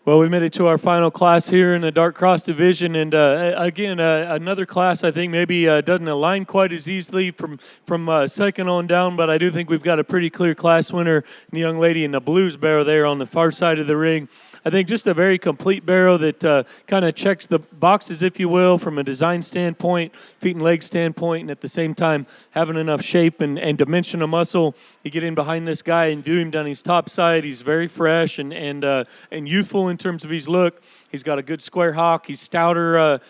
Well, we made it to our final class here in the Dark Cross division, and again, another class I think maybe doesn't align quite as easily from second on down, but I do think we've got a pretty clear class winner, the young lady in the blues barrel there on the far side of the ring. I think just a very complete barrel that kind of checks the boxes, if you will, from a design standpoint, feet and leg standpoint, and at the same time having enough shape and dimension of muscle. You get in behind this guy and view him down his top side. He's very fresh and youthful in terms of his look. He's got a good square hock. He's stouter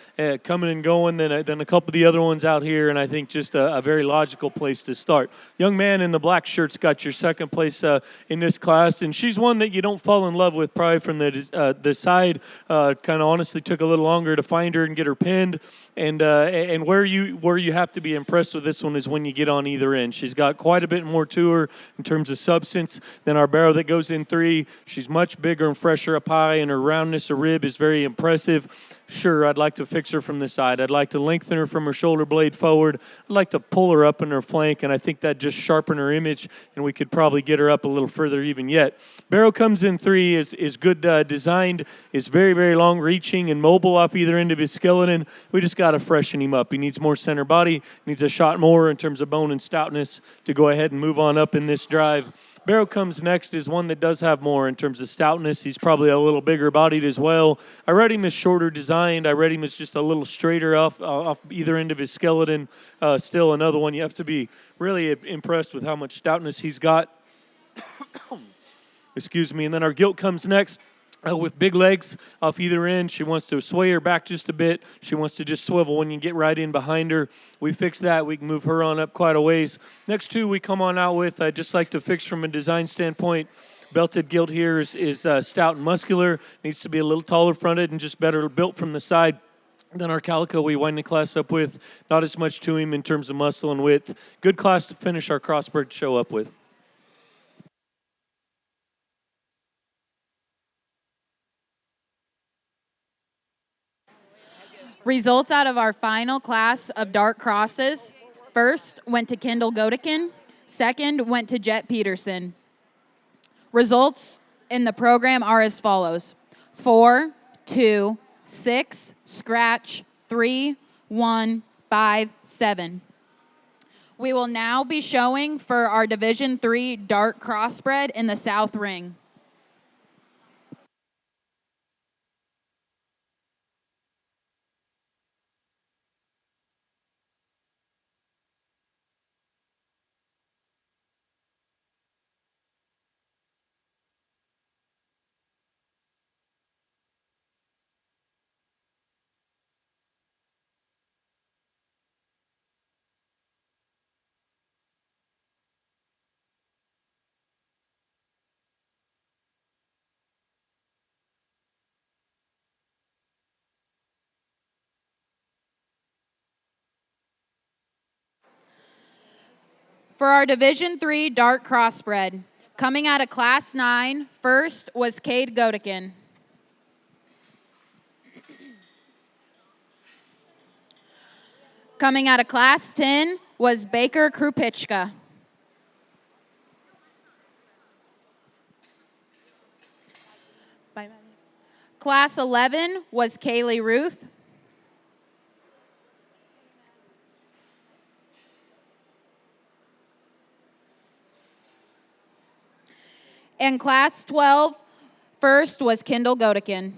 coming and going than a couple of the other ones out here, and I think just a very logical place to start. Young man in the black shirt's got your second place in this class, and she's one that you don't fall in love with probably from the side. Kind of honestly took a little longer to find her and get her pinned, and where you have to be impressed with this one is when you get on either end. She's got quite a bit more to her in terms of substance than our barrel that goes in 3. She's much bigger and fresher up high, and her roundness of rib is very impressive. Sure, I'd like to fix her from the side. I'd like to lengthen her from her shoulder blade forward. I'd like to pull her up in her flank, and I think that just sharpen her image, and we could probably get her up a little further even yet. Barrel comes in 3, is good designed, is very, very long-reaching and mobile off either end of his skeleton. We just got to freshen him up. He needs more center body, needs a shot more in terms of bone and stoutness to go ahead and move on up in this drive. Barrow comes next is one that does have more in terms of stoutness. He's probably a little bigger bodied as well. I read him as shorter designed. I read him as just a little straighter off either end of his skeleton. Still another one you have to be really impressed with how much stoutness he's got. Excuse me. And then our gilt comes next. With big legs off either end. She wants to sway her back just a bit. She wants to just swivel when you get right in behind her. We fix that. We can move her on up quite a ways. Next 2 we come on out with, I just like to fix from a design standpoint. Belted gilt here is stout and muscular. Needs to be a little taller fronted and just better built from the side. Then our calico we wind the class up with. Not as much to him in terms of muscle and width. Good class to finish our crossbred show up with. Results out of our final class of dark crosses. First went to Kendall Godekin. Second went to Jet Peterson. Results in the program are as follows: 4, 2, 6, scratch, 3, 1, 5, 7. We will now be showing for our Division 3 dark crossbred in the South Ring. For our Division 3 dark crossbred, coming out of Class 9, first was Cade Godekin. Coming out of Class 10 was Baker Krupichka. Class 11 was Kaylee Ruth. And Class 12, first was Kendall Godekin.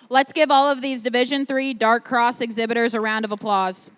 Let's give all of these Division 3 dark cross exhibitors a round of applause.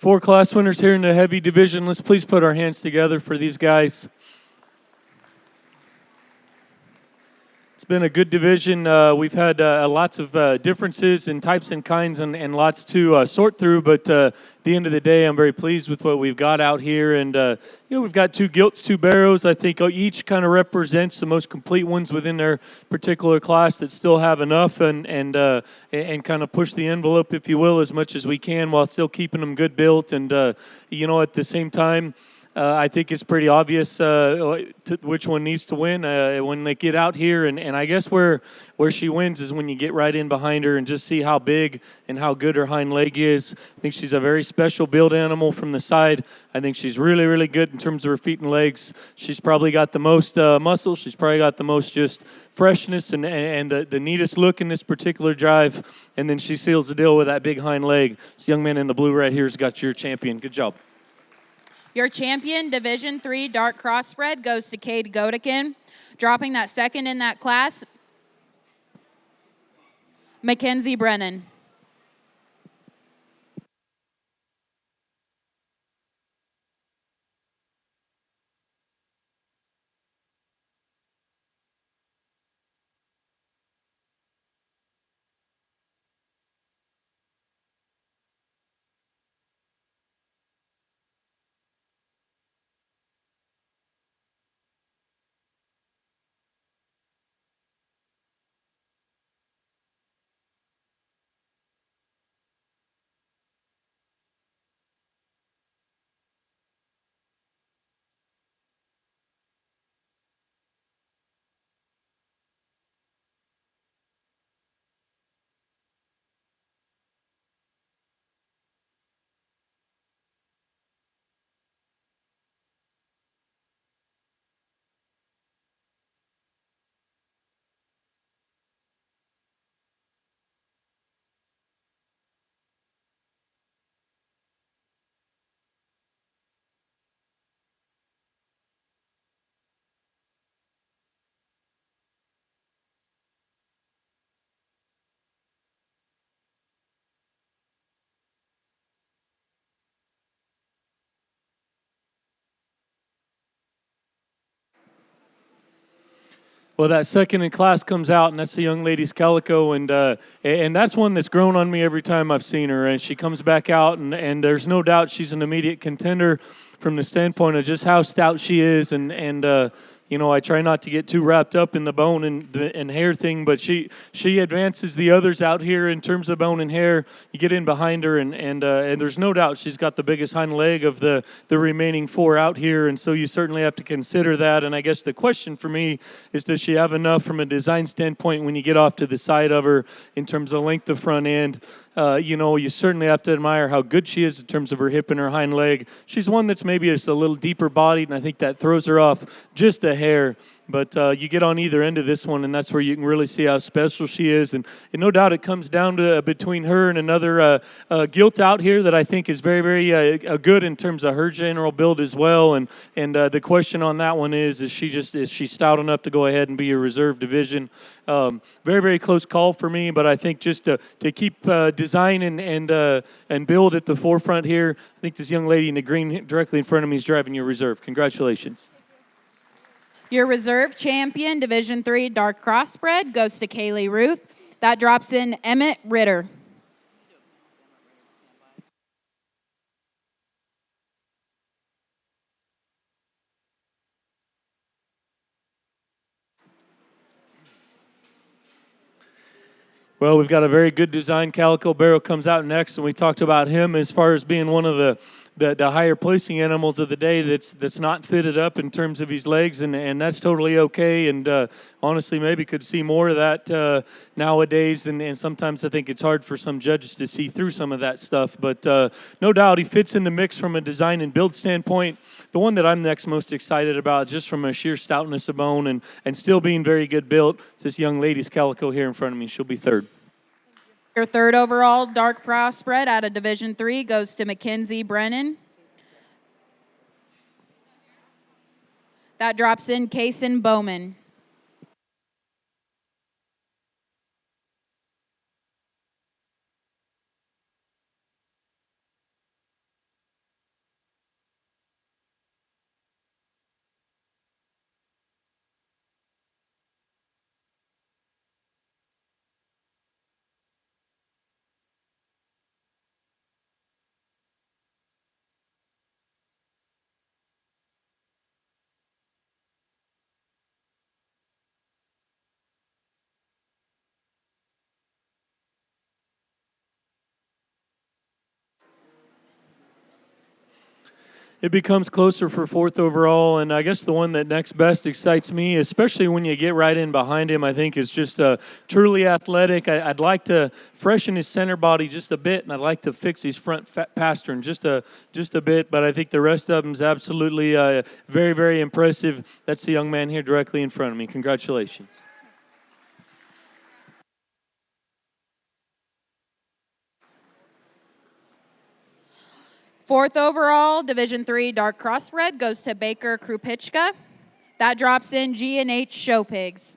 4 class winners here in the heavy division. Let's please put our hands together for these guys. It's been a good division. We've had lots of differences in types and kinds and lots to sort through, but at the end of the day, I'm very pleased with what we've got out here. And, we've got 2 gilts, 2 barrows. I think each kind of represents the most complete ones within their particular class that still have enough and kind of push the envelope, if you will, as much as we can while still keeping them good built. And, at the same time, I think it's pretty obvious which one needs to win when they get out here. And I guess where she wins is when you get right in behind her and just see how big and how good her hind leg is. I think she's a very special build animal from the side. I think she's really, really good in terms of her feet and legs. She's probably got the most muscle. She's probably got the most just freshness and the neatest look in this particular drive. And then she seals the deal with that big hind leg. This young man in the blue right here has got your champion. Good job. Your champion, Division III Dark Crossbred, goes to Cade Godekin. Dropping that second in that class, Mackenzie Brennan. Well, that second in class comes out, and that's the young lady's calico, and that's one that's grown on me every time I've seen her. And she comes back out, and there's no doubt she's an immediate contender from the standpoint of just how stout she is, and I try not to get too wrapped up in the bone and hair thing, but she advances the others out here in terms of bone and hair. You get in behind her, and there's no doubt she's got the biggest hind leg of the remaining 4 out here, and so you certainly have to consider that. And I guess the question for me is, does she have enough from a design standpoint when you get off to the side of her in terms of length of front end? You certainly have to admire how good she is in terms of her hip and her hind leg. She's one that's maybe just a little deeper bodied, and I think that throws her off just a hair. But you get on either end of this one, and that's where you can really see how special she is. And no doubt it comes down to between her and another gilt out here that I think is very, very good in terms of her general build as well. And the question on that one is she stout enough to go ahead and be a reserve division? Very, very close call for me, but I think just to keep design and build at the forefront here, I think this young lady in the green directly in front of me is driving your reserve. Congratulations. Your reserve champion, Division III Dark Crossbred, goes to Kaylee Ruth. That drops in Emmett Ritter. Well, we've got a very good design. Calico Barrow comes out next, and we talked about him as far as being one of the higher placing animals of the day that's not fitted up in terms of his legs, and that's totally okay. And honestly, maybe could see more of that nowadays. And sometimes I think it's hard for some judges to see through some of that stuff. But no doubt he fits in the mix from a design and build standpoint. The one that I'm next most excited about, just from a sheer stoutness of bone and still being very good built, is this young lady's calico here in front of me. She'll be third. Your third overall Dark Crossbred out of Division III goes to Mackenzie Brennan. That drops in Kaysen Bowman. it becomes closer for fourth overall, and I guess the one that next best excites me, especially when you get right in behind him, I think is just truly athletic. I'd like to freshen his center body just a bit, and I'd like to fix his front pastern just a bit, but I think the rest of him's absolutely very, very impressive. That's the young man here directly in front of me. Congratulations. Fourth overall, Division III Dark Crossbred goes to Baker Krupichka. That drops in G&H Show Pigs.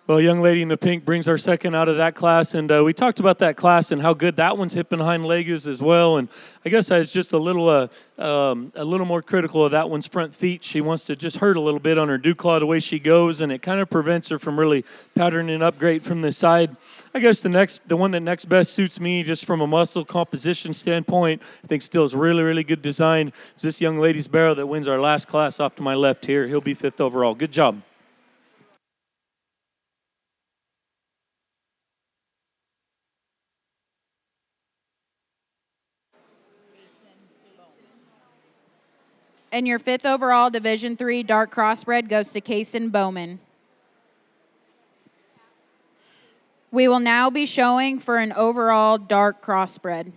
Well, young lady in the pink brings our second out of that class, and we talked about that class and how good that one's hip and hind leg is as well. And I guess I was just a little more critical of that one's front feet. She wants to just hurt a little bit on her dew claw the way she goes, and it kind of prevents her from really patterning up great from the side. I guess the one that next best suits me, just from a muscle composition standpoint, I think still is really, really good design. Is this young lady's barrel that wins our last class off to my left here. He'll be fifth overall. Good job. And your fifth overall Division III Dark Crossbred goes to Kason Bowman. We will now be showing for an overall Dark Crossbred.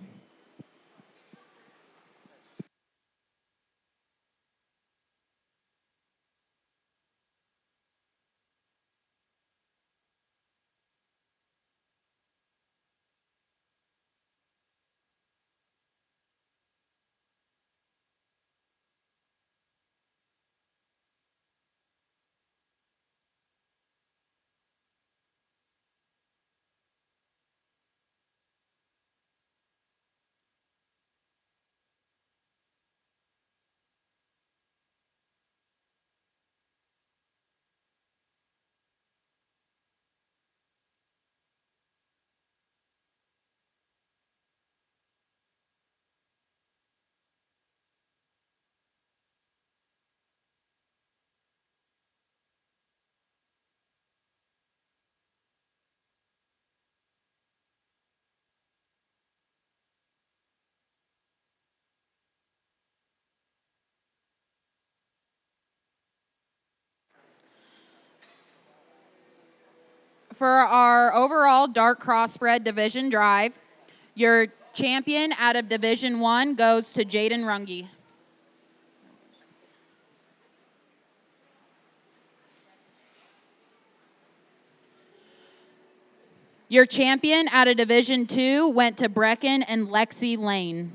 For our overall Dark Crossbred Division Drive, your champion out of Division I goes to Jaden Runge. Your champion out of Division II went to Brecken and Lexi Lane.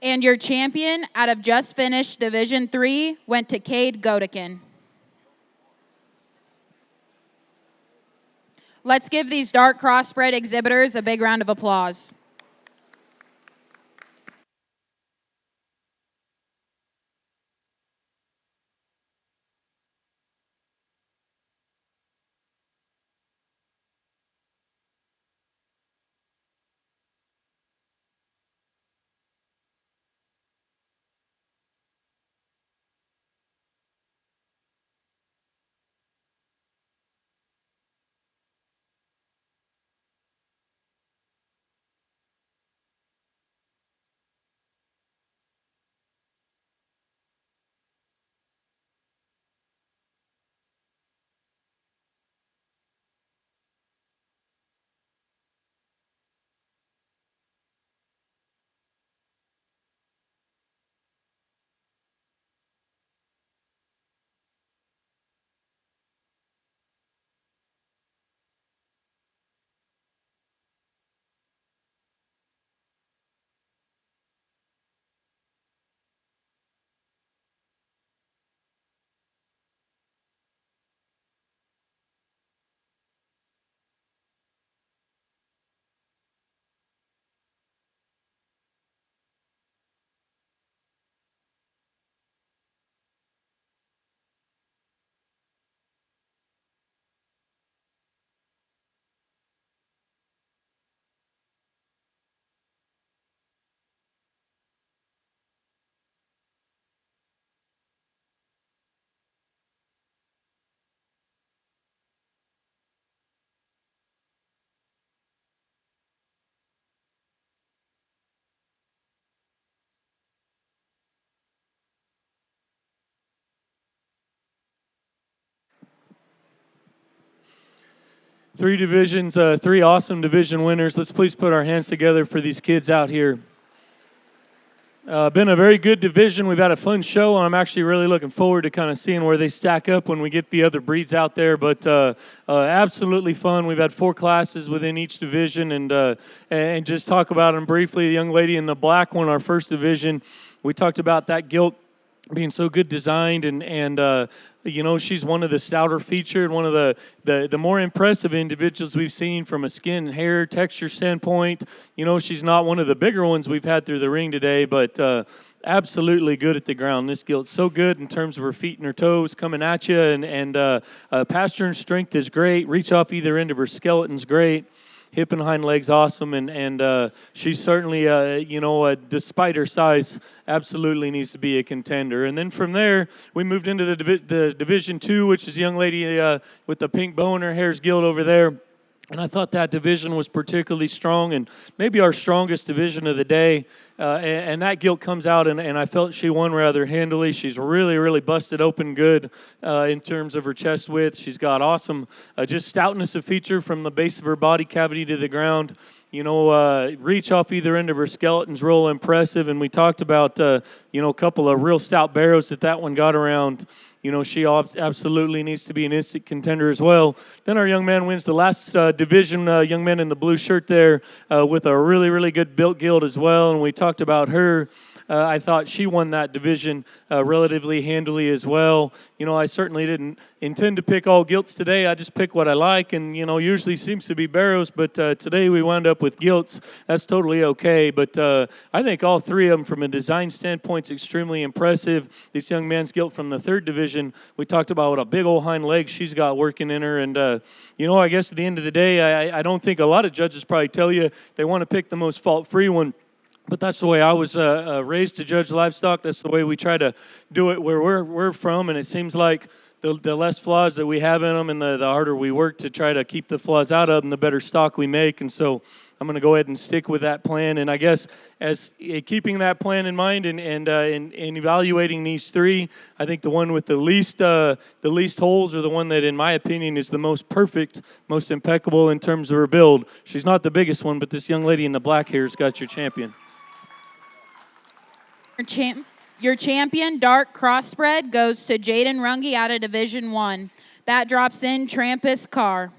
And your champion out of just finished Division III went to Cade Godekin. Let's give these Dark Crossbred exhibitors a big round of applause. Three divisions, three awesome division winners. Let's please put our hands together for these kids out here. Been a very good division. We've had a fun show, and I'm actually really looking forward to kind of seeing where they stack up when we get the other breeds out there. But absolutely fun. We've had 4 classes within each division, and just talk about them briefly. The young lady in the black won our first division. We talked about that gilt being so good designed, and you know, she's one of the stouter featured, one of the more impressive individuals we've seen from a skin and hair texture standpoint. You know, she's not one of the bigger ones we've had through the ring today, but absolutely good at the ground. This gilt's so good in terms of her feet and her toes coming at you, and pastern strength is great. Reach off either end of her skeleton's great. Hip and hind legs awesome, and she certainly, despite her size, absolutely needs to be a contender. And then from there, we moved into the Division 2, which is a young lady with the pink bow in her hair's gilt over there. And I thought that division was particularly strong and maybe our strongest division of the day. And that gilt comes out, and I felt she won rather handily. She's really, really busted open good in terms of her chest width. She's got awesome just stoutness of feature from the base of her body cavity to the ground. You know, reach off either end of her skeleton's real impressive. And we talked about, a couple of real stout barrows that one got around. You know, she absolutely needs to be an instant contender as well. Then our young man wins the last division, young man in the blue shirt there with a really, really good built gilt as well. And we talked about her. I thought she won that division relatively handily as well. You know, I certainly didn't intend to pick all gilts today. I just pick what I like, and, usually seems to be barrows, but today we wound up with gilts. That's totally okay, but I think all three of them from a design standpoint is extremely impressive. This young man's gilt from the third division, we talked about what a big old hind leg she's got working in her, and, I guess at the end of the day, I don't think a lot of judges probably tell you they want to pick the most fault-free one. But that's the way I was raised to judge livestock. That's the way we try to do it where we're from. And it seems like the less flaws that we have in them and the harder we work to try to keep the flaws out of them, the better stock we make. And so I'm going to go ahead and stick with that plan. And I guess as keeping that plan in mind and evaluating these three, I think the one with the least holes, or the one that, in my opinion, is the most perfect, most impeccable in terms of her build. She's not the biggest one, but this young lady in the black hair's got your champion. Your champion, dark crossbred, goes to Jaden Runge out of Division 1. That drops in Trampus Carr.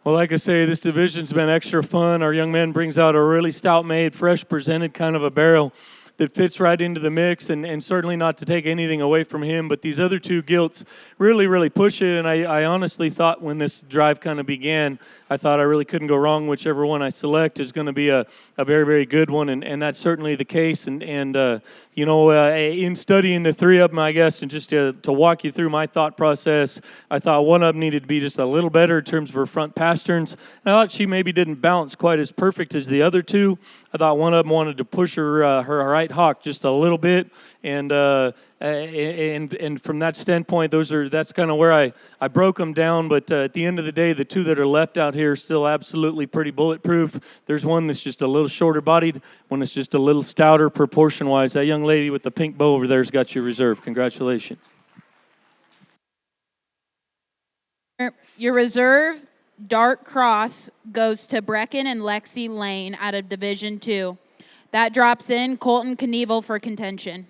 Well, like I say, this division's been extra fun. Our young man brings out a really stout-made, fresh presented kind of a barrel that fits right into the mix, and certainly not to take anything away from him, but these other two gilts really, really push it, and I honestly thought when this drive kind of began, I thought I really couldn't go wrong. Whichever one I select is going to be a very, very good one, and that's certainly the case, and in studying the three of them, I guess, and just to walk you through my thought process, I thought one of them needed to be just a little better in terms of her front pasterns. And I thought she maybe didn't balance quite as perfect as the other two. I thought one of them wanted to push her right hock just a little bit, and from that standpoint, that's kind of where I broke them down. But at the end of the day, the two that are left out here are still absolutely pretty bulletproof. There's one that's just a little shorter bodied, one that's just a little stouter proportion wise. That young lady with the pink bow over there's got your reserve. Congratulations. Your reserve, dark cross, goes to Brecken and Lexi Lane out of Division 2. That drops in Colton Knievel for contention.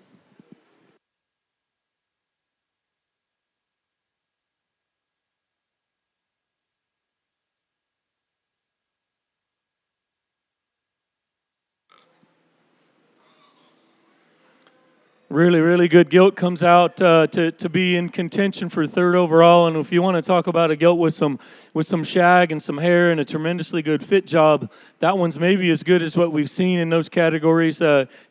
Really, really good gilt comes out to be in contention for third overall. And if you want to talk about a gilt with some shag and some hair and a tremendously good fit job, that one's maybe as good as what we've seen in those categories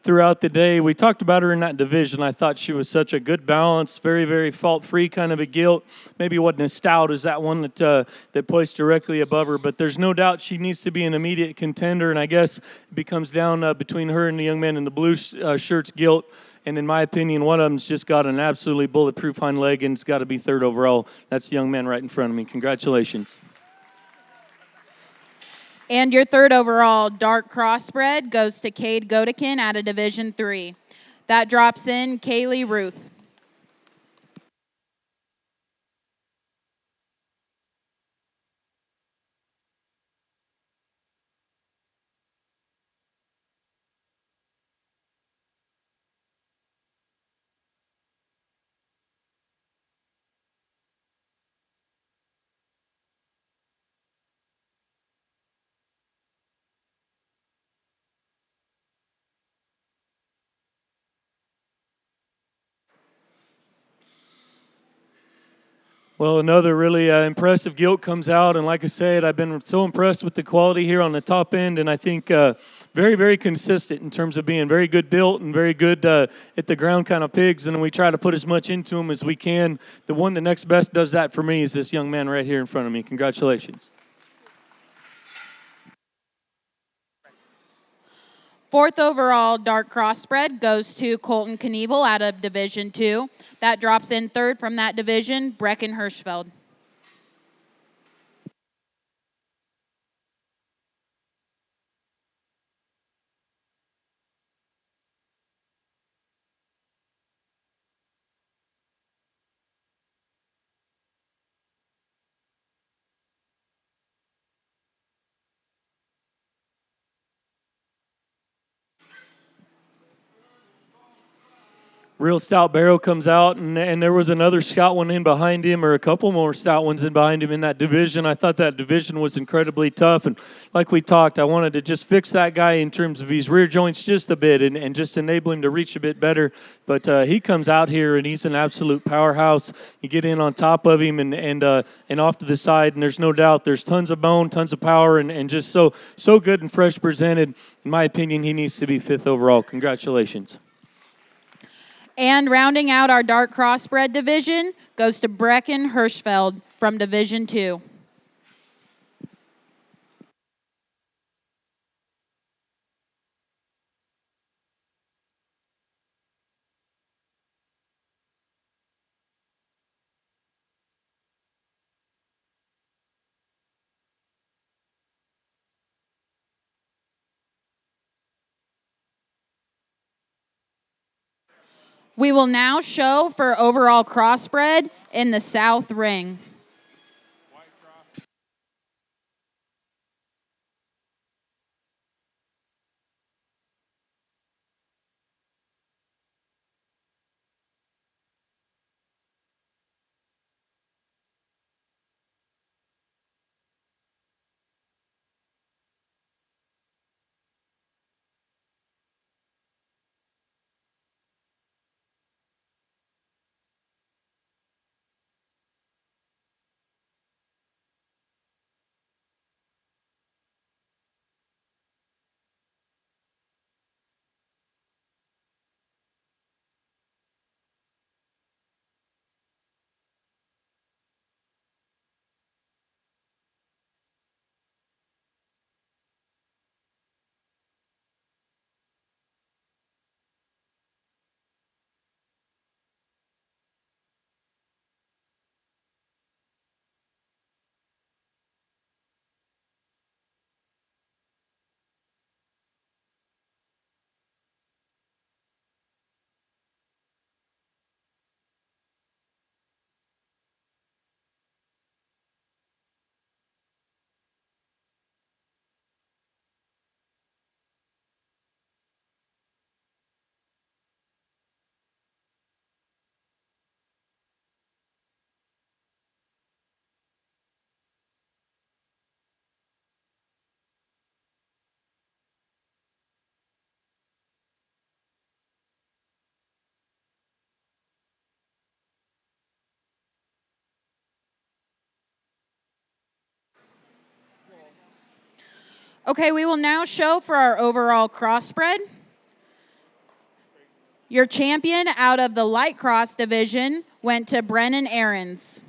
throughout the day. We talked about her in that division. I thought she was such a good balance, very, very fault-free kind of a gilt. Maybe wasn't as stout as that one that placed directly above her, but there's no doubt she needs to be an immediate contender. And I guess it becomes down between her and the young man in the blue shirts gilt. And in my opinion, one of them's just got an absolutely bulletproof hind leg, and it's got to be third overall. That's the young man right in front of me. Congratulations. And your third overall dark crossbred goes to Cade Godekin out of Division 3. That drops in Kaylee Ruth. Well, another really impressive gilt comes out, and like I said, I've been so impressed with the quality here on the top end, and I think very, very consistent in terms of being very good built and very good at the ground kind of pigs, and we try to put as much into them as we can. The one that next best does that for me is this young man right here in front of me. Congratulations. Fourth overall dark crossbred goes to Colton Knievel out of Division 2. That drops in third from that division, Brecken Hirschfeld. Real stout barrel comes out, and there was another stout one in behind him, or a couple more stout ones in behind him in that division. I thought that division was incredibly tough, and like we talked, I wanted to just fix that guy in terms of his rear joints just a bit and just enable him to reach a bit better. But he comes out here, and he's an absolute powerhouse. You get in on top of him and off to the side, and there's no doubt there's tons of bone, tons of power, and just so good and fresh presented. In my opinion, he needs to be fifth overall. Congratulations. And rounding out our dark crossbred division goes to Brecken Hirschfeld from Division 2. We will now show for overall crossbred in the South Ring. Okay, we will now show for our overall crossbred. Your champion out of the light cross division went to Brennan Aarons.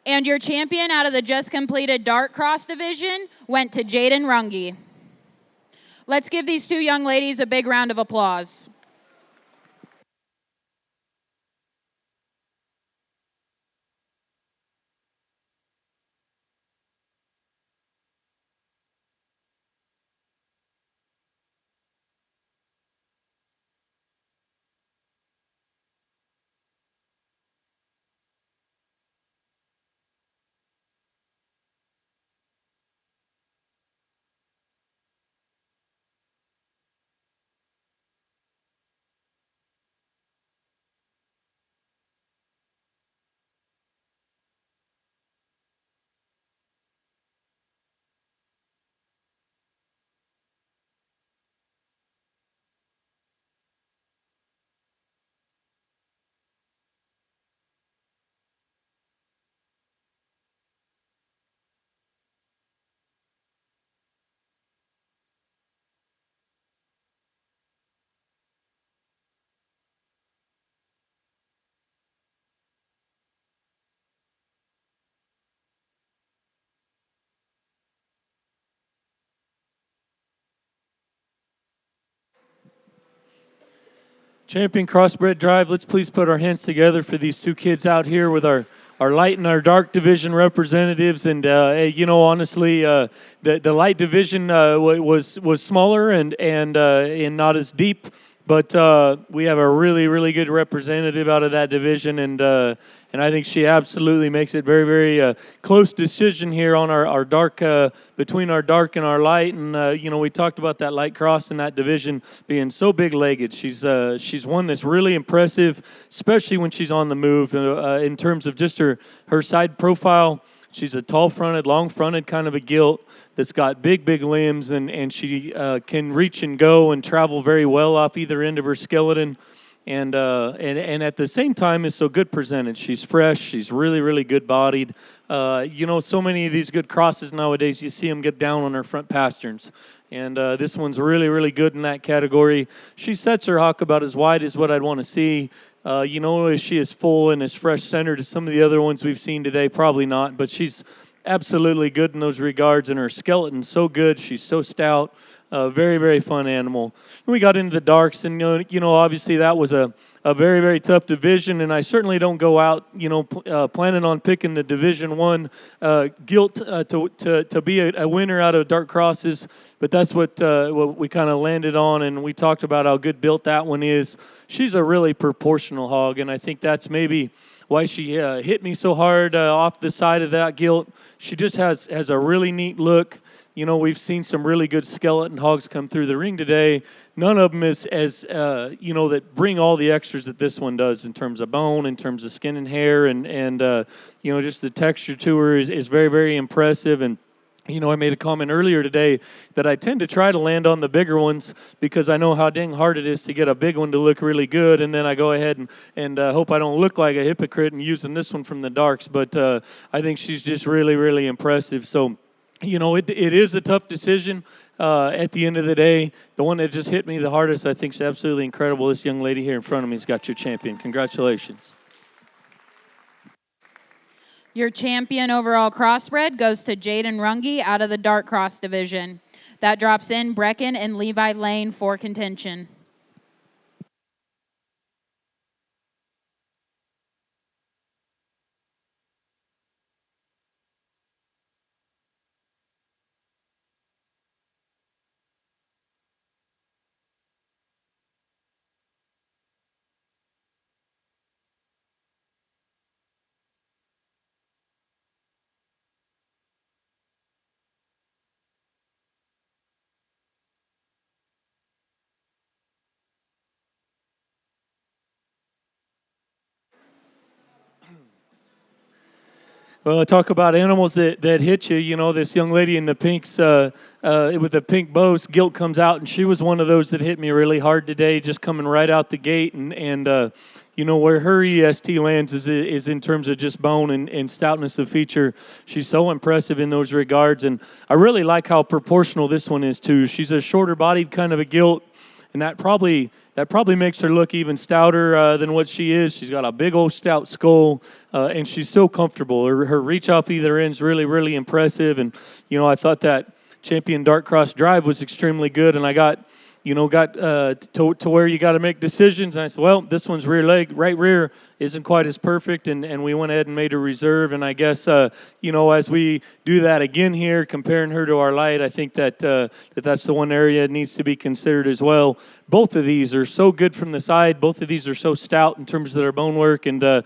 And your champion out of the just completed dark cross division went to Jaden Runge. Let's give these two young ladies a big round of applause. Champion Crossbred Drive, let's please put our hands together for these two kids out here with our light and our dark division representatives. And, honestly, the light division was smaller and not as deep. But we have a really, really good representative out of that division, and I think she absolutely makes it very, very close decision here on our dark, between our dark and our light. And, we talked about that light cross in that division being so big-legged. She's one that's really impressive, especially when she's on the move in terms of just her side profile. She's a tall-fronted, long-fronted kind of a gilt that's got big, big limbs, and she can reach and go and travel very well off either end of her skeleton. And at the same time is so good presented. She's fresh. She's really, really good bodied. So many of these good crosses nowadays, you see them get down on her front pasterns. And this one's really, really good in that category. She sets her hock about as wide as what I'd want to see. Is she as full and as fresh centered as some of the other ones we've seen today? Probably not, but she's absolutely good in those regards, and her skeleton's so good. She's so stout. Very, very fun animal. We got into the darks, and obviously that was a very, very tough division, and I certainly don't go out, planning on picking the Division One gilt to be a winner out of dark crosses. But that's what we kind of landed on, and we talked about how good built that one is. She's a really proportional hog, and I think that's maybe why she hit me so hard off the side of that gilt. She just has a really neat look. We've seen some really good skeleton hogs come through the ring today. None of them as that bring all the extras that this one does in terms of bone, in terms of skin and hair, and just the texture to her is very, very impressive. And I made a comment earlier today that I tend to try to land on the bigger ones because I know how dang hard it is to get a big one to look really good, and then I go ahead and hope I don't look like a hypocrite in using this one from the darks. But I think she's just really, really impressive. So, it is a tough decision at the end of the day. The one that just hit me the hardest, I think, is absolutely incredible. This young lady here in front of me has got your champion. Congratulations. Your champion overall crossbred goes to Jaden Runge out of the dark cross division. That drops in Brecken and Levi Lane for contention. Well, talk about animals that hit you. You know, this young lady in the pinks with the pink bows, Guilt comes out, and she was one of those that hit me really hard today, just coming right out the gate. And you know, where her EST lands is in terms of just bone and stoutness of feature. She's so impressive in those regards. And I really like how proportional this one is, too. She's a shorter bodied kind of a Guilt, and that probably makes her look even stouter than what she is. She's got a big old stout skull, and she's so comfortable. Her reach off either end is really, really impressive. And you know, I thought that Champion Dark Cross drive was extremely good, and I got to where you got to make decisions. And I said, well, this one's rear leg, right rear isn't quite as perfect, and we went ahead and made a reserve. And I guess, as we do that again here, comparing her to our light, I think that that's the one area that needs to be considered as well. Both of these are so good from the side. Both of these are so stout in terms of their bone work. And, at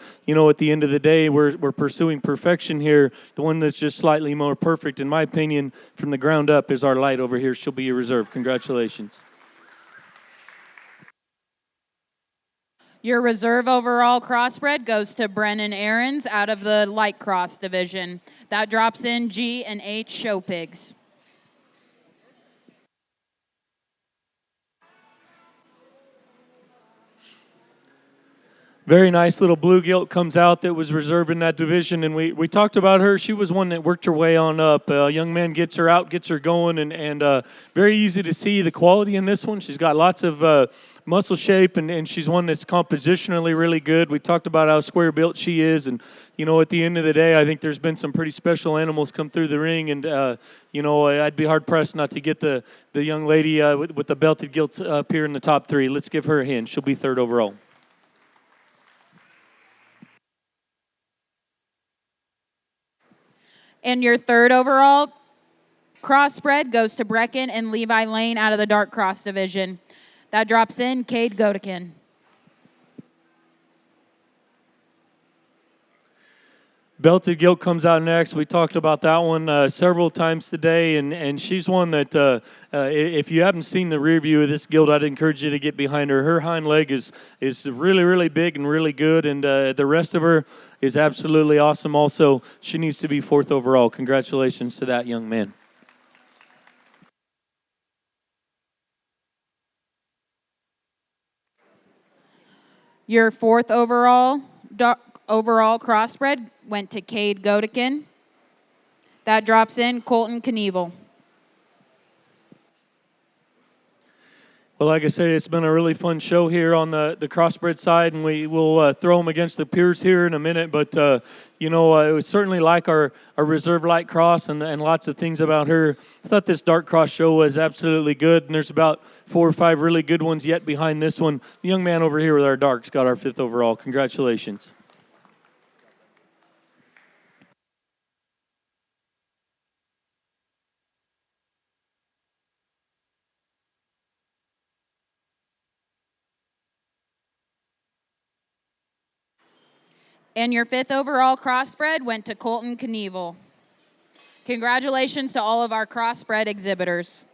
the end of the day, we're pursuing perfection here. The one that's just slightly more perfect, in my opinion, from the ground up is our light over here. She'll be a reserve. Congratulations. Your reserve overall crossbred goes to Brennan Aarons out of the light cross division. That drops in G and H show pigs. Very nice little blue gilt comes out that was reserved in that division, and we talked about her. She was one that worked her way on up. A young man gets her out, gets her going, and very easy to see the quality in this one. She's got lots of muscle shape, and she's one that's compositionally really good. We talked about how square built she is, and at the end of the day, I think there's been some pretty special animals come through the ring, and I'd be hard pressed not to get the young lady with the belted gilts up here in the top three. Let's give her a hand. She'll be third overall. And your third overall crossbred goes to Brecken and Levi Lane out of the dark cross division. That drops in Cade Godekin. Belted Gilt comes out next. We talked about that one several times today, and she's one that if you haven't seen the rear view of this gilt, I'd encourage you to get behind her. Her hind leg is really, really big and really good, and the rest of her is absolutely awesome also. She needs to be fourth overall. Congratulations to that young man. Your fourth overall crossbred went to Cade Godekin. That drops in Colton Knievel. Well, like I say, it's been a really fun show here on the crossbred side, and we will throw them against the peers here in a minute. But, it was certainly like our reserve light cross and lots of things about her. I thought this dark cross show was absolutely good, and there's about 4 or 5 really good ones yet behind this one. The young man over here with our darks got our 5th overall. Congratulations. And your 5th overall crossbred went to Colton Knievel. Congratulations to all of our crossbred exhibitors.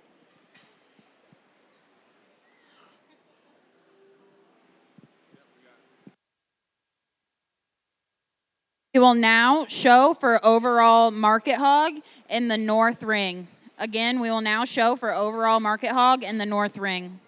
We will now show for overall market hog in the north ring. Again, we will now show for overall market hog in the north ring.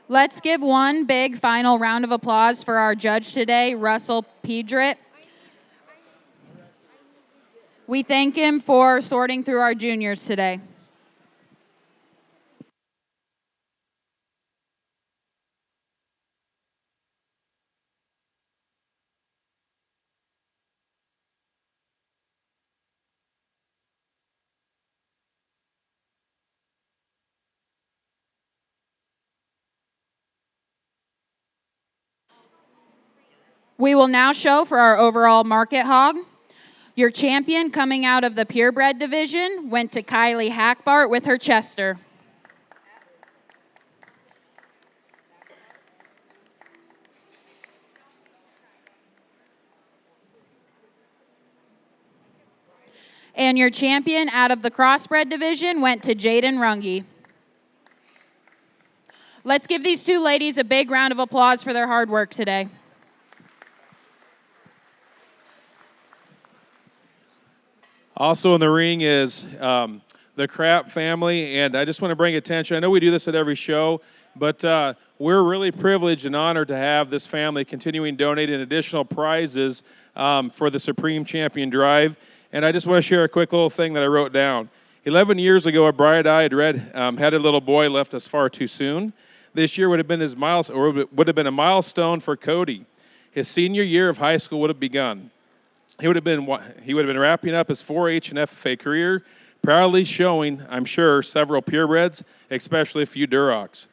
Let's give one big final round of applause for our judge today, Russell Pedret. We thank him for sorting through our juniors today. We will now show for our overall market hog. Your champion coming out of the purebred division went to Kylie Hackbart with her Chester. And your champion out of the crossbred division went to Jaden Runge. Let's give these two ladies a big round of applause for their hard work today. Also in the ring is the Krapp family, and I just want to bring attention. I know we do this at every show, but we're really privileged and honored to have this family continuing donating additional prizes for the Supreme Champion Drive. And I just want to share a quick little thing that I wrote down. 11 years ago, a bright-eyed, red-headed little boy left us far too soon. This year would have been a milestone for Cody. His senior year of high school would have begun. He would have been wrapping up his 4-H and FFA career, proudly showing, I'm sure, several purebreds, especially a few Durocs.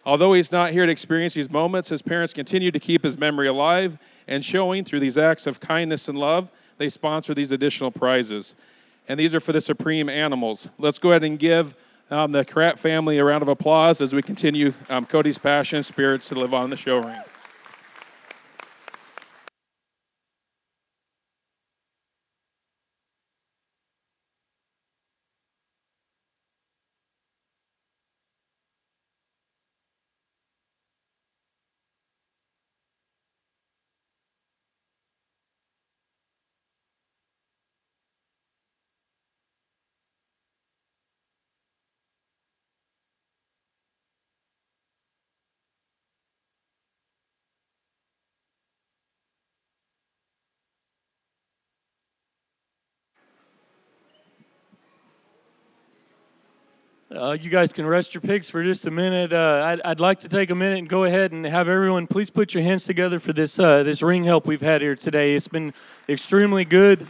Although he's not here to experience these moments, his parents continue to keep his memory alive and showing through these acts of kindness and love, they sponsor these additional prizes. And these are for the Supreme Animals. Let's go ahead and give the Krapp family a round of applause as we continue Cody's passion and spirits to live on the show ring. You guys can rest your pigs for just a minute. I'd like to take a minute and go ahead and have everyone please put your hands together for this this ring help we've had here today. It's been extremely good.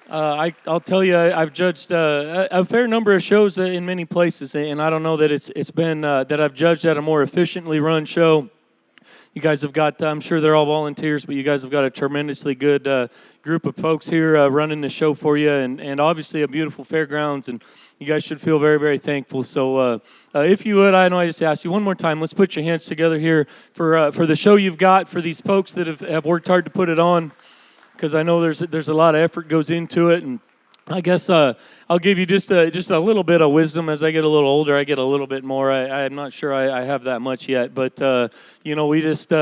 I'll tell you, I've judged a fair number of shows in many places, and I don't know that it's been that I've judged at a more efficiently run show. You guys have got, I'm sure they're all volunteers, but you guys have got a tremendously good group of folks here running the show for you, and obviously a beautiful fairgrounds, and you guys should feel very, very thankful. So if you would, I know I just asked you one more time, let's put your hands together here for the show you've got, for these folks that have worked hard to put it on, because I know there's a lot of effort goes into it, and I guess I'll give you just a little bit of wisdom. As I get a little older, I get a little bit more. I'm not sure I have that much yet, but we just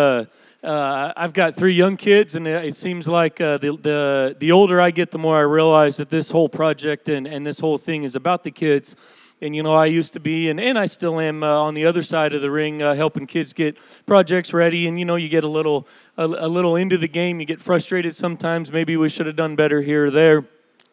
I've got 3 young kids, and it seems like the older I get, the more I realize that this whole project and this whole thing is about the kids. And I used to be, and I still am on the other side of the ring, helping kids get projects ready. And you get a little into the game. You get frustrated sometimes. Maybe we should have done better here or there.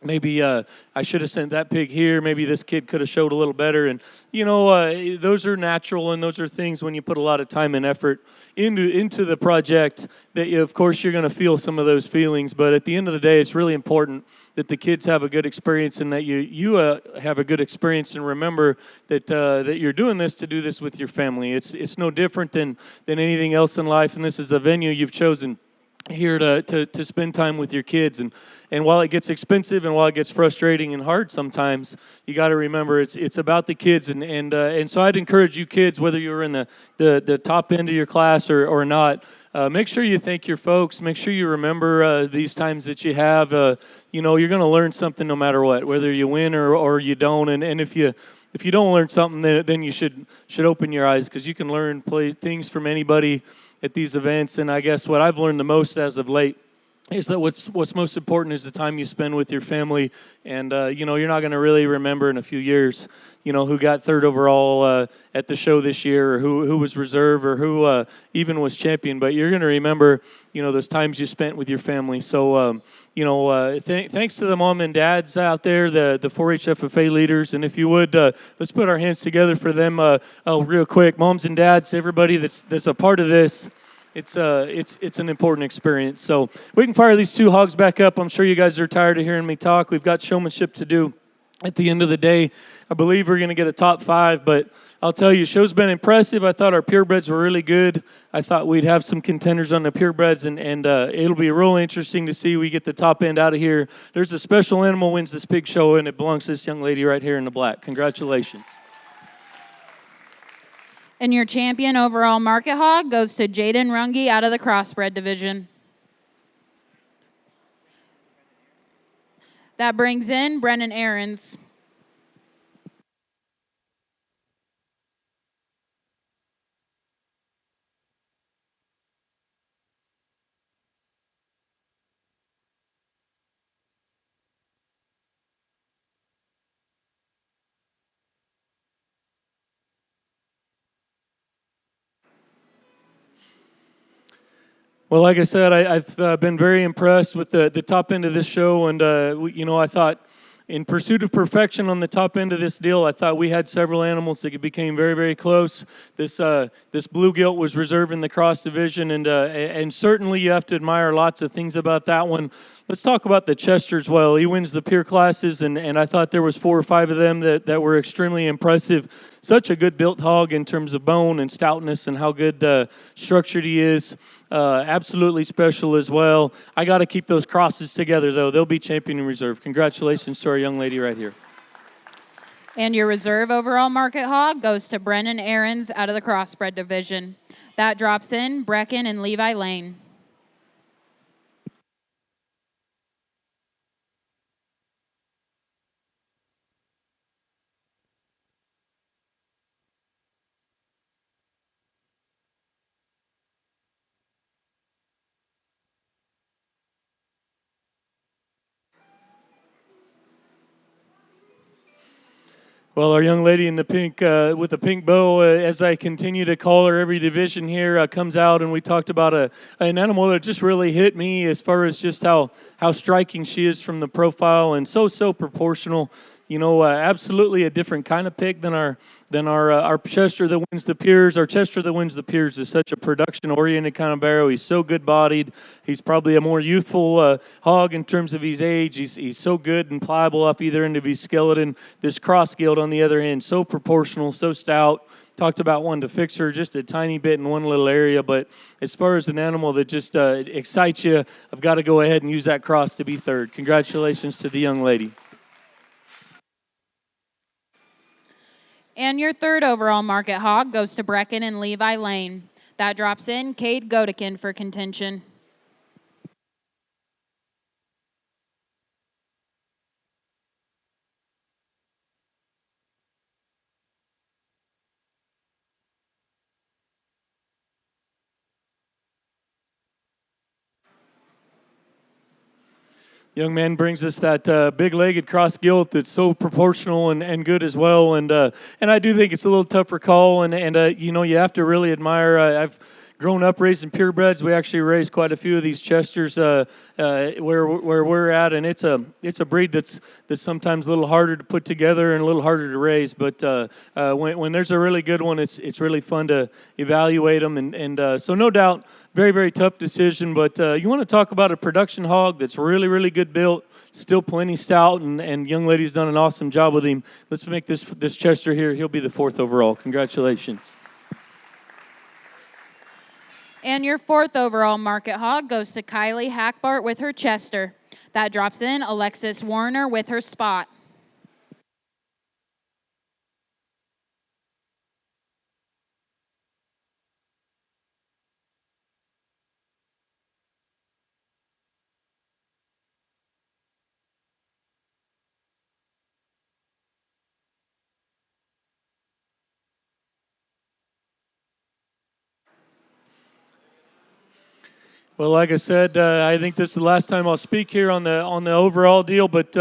Maybe I should have sent that pig here. Maybe this kid could have showed a little better. And those are natural, and those are things when you put a lot of time and effort into the project that of course you're going to feel some of those feelings. But at the end of the day, it's really important that the kids have a good experience, and that you have a good experience, and remember that that you're doing this to do this with your family. It's no different than anything else in life, and this is a venue you've chosen here to spend time with your kids. And while it gets expensive and while it gets frustrating and hard sometimes, you got to remember it's about the kids. And so I'd encourage you kids, whether you're in the top end of your class or not, make sure you thank your folks. Make sure you remember these times that you have. You're going to learn something no matter what, whether you win or you don't. And if you don't learn something, then you should open your eyes, because you can learn things from anybody at these events. And I guess what I've learned the most as of late is that what's most important is the time you spend with your family, and you're not going to really remember in a few years, who got third overall at the show this year, or who was reserve, or who even was champion. But you're going to remember, those times you spent with your family. So, thanks to the mom and dads out there, the 4-H FFA leaders, and if you would, let's put our hands together for them, real quick. Moms and dads, everybody that's a part of this. It's an important experience. So we can fire these two hogs back up. I'm sure you guys are tired of hearing me talk. We've got showmanship to do at the end of the day. I believe we're going to get a top 5, but I'll tell you, show's been impressive. I thought our purebreds were really good. I thought we'd have some contenders on the purebreds, and it'll be real interesting to see we get the top end out of here. There's a special animal wins this big show, and it belongs to this young lady right here in the black. Congratulations. And your champion overall market hog goes to Jaden Runge out of the Crossbred division. That brings in Brennan Ahrens. Well, like I said, I've been very impressed with the top end of this show, and I thought in pursuit of perfection on the top end of this deal, I thought we had several animals that became very, very close. This blue gilt was reserved in the cross division, and certainly you have to admire lots of things about that one. Let's talk about the Chester as well. He wins the peer classes, and I thought there was 4 or 5 of them that were extremely impressive. Such a good built hog in terms of bone and stoutness and how good structured he is. Absolutely special as well. I got to keep those crosses together, though. They'll be champion in reserve. Congratulations to our young lady right here. And your reserve overall market hog goes to Brennan Ahrens out of the Crossbred division. That drops in Brecken and Levi Lane. Well, our young lady in the pink, with the pink bow, as I continue to call her every division here, comes out, and we talked about an animal that just really hit me as far as just how striking she is from the profile, and so proportional. Absolutely a different kind of pig than our Chester that wins the Peers. Our Chester that wins the Peers is such a production-oriented kind of barrow. He's so good-bodied. He's probably a more youthful hog in terms of his age. He's so good and pliable off either end of his skeleton. This cross gilt on the other hand, so proportional, so stout. Talked about one to fix her just a tiny bit in one little area, but as far as an animal that just excites you, I've got to go ahead and use that cross to be third. Congratulations to the young lady. And your third overall market hog goes to Brecken and Levi Lane. That drops in Cade Godekin for contention. Young man brings us that big-legged cross gilt that's so proportional and good as well, and I do think it's a little tougher call, and you have to really admire. I've grown up raising purebreds. We actually raised quite a few of these Chesters where we're at, and it's a breed that's sometimes a little harder to put together and a little harder to raise. But when there's a really good one, it's really fun to evaluate them, and so no doubt. Very, very tough decision, but you want to talk about a production hog that's really, really good built, still plenty stout, and young lady's done an awesome job with him. Let's make this Chester here. He'll be the 4th overall. Congratulations. And your 4th overall market hog goes to Kylie Hackbart with her Chester. That drops in Alexis Warner with her Spot. Well, like I said, I think this is the last time I'll speak here on the overall deal. But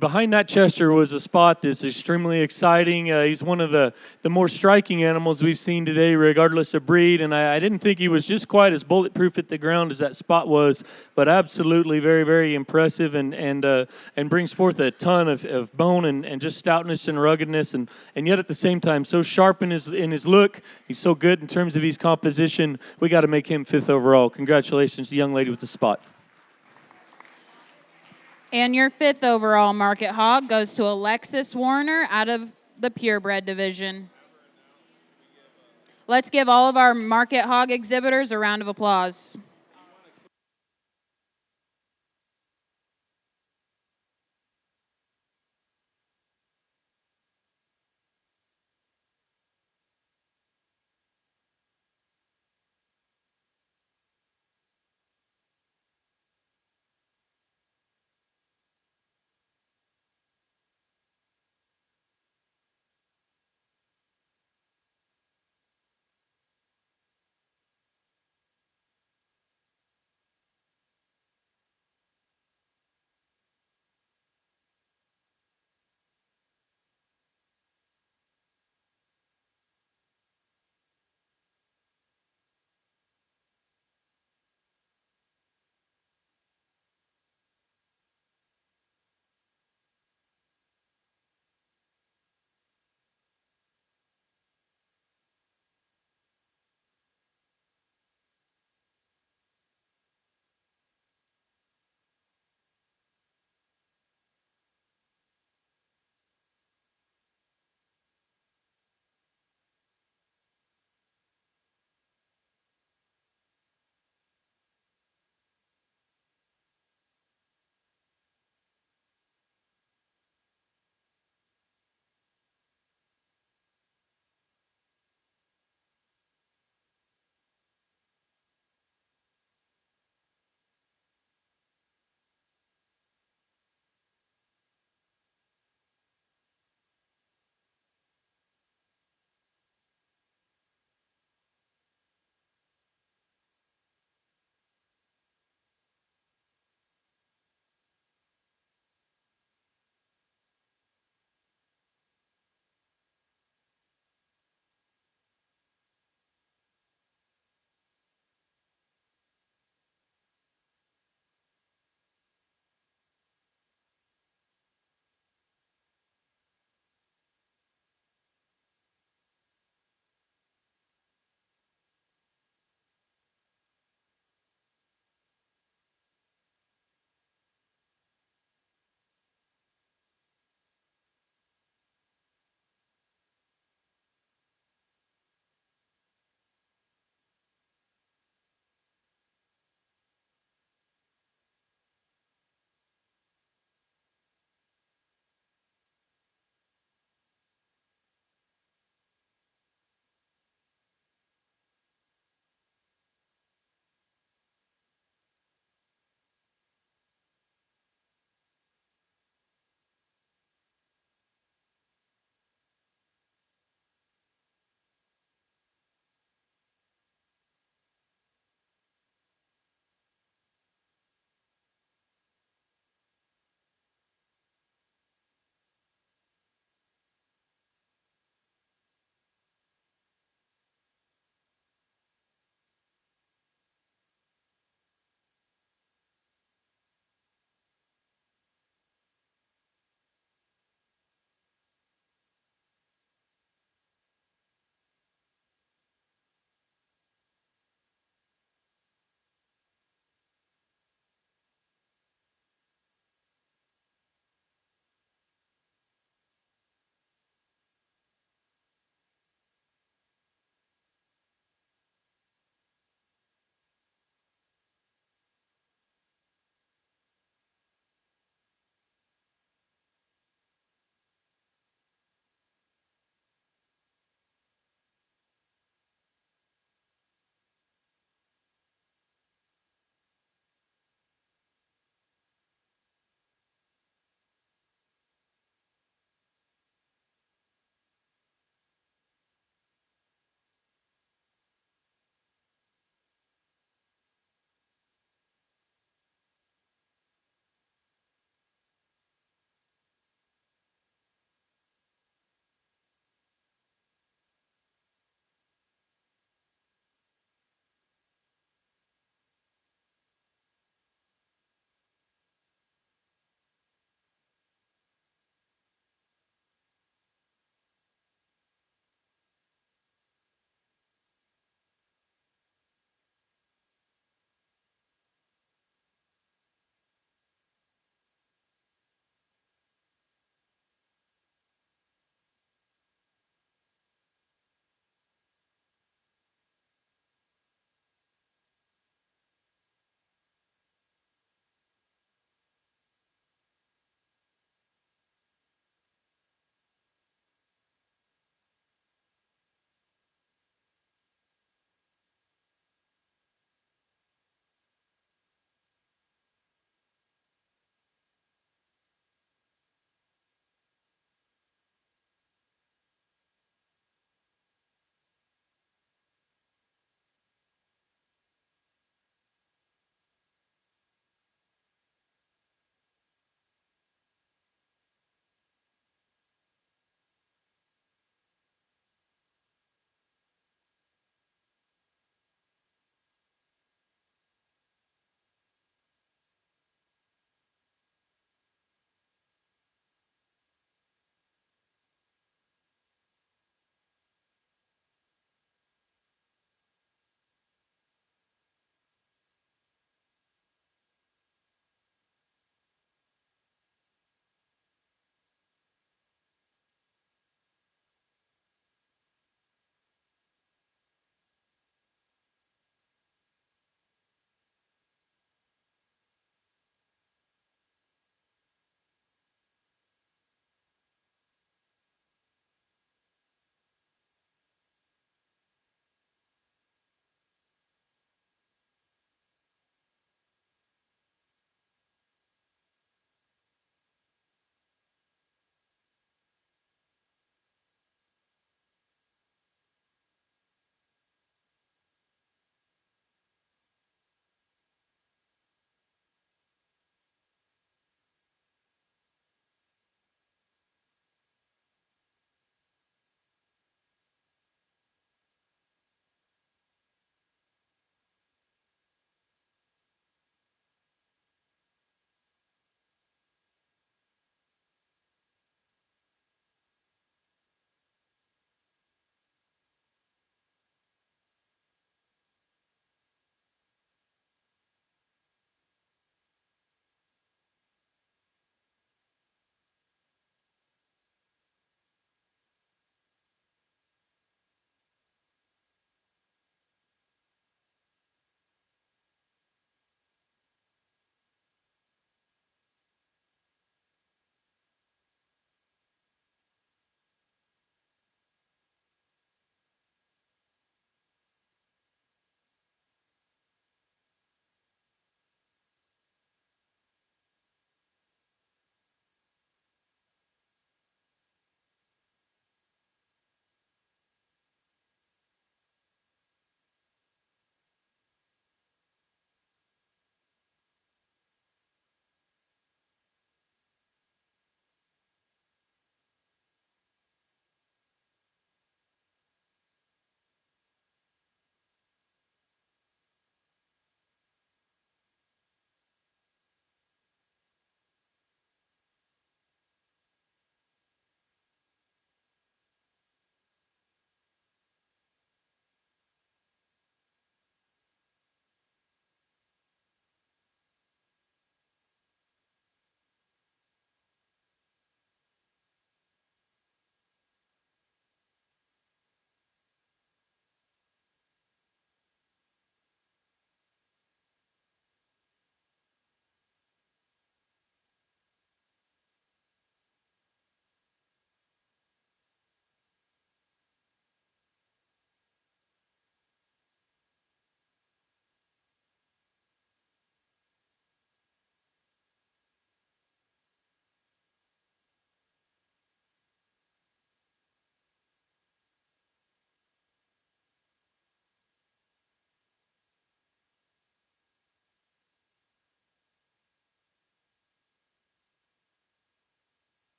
behind that Chester was a spot that's extremely exciting. He's one of the more striking animals we've seen today, regardless of breed. And I didn't think he was just quite as bulletproof at the ground as that spot was, but absolutely very, very impressive and brings forth a ton of bone and just stoutness and ruggedness, and yet at the same time so sharp in his look. He's so good in terms of his composition. We got to make him 5th overall. Congratulations, the young lady with the spot. And your 5th overall market hog goes to Alexis Warner out of the Purebred division. Let's give all of our market hog exhibitors a round of applause.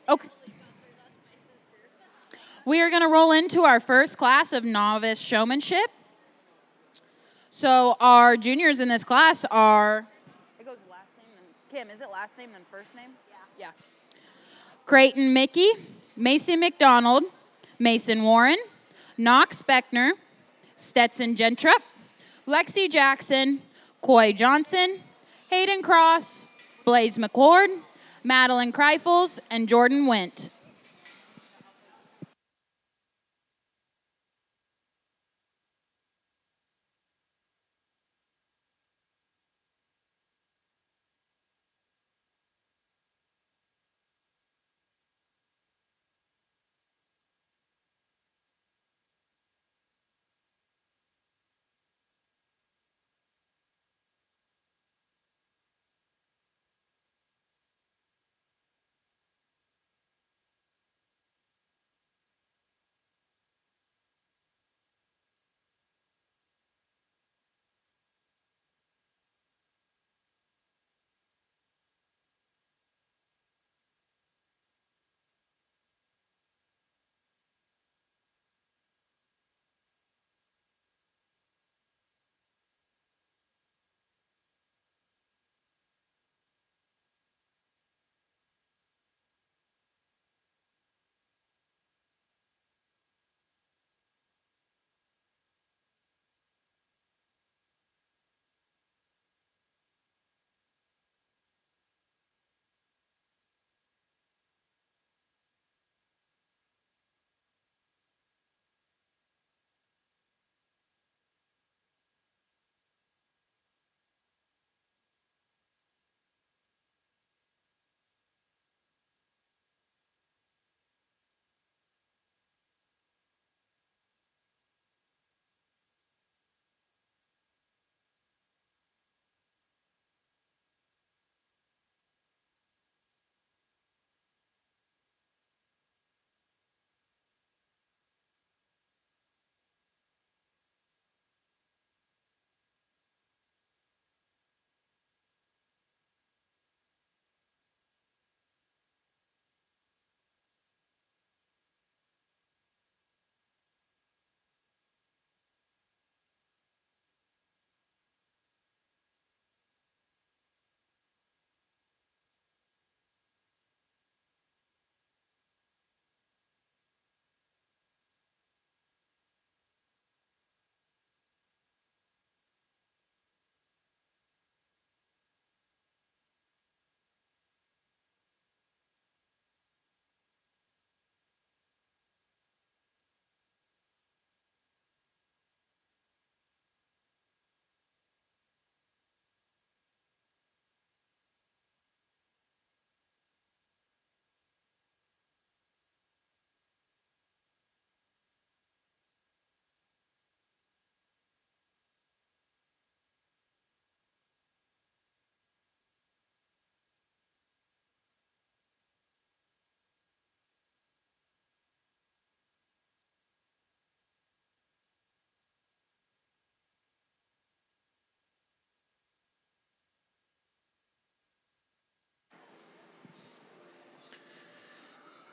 Okay. We are going to roll into our first class of novice showmanship. So our juniors in this class are. It goes last name then. Kim, is it last name then first name? Yeah. Creighton Mickey, Mason McDonald, Mason Warren, Knox Beckner, Stetson Gentrup, Lexi Jackson, Coy Johnson, Hayden Cross, Blaze McCord, Madeline Kreifels, and Jordan Wint.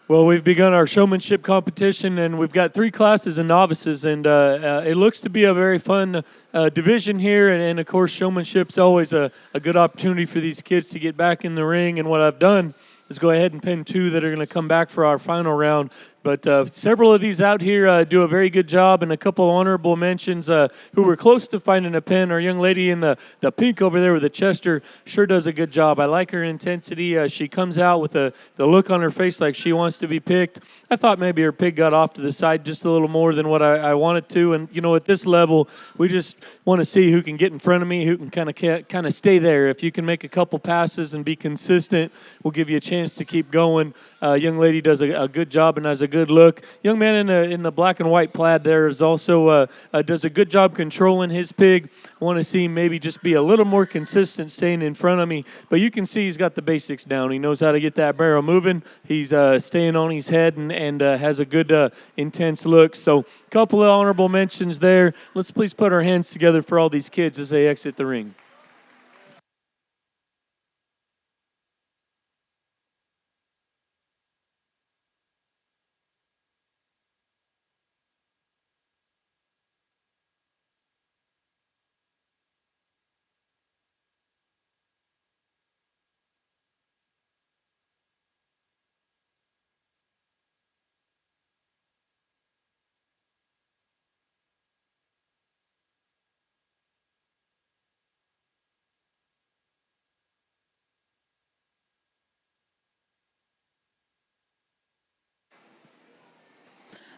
Well, we've begun our showmanship competition, and we've got 3 classes of novices, and it looks to be a very fun division here. And of course, showmanship's always a good opportunity for these kids to get back in the ring. And what I've done is go ahead and pin 2 that are going to come back for our final round. But several of these out here do a very good job, and a couple honorable mentions who were close to finding a pin. Our young lady in the pink over there with the Chester sure does a good job. I like her intensity. She comes out with the look on her face like she wants to be picked. I thought maybe her pig got off to the side just a little more than what I wanted to. And, you know, at this level, we just want to see who can get in front of me, who can kind of stay there. If you can make a couple passes and be consistent, we'll give you a chance to keep going. Young lady does a good job and has a good look. Young man in the black and white plaid there is also does a good job controlling his pig. I want to see him maybe just be a little more consistent staying in front of me. But you can see he's got the basics down. He knows how to get that barrel moving. He's staying on his head and has a good intense look. So a couple of honorable mentions there. Let's please put our hands together for all these kids as they exit the ring.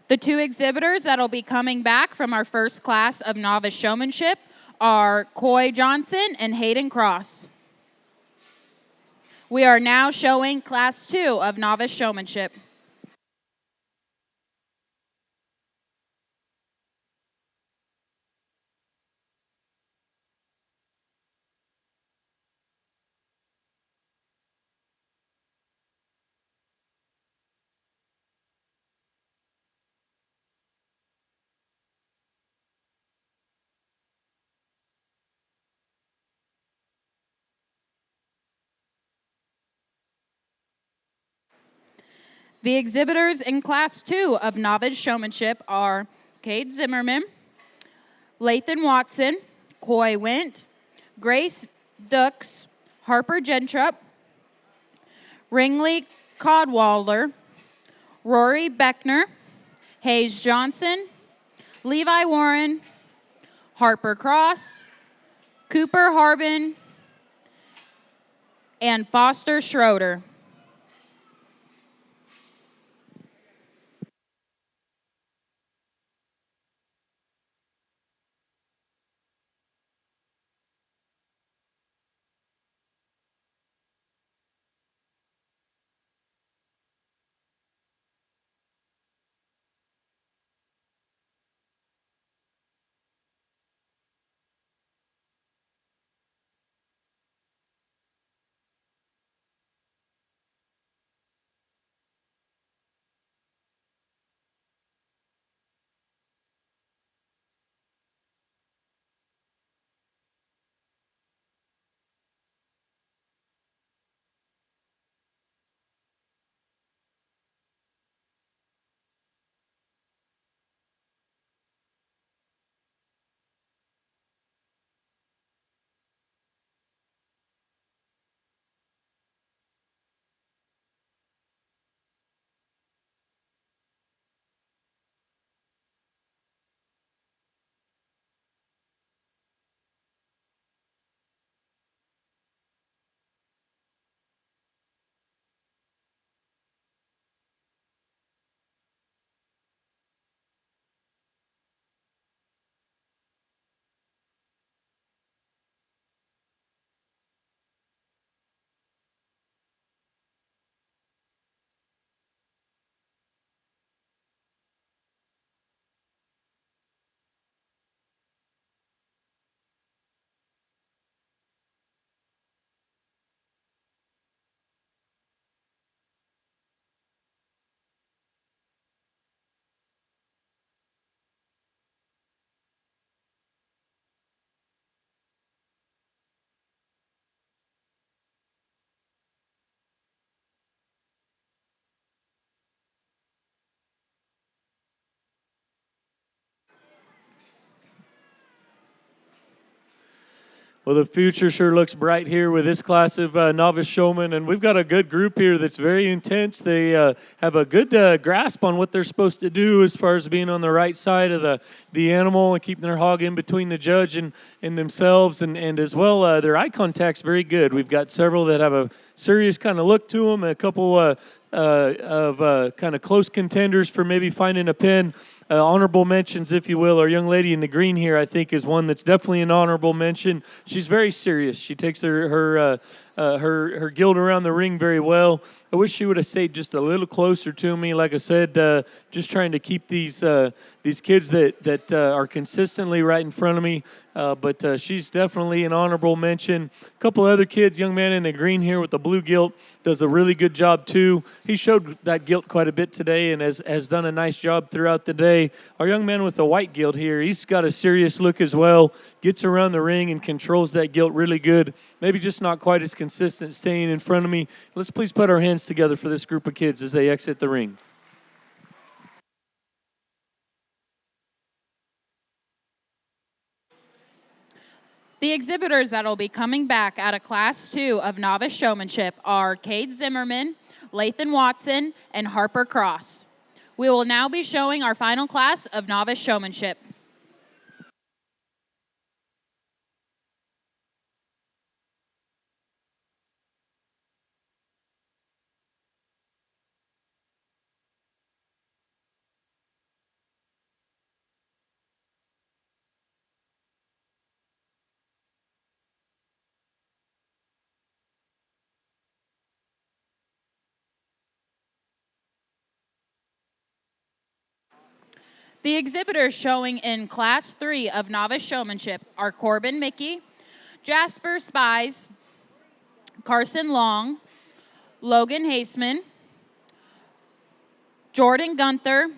The two exhibitors that'll be coming back from our first class of novice showmanship are Coy Johnson and Hayden Cross. We are now showing class 2 of novice showmanship. The exhibitors in class 2 of novice showmanship are Cade Zimmerman, Lathan Watson, Coy Wint, Grace Dux, Harper Gentrup, Ringley Codwalder, Rory Beckner, Hayes Johnson, Levi Warren, Harper Cross, Cooper Harbin, and Foster Schroeder. Well, the future sure looks bright here with this class of novice showmen, and we've got a good group here that's very intense. They have a good grasp on what they're supposed to do as far as being on the right side of the animal and keeping their hog in between the judge and themselves, and as well, their eye contact's very good. We've got several that have a serious kind of look to them, a couple of kind of close contenders for maybe finding a pin. Honorable mentions, if you will. Our young lady in the green here, I think, is one that's definitely an honorable mention. She's very serious. She takes her guild around the ring very well. I wish she would have stayed just a little closer to me. Like I said, just trying to keep these kids that are consistently right in front of me. But she's definitely an honorable mention. A couple other kids, young man in the green here with the blue gilt, does a really good job too. He showed that gilt quite a bit today and has done a nice job throughout the day. Our young man with the white gilt here, he's got a serious look as well. Gets around the ring and controls that gilt really good. Maybe just not quite as consistent staying in front of me. Let's please put our hands together for this group of kids as they exit the ring. The exhibitors that'll be coming back out of class 2 of novice showmanship are Cade Zimmerman, Lathan Watson, and Harper Cross. We will now be showing our final class of novice showmanship. The exhibitors showing in Class 3 of Novice Showmanship are Corbin Mickey, Jasper Spies, Carson Long, Logan Haseman, Jordan Gunther,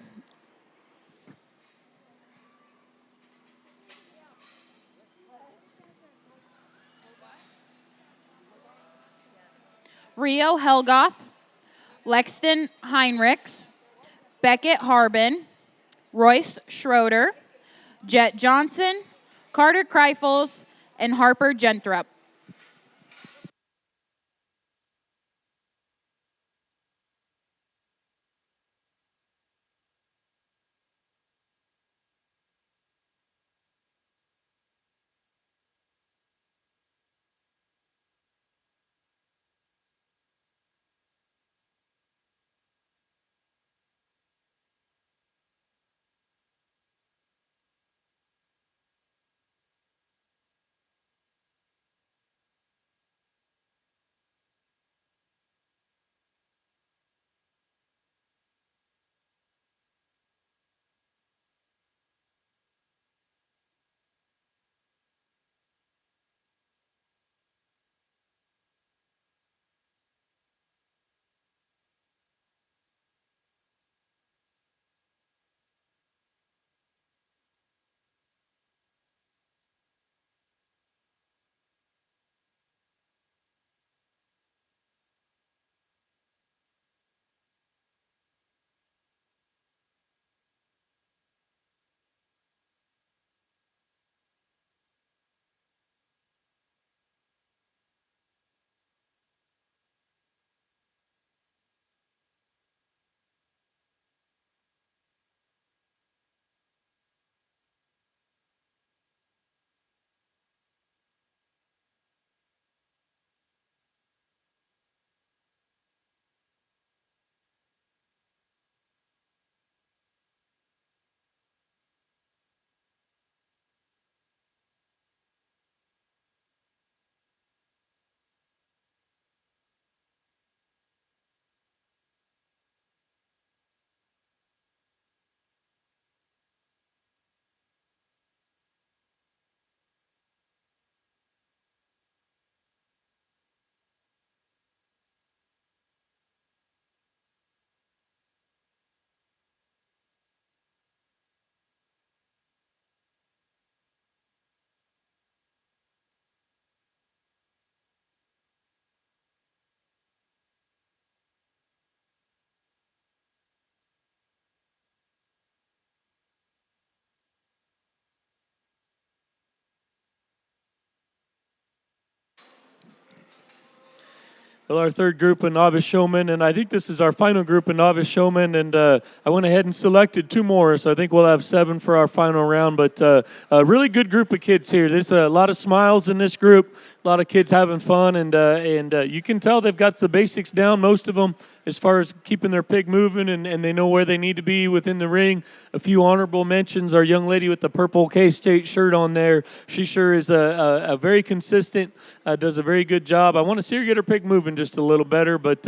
Rio Helgoff, Lexton Heinrichs, Beckett Harbin, Royce Schroeder, Jet Johnson, Carter Kreifels, and Harper Genthrop. Well, our third group of novice showmen, and I think this is our final group of novice showmen, and I went ahead and selected two more, so I think we'll have 7 for our final round, but a really good group of kids here. There's a lot of smiles in this group, a lot of kids having fun, and you can tell they've got the basics down, most of them, as far as keeping their pig moving, and they know where they need to be within the ring. A few honorable mentions, our young lady with the purple K-State shirt on there, she sure is a very consistent, does a very good job. I want to see her get her pig moving just a little better, but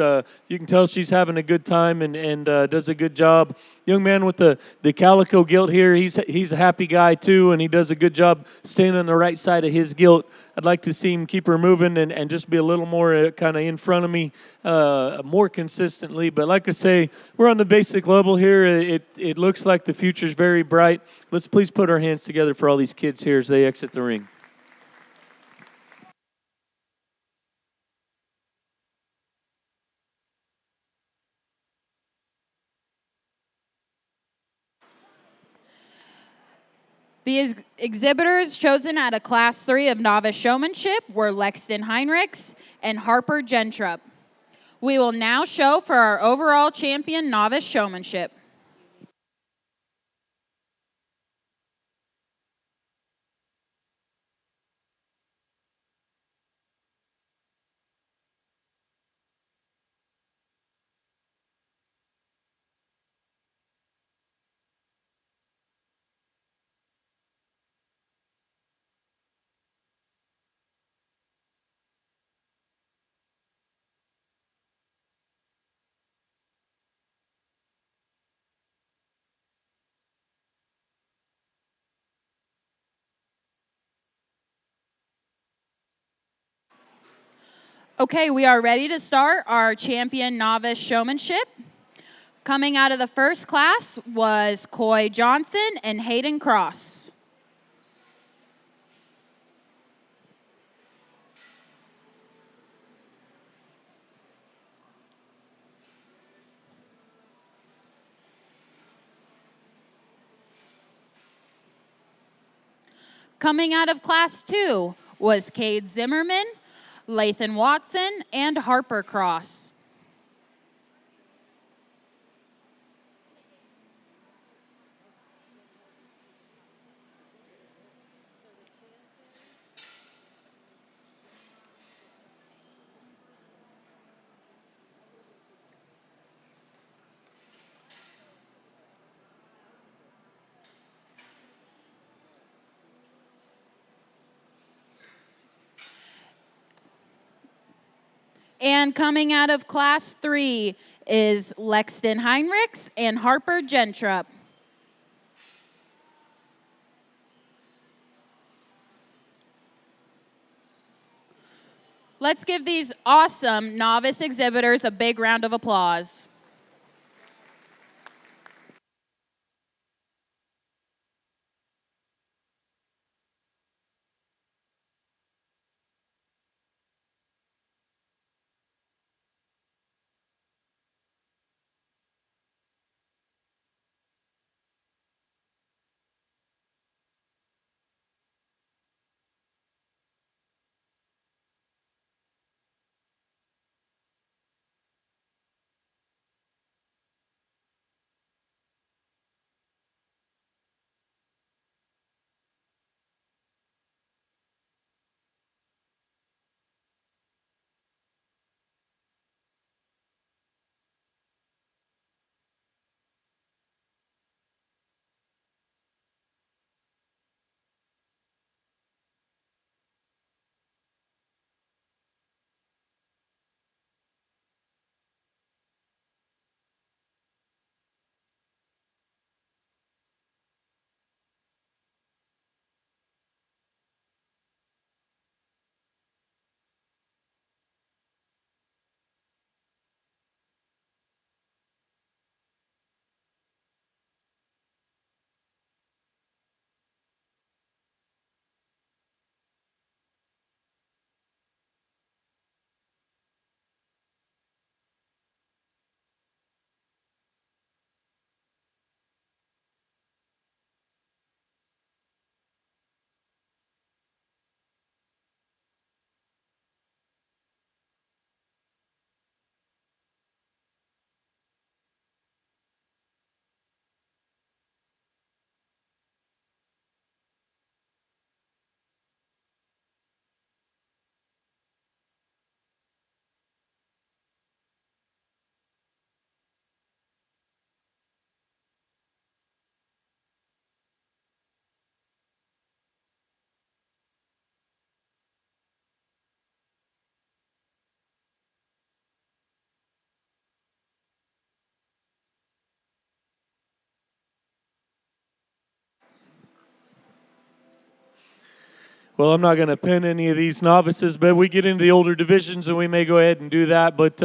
you can tell she's having a good time and does a good job. Young man with the calico gilt here, he's a happy guy too, and he does a good job staying on the right side of his gilt. I'd like to see him keep her moving and just be a little more kind of in front of me more consistently. But like I say, we're on the basic level here. It looks like the future's very bright. Let's please put our hands together for all these kids here as they exit the ring. The exhibitors chosen out of Class 3 of Novice Showmanship were Lexton Heinrichs and Harper Genthrop. We will now show for our overall champion Novice Showmanship. Okay, we are ready to start our champion novice showmanship. Coming out of the first class was Coy Johnson and Hayden Cross. Coming out of class 2 was Cade Zimmerman, Lathan Watson, and Harper Cross. And coming out of class 3 is Lexton Heinrichs and Harper Gentrup. Let's give these awesome novice exhibitors a big round of applause. Well, I'm not going to pin any of these novices, but we get into the older divisions and we may go ahead and do that. But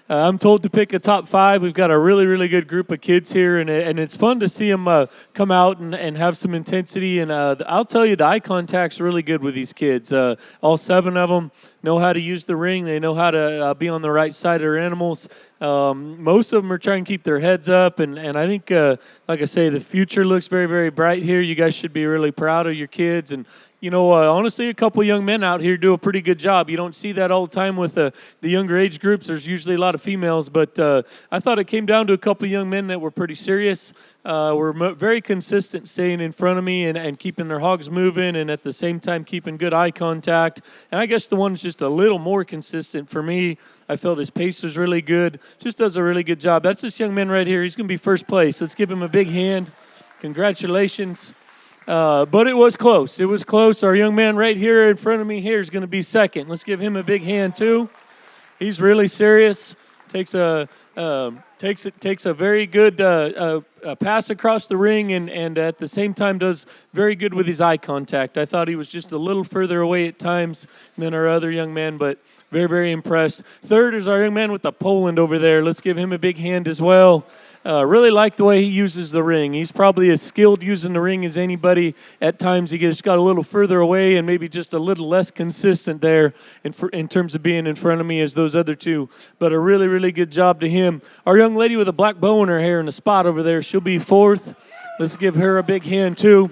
I'm told to pick a top 5. We've got a really, really good group of kids here, and it's fun to see them come out and have some intensity. And I'll tell you, the eye contact's really good with these kids. All 7 of them know how to use the ring. They know how to be on the right side of their animals. Most of them are trying to keep their heads up, and I think, like I say, the future looks very, very bright here. You guys should be really proud of your kids. And you know, honestly, a couple young men out here do a pretty good job. You don't see that all the time with the younger age groups. There's usually a lot of females, but I thought it came down to a couple young men that were pretty serious. Were very consistent staying in front of me and keeping their hogs moving, and at the same time keeping good eye contact. And I guess the one's just a little more consistent for me. I felt his pace was really good. Just does a really good job. That's this young man right here. He's going to be first place. Let's give him a big hand. Congratulations. But it was close. It was close. Our young man right here in front of me here is going to be second. Let's give him a big hand, too. He's really serious. Takes a takes a very good pass across the ring, and at the same time does very good with his eye contact. I thought he was just a little further away at times than our other young man, but very, very impressed. Third is our young man with the Poland over there. Let's give him a big hand as well. Really like the way he uses the ring. He's probably as skilled using the ring as anybody. At times he just got a little further away and maybe just a little less consistent there in terms of being in front of me as those other two. But a really, really good job to him. Our young lady with a black bow in her hair in the spot over there, she'll be fourth. Let's give her a big hand too.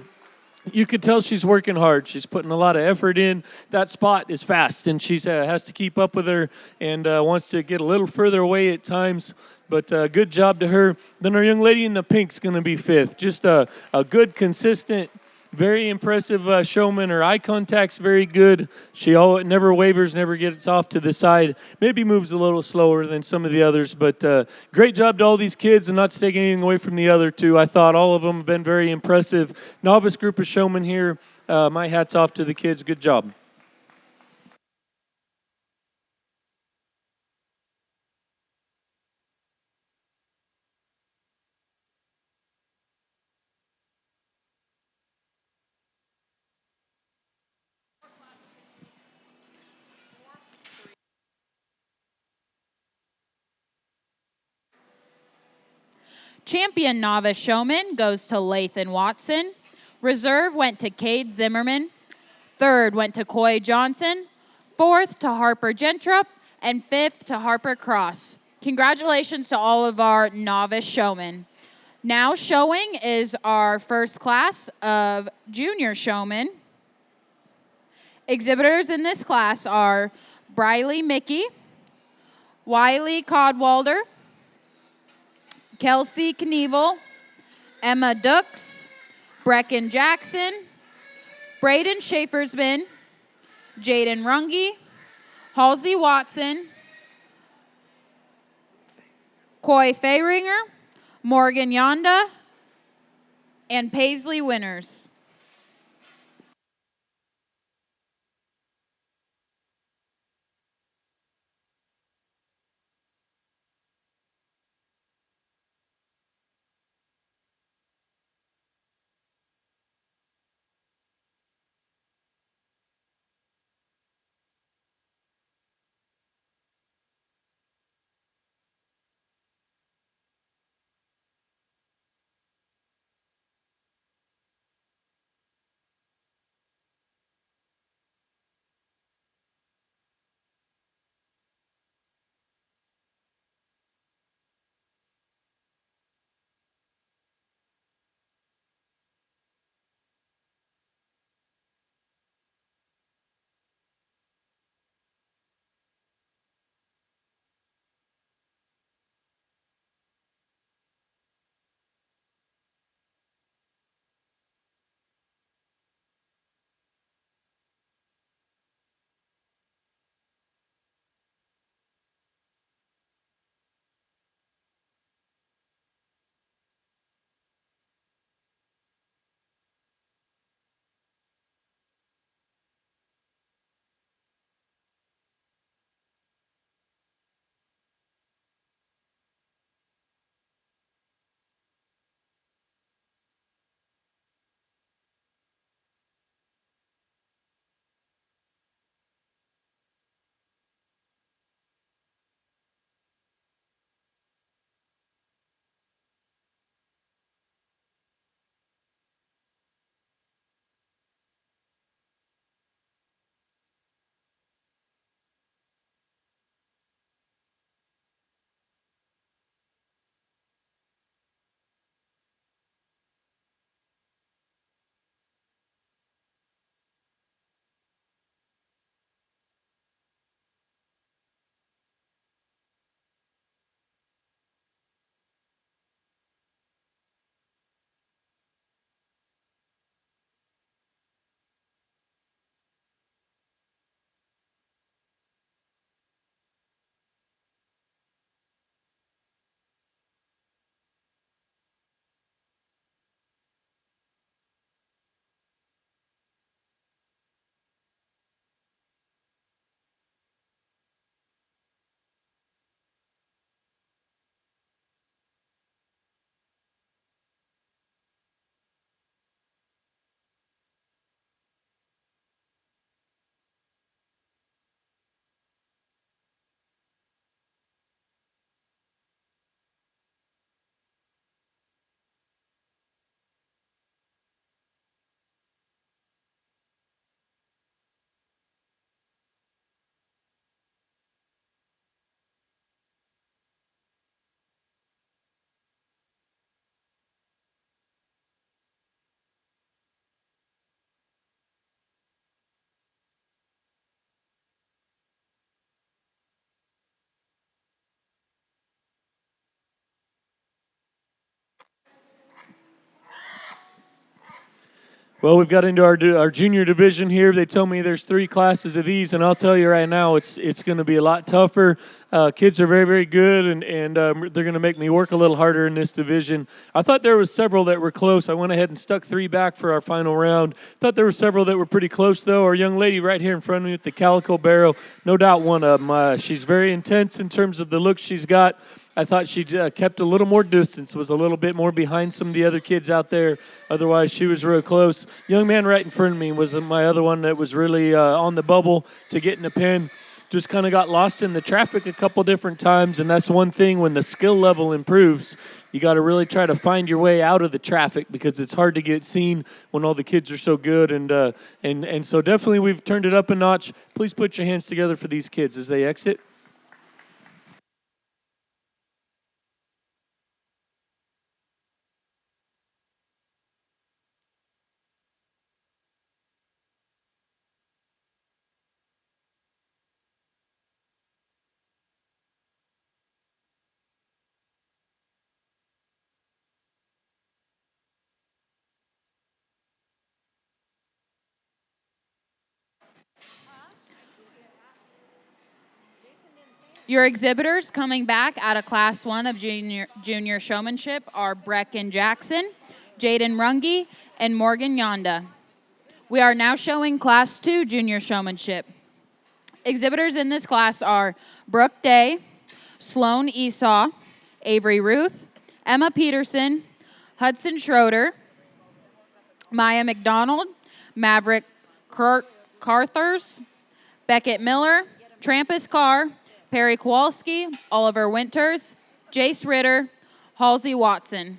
You can tell she's working hard. She's putting a lot of effort in. That spot is fast, and she has to keep up with her and wants to get a little further away at times. But good job to her. Then our young lady in the pink's going to be fifth. Just a good, consistent, very impressive showman. Her eye contact's very good. She never wavers, never gets off to the side. Maybe moves a little slower than some of the others. But great job to all these kids, and not to take anything away from the other two. I thought all of them have been very impressive. Novice group of showmen here. My hat's off to the kids. Good job. Champion novice showman goes to Lathan Watson. Reserve went to Cade Zimmerman. Third went to Coy Johnson. Fourth to Harper Gentrup. And fifth to Harper Cross. Congratulations to all of our novice showmen. Now showing is our first class of junior showmen. Exhibitors in this class are Briley Mickey, Wiley Codwalder, Kelsey Knievel, Emma Dux, Brecken Jackson, Braden Schaefersman, Jaden Runge, Halsey Watson, Coy Fayringer, Morgan Yonda, and Paisley Winners. Well, we've got into our junior division here. They tell me there's 3 classes of these, and I'll tell you right now, it's going to be a lot tougher. Kids are very, very good, and they're going to make me work a little harder in this division. I thought there was several that were close. I went ahead and stuck 3 back for our final round. Thought there were several that were pretty close, though. Our young lady right here in front of me with the calico barrel, no doubt one of them. She's very intense in terms of the look she's got. I thought she kept a little more distance, was a little bit more behind some of the other kids out there. Otherwise, she was real close. Young man right in front of me was my other one that was really on the bubble to get in the pen. Just kind of got lost in the traffic a couple different times, and that's one thing when the skill level improves. You got to really try to find your way out of the traffic because it's hard to get seen when all the kids are so good. And so definitely we've turned it up a notch. Please put your hands together for these kids as they exit. Your exhibitors coming back out of Class 1 of Junior Showmanship are Brecken Jackson, Jaden Runge, and Morgan Yonda. We are now showing Class 2 Junior Showmanship. Exhibitors in this class are Brooke Day, Sloan Esau, Avery Ruth, Emma Peterson, Hudson Schroeder, Maya McDonald, Maverick Carthers, Beckett Miller, Trampus Carr, Perry Kowalski, Oliver Winters, Jace Ritter, Halsey Watson.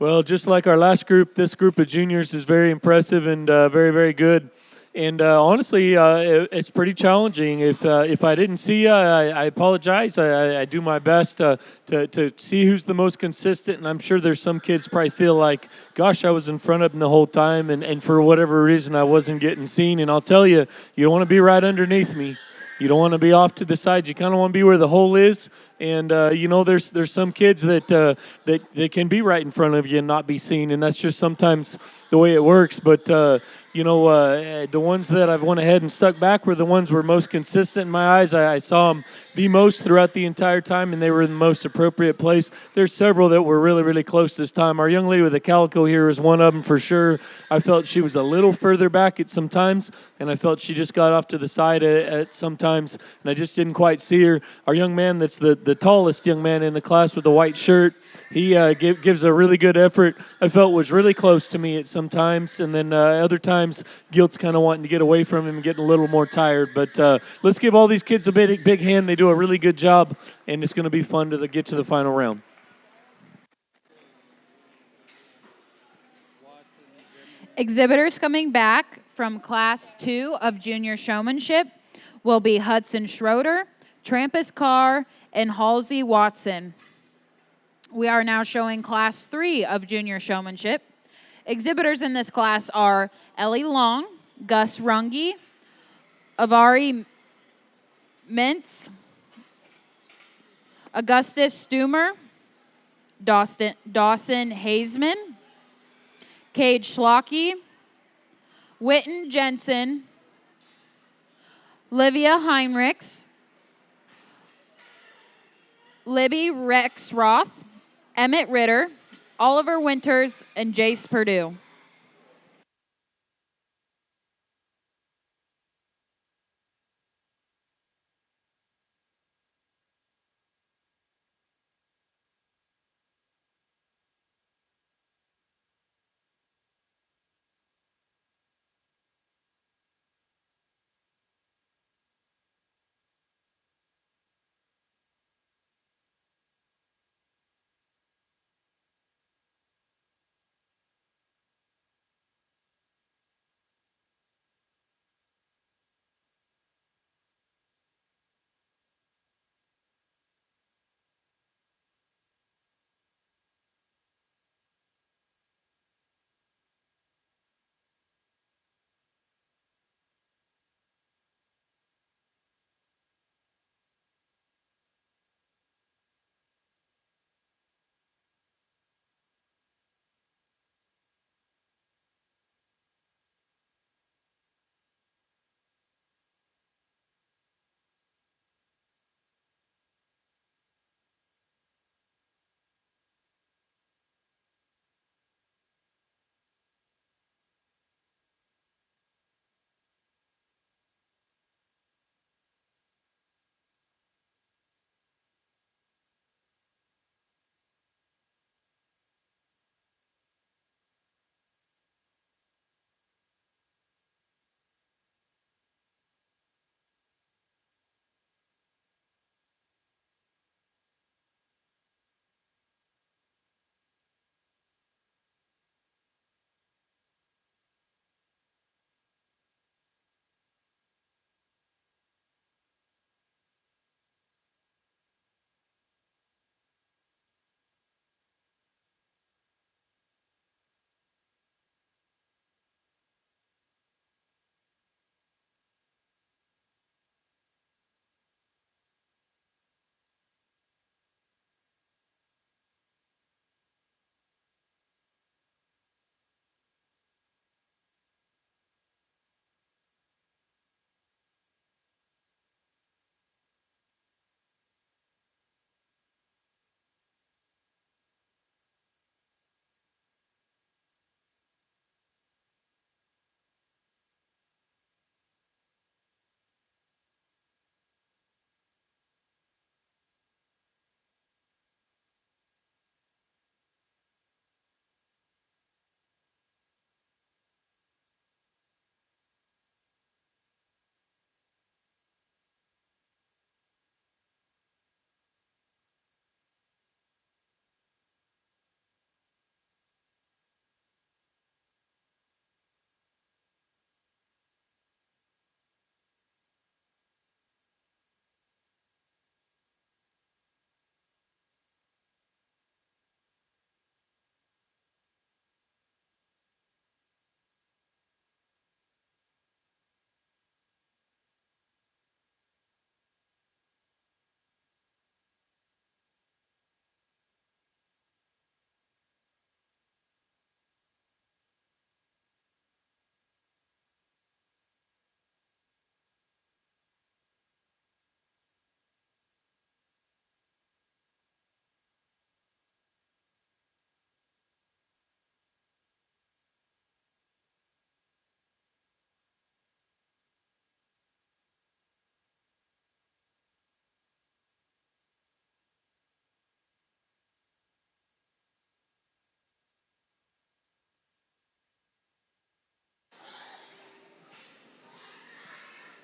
Well, just like our last group, this group of juniors is very impressive and very, very good. And honestly, it's pretty challenging. If I didn't see you, I apologize. I do my best to see who's the most consistent. And I'm sure there's some kids probably feel like, gosh, I was in front of them the whole time, and for whatever reason, I wasn't getting seen. And I'll tell you, you don't want to be right underneath me. You don't want to be off to the side. You kind of want to be where the hole is. And there's some kids that can be right in front of you and not be seen, and that's just sometimes the way it works. But the ones that I've went ahead and stuck back were the ones who were most consistent in my eyes. I saw them the most throughout the entire time, and they were in the most appropriate place. There's several that were really, really close this time. Our young lady with the calico here is one of them for sure. I felt she was a little further back at some times, and I felt she just got off to the side at some times, and I just didn't quite see her. Our young man that's the tallest young man in the class with the white shirt, he gives a really good effort. I felt was really close to me at some times, and then other times Gilt's kind of wanting to get away from him and getting a little more tired. But let's give all these kids a big hand. They do a really good job, and it's going to be fun to get to the final round. Exhibitors coming back from Class 2 of Junior Showmanship will be Hudson Schroeder, Trampus Carr, and Halsey Watson. We are now showing Class 3 of Junior Showmanship. Exhibitors in this class are Ellie Long, Gus Runge, Avari Mintz, Augustus Stumer, Dawson Hazeman, Cade Schlocky, Witten Jensen, Livia Heinrichs, Libby Rexroth, Emmett Ritter, Oliver Winters, and Jace Purdue.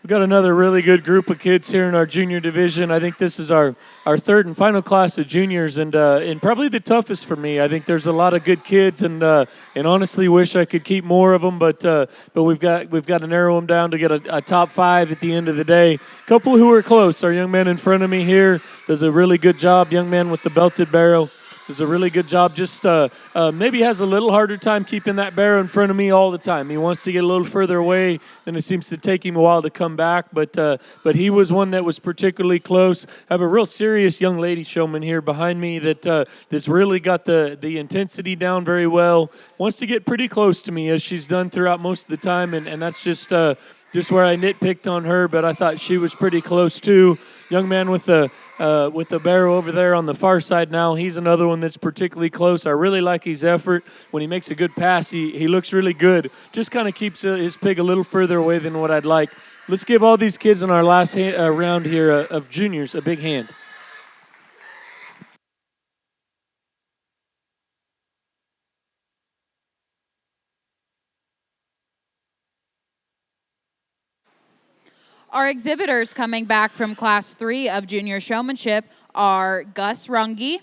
We've got another really good group of kids here in our junior division. I think this is our third and final class of juniors, and probably the toughest for me. I think there's a lot of good kids, and honestly wish I could keep more of them, but we've got to narrow them down to get a top 5 at the end of the day. A couple who are close. Our young man in front of me here does a really good job. Young man with the belted barrel does a really good job. Just maybe has a little harder time keeping that barrel in front of me all the time. He wants to get a little further away, and it seems to take him a while to come back. But he was one that was particularly close. I have a real serious young lady showman here behind me that's really got the intensity down very well. Wants to get pretty close to me, as she's done throughout most of the time, and that's just where I nitpicked on her, but I thought she was pretty close too. Young man with the barrel over there on the far side now, he's another one that's particularly close. I really like his effort. When he makes a good pass, he looks really good. Just kind of keeps his pig a little further away than what I'd like. Let's give all these kids in our last round here of juniors a big hand. Our exhibitors coming back from Class 3 of Junior Showmanship are Gus Runge,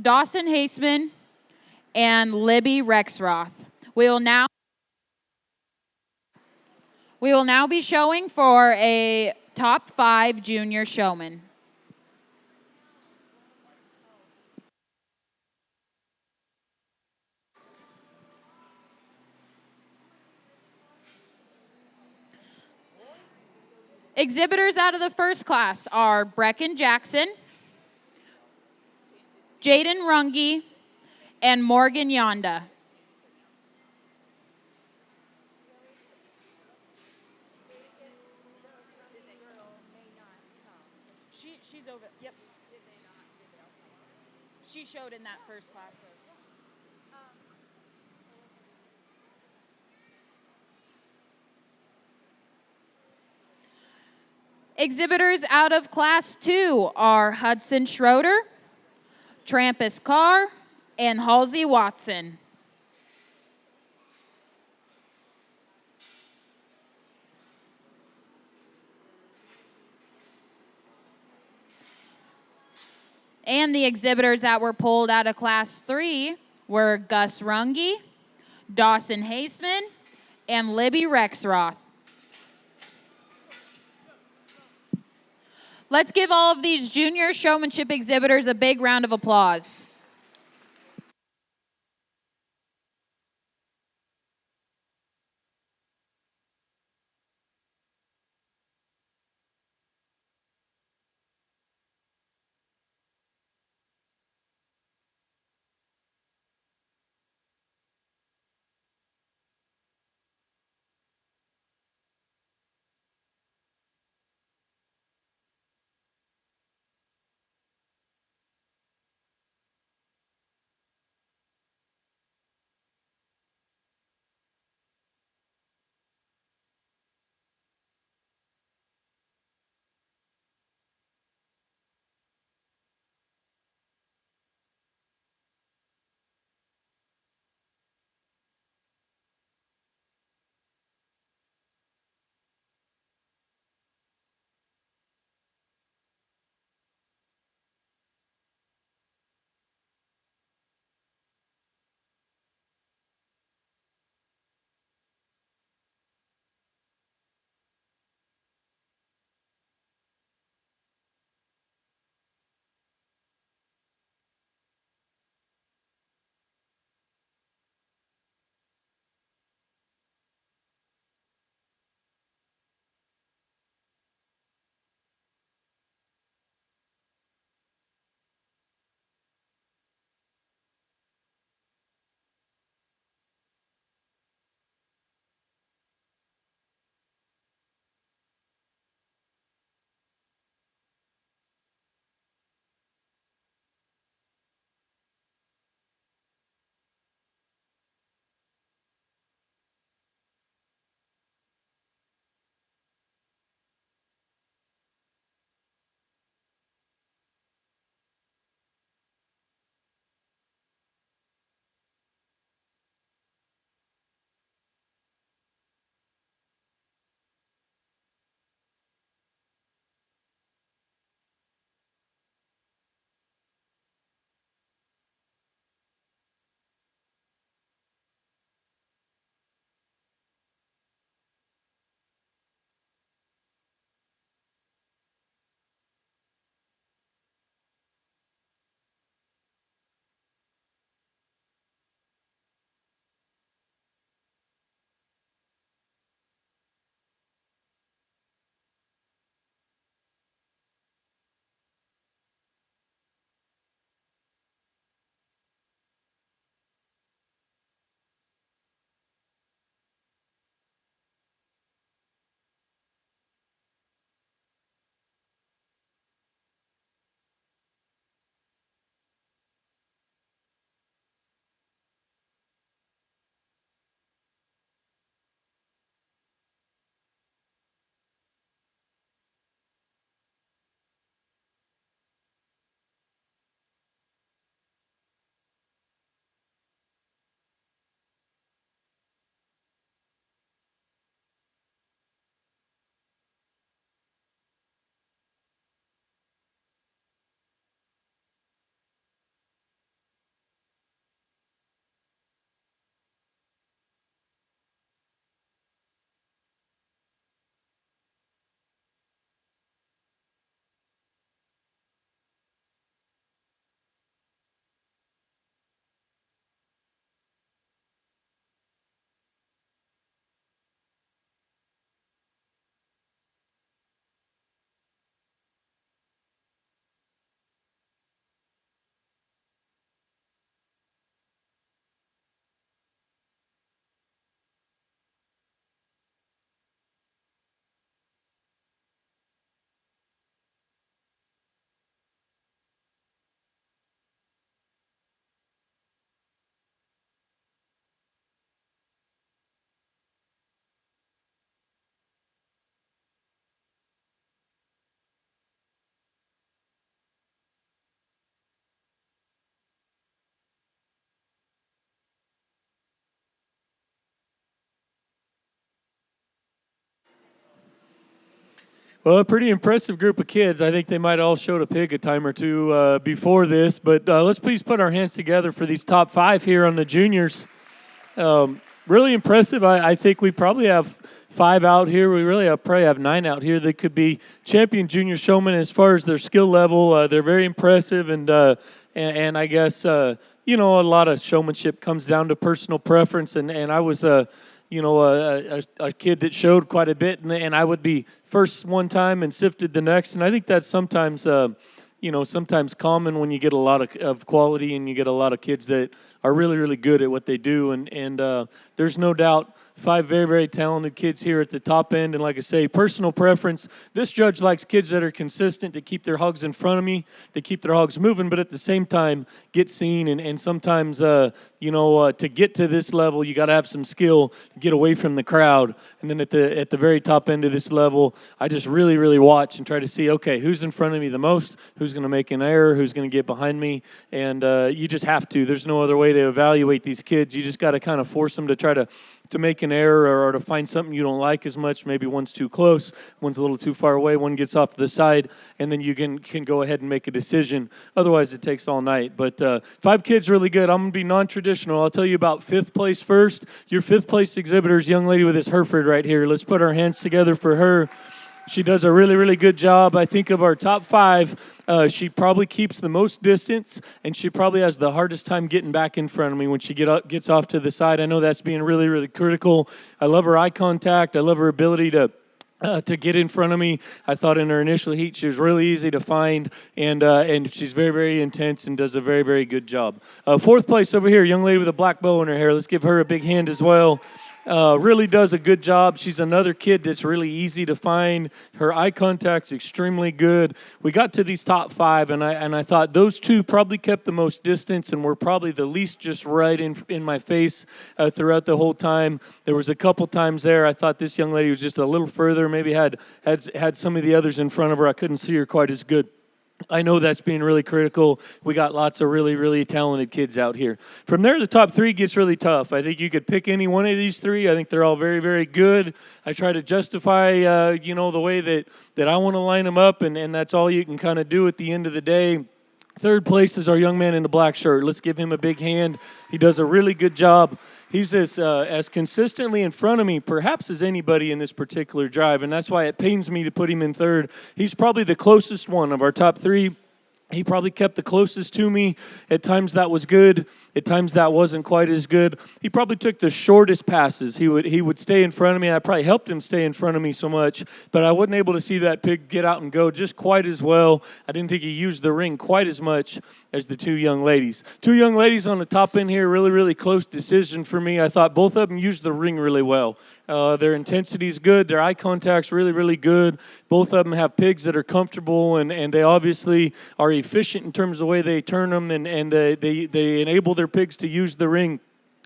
Dawson Haseman, and Libby Rexroth. We will now be showing for a top 5 junior showman. Exhibitors out of the first class are Brecken Jackson, Jaden Runge, and Morgan Yonda. She's over. Yep. She showed in that first class. Exhibitors out of Class 2 are Hudson Schroeder, Trampus Carr, and Halsey Watson. And the exhibitors that were pulled out of Class 3 were Gus Runge, Dawson Haseman, and Libby Rexroth. Let's give all of these junior showmanship exhibitors a big round of applause. Well, a pretty impressive group of kids. I think they might all showed a pig a time or two before this, but let's please put our hands together for these top 5 here on the juniors. Really impressive. I think we probably have 5 out here. We really probably have 9 out here that could be champion junior showmen as far as their skill level. They're very impressive, and I guess a lot of showmanship comes down to personal preference. And I was a kid that showed quite a bit, and I would be first one time and sifted the next. And I think that's sometimes sometimes common when you get a lot of quality and you get a lot of kids that are really, really good at what they do. And there's no doubt 5 very, very talented kids here at the top end. And like I say, personal preference. This judge likes kids that are consistent, to keep their hogs in front of me, to keep their hogs moving, but at the same time get seen. And sometimes, to get to this level, you got to have some skill to get away from the crowd. And then at the very top end of this level, I just really, really watch and try to see, okay, who's in front of me the most, who's going to make an error, who's going to get behind me. And you just have to. There's no other way to evaluate these kids. You just got to kind of force them to try to make an error or to find something you don't like as much. Maybe one's too close, one's a little too far away, one gets off to the side, and then you can go ahead and make a decision. Otherwise, it takes all night. But 5 kids really good. I'm going to be non-traditional. I'll tell you about 5th place first. Your 5th place exhibitor is a young lady with this Hereford right here. Let's put our hands together for her. She does a really, really good job. I think of our top 5, she probably keeps the most distance, and she probably has the hardest time getting back in front of me when she gets off to the side. I know that's being really, really critical. I love her eye contact. I love her ability to get in front of me. I thought in her initial heat she was really easy to find, and she's very, very intense and does a very, very good job. 4th place over here, young lady with a black bow in her hair. Let's give her a big hand as well. Really does a good job. She's another kid that's really easy to find. Her eye contact's extremely good. We got to these top 5, and I thought those 2 probably kept the most distance and were probably the least just right in my face throughout the whole time. There was a couple times there I thought this young lady was just a little further, maybe had some of the others in front of her. I couldn't see her quite as good. I know that's being really critical. We got lots of really, really talented kids out here. From there, the top 3 gets really tough. I think you could pick any one of these 3. I think they're all very, very good. I try to justify, the way that I want to line them up, and that's all you can kind of do at the end of the day. 3rd place is our young man in the black shirt. Let's give him a big hand. He does a really good job. He's as consistently in front of me, perhaps, as anybody in this particular drive, and that's why it pains me to put him in 3rd. He's probably the closest one of our top 3. He probably kept the closest to me. At times that was good. At times that wasn't quite as good. He probably took the shortest passes. He would stay in front of me. I probably helped him stay in front of me so much, but I wasn't able to see that pig get out and go just quite as well. I didn't think he used the ring quite as much as the 2 young ladies. 2 young ladies on the top end here, really, really close decision for me. I thought both of them used the ring really well. Their intensity is good. Their eye contact's really, really good. Both of them have pigs that are comfortable, and they obviously are efficient in terms of the way they turn them, and they enable their pigs to use the ring.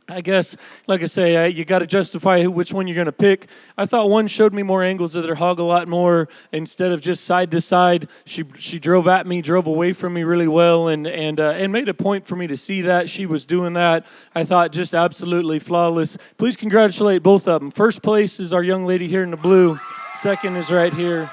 I guess, like I say, you got to justify which one you're going to pick. I thought one showed me more angles of their hog a lot more. Instead of just side to side, she drove at me, drove away from me really well, and made a point for me to see that. She was doing that. I thought just absolutely flawless. Please congratulate both of them. 1st place is our young lady here in the blue. 2nd is right here.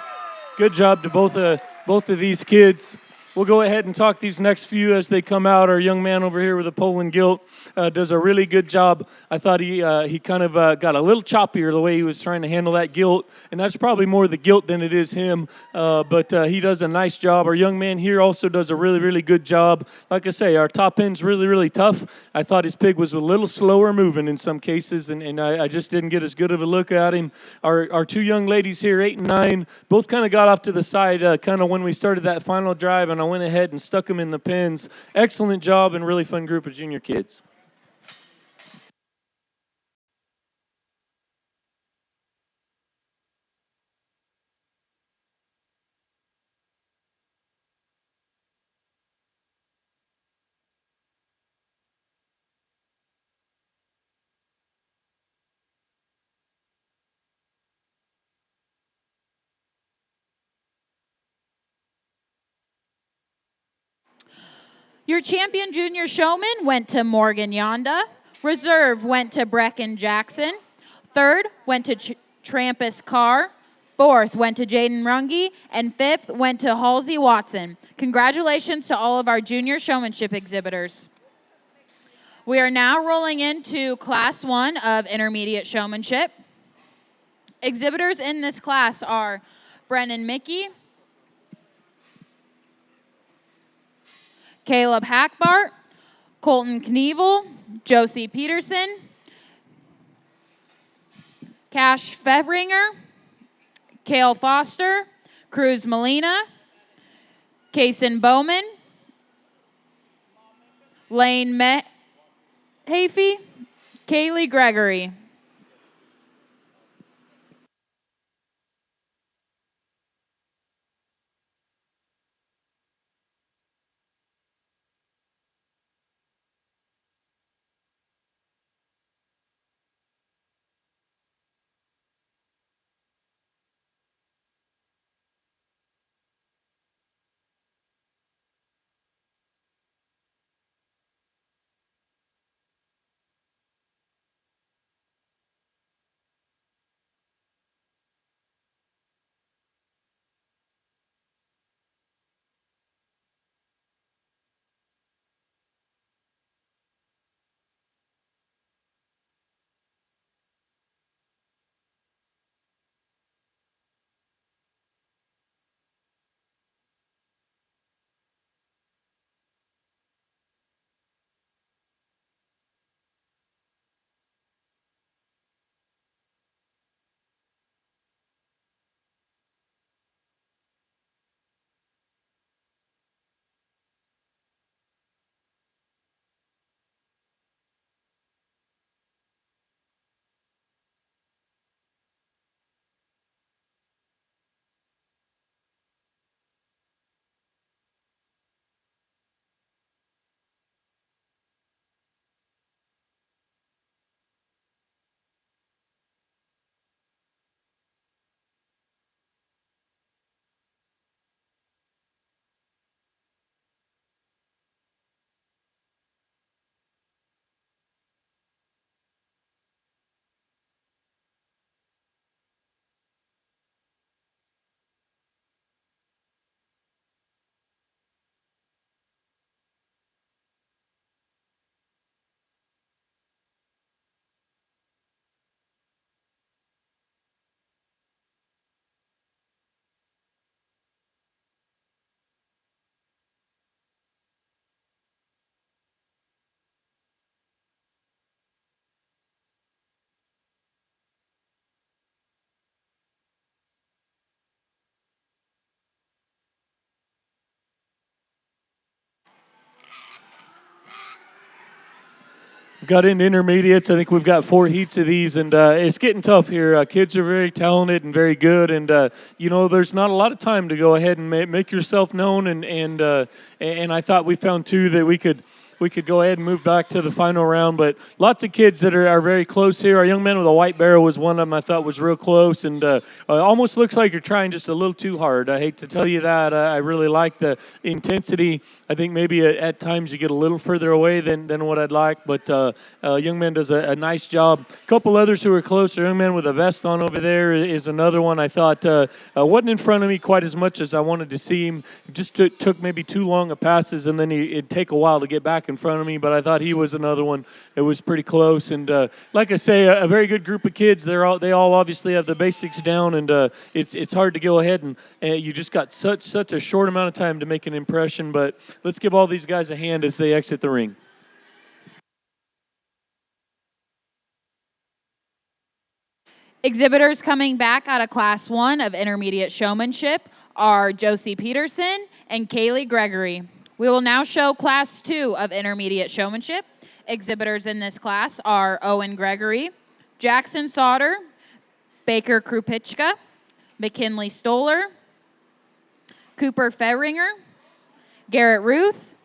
Good job to both of these kids. We'll go ahead and talk these next few as they come out. Our young man over here with the Poland gilt does a really good job. I thought he kind of got a little choppier the way he was trying to handle that gilt, and that's probably more the gilt than it is him, but he does a nice job. Our young man here also does a really, really good job. Like I say, our top end's really, really tough. I thought his pig was a little slower moving in some cases, and I just didn't get as good of a look at him. Our 2 young ladies here, 8 and 9, both kind of got off to the side kind of when we started that final drive, and I went ahead and stuck them in the pens. Excellent job and really fun group of junior kids. Your champion junior showman went to Morgan Yonda. Reserve went to Brecken Jackson. 3rd went to Trampus Carr. Fourth went to Jaden Runge, and fifth went to Halsey Watson. Congratulations to all of our junior showmanship exhibitors. We are now rolling into Class 1 of Intermediate Showmanship. Exhibitors in this class are Brennan Mickey, Caleb Hackbart, Colton Knievel, Josie Peterson, Cash Fevringer, Kale Foster, Cruz Molina, Kason Bowman, Lane Hafey, Kaylee Gregory. Got into intermediates. I think we've got 4 heats of these, and it's getting tough here. Kids are very talented and very good, and there's not a lot of time to go ahead and make yourself known. And I thought we found 2 that we could go ahead and move back to the final round. But lots of kids that are very close here. Our young man with a white barrel was one of them I thought was real close, and almost looks like you're trying just a little too hard. I hate to tell you that. I really like the intensity. I think maybe at times you get a little further away than what I'd like, but young man does a nice job. A couple others who are closer. Young man with a vest on over there is another one I thought wasn't in front of me quite as much as I wanted to see him. Just took maybe too long of passes, and then it'd take a while to get back in front of me, but I thought he was another one that was pretty close. And like I say, a very good group of kids. They all obviously have the basics down, and it's hard to go ahead and you just got such a short amount of time to make an impression. But let's give all these guys a hand as they exit the ring. Exhibitors coming back out of Class 1 of Intermediate Showmanship are Josie Peterson and Kaylee Gregory. We will now show Class 2 of Intermediate Showmanship. Exhibitors in this class are Owen Gregory, Jackson Sauter, Baker Krupichka, McKinley Stoller, Cooper Feringer, Garrett Ruth,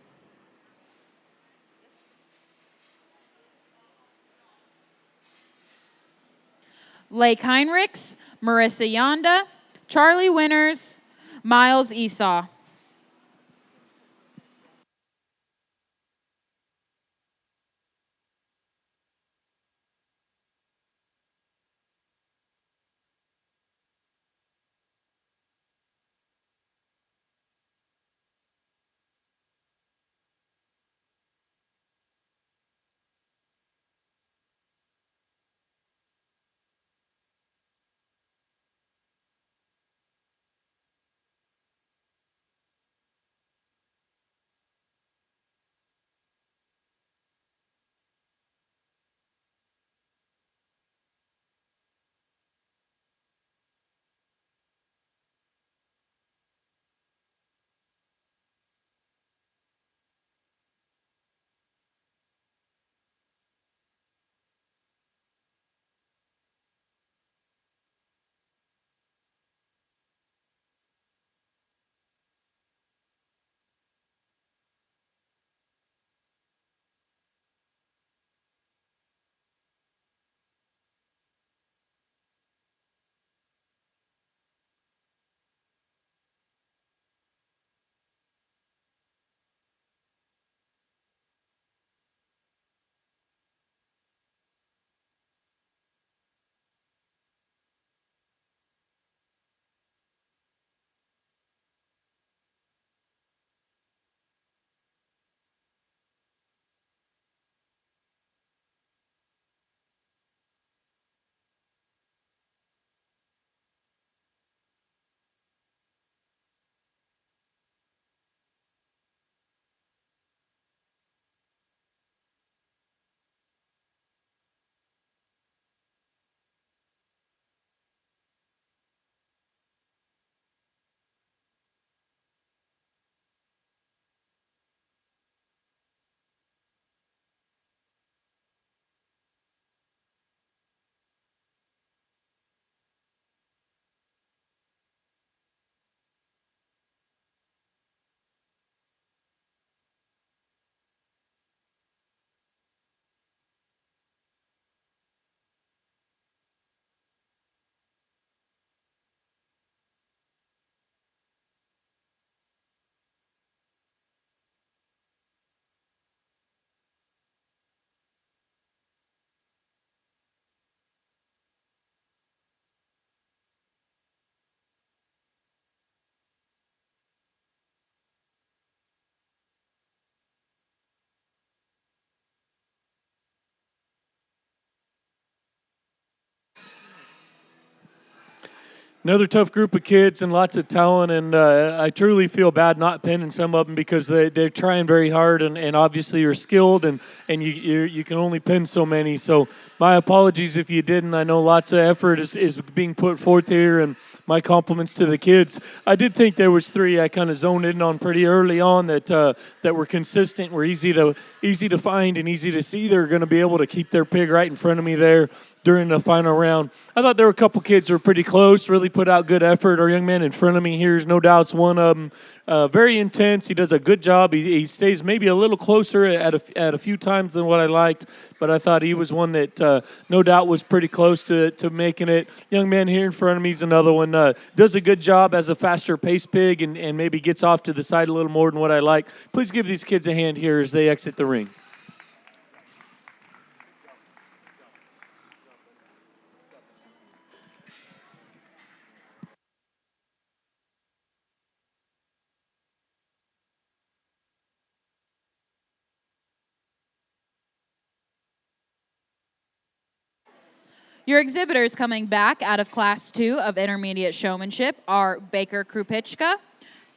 Lake Heinrichs, Marissa Yonda, Charlie Winters, Miles Esau. Another tough group of kids and lots of talent, and I truly feel bad not pinning some of them because they're trying very hard and obviously are skilled, and you can only pin so many. So my apologies if you didn't. I know lots of effort is being put forth here, and my compliments to the kids. I did think there was three I kind of zoned in on pretty early on that were consistent, were easy to find and easy to see. They're going to be able to keep their pig right in front of me there during the final round. I thought there were a couple kids who were pretty close, really put out good effort. Our young man in front of me here is no doubts one of them. Very intense. He does a good job. He stays maybe a little closer at a few times than what I liked, but I thought he was one that no doubt was pretty close to making it. Young man here in front of me is another one. Does a good job as a faster pace pig and maybe gets off to the side a little more than what I like. Please give these kids a hand here as they exit the ring. Your exhibitors coming back out of Class 2 of Intermediate Showmanship are Baker Krupichka,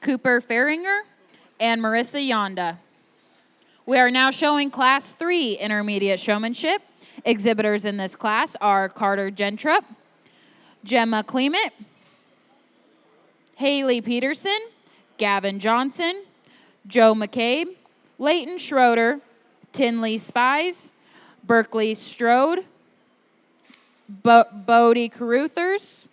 Cooper Faringer, and Marissa Yonda. We are now showing Class 3 Intermediate Showmanship. Exhibitors in this class are Carter Gentrup, Gemma Clement, Haley Peterson, Gavin Johnson, Joe McCabe, Leighton Schroeder, Tinley Spies, Berkeley Strode, Bodie Caruthers,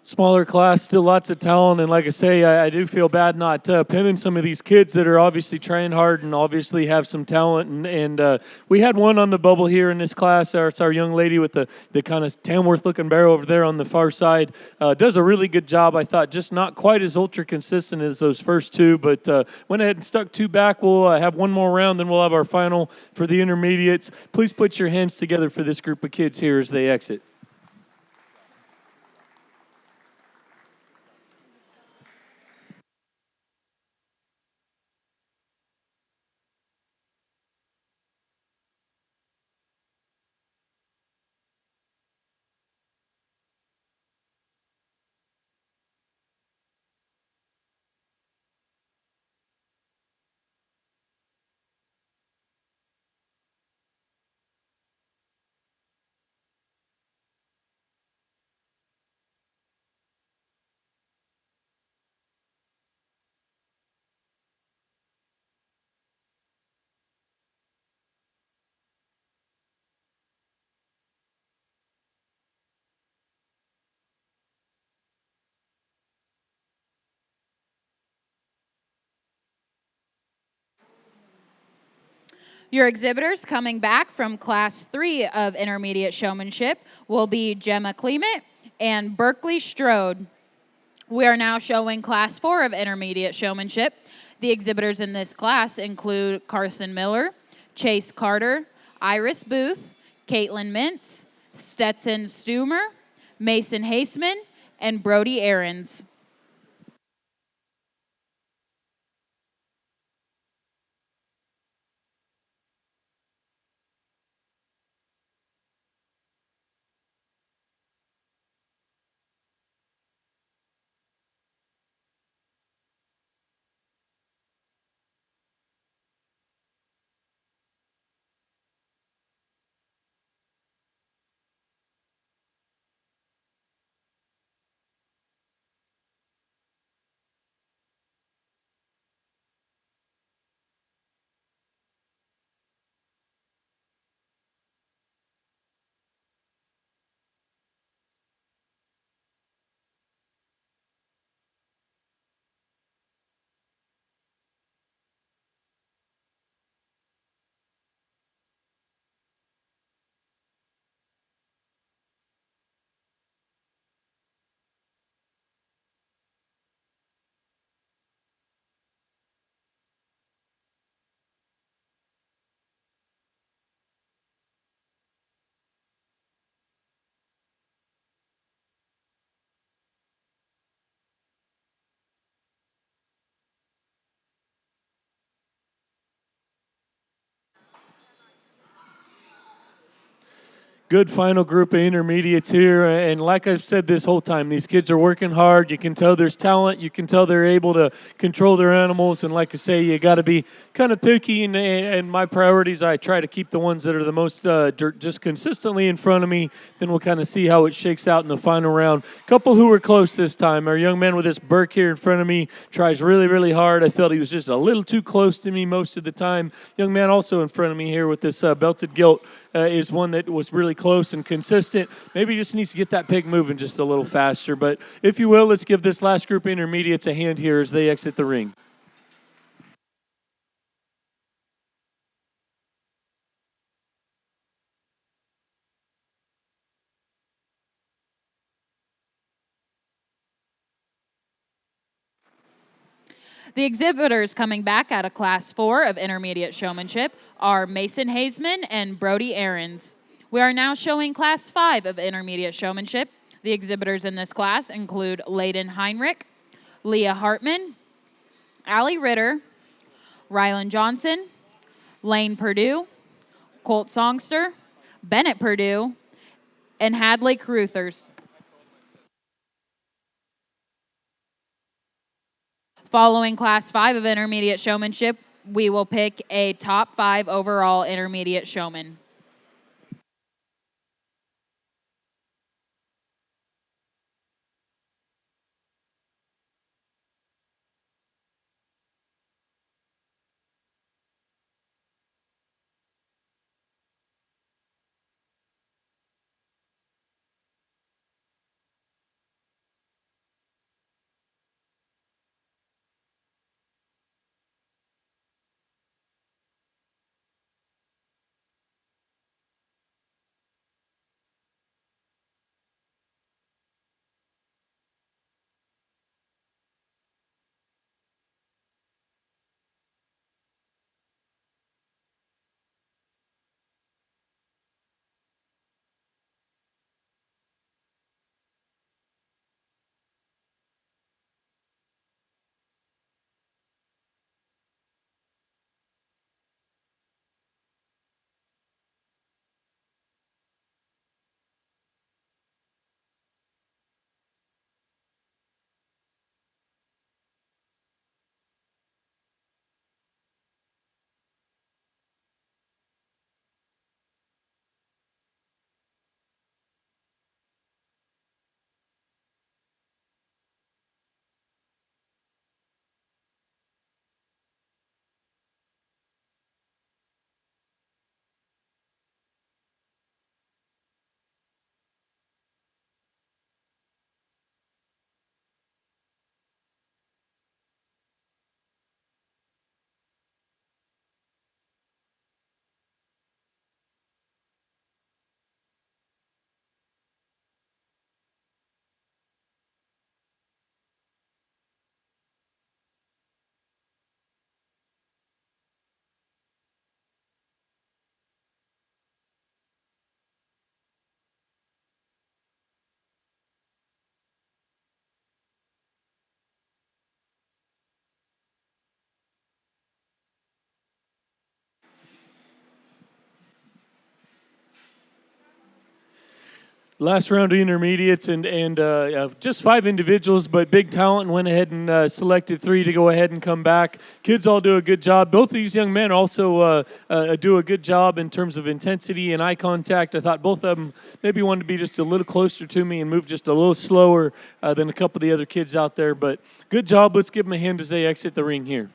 Smaller class, still lots of talent, and like I say, I do feel bad not pinning some of these kids that are obviously trying hard and obviously have some talent. And we had one on the bubble here in this class. It's our young lady with the kind of Tamworth-looking barrel over there on the far side. Does a really good job, I thought, just not quite as ultra-consistent as those first two, but went ahead and stuck two back. We'll have one more round, then we'll have our final for the intermediates. Please put your hands together for this group of kids here as they exit. Your exhibitors coming back from Class 3 of Intermediate Showmanship will be Gemma Clement and Berkeley Strode. We are now showing Class 4 of Intermediate Showmanship. The exhibitors in this class include Carson Miller, Chase Carter, Iris Booth, Caitlin Mintz, Stetson Stumer, Mason Haseman, and Brody Aarons. Good final group of intermediates here. And like I've said this whole time, these kids are working hard. You can tell there's talent. You can tell they're able to control their animals. And like I say, you got to be kind of picky. And my priorities, I try to keep the ones that are the most just consistently in front of me. Then we'll kind of see how it shakes out in the final round. Couple who were close this time. Our young man with this Burke here in front of me tries really, really hard. I felt he was just a little too close to me most of the time. Young man also in front of me here with this belted gilt is one that was really close and consistent. Maybe just needs to get that pig moving just a little faster. But if you will, let's give this last group of intermediates a hand here as they exit the ring. The exhibitors coming back out of Class 4 of Intermediate Showmanship are Mason Haseman and Brody Aarons. We are now showing Class 5 of Intermediate Showmanship. The exhibitors in this class include Layden Heinrich, Leah Hartman, Allie Ritter, Rylan Johnson, Lane Purdue, Colt Songster, Bennett Purdue, and Hadley Caruthers. Following Class 5 of Intermediate Showmanship, we will pick a top 5 overall intermediate showman. last round of intermediates and just 5 individuals, but big talent, and went ahead and selected 3 to go ahead and come back. Kids all do a good job. Both of these young men also do a good job in terms of intensity and eye contact. I thought both of them maybe wanted to be just a little closer to me and move just a little slower than a couple of the other kids out there, but good job. Let's give them a hand as they exit the ring here.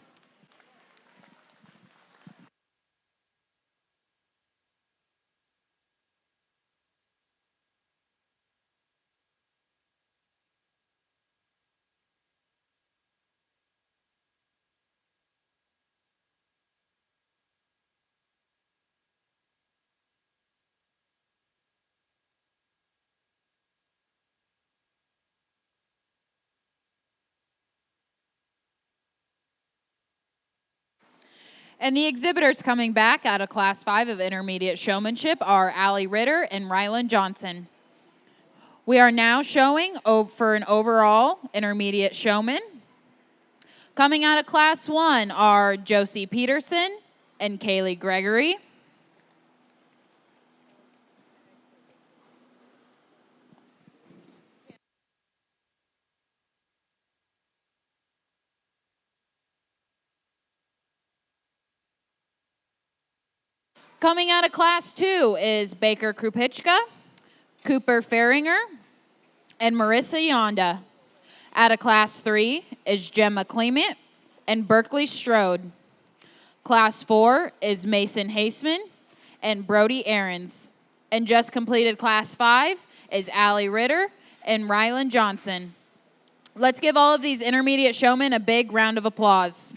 And the exhibitors coming back out of Class 5 of Intermediate Showmanship are Allie Ritter and Rylan Johnson. We are now showing for an overall Intermediate Showman. Coming out of Class 1 are Josie Peterson and Kaylee Gregory. Coming out of Class 2 is Baker Krupitschka, Cooper Faringer, and Marissa Yonda. Out of Class 3 is Gemma Clement and Berkeley Strode. Class 4 is Mason Haseman and Brody Aarons. And just completed Class 5 is Allie Ritter and Rylan Johnson. Let's give all of these intermediate showmen a big round of applause.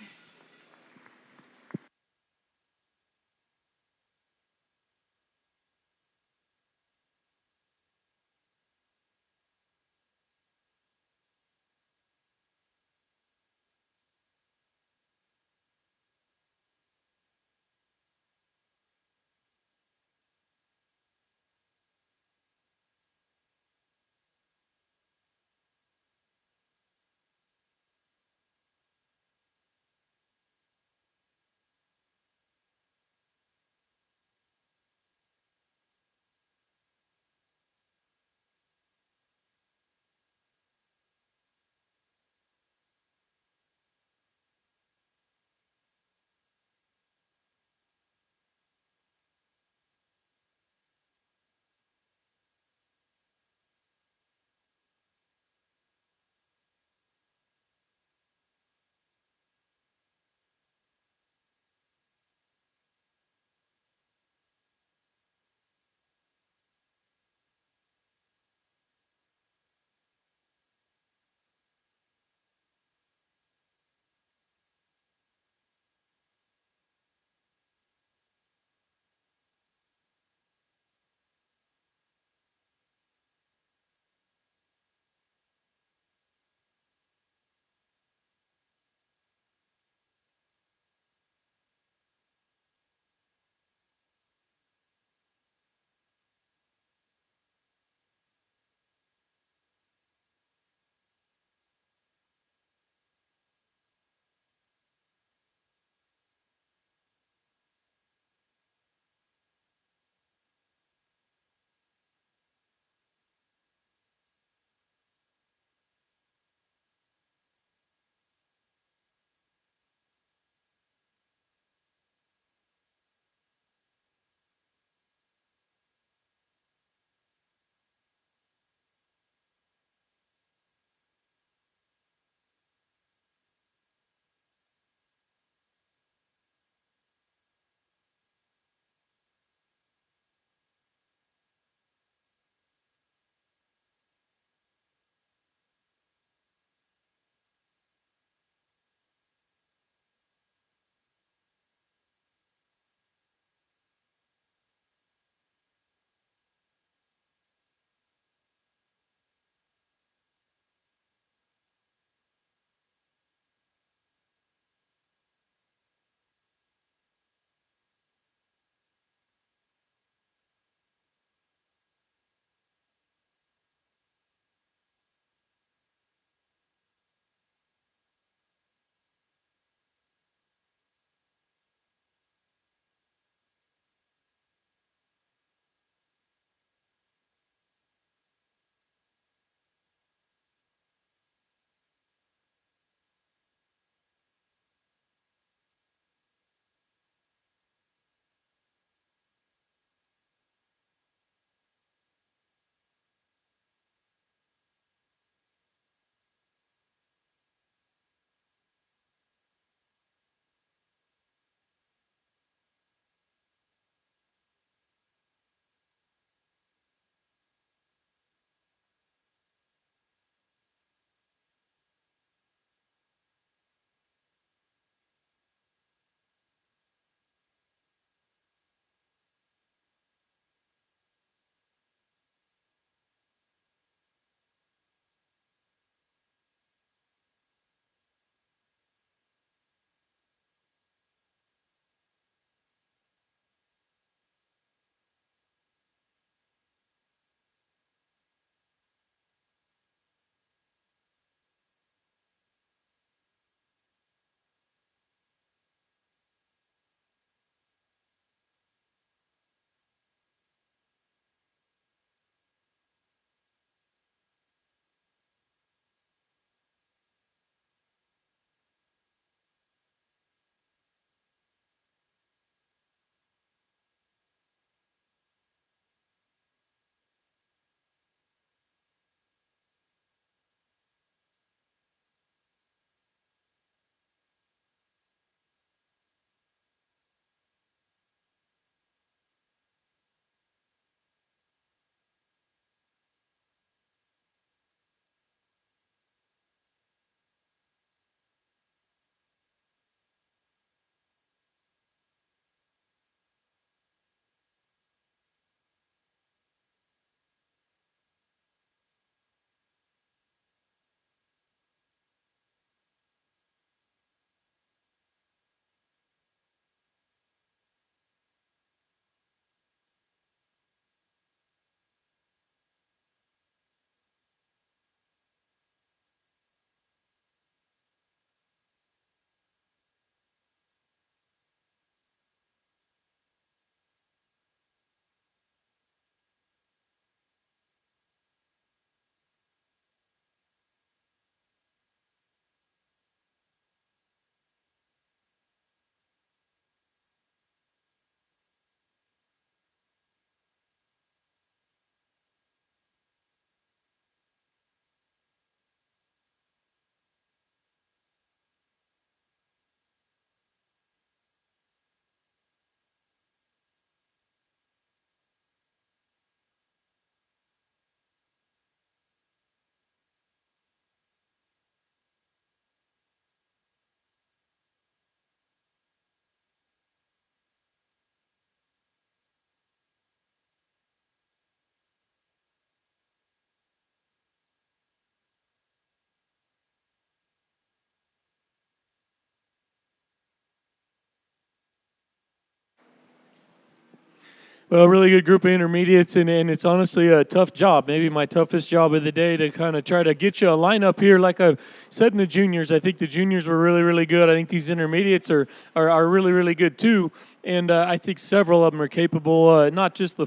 Well, a really good group of intermediates, and it's honestly a tough job, maybe my toughest job of the day, to kind of try to get you a lineup here. Like I said in the juniors, I think the juniors were really, really good. I think these intermediates are really, really good too. And I think several of them are capable, not just the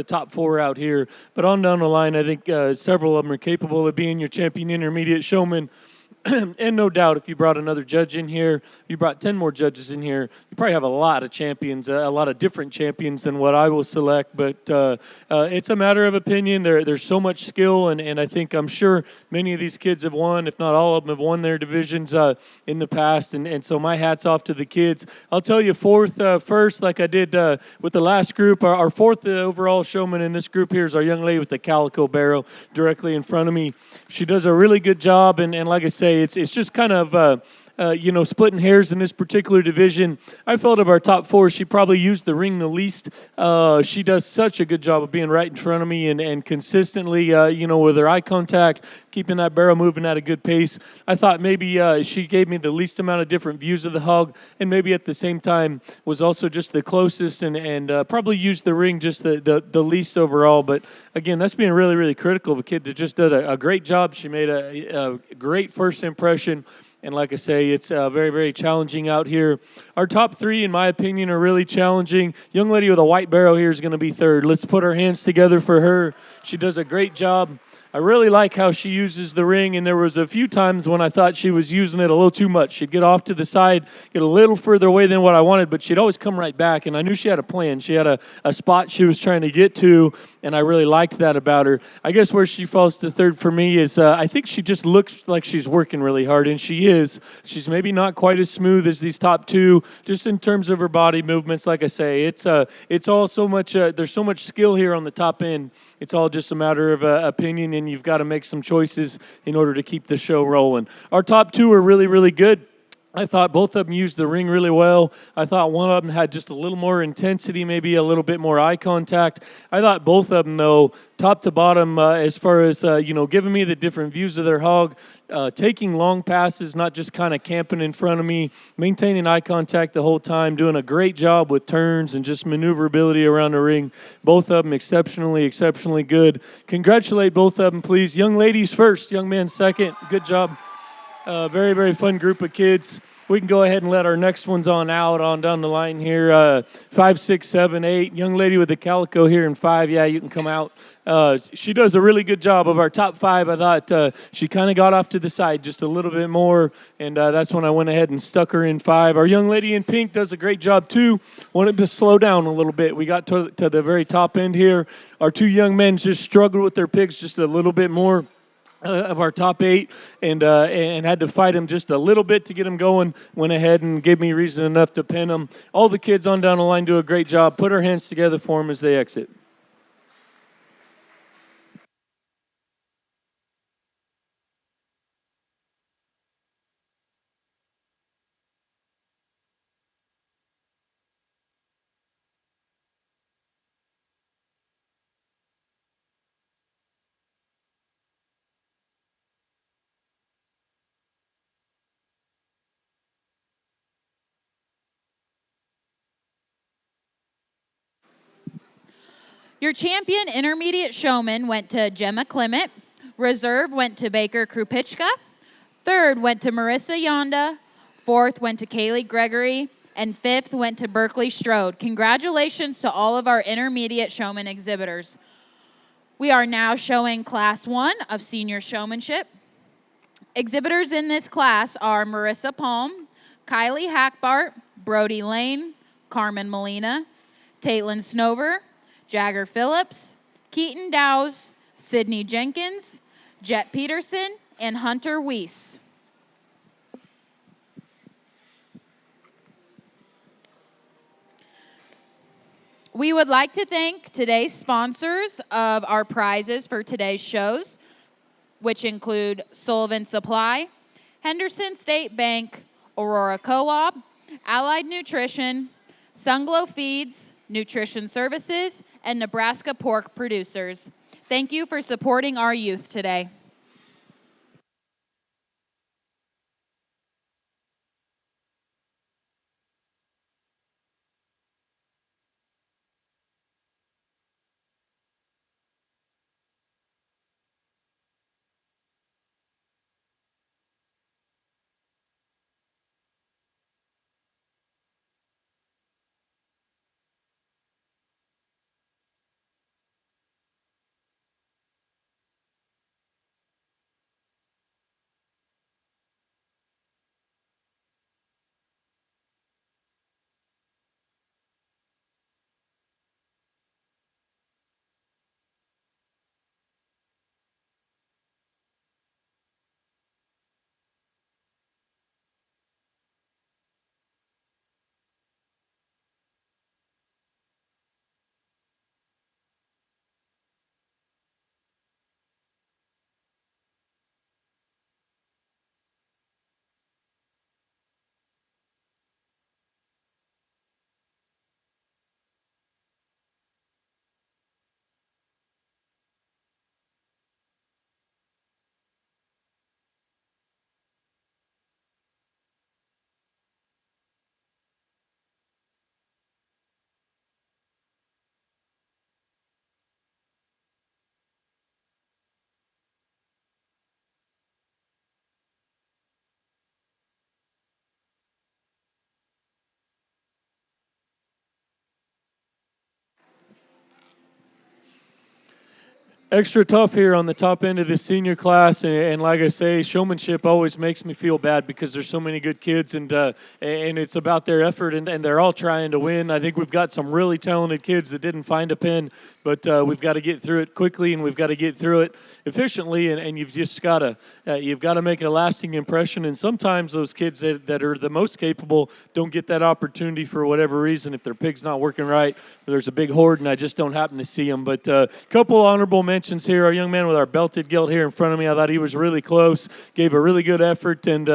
top four out here, but on down the line, I think several of them are capable of being your champion intermediate showman. And no doubt, if you brought another judge in here, you brought 10 more judges in here, you probably have a lot of champions, a lot of different champions than what I will select. But it's a matter of opinion. There's so much skill, and I'm sure many of these kids have won, if not all of them have won their divisions in the past. And so my hat's off to the kids. I'll tell you first, like I did with the last group, our fourth overall showman in this group here is our young lady with the calico barrel directly in front of me. She does a really good job, and like I say, it's just kind of splitting hairs in this particular division. I felt of our top four, she probably used the ring the least. She does such a good job of being right in front of me and consistently, with her eye contact, keeping that barrel moving at a good pace. I thought maybe she gave me the least amount of different views of the hog, and maybe at the same time was also just the closest and probably used the ring just the least overall. But again, that's being really, really critical of a kid that just did a great job. She made a great first impression. And like I say, it's very, very challenging out here. Our top three, in my opinion, are really challenging. Young lady with a white barrel here is going to be third. Let's put our hands together for her. She does a great job. I really like how she uses the ring, and there was a few times when I thought she was using it a little too much. She'd get off to the side, get a little further away than what I wanted, but she'd always come right back, and I knew she had a plan. She had a spot she was trying to get to, and I really liked that about her. I guess where she falls to third for me is I think she just looks like she's working really hard, and she is. She's maybe not quite as smooth as these top two, just in terms of her body movements. Like I say, it's all so much, there's so much skill here on the top end. It's all just a matter of opinion, and you've got to make some choices in order to keep the show rolling. Our top two are really, really good. I thought both of them used the ring really well. I thought one of them had just a little more intensity, maybe a little bit more eye contact. I thought both of them, though, top to bottom, as far as, giving me the different views of their hog, taking long passes, not just kind of camping in front of me, maintaining eye contact the whole time, doing a great job with turns and just maneuverability around the ring. Both of them exceptionally, exceptionally good. Congratulate both of them, please. Young ladies first, young men second. Good job. Very, very fun group of kids. We can go ahead and let our next ones on down the line here. 5, 6, 7, 8. Young lady with the calico here in 5. Yeah, you can come out. She does a really good job. Of our top 5, I thought she kind of got off to the side just a little bit more, and that's when I went ahead and stuck her in 5. Our young lady in pink does a great job too. Wanted to slow down a little bit. We got to the very top end here. Our 2 young men just struggled with their pigs just a little bit more. Of our top 8, and had to fight them just a little bit to get them going. Went ahead and gave me reason enough to pin them. All the kids on down the line do a great job. Put our hands together for them as they exit. Your champion intermediate showman went to Gemma Clement. Reserve went to Baker Krupichka. Third went to Marissa Yonda. Fourth went to Kaylee Gregory. And fifth went to Berkeley Strode. Congratulations to all of our intermediate showman exhibitors. We are now showing Class 1 of Senior Showmanship. Exhibitors in this class are Marissa Palm, Kylie Hackbart, Brody Lane, Carmen Molina, Taitlin Snover, Jagger Phillips, Keaton Dowes, Sydney Jenkins, Jet Peterson, and Hunter Weiss. We would like to thank today's sponsors of our prizes for today's shows, which include Sullivan Supply, Henderson State Bank, Aurora Co-op, Allied Nutrition, Sunglow Feeds, Nutrition Services, and Nebraska Pork Producers. Thank you for supporting our youth today. extra tough here on the top end of this senior class, and like I say, showmanship always makes me feel bad because there's so many good kids, and it's about their effort, and they're all trying to win. I think we've got some really talented kids that didn't find a pin, but we've got to get through it quickly, and we've got to get through it efficiently, and you've just got to make a lasting impression. And sometimes those kids that are the most capable don't get that opportunity for whatever reason. If their pig's not working right, there's a big horde, and I just don't happen to see them. But a couple honorable mentions here. Our young man with our belted gilt here in front of me, I thought he was really close, gave a really good effort, and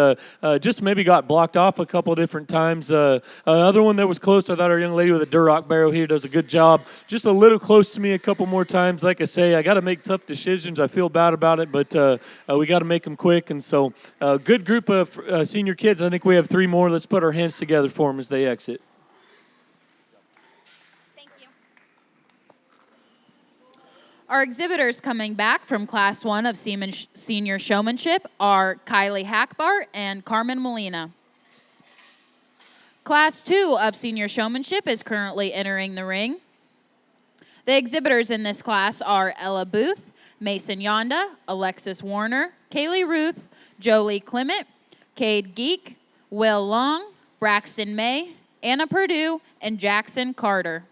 just maybe got blocked off a couple different times. Other one that was close, I thought our young lady with a Duroc barrel here does a good job. Just a little close to me a couple more times. Like I say, I got to make tough decisions. I feel bad about it, but we got to make them quick. And so, good group of senior kids. I think we have 3 more. Let's put our hands together for them as they exit. Our exhibitors coming back from Class 1 of Senior Showmanship are Kylie Hackbart and Carmen Molina. Class 2 of Senior Showmanship is currently entering the ring. The exhibitors in this class are Ella Booth, Mason Yonda, Alexis Warner, Kaylee Ruth, Jolie Clement, Cade Geek, Will Long, Braxton May, Anna Purdue, and Jackson Carter.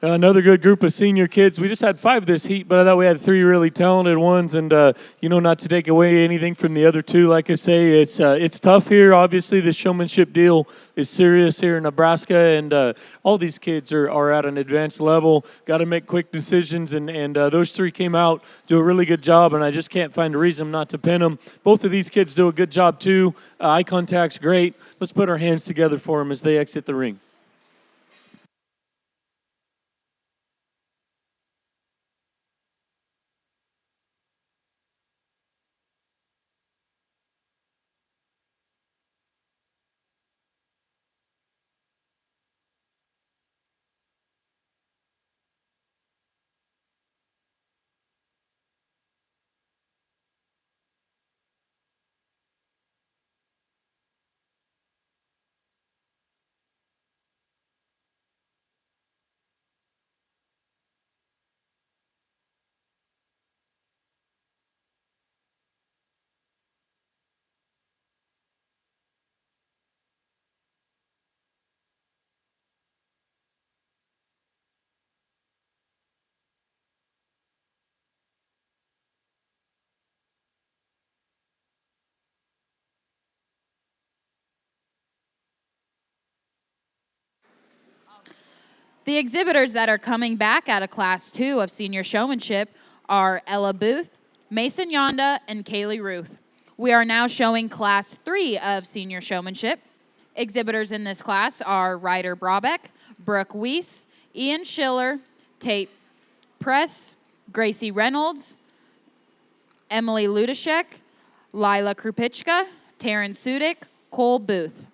Another good group of senior kids. We just had 5 this heat, but I thought we had 3 really talented ones. And not to take away anything from the other 2, like I say, it's tough here. Obviously, the showmanship deal is serious here in Nebraska, and all these kids are at an advanced level. Got to make quick decisions, and those 3 came out, do a really good job, and I just can't find a reason not to pin them. Both of these kids do a good job too. Eye contact's great. Let's put our hands together for them as they exit the ring. The exhibitors that are coming back out of Class 2 of Senior Showmanship are Ella Booth, Mason Yonda, and Kaylee Ruth. We are now showing Class 3 of Senior Showmanship. Exhibitors in this class are Ryder Brabeck, Brooke Weiss, Ian Schiller, Tate Press, Gracie Reynolds, Emily Ludashek, Lila Krupichka, Taryn Sudik, Cole Booth.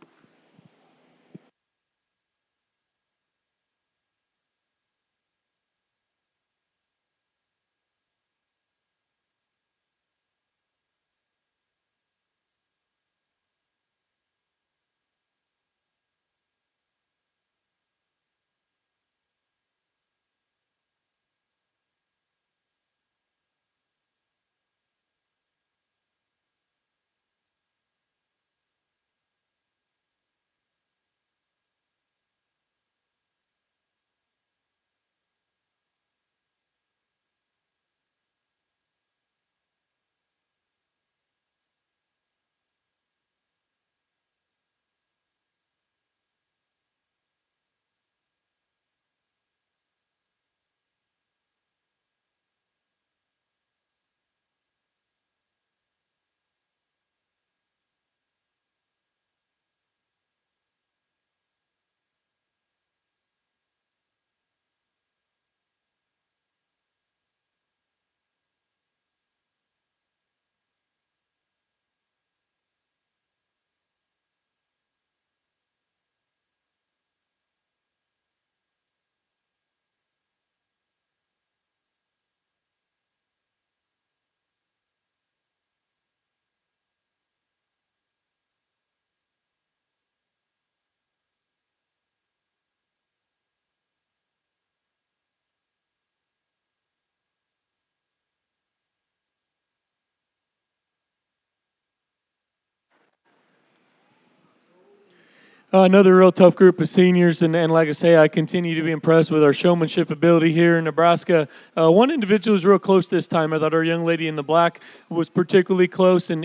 Another real tough group of seniors, and like I say, I continue to be impressed with our showmanship ability here in Nebraska. One individual was real close this time. I thought our young lady in the black was particularly close, and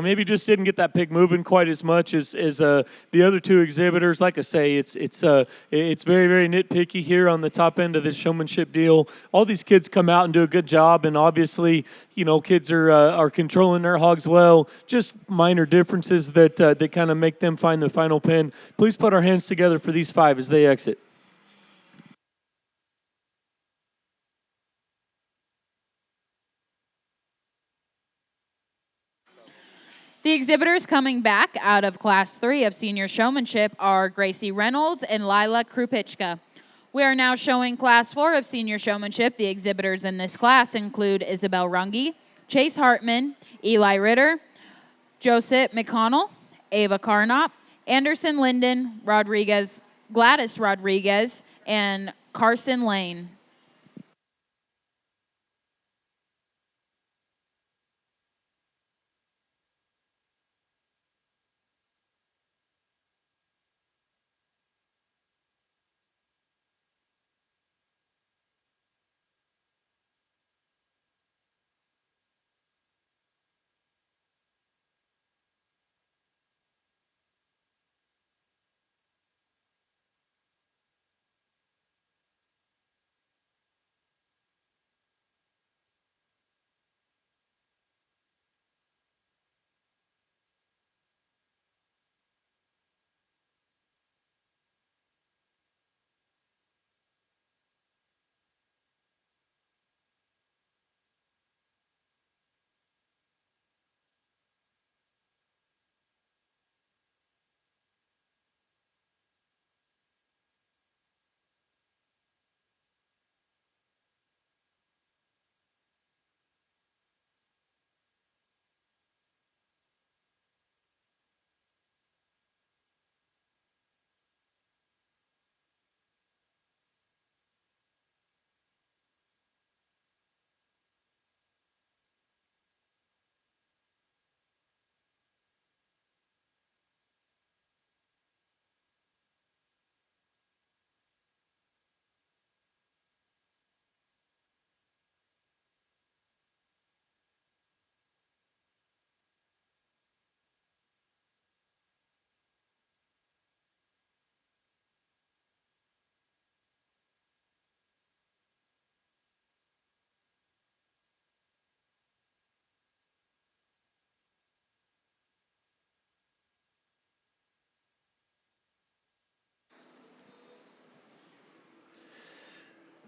maybe just didn't get that pig moving quite as much as the other two exhibitors. Like I say, it's very, very nitpicky here on the top end of this showmanship deal. All these kids come out and do a good job, and obviously, kids are controlling their hogs well. Just minor differences that kind of make them find the final pin. Please put our hands together for these 5 as they exit. The exhibitors coming back out of Class 3 of Senior Showmanship are Gracie Reynolds and Lila Krupichka. We are now showing Class 4 of Senior Showmanship. The exhibitors in this class include Isabel Runge, Chase Hartman, Eli Ritter, Joseph McConnell, Ava Carnop, Anderson Linden Rodriguez, Gladys Rodriguez, and Carson Lane.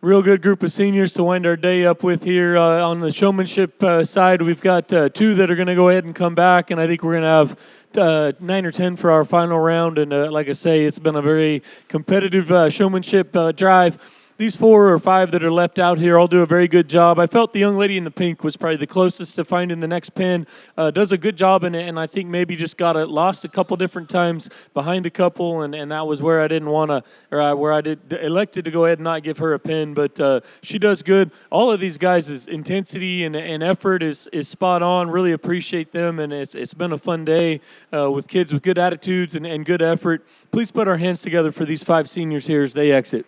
real good group of seniors to wind our day up with here. On the showmanship side, we've got two that are going to go ahead and come back, and I think we're going to have 9 or 10 for our final round. And like I say, it's been a very competitive showmanship drive. These 4 or 5 that are left out here all do a very good job. I felt the young lady in the pink was probably the closest to finding the next pin. Does a good job in it, and I think maybe just got it lost a couple different times behind a couple, and that was where I didn't want to, or where I elected to go ahead and not give her a pin. But she does good. All of these guys' intensity and effort is spot on. Really appreciate them, and it's been a fun day with kids with good attitudes and good effort. Please put our hands together for these 5 seniors here as they exit.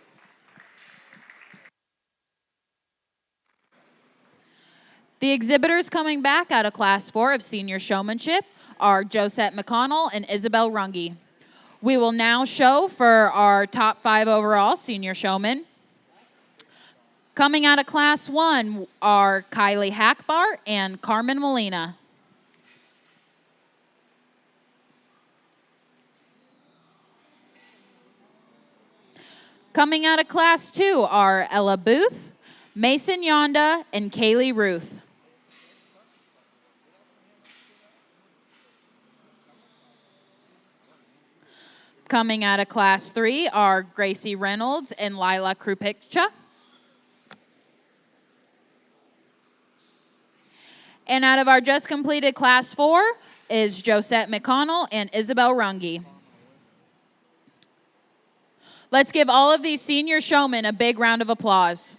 The exhibitors coming back out of Class 4 of Senior Showmanship are Josette McConnell and Isabel Runge. We will now show for our top 5 overall senior showmen. Coming out of Class 1 are Kylie Hackbar and Carmen Molina. Coming out of Class 2 are Ella Booth, Mason Yonda, and Kaylee Ruth. Coming out of Class 3 are Gracie Reynolds and Lila Krupikcha. And out of our just completed Class 4 is Josette McConnell and Isabel Runge. Let's give all of these senior showmen a big round of applause.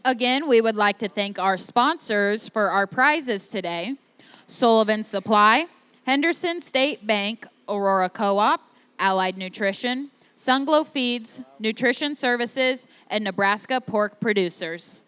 Again, we would like to thank our sponsors for our prizes today: Sullivan Supply, Henderson State Bank, Aurora Co-op, Allied Nutrition, Sunglow Feeds, Nutrition Services, and Nebraska Pork Producers.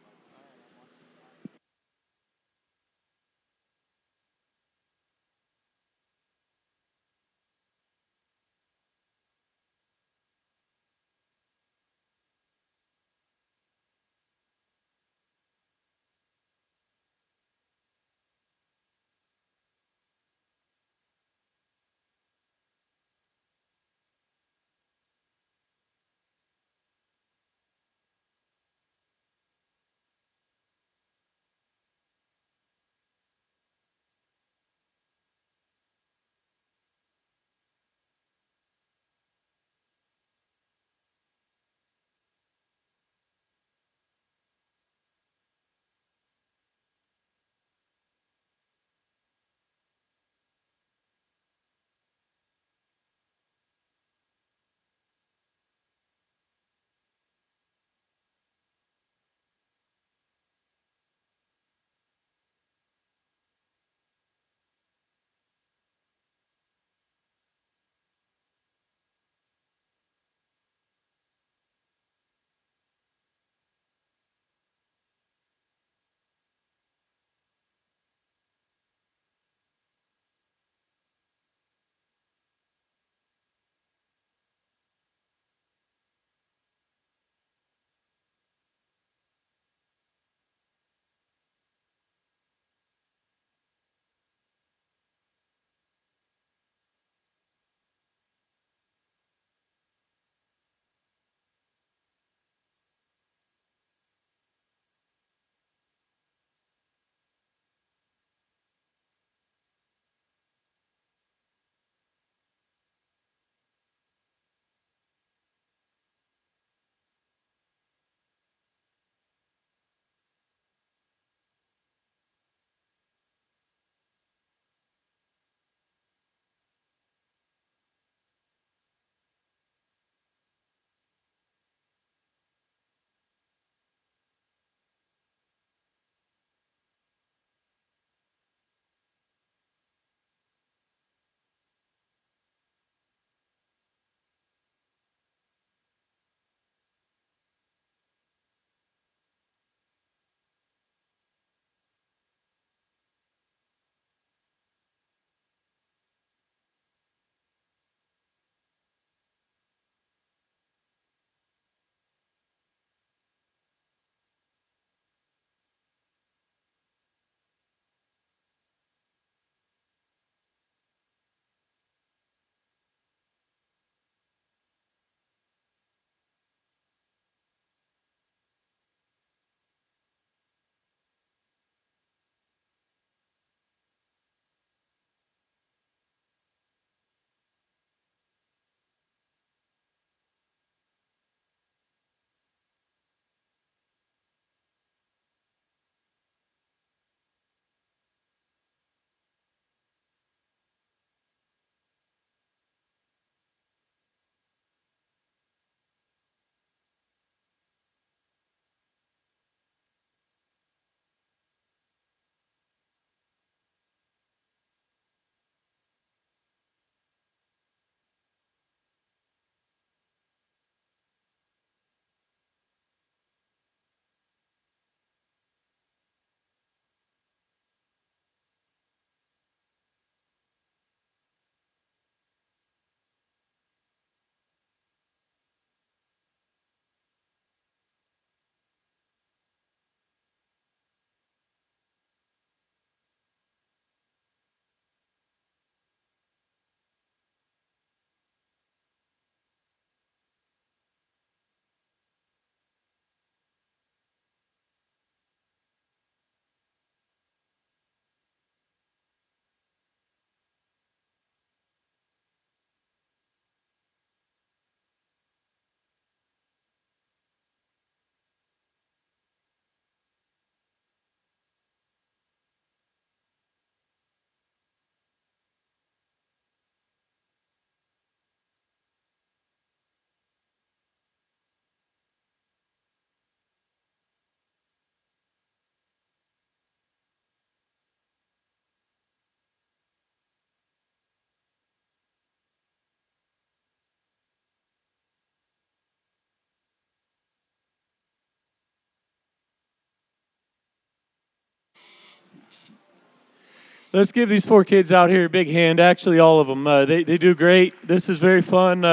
Let's give these 4 kids out here a big hand. Actually, all of them. They do great. This is very fun.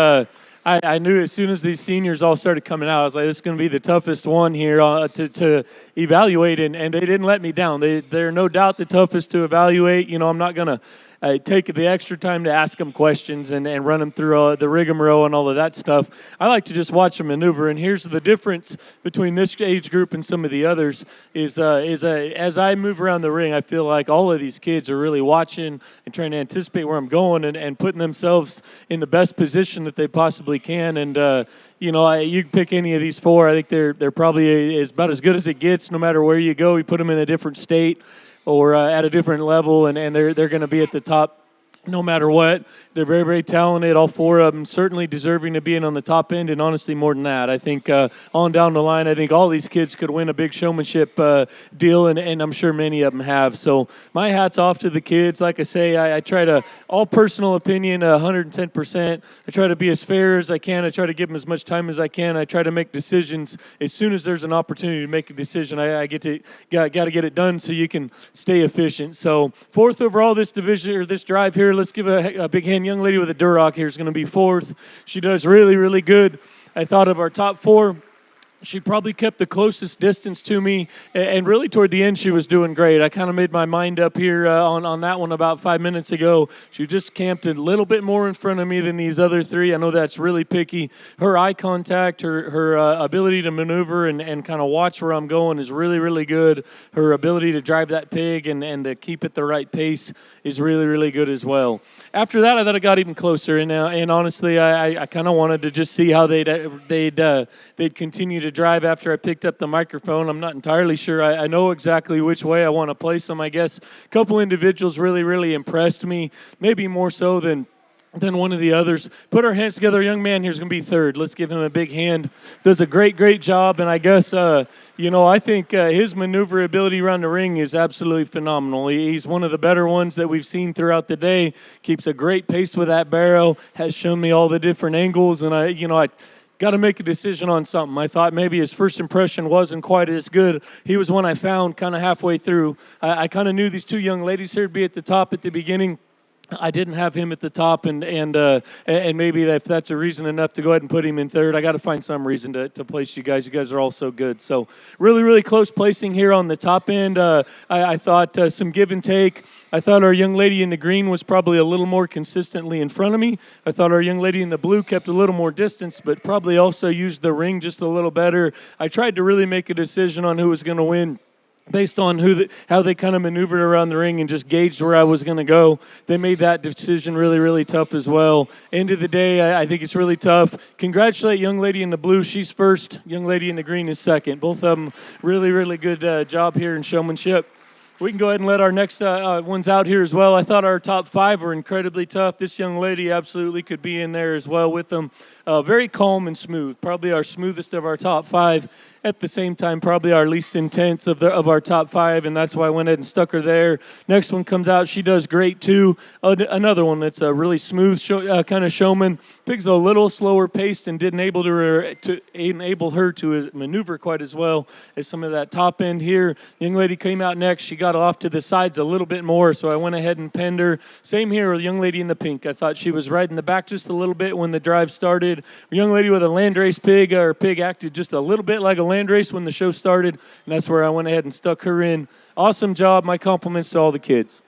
I knew as soon as these seniors all started coming out, I was like, this is going to be the toughest one here to evaluate, and they didn't let me down. They're no doubt the toughest to evaluate. You know, I'm not going to take the extra time to ask them questions and run them through the rigmarole and all of that stuff. I like to just watch them maneuver, and here's the difference between this age group and some of the others is as I move around the ring, I feel like all of these kids are really watching and trying to anticipate where I'm going and putting themselves in the best position that they possibly can. And you know, you can pick any of these 4. I think they're probably about as good as it gets, no matter where you go. You put them in a different state or at a different level, and they're going to be at the top no matter what. They're very, very talented, all 4 of them, certainly deserving to be in on the top end, and honestly more than that. I think on down the line, I think all these kids could win a big showmanship deal, and I'm sure many of them have. So my hat's off to the kids. Like I say, I try to, all personal opinion, 110%. I try to be as fair as I can. I try to give them as much time as I can. I try to make decisions as soon as there's an opportunity to make a decision. I got to get it done so you can stay efficient. So 4th overall this division, or this drive here. Let's give a big hand. Young lady with a Duroc here is going to be 4th. She does really, really good. I thought of our top 4. She probably kept the closest distance to me, and really toward the end she was doing great. I kind of made my mind up here on that one about 5 minutes ago. She just camped a little bit more in front of me than these other 3. I know that's really picky. Her eye contact, her ability to maneuver and kind of watch where I'm going is really, really good. Her ability to drive that pig and to keep it the right pace is really, really good as well. After that, I thought it got even closer, and honestly, I kind of wanted to just see how they'd continue to drive after I picked up the microphone. I'm not entirely sure. I know exactly which way I want to place them. I guess a couple individuals really, really impressed me, maybe more so than one of the others. Put our hands together. A young man here's going to be 3rd. Let's give him a big hand. Does a great, great job, and I guess, you know, I think his maneuverability around the ring is absolutely phenomenal. He's one of the better ones that we've seen throughout the day. Keeps a great pace with that barrow, has shown me all the different angles, and I got to make a decision on something. I thought maybe his first impression wasn't quite as good. He was one I found kind of halfway through. I kind of knew these 2 young ladies here would be at the top at the beginning. I didn't have him at the top, and maybe if that's a reason enough to go ahead and put him in 3rd, I got to find some reason to place you guys. You guys are all so good. So really, really close placing here on the top end. I thought some give and take. I thought our young lady in the green was probably a little more consistently in front of me. I thought our young lady in the blue kept a little more distance, but probably also used the ring just a little better. I tried to really make a decision on who was going to win based on how they kind of maneuvered around the ring and just gauged where I was going to go. They made that decision really, really tough as well. End of the day, I think it's really tough. Congratulate young lady in the blue. She's 1st. Young lady in the green is 2nd. Both of them really, really good job here in showmanship. We can go ahead and let our next ones out here as well. I thought our top 5 were incredibly tough. This young lady absolutely could be in there as well with them. Very calm and smooth. Probably our smoothest of our top 5. At the same time, probably our least intense of our top 5, and that's why I went ahead and stuck her there. Next one comes out. She does great, too. Another one that's a really smooth kind of showman. Pig's a little slower paced and didn't enable her to maneuver quite as well as some of that top end here. Young lady came out next. She got off to the sides a little bit more, so I went ahead and penned her. Same here with the young lady in the pink. I thought she was right in the back just a little bit when the drive started. A young lady with a Landrace pig, acted just a little bit like a Landrace when the show started, and that's where I went ahead and stuck her in. Awesome job. My compliments to all the kids.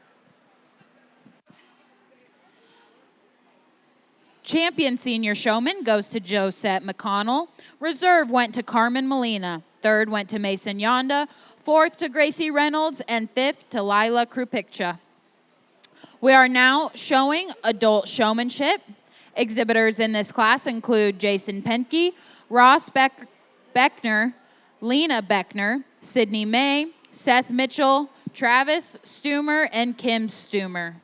Champion senior showman goes to Josette McConnell. Reserve went to Carmen Molina. 3rd went to Mason Yonda. 4th to Gracie Reynolds. And 5th to Lila Krupikcha. We are now showing adult showmanship. Exhibitors in this class include Jason Penke, Ross Beckner, Lena Beckner, Sydney May, Seth Mitchell, Travis Stumer, and Kim Stumer.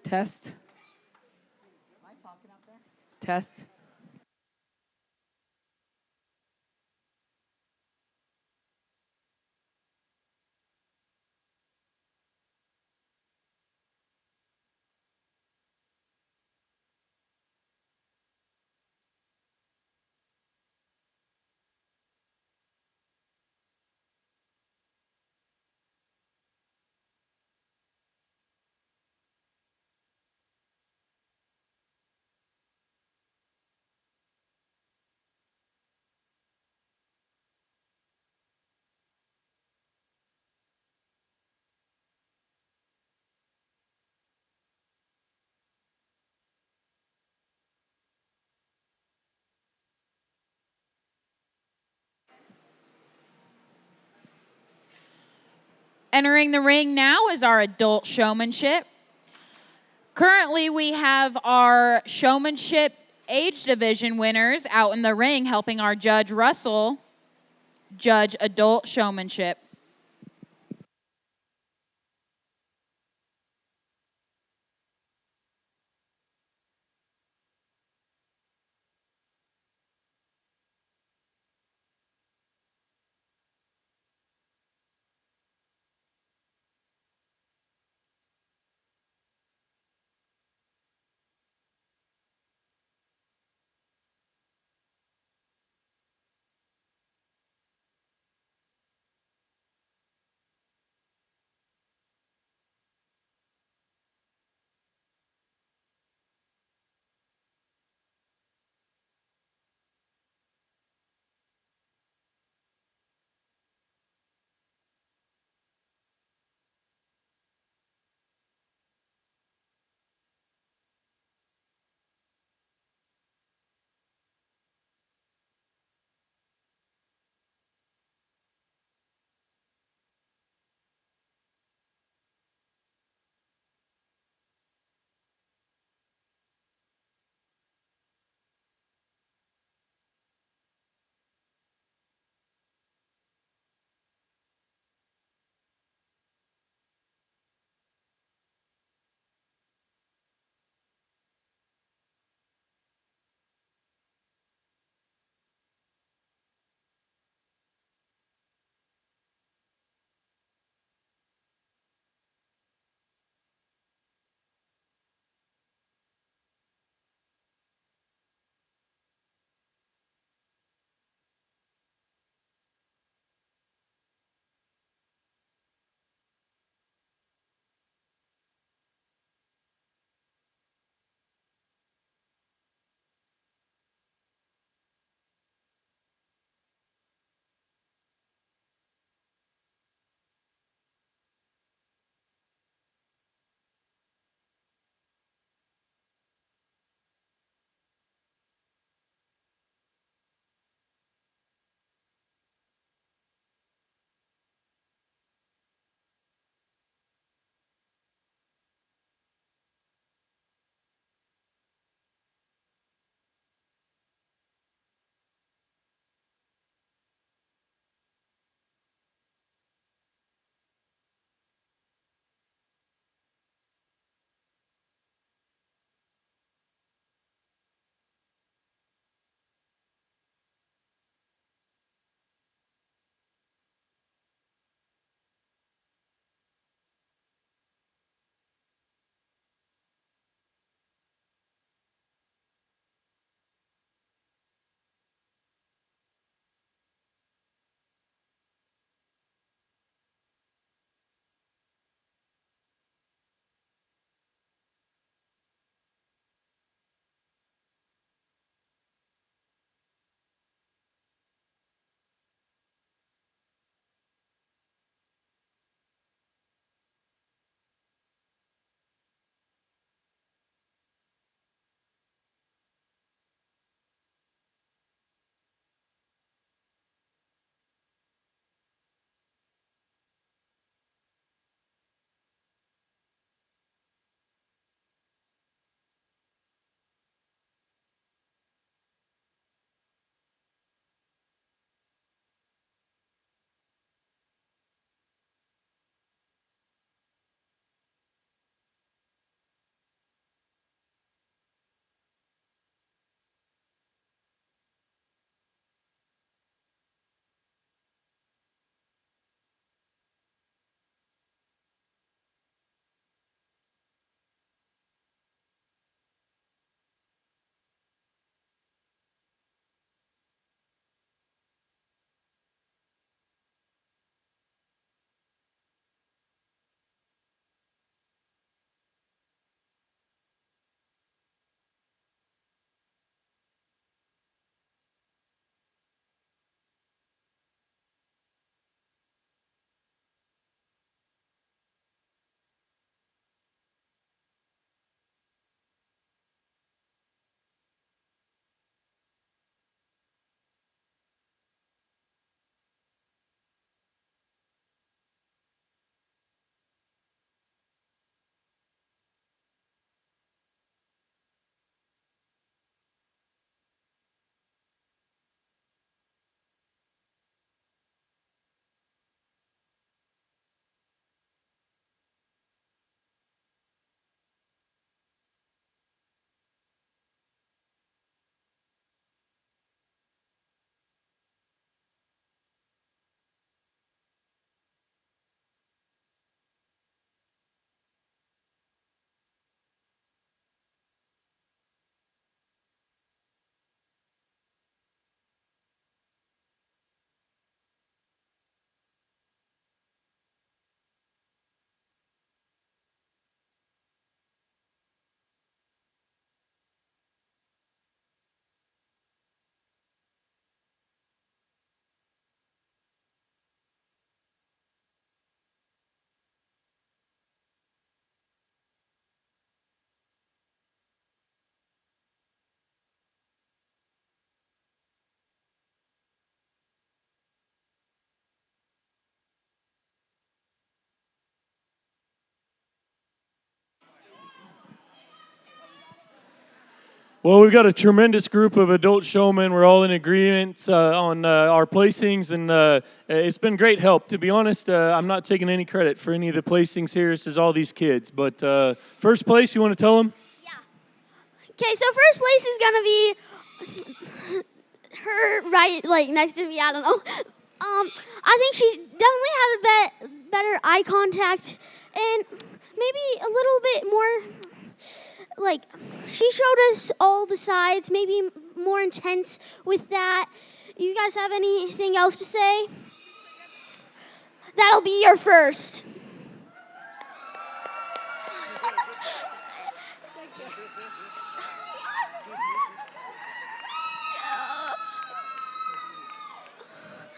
Test. Am I talking up there? Test. Entering the ring now is our adult showmanship. Currently, we have our showmanship age division winners out in the ring helping our judge Russell judge adult showmanship. Well, we've got a tremendous group of adult showmen. We're all in agreement on our placings, and it's been great help. To be honest, I'm not taking any credit for any of the placings here. This is all these kids. But first place, you want to tell them? Yeah. Okay, so first place is gonna be her right, like next to me. I don't know. I think she definitely had a better eye contact, and maybe a little bit more. Like, she showed us all the sides, maybe more intense with that. You guys have anything else to say? That'll be your first.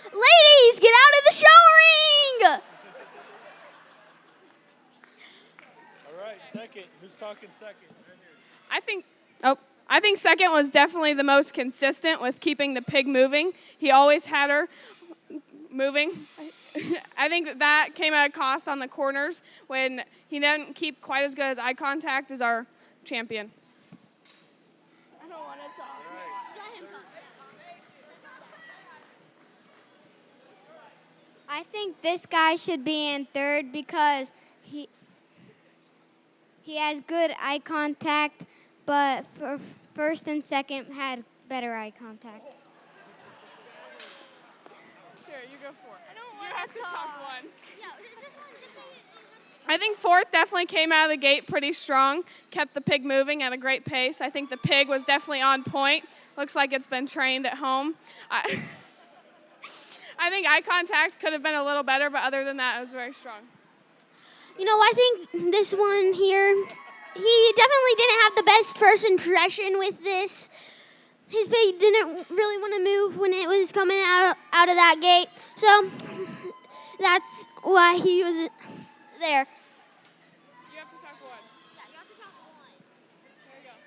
Ladies, get out of the show ring! All right, second. Who's talking second? I think second was definitely the most consistent with keeping the pig moving. He always had her moving. I think that came at a cost on the corners when he didn't keep quite as good as eye contact as our champion. I don't want to talk. Let him talk. I think this guy should be in third because he has good eye contact, but for first and second had better eye contact. Here, you go fourth. I don't You want have to to talk talk. one. Yeah, just say it. I think fourth definitely came out of the gate pretty strong, kept the pig moving at a great pace. I think the pig was definitely on point. Looks like it's been trained at home. I think eye contact could have been a little better, but other than that, it was very strong. You know, I think this one here, he definitely didn't have the best first impression with this. His pig didn't really want to move when it was coming out of that gate. So that's why he was there. You have to talk one. Yeah, you have to talk one. There you go.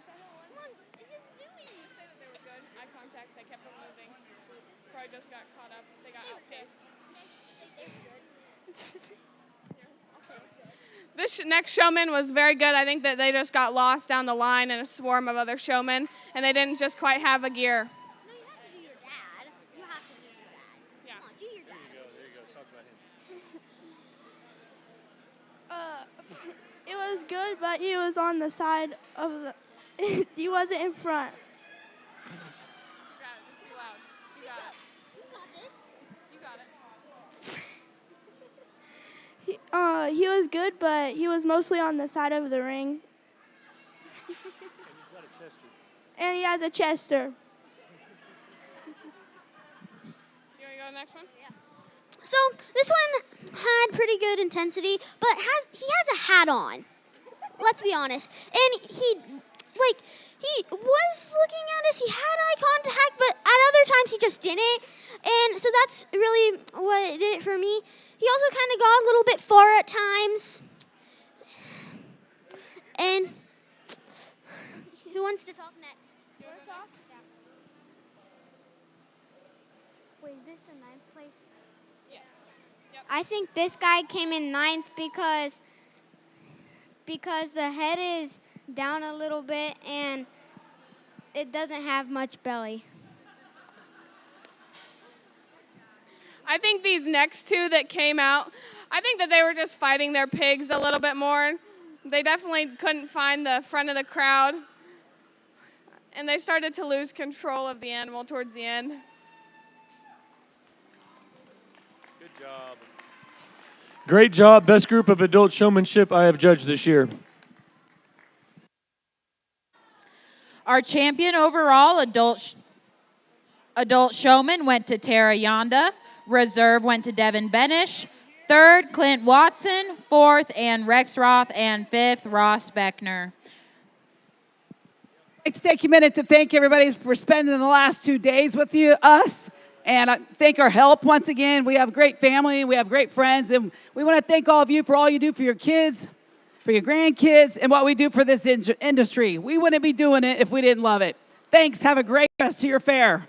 Come on, it's doing. Just say that they were good. Eye contact, they kept them moving. Probably just got caught up. They got outpaced. This next showman was very good. I think that they just got lost down the line in a swarm of other showmen, and they didn't just quite have a gear. No, you have to do your dad. You have to do your dad. Yeah. Come on, do your dad. There you go. Talk about him. It was good, but he was on the side of the. He wasn't in front. You got it. Just be loud. You got it. You got this. You got it. He was good, but he was mostly on the side of the ring. And he's got a chester. And he has a chester. You want to go to the next one? So this one had pretty good intensity, but he has a hat on. Let's be honest. And he was looking at us. He had eye contact, but at other times he just didn't. And so that's really what did it for me. He also kind of got a little bit far at times. And who wants to talk next? You want to talk? Yeah. Wait, is this the ninth place? Yes. Yep. I think this guy came in ninth because the head is down a little bit and it doesn't have much belly. I think these next two that came out, I think that they were just fighting their pigs a little bit more. They definitely couldn't find the front of the crowd. And they started to lose control of the animal towards the end. Good job. Great job. Best group of adult showmanship I have judged this year. Our champion overall adult showman went to Tara Yonda. Reserve went to Devin Benish. Third, Clint Watson. Fourth, Ann Rexroth. And fifth, Ross Beckner. I'd like to take a minute to thank everybody for spending the last 2 days with us. And thank our help once again. We have a great family. We have great friends. And we want to thank all of you for all you do for your kids, for your grandkids, and what we do for this industry. We wouldn't be doing it if we didn't love it. Thanks. Have a great rest of your fair.